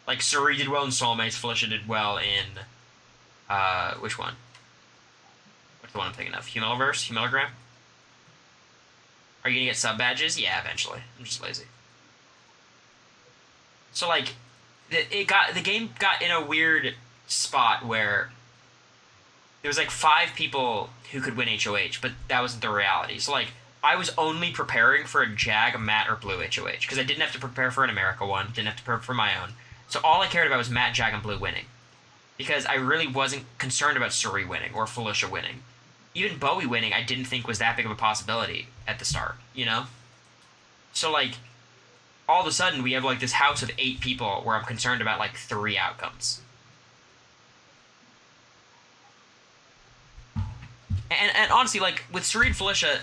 [SPEAKER 1] Like, Suri did well in Soulmates, Felicia did well in, which one? What's the one I'm thinking of? Humiliverse? Humilogram? Are you gonna get sub-badges? Yeah, eventually. I'm just lazy. So, like, the game got in a weird spot where there was, like, 5 people who could win HOH, but that wasn't the reality. So, like, I was only preparing for a Jag, a Matt, or Blue HOH, because I didn't have to prepare for an America one, didn't have to prepare for my own. So all I cared about was Matt, Jag, and Blue winning. Because I really wasn't concerned about Suri winning, or Felicia winning. Even Bowie winning, I didn't think was that big of a possibility at the start, you know? So, like, all of a sudden, we have, like, this house of 8 people where I'm concerned about, like, 3 outcomes. And honestly, like, with Suri and Felicia,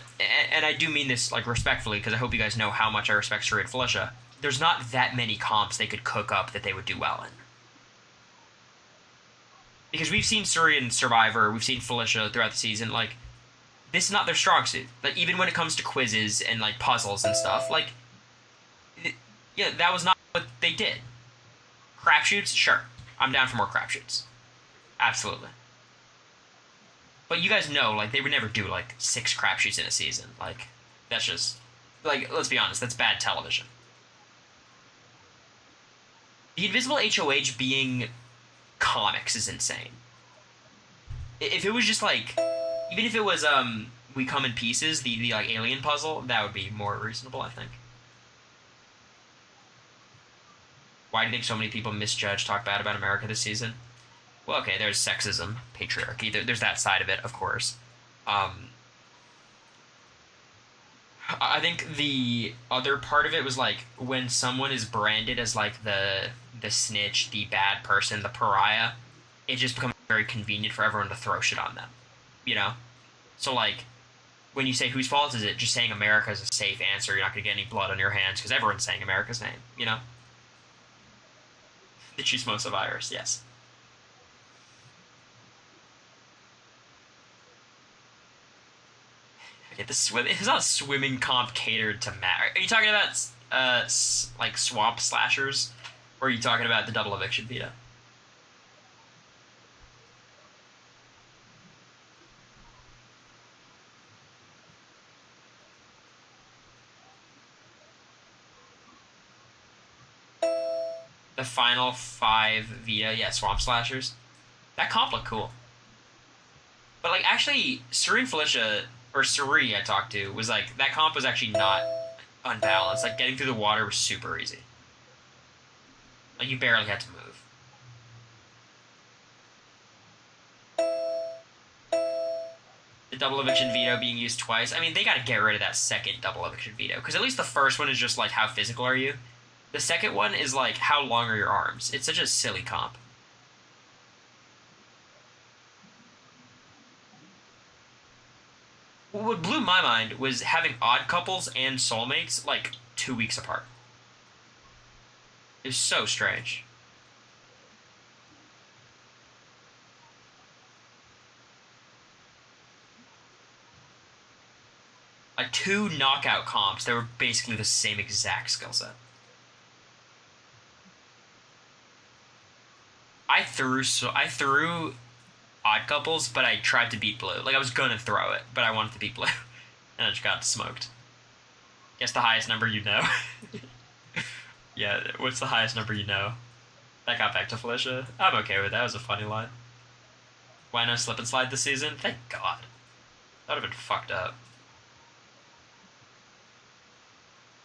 [SPEAKER 1] and I do mean this, like, respectfully, because I hope you guys know how much I respect Suri and Felicia, there's not that many comps they could cook up that they would do well in. Because we've seen Suri in Survivor, we've seen Felicia throughout the season, like, this is not their strong suit. Like, even when it comes to quizzes and, like, puzzles and stuff, like, yeah, that was not what they did. Crapshoots? Sure. I'm down for more crapshoots. Absolutely. But you guys know, like, they would never do, like, 6 crapshoots in a season. Like, that's just... Like, let's be honest, that's bad television. The Invisible HOH being comics is insane. If it was just, like... Even if it was, We Come in Pieces, the like, alien puzzle, that would be more reasonable, I think. Why do you think so many people misjudge, talk bad about America this season? Well, okay, there's sexism, patriarchy. There's that side of it, of course. I think the other part of it was, like, when someone is branded as, like, the snitch, the bad person, the pariah, it just becomes very convenient for everyone to throw shit on them, you know? So, like, when you say whose fault is it, just saying America is a safe answer. You're not going to get any blood on your hands because everyone's saying America's name, you know? The Chismosa virus, yes. Okay, it's not a swimming comp catered to Matt. Are you talking about, like, swamp slashers? Or are you talking about the double eviction veto? The final 5 veto, yeah, swamp slashers. That comp looked cool. But, like, actually, Suri and Felicia, or Suri I talked to, was like, that comp was actually not unbalanced. Like, getting through the water was super easy. Like, you barely had to move. The double eviction veto being used twice. I mean, they gotta get rid of that second double eviction veto. Because at least the first one is just, like, how physical are you? The second one is, like, how long are your arms? It's such a silly comp. What blew my mind was having odd couples and soulmates, like, 2 weeks apart. It was so strange. Like, 2 knockout comps that were basically the same exact skill set. I threw odd couples, but I tried to beat blue. Like, I was gonna throw it, but I wanted to beat blue. And I just got smoked. Guess the highest number you know. Yeah, what's the highest number you know? That got back to Felicia. I'm okay with that. It was a funny line. Why no slip and slide this season? Thank God. That would have been fucked up.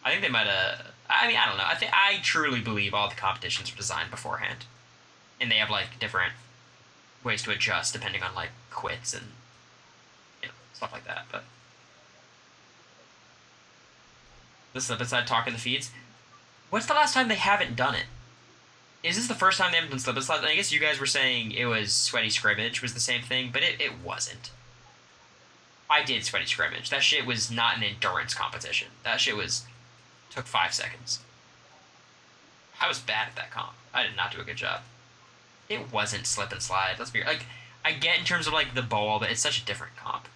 [SPEAKER 1] I think they might have. I mean, I don't know. I truly believe all the competitions are designed beforehand, and they have like different ways to adjust depending on like quits and stuff like that. But the slip and slide talk in the feeds. What's the last time they haven't done it? Is this the first time they haven't done slip and slide? I guess you guys were saying it was Sweaty Scrimmage was the same thing, but it wasn't. I did Sweaty Scrimmage. That shit was not an endurance competition. That shit took 5 seconds. I was bad at that comp. I did not do a good job. It wasn't slip and slide. Let's be like, I get in terms of like the bowl, but it's such a different comp.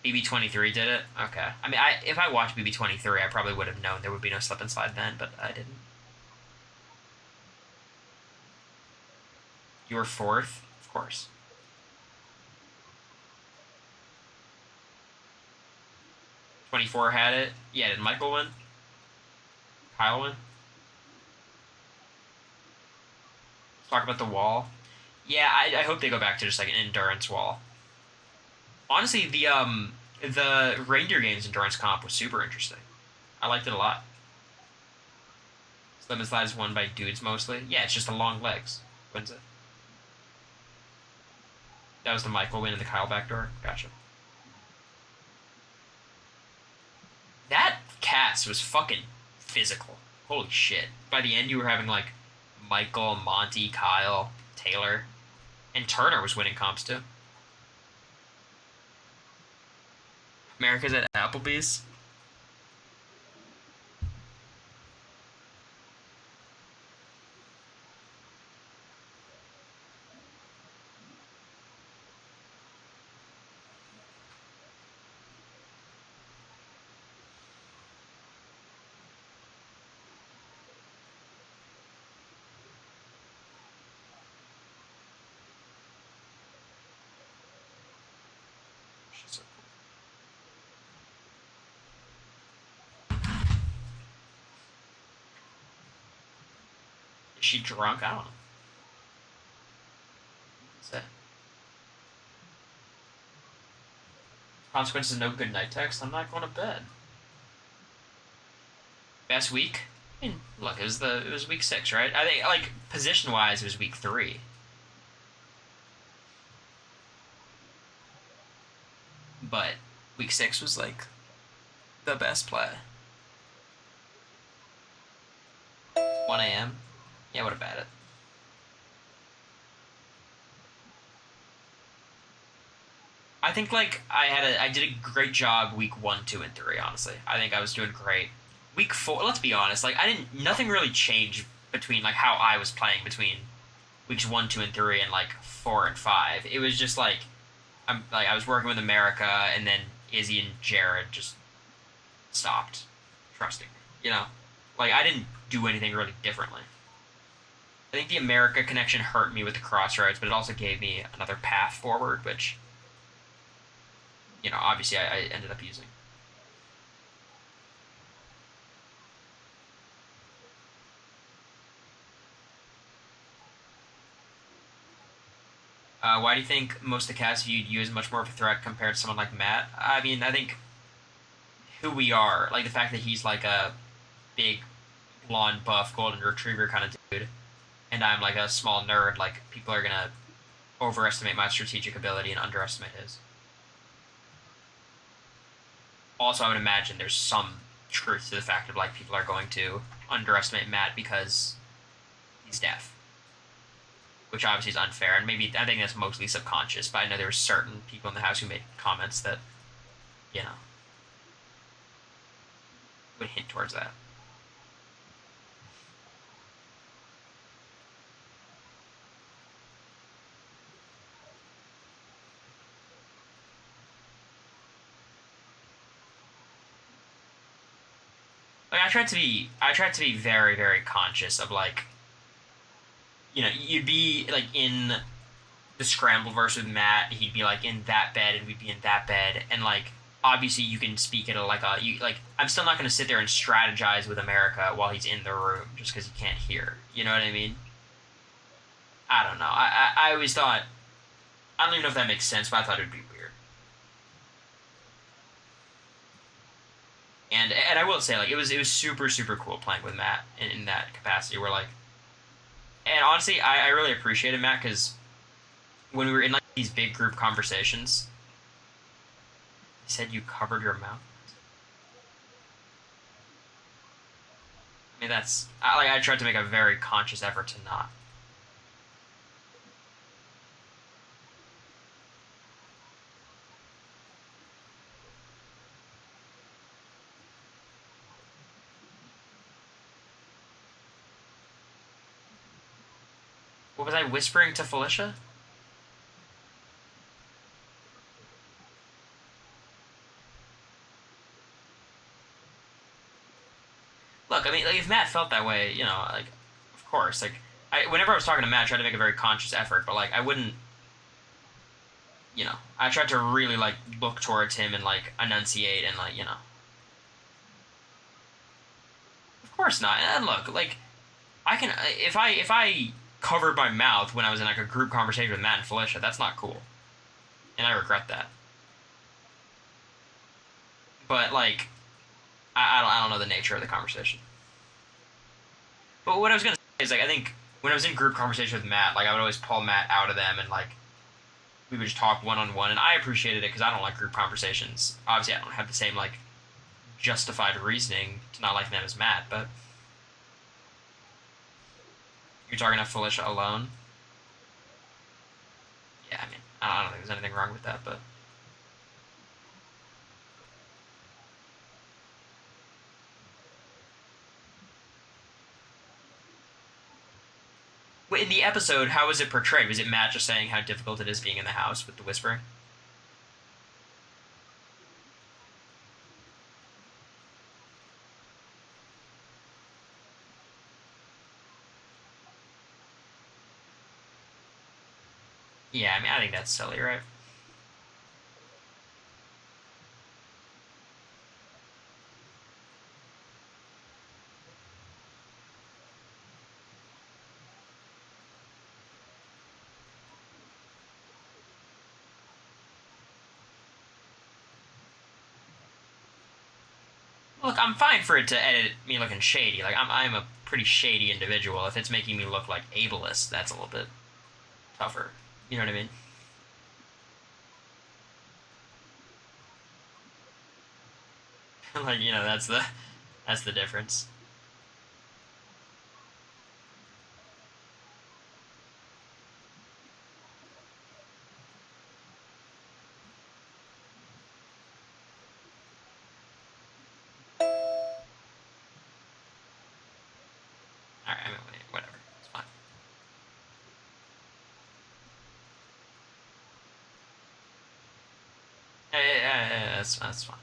[SPEAKER 1] BB23 did it? Okay. I mean, if I watched BB23, I probably would have known there would be no slip and slide then, but I didn't. You were 4th? Of course. '24 had it. Yeah, did Michael win? Kyle win? Let's talk about the wall. Yeah, I hope they go back to just like an endurance wall. Honestly, the Reindeer Games endurance comp was super interesting. I liked it a lot. Slip and slide is won by dudes mostly. Yeah, it's just the long legs. Wins it. That was the Michael win and the Kyle backdoor. Gotcha. That cast was fucking physical. Holy shit. By the end, you were having, like, Michael, Monty, Kyle, Taylor, and Turner was winning comps, too. America's at Applebee's. Is she drunk? I don't know. What's that? Consequences of no good night text. I'm not going to bed. Best week? I mean, look, it was week 6, right? I think like position wise, it was week 3. But week 6 was like the best play. 1 a.m. Yeah, what about it? I think like I did a great job week 1, 2, and 3. Honestly, I think I was doing great. Week 4, let's be honest. Like nothing really changed between like how I was playing between weeks 1, 2, and 3, and like 4 and 5. It was just like I was working with America, and then Izzy and Jared just stopped trusting me. You know, like I didn't do anything really differently. I think the America connection hurt me with the crossroads, but it also gave me another path forward, which, you know, obviously I ended up using. Why do you think most of the cast viewed you as much more of a threat compared to someone like Matt? I mean, I think who we are, like the fact that he's like a big, blonde, buff, golden retriever kind of dude, and I'm like a small nerd, like people are gonna overestimate my strategic ability and underestimate his. Also, I would imagine there's some truth to the fact of like people are going to underestimate Matt because he's deaf, which obviously is unfair, and maybe I think that's mostly subconscious. But I know there were certain people in the house who made comments that, you know, would hint towards that. Like I tried to be very, very conscious of like, you know, you'd be like in the scramble verse with Matt, he'd be like in that bed and we'd be in that bed, and like obviously you can speak at I'm still not going to sit there and strategize with America while he's in the room just because he can't hear. You know what I mean? I don't know. I always thought, I don't even know if that makes sense, but I thought it would be weird. And I will say, like, it was super super cool playing with Matt in that capacity. Where like, and honestly, I really appreciated Matt because when we were in like these big group conversations, he said you covered your mouth. I mean, I tried to make a very conscious effort to not. What was I whispering to Felicia? Look, I mean, like, if Matt felt that way, like, of course, like, whenever I was talking to Matt, I tried to make a very conscious effort, but like, I wouldn't, I tried to really like look towards him and like enunciate and like, of course not. And look, like, I can if I covered my mouth when I was in like a group conversation with Matt and Felicia, that's not cool, and I regret that. But like, I don't know the nature of the conversation. But what I was gonna say is like, I think when I was in group conversation with Matt, like I would always pull Matt out of them and like we would just talk one on one, and I appreciated it because I don't like group conversations. Obviously, I don't have the same like justified reasoning to not like them as Matt, but you're talking to Felicia alone. Yeah, I mean, I don't think there's anything wrong with that, but wait, in the episode, how was it portrayed? Was it Matt just saying how difficult it is being in the house with the whispering? Yeah, I mean, I think that's silly, right? Look, I'm fine for it to edit me looking shady. Like, I'm a pretty shady individual. If it's making me look like ableist, that's a little bit tougher. You know what I mean? Like, that's the difference. All right, I mean, whatever. It's fine. Yeah, that's fine.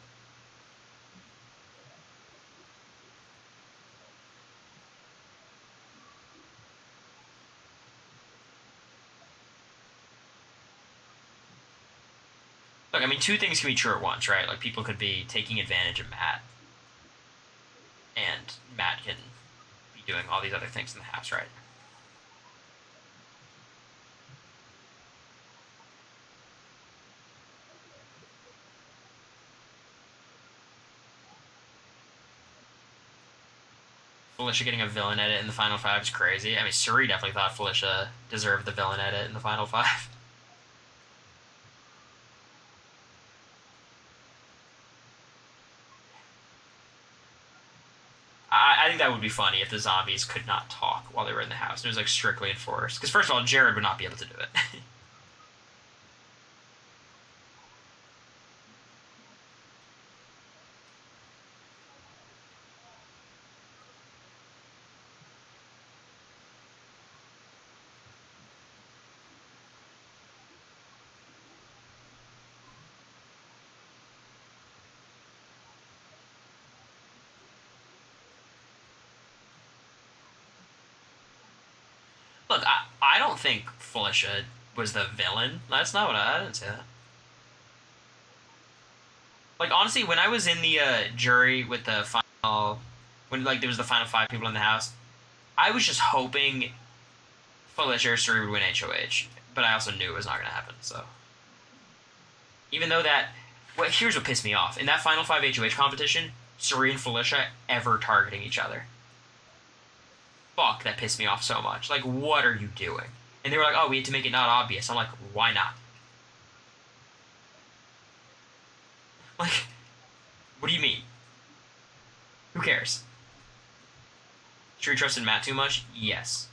[SPEAKER 1] Look, I mean, two things can be true at once, right? Like, people could be taking advantage of Matt, and Matt can be doing all these other things in the house, right? Felicia getting a villain edit in the final five is crazy. I mean, Suri definitely thought Felicia deserved the villain edit in the final five. I think that would be funny if the zombies could not talk while they were in the house. It was like strictly enforced. Because first of all, Jared would not be able to do it. Look, I don't think Felicia was the villain. That's not what I didn't say that. Like, honestly, when I was in the jury with the final, when like there was the final 5 people in the house, I was just hoping Felicia or Suri would win HOH, but I also knew it was not going to happen. So, even though that, well, here's what pissed me off in that final 5 HOH competition: Suri and Felicia ever targeting each other. Fuck, that pissed me off so much. Like, what are you doing? And they were like, oh, we had to make it not obvious. I'm like, why not? Like, what do you mean? Who cares? Should we trust in Matt too much? Yes.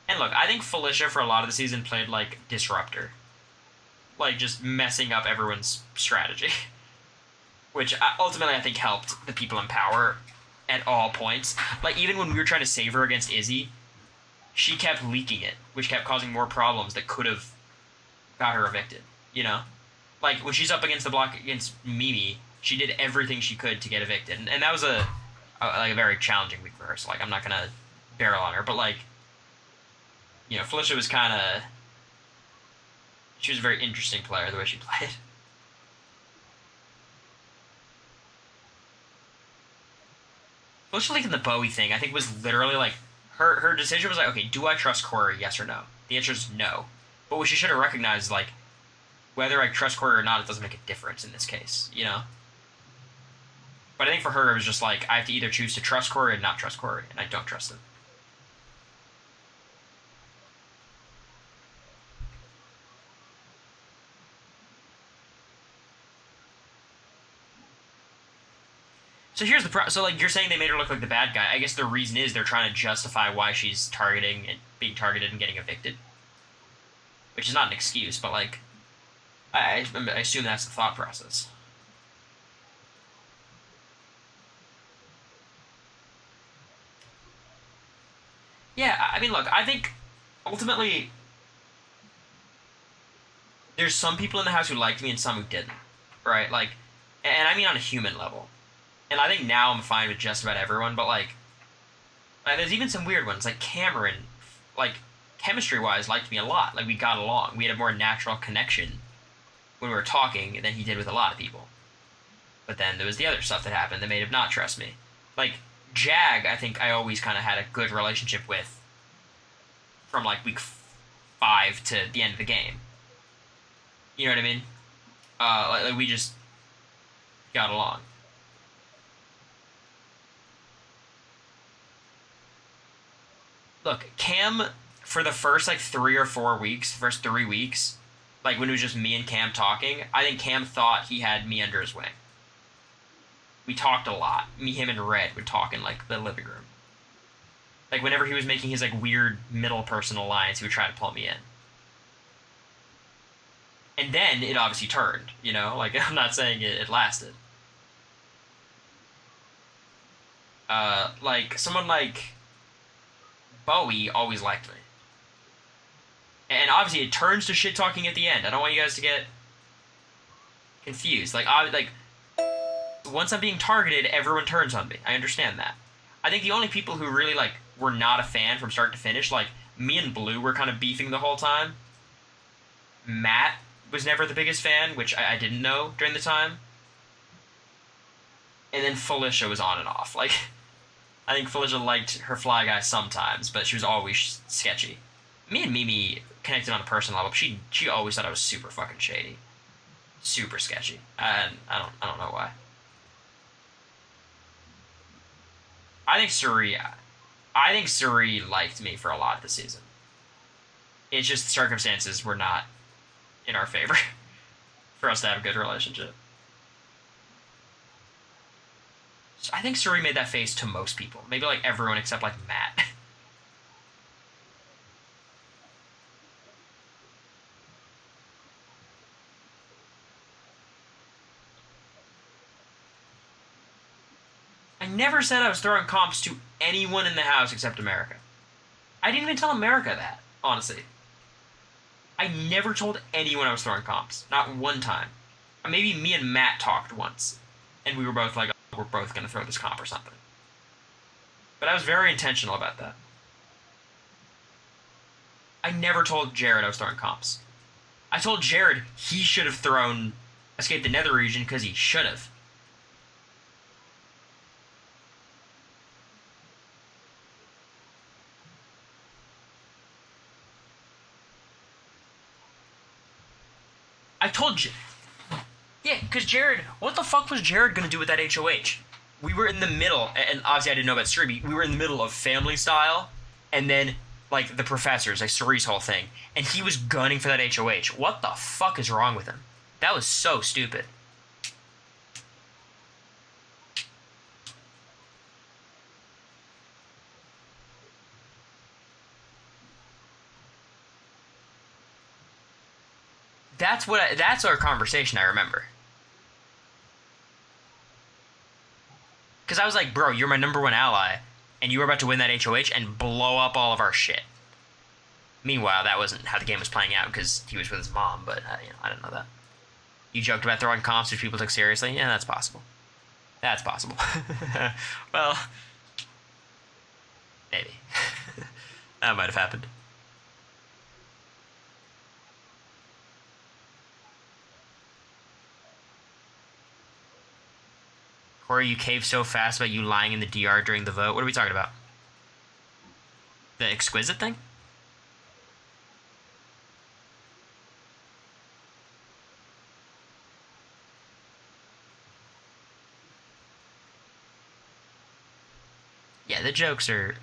[SPEAKER 1] And look, I think Felicia for a lot of the season played like disruptor. Like just messing up everyone's strategy. Which ultimately I think helped the people in power at all points. Like even when we were trying to save her against Izzy, she kept leaking it, which kept causing more problems that could have got her evicted, you know? Like when she's up against the block against Mimi, she did everything she could to get evicted. And that was a very challenging week for her, so like I'm not gonna barrel on her, but like you know, Felicia was kind of... She was a very interesting player, the way she played. Felicia, like, in the Bowie thing, I think was literally, like... Her decision was like, okay, do I trust Cory, yes or no? The answer is no. But what she should have recognized is, like, whether I trust Cory or not, it doesn't make a difference in this case, you know? But I think for her, it was just like, I have to either choose to trust Cory or not trust Cory, and I don't trust him. So here's the so like you're saying they made her look like the bad guy. I guess the reason is they're trying to justify why she's targeting and being targeted and getting evicted, which is not an excuse, but like I assume that's the thought process. Yeah, I mean, look, I think ultimately there's some people in the house who liked me and some who didn't, right? Like, and I mean on a human level. And I think now I'm fine with just about everyone, but like there's even some weird ones. Like Cameron, like chemistry-wise, liked me a lot. Like we got along. We had a more natural connection when we were talking than he did with a lot of people. But then there was the other stuff that happened that made him not trust me. Like Jag, I think I always kind of had a good relationship with from like week 5 to the end of the game. You know what I mean? Like we just got along. Look, Cam, for the first, like, 3 or 4 weeks, first 3 weeks, like, when it was just me and Cam talking, I think Cam thought he had me under his wing. We talked a lot. Me, him, and Red would talk in, like, the living room. Like, whenever he was making his, like, weird middle person alliance, he would try to pull me in. And then it obviously turned, you know? Like, I'm not saying it lasted. Like, someone like Bowie always liked me. And obviously it turns to shit talking at the end. I don't want you guys to get confused. Like once I'm being targeted, everyone turns on me. I understand that. I think the only people who really like were not a fan from start to finish, like me and Blue were kind of beefing the whole time. Matt was never the biggest fan, which I didn't know during the time. And then Felicia was on and off. Like, I think Felicia liked her Fly Guy sometimes, but she was always sketchy. Me and Mimi connected on a personal level, but she always thought I was super fucking shady. Super sketchy. And I don't know why. I think Suri liked me for a lot of the season. It's just the circumstances were not in our favor for us to have a good relationship. So I think Suri made that face to most people. Maybe like everyone except like Matt. I never said I was throwing comps to anyone in the house except America. I didn't even tell America that, honestly. I never told anyone I was throwing comps. Not one time. Maybe me and Matt talked once. And we were both like, oh, we're both going to throw this comp or something. But I was very intentional about that. I never told Jared I was throwing comps. I told Jared he should have thrown Escape the Nether Region because he should have. I told you. Yeah, because Jared, what the fuck was Jared gonna do with that HOH? We were in the middle, and obviously I didn't know about Suri. We were in the middle of Family Style, and then, like, the professors, like Suri's whole thing. And he was gunning for that HOH. What the fuck is wrong with him? That was so stupid. That's our conversation, I remember. Because I was like, bro, you're my #1 ally, and you were about to win that HOH and blow up all of our shit. Meanwhile, that wasn't how the game was playing out because he was with his mom, but I didn't know that. You joked about throwing comps which people took seriously? Yeah, that's possible. That's possible. Well, maybe. That might have happened. Cory, you caved so fast about you lying in the DR during the vote. What are we talking about? The exquisite thing? Yeah, the jokes are...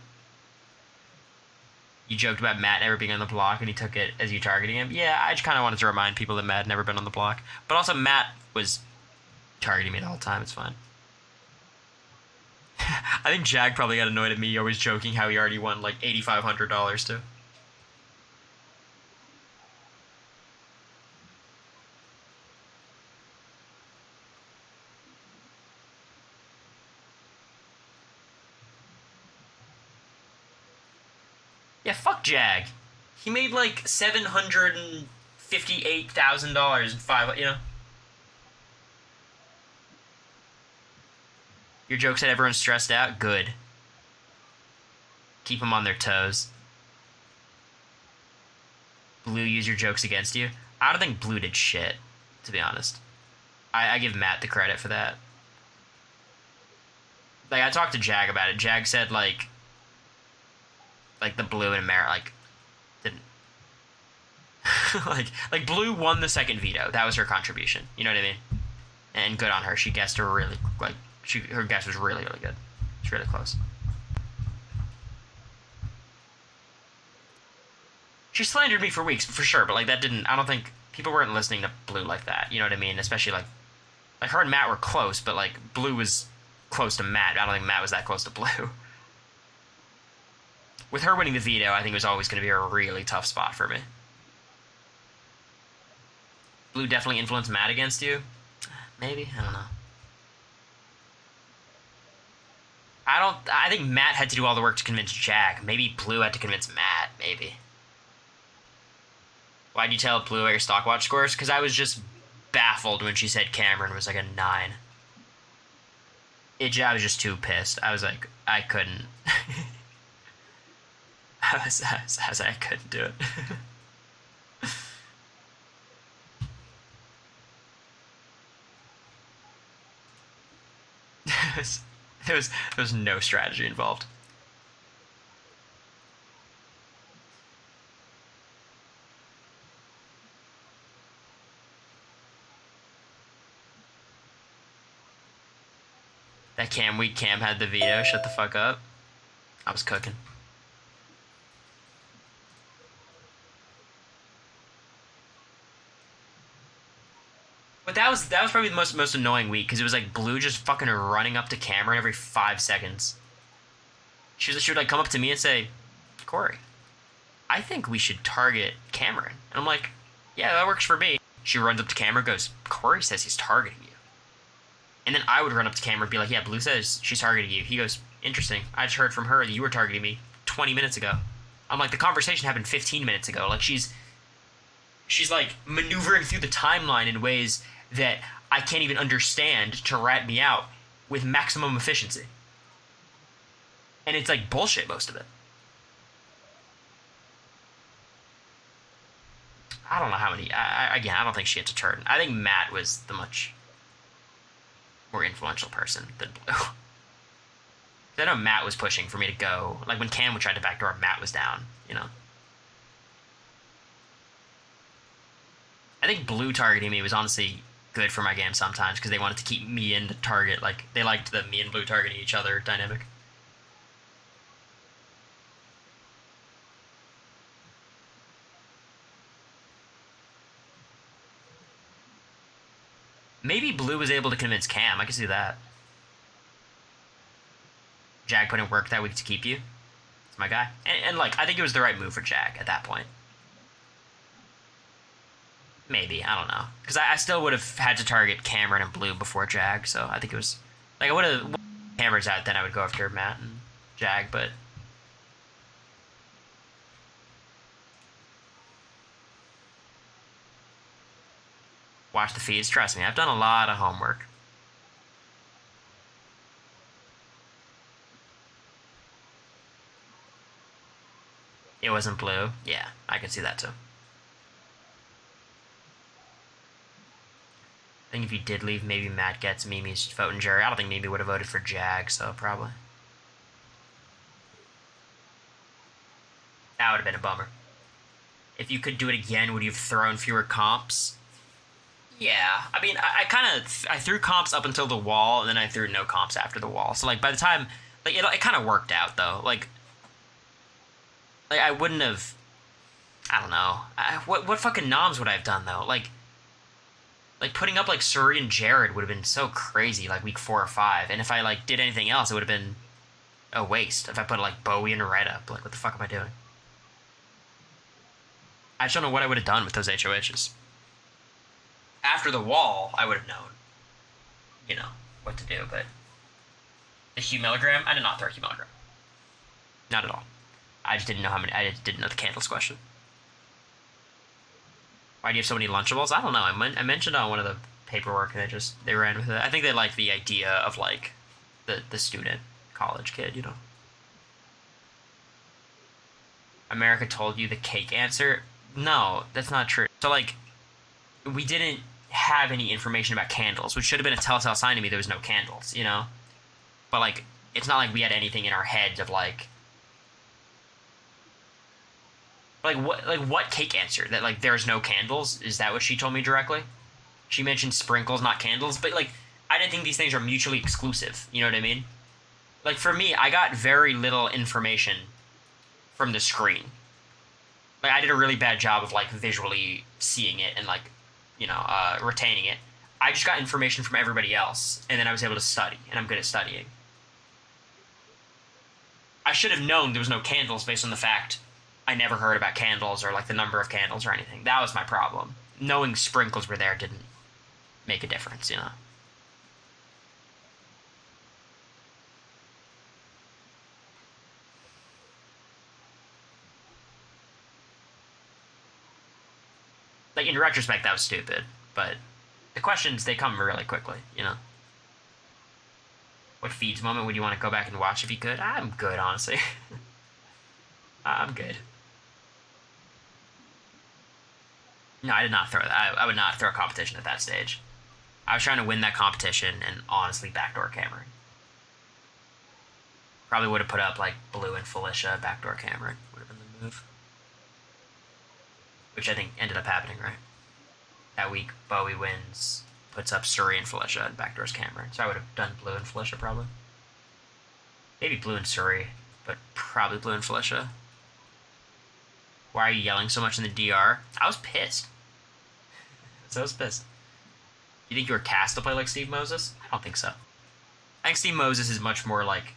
[SPEAKER 1] You joked about Matt never being on the block and he took it as you targeting him. Yeah, I just kind of wanted to remind people that Matt had never been on the block. But also Matt was targeting me the whole time. It's fine. I think Jag probably got annoyed at me always joking how he already won like $8,500 too. Yeah, fuck Jag. He made like $758,000 in 5, you know? Your jokes had everyone stressed out? Good. Keep them on their toes. Blue use your jokes against you? I don't think Blue did shit, to be honest. I give Matt the credit for that. Like, I talked to Jag about it. Jag said, like the Blue and Mara, like, didn't... like, Blue won the second veto. That was her contribution. You know what I mean? And good on her. She guessed her really, like, her guess was really, really good. It's really close. She slandered me for weeks, for sure, but, like, that didn't... I don't think... People weren't listening to Blue like that. You know what I mean? Especially, like, her and Matt were close, but, like, Blue was close to Matt. I don't think Matt was that close to Blue. With her winning the veto, I think it was always going to be a really tough spot for me. Blue definitely influenced Matt against you? Maybe? I don't know. I think Matt had to do all the work to convince Jag. Maybe Blue had to convince Matt, maybe. Why'd you tell Blue about your stock watch scores? Because I was just baffled when she said Cameron was like a 9. I was just too pissed. I was like, I couldn't. I was like, I couldn't do it. There was no strategy involved. That Cam had the veto. Shut the fuck up. I was cooking. But that was probably the most annoying week because it was like Blue just fucking running up to Cameron every 5 seconds. She would like come up to me and say, Cory, I think we should target Cameron. And I'm like, yeah, that works for me. She runs up to Cameron and goes, Cory says he's targeting you. And then I would run up to Cameron and be like, yeah, Blue says she's targeting you. He goes, interesting. I just heard from her that you were targeting me 20 minutes ago. I'm like, the conversation happened 15 minutes ago. Like, she's like maneuvering through the timeline in ways that I can't even understand to rat me out with maximum efficiency. And it's like bullshit, most of it. I don't know how many. Again, I don't think she gets a turn. I think Matt was the much more influential person than Blue. I know Matt was pushing for me to go. Like when Cam tried to backdoor, Matt was down. You know. I think Blue targeting me was honestly good for my game sometimes because they wanted to keep me in the target. Like they liked the me and Blue targeting each other dynamic. Maybe Blue was able to convince Cam. I can see that. Jag put in work that week to keep you. It's my guy. And like, I think it was the right move for Jag at that point. Maybe. I don't know. Because I still would have had to target Cameron and Blue before Jag, so I think it was... Like, I would have... Cameron's out, then I would go after Matt and Jag, but... Watch the feeds. Trust me, I've done a lot of homework. It wasn't Blue. Yeah, I can see that too. I think if you did leave, maybe Matt gets Mimi's vote and Jerry. I don't think Mimi would have voted for Jag, so probably. That would have been a bummer. If you could do it again, would you have thrown fewer comps? Yeah, I mean, I threw comps up until the wall, and then I threw no comps after the wall. So, like, by the time, like, it kind of worked out, though. Like, I wouldn't have, I don't know. What fucking noms would I have done, though? Like, putting up, like, Suri and Jared would have been so crazy, like, week 4 or 5. And if I, like, did anything else, it would have been a waste. If I put, like, Bowie and Red up. Like, what the fuck am I doing? I just don't know what I would have done with those HOHs. After the wall, I would have known, you know, what to do, but the Hugh Milligram, I did not throw Hugh Milligram. Not at all. I just didn't know how many, I just didn't know the candles question. Why do you have so many Lunchables? I don't know. I mentioned on one of the paperwork, and they ran with it. I think they like the idea of, like, the student college kid, you know. America told you the cake answer? No, that's not true. So, like, we didn't have any information about candles, which should have been a telltale sign to me there was no candles, you know? But, like, it's not like we had anything in our heads of, like what cake answer? That, like, there's no candles? Is that what she told me directly? She mentioned sprinkles, not candles, but, like, I didn't think these things are mutually exclusive, you know what I mean? Like, for me, I got very little information from the screen. Like, I did a really bad job of, like, visually seeing it and, like, you know, retaining it. I just got information from everybody else, and then I was able to study, and I'm good at studying. I should have known there was no candles based on the fact I never heard about candles or, like, the number of candles or anything. That was my problem. Knowing sprinkles were there didn't make a difference, you know? Like, in retrospect, that was stupid, but the questions, they come really quickly, you know? What feeds moment would you want to go back and watch if you could? I'm good, honestly. I'm good. No, I did not throw that. I would not throw a competition at that stage. I was trying to win that competition and honestly backdoor Cameron. Probably would have put up, like, Blue and Felicia, backdoor Cameron. Would have been the move. Which I think ended up happening, right? That week, Bowie wins, puts up Suri and Felicia, and backdoors Cameron. So I would have done Blue and Felicia, probably. Maybe Blue and Suri, but probably Blue and Felicia. Why are you yelling so much in the DR? I was pissed. So I was pissed. You think you were cast to play like Steve Moses? I don't think so. I think Steve Moses is much more like,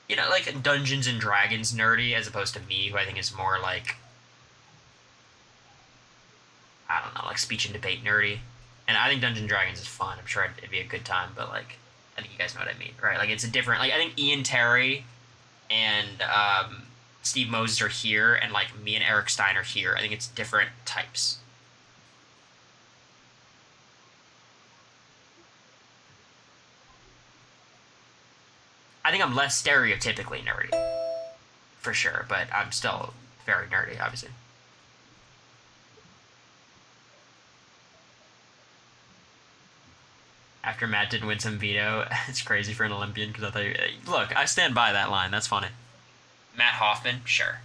[SPEAKER 1] you know, like Dungeons and Dragons nerdy, as opposed to me, who I think is more like, I don't know, like speech and debate nerdy. And I think Dungeons and Dragons is fun. I'm sure it'd be a good time, but, like, I think you guys know what I mean, right? Like, it's a different, like, I think Ian Terry and Steve Moses are here, and, like, me and Eric Stein are here. I think it's different types. I think I'm less stereotypically nerdy, for sure, but I'm still very nerdy, obviously. After Matt didn't win some veto, it's crazy for an Olympian because I thought, look, I stand by that line. That's funny. Matt Hoffman, sure.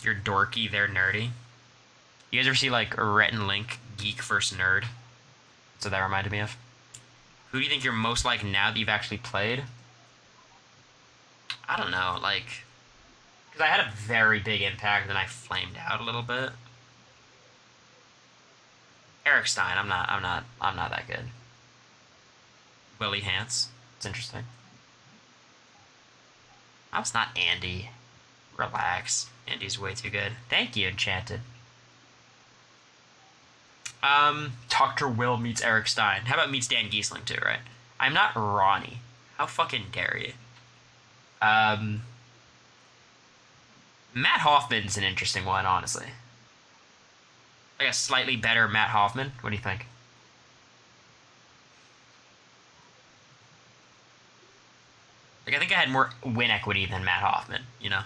[SPEAKER 1] You're dorky, they're nerdy. You guys ever see like Rhett and Link, Geek vs. Nerd? So that reminded me of. Who do you think you're most like now that you've actually played? I don't know, like, because I had a very big impact, then I flamed out a little bit. Eric Stein, I'm not that good. Willie Hance, it's interesting. I was not Andy. Relax. Andy's way too good. Thank you, Enchanted. Dr. Will meets Eric Stein. How about meets Dan Giesling too, right? I'm not Ronnie. How fucking dare you? Matt Hoffman's an interesting one, honestly. Like a slightly better Matt Hoffman. What do you think? Like, I think I had more win equity than Matt Hoffman, you know?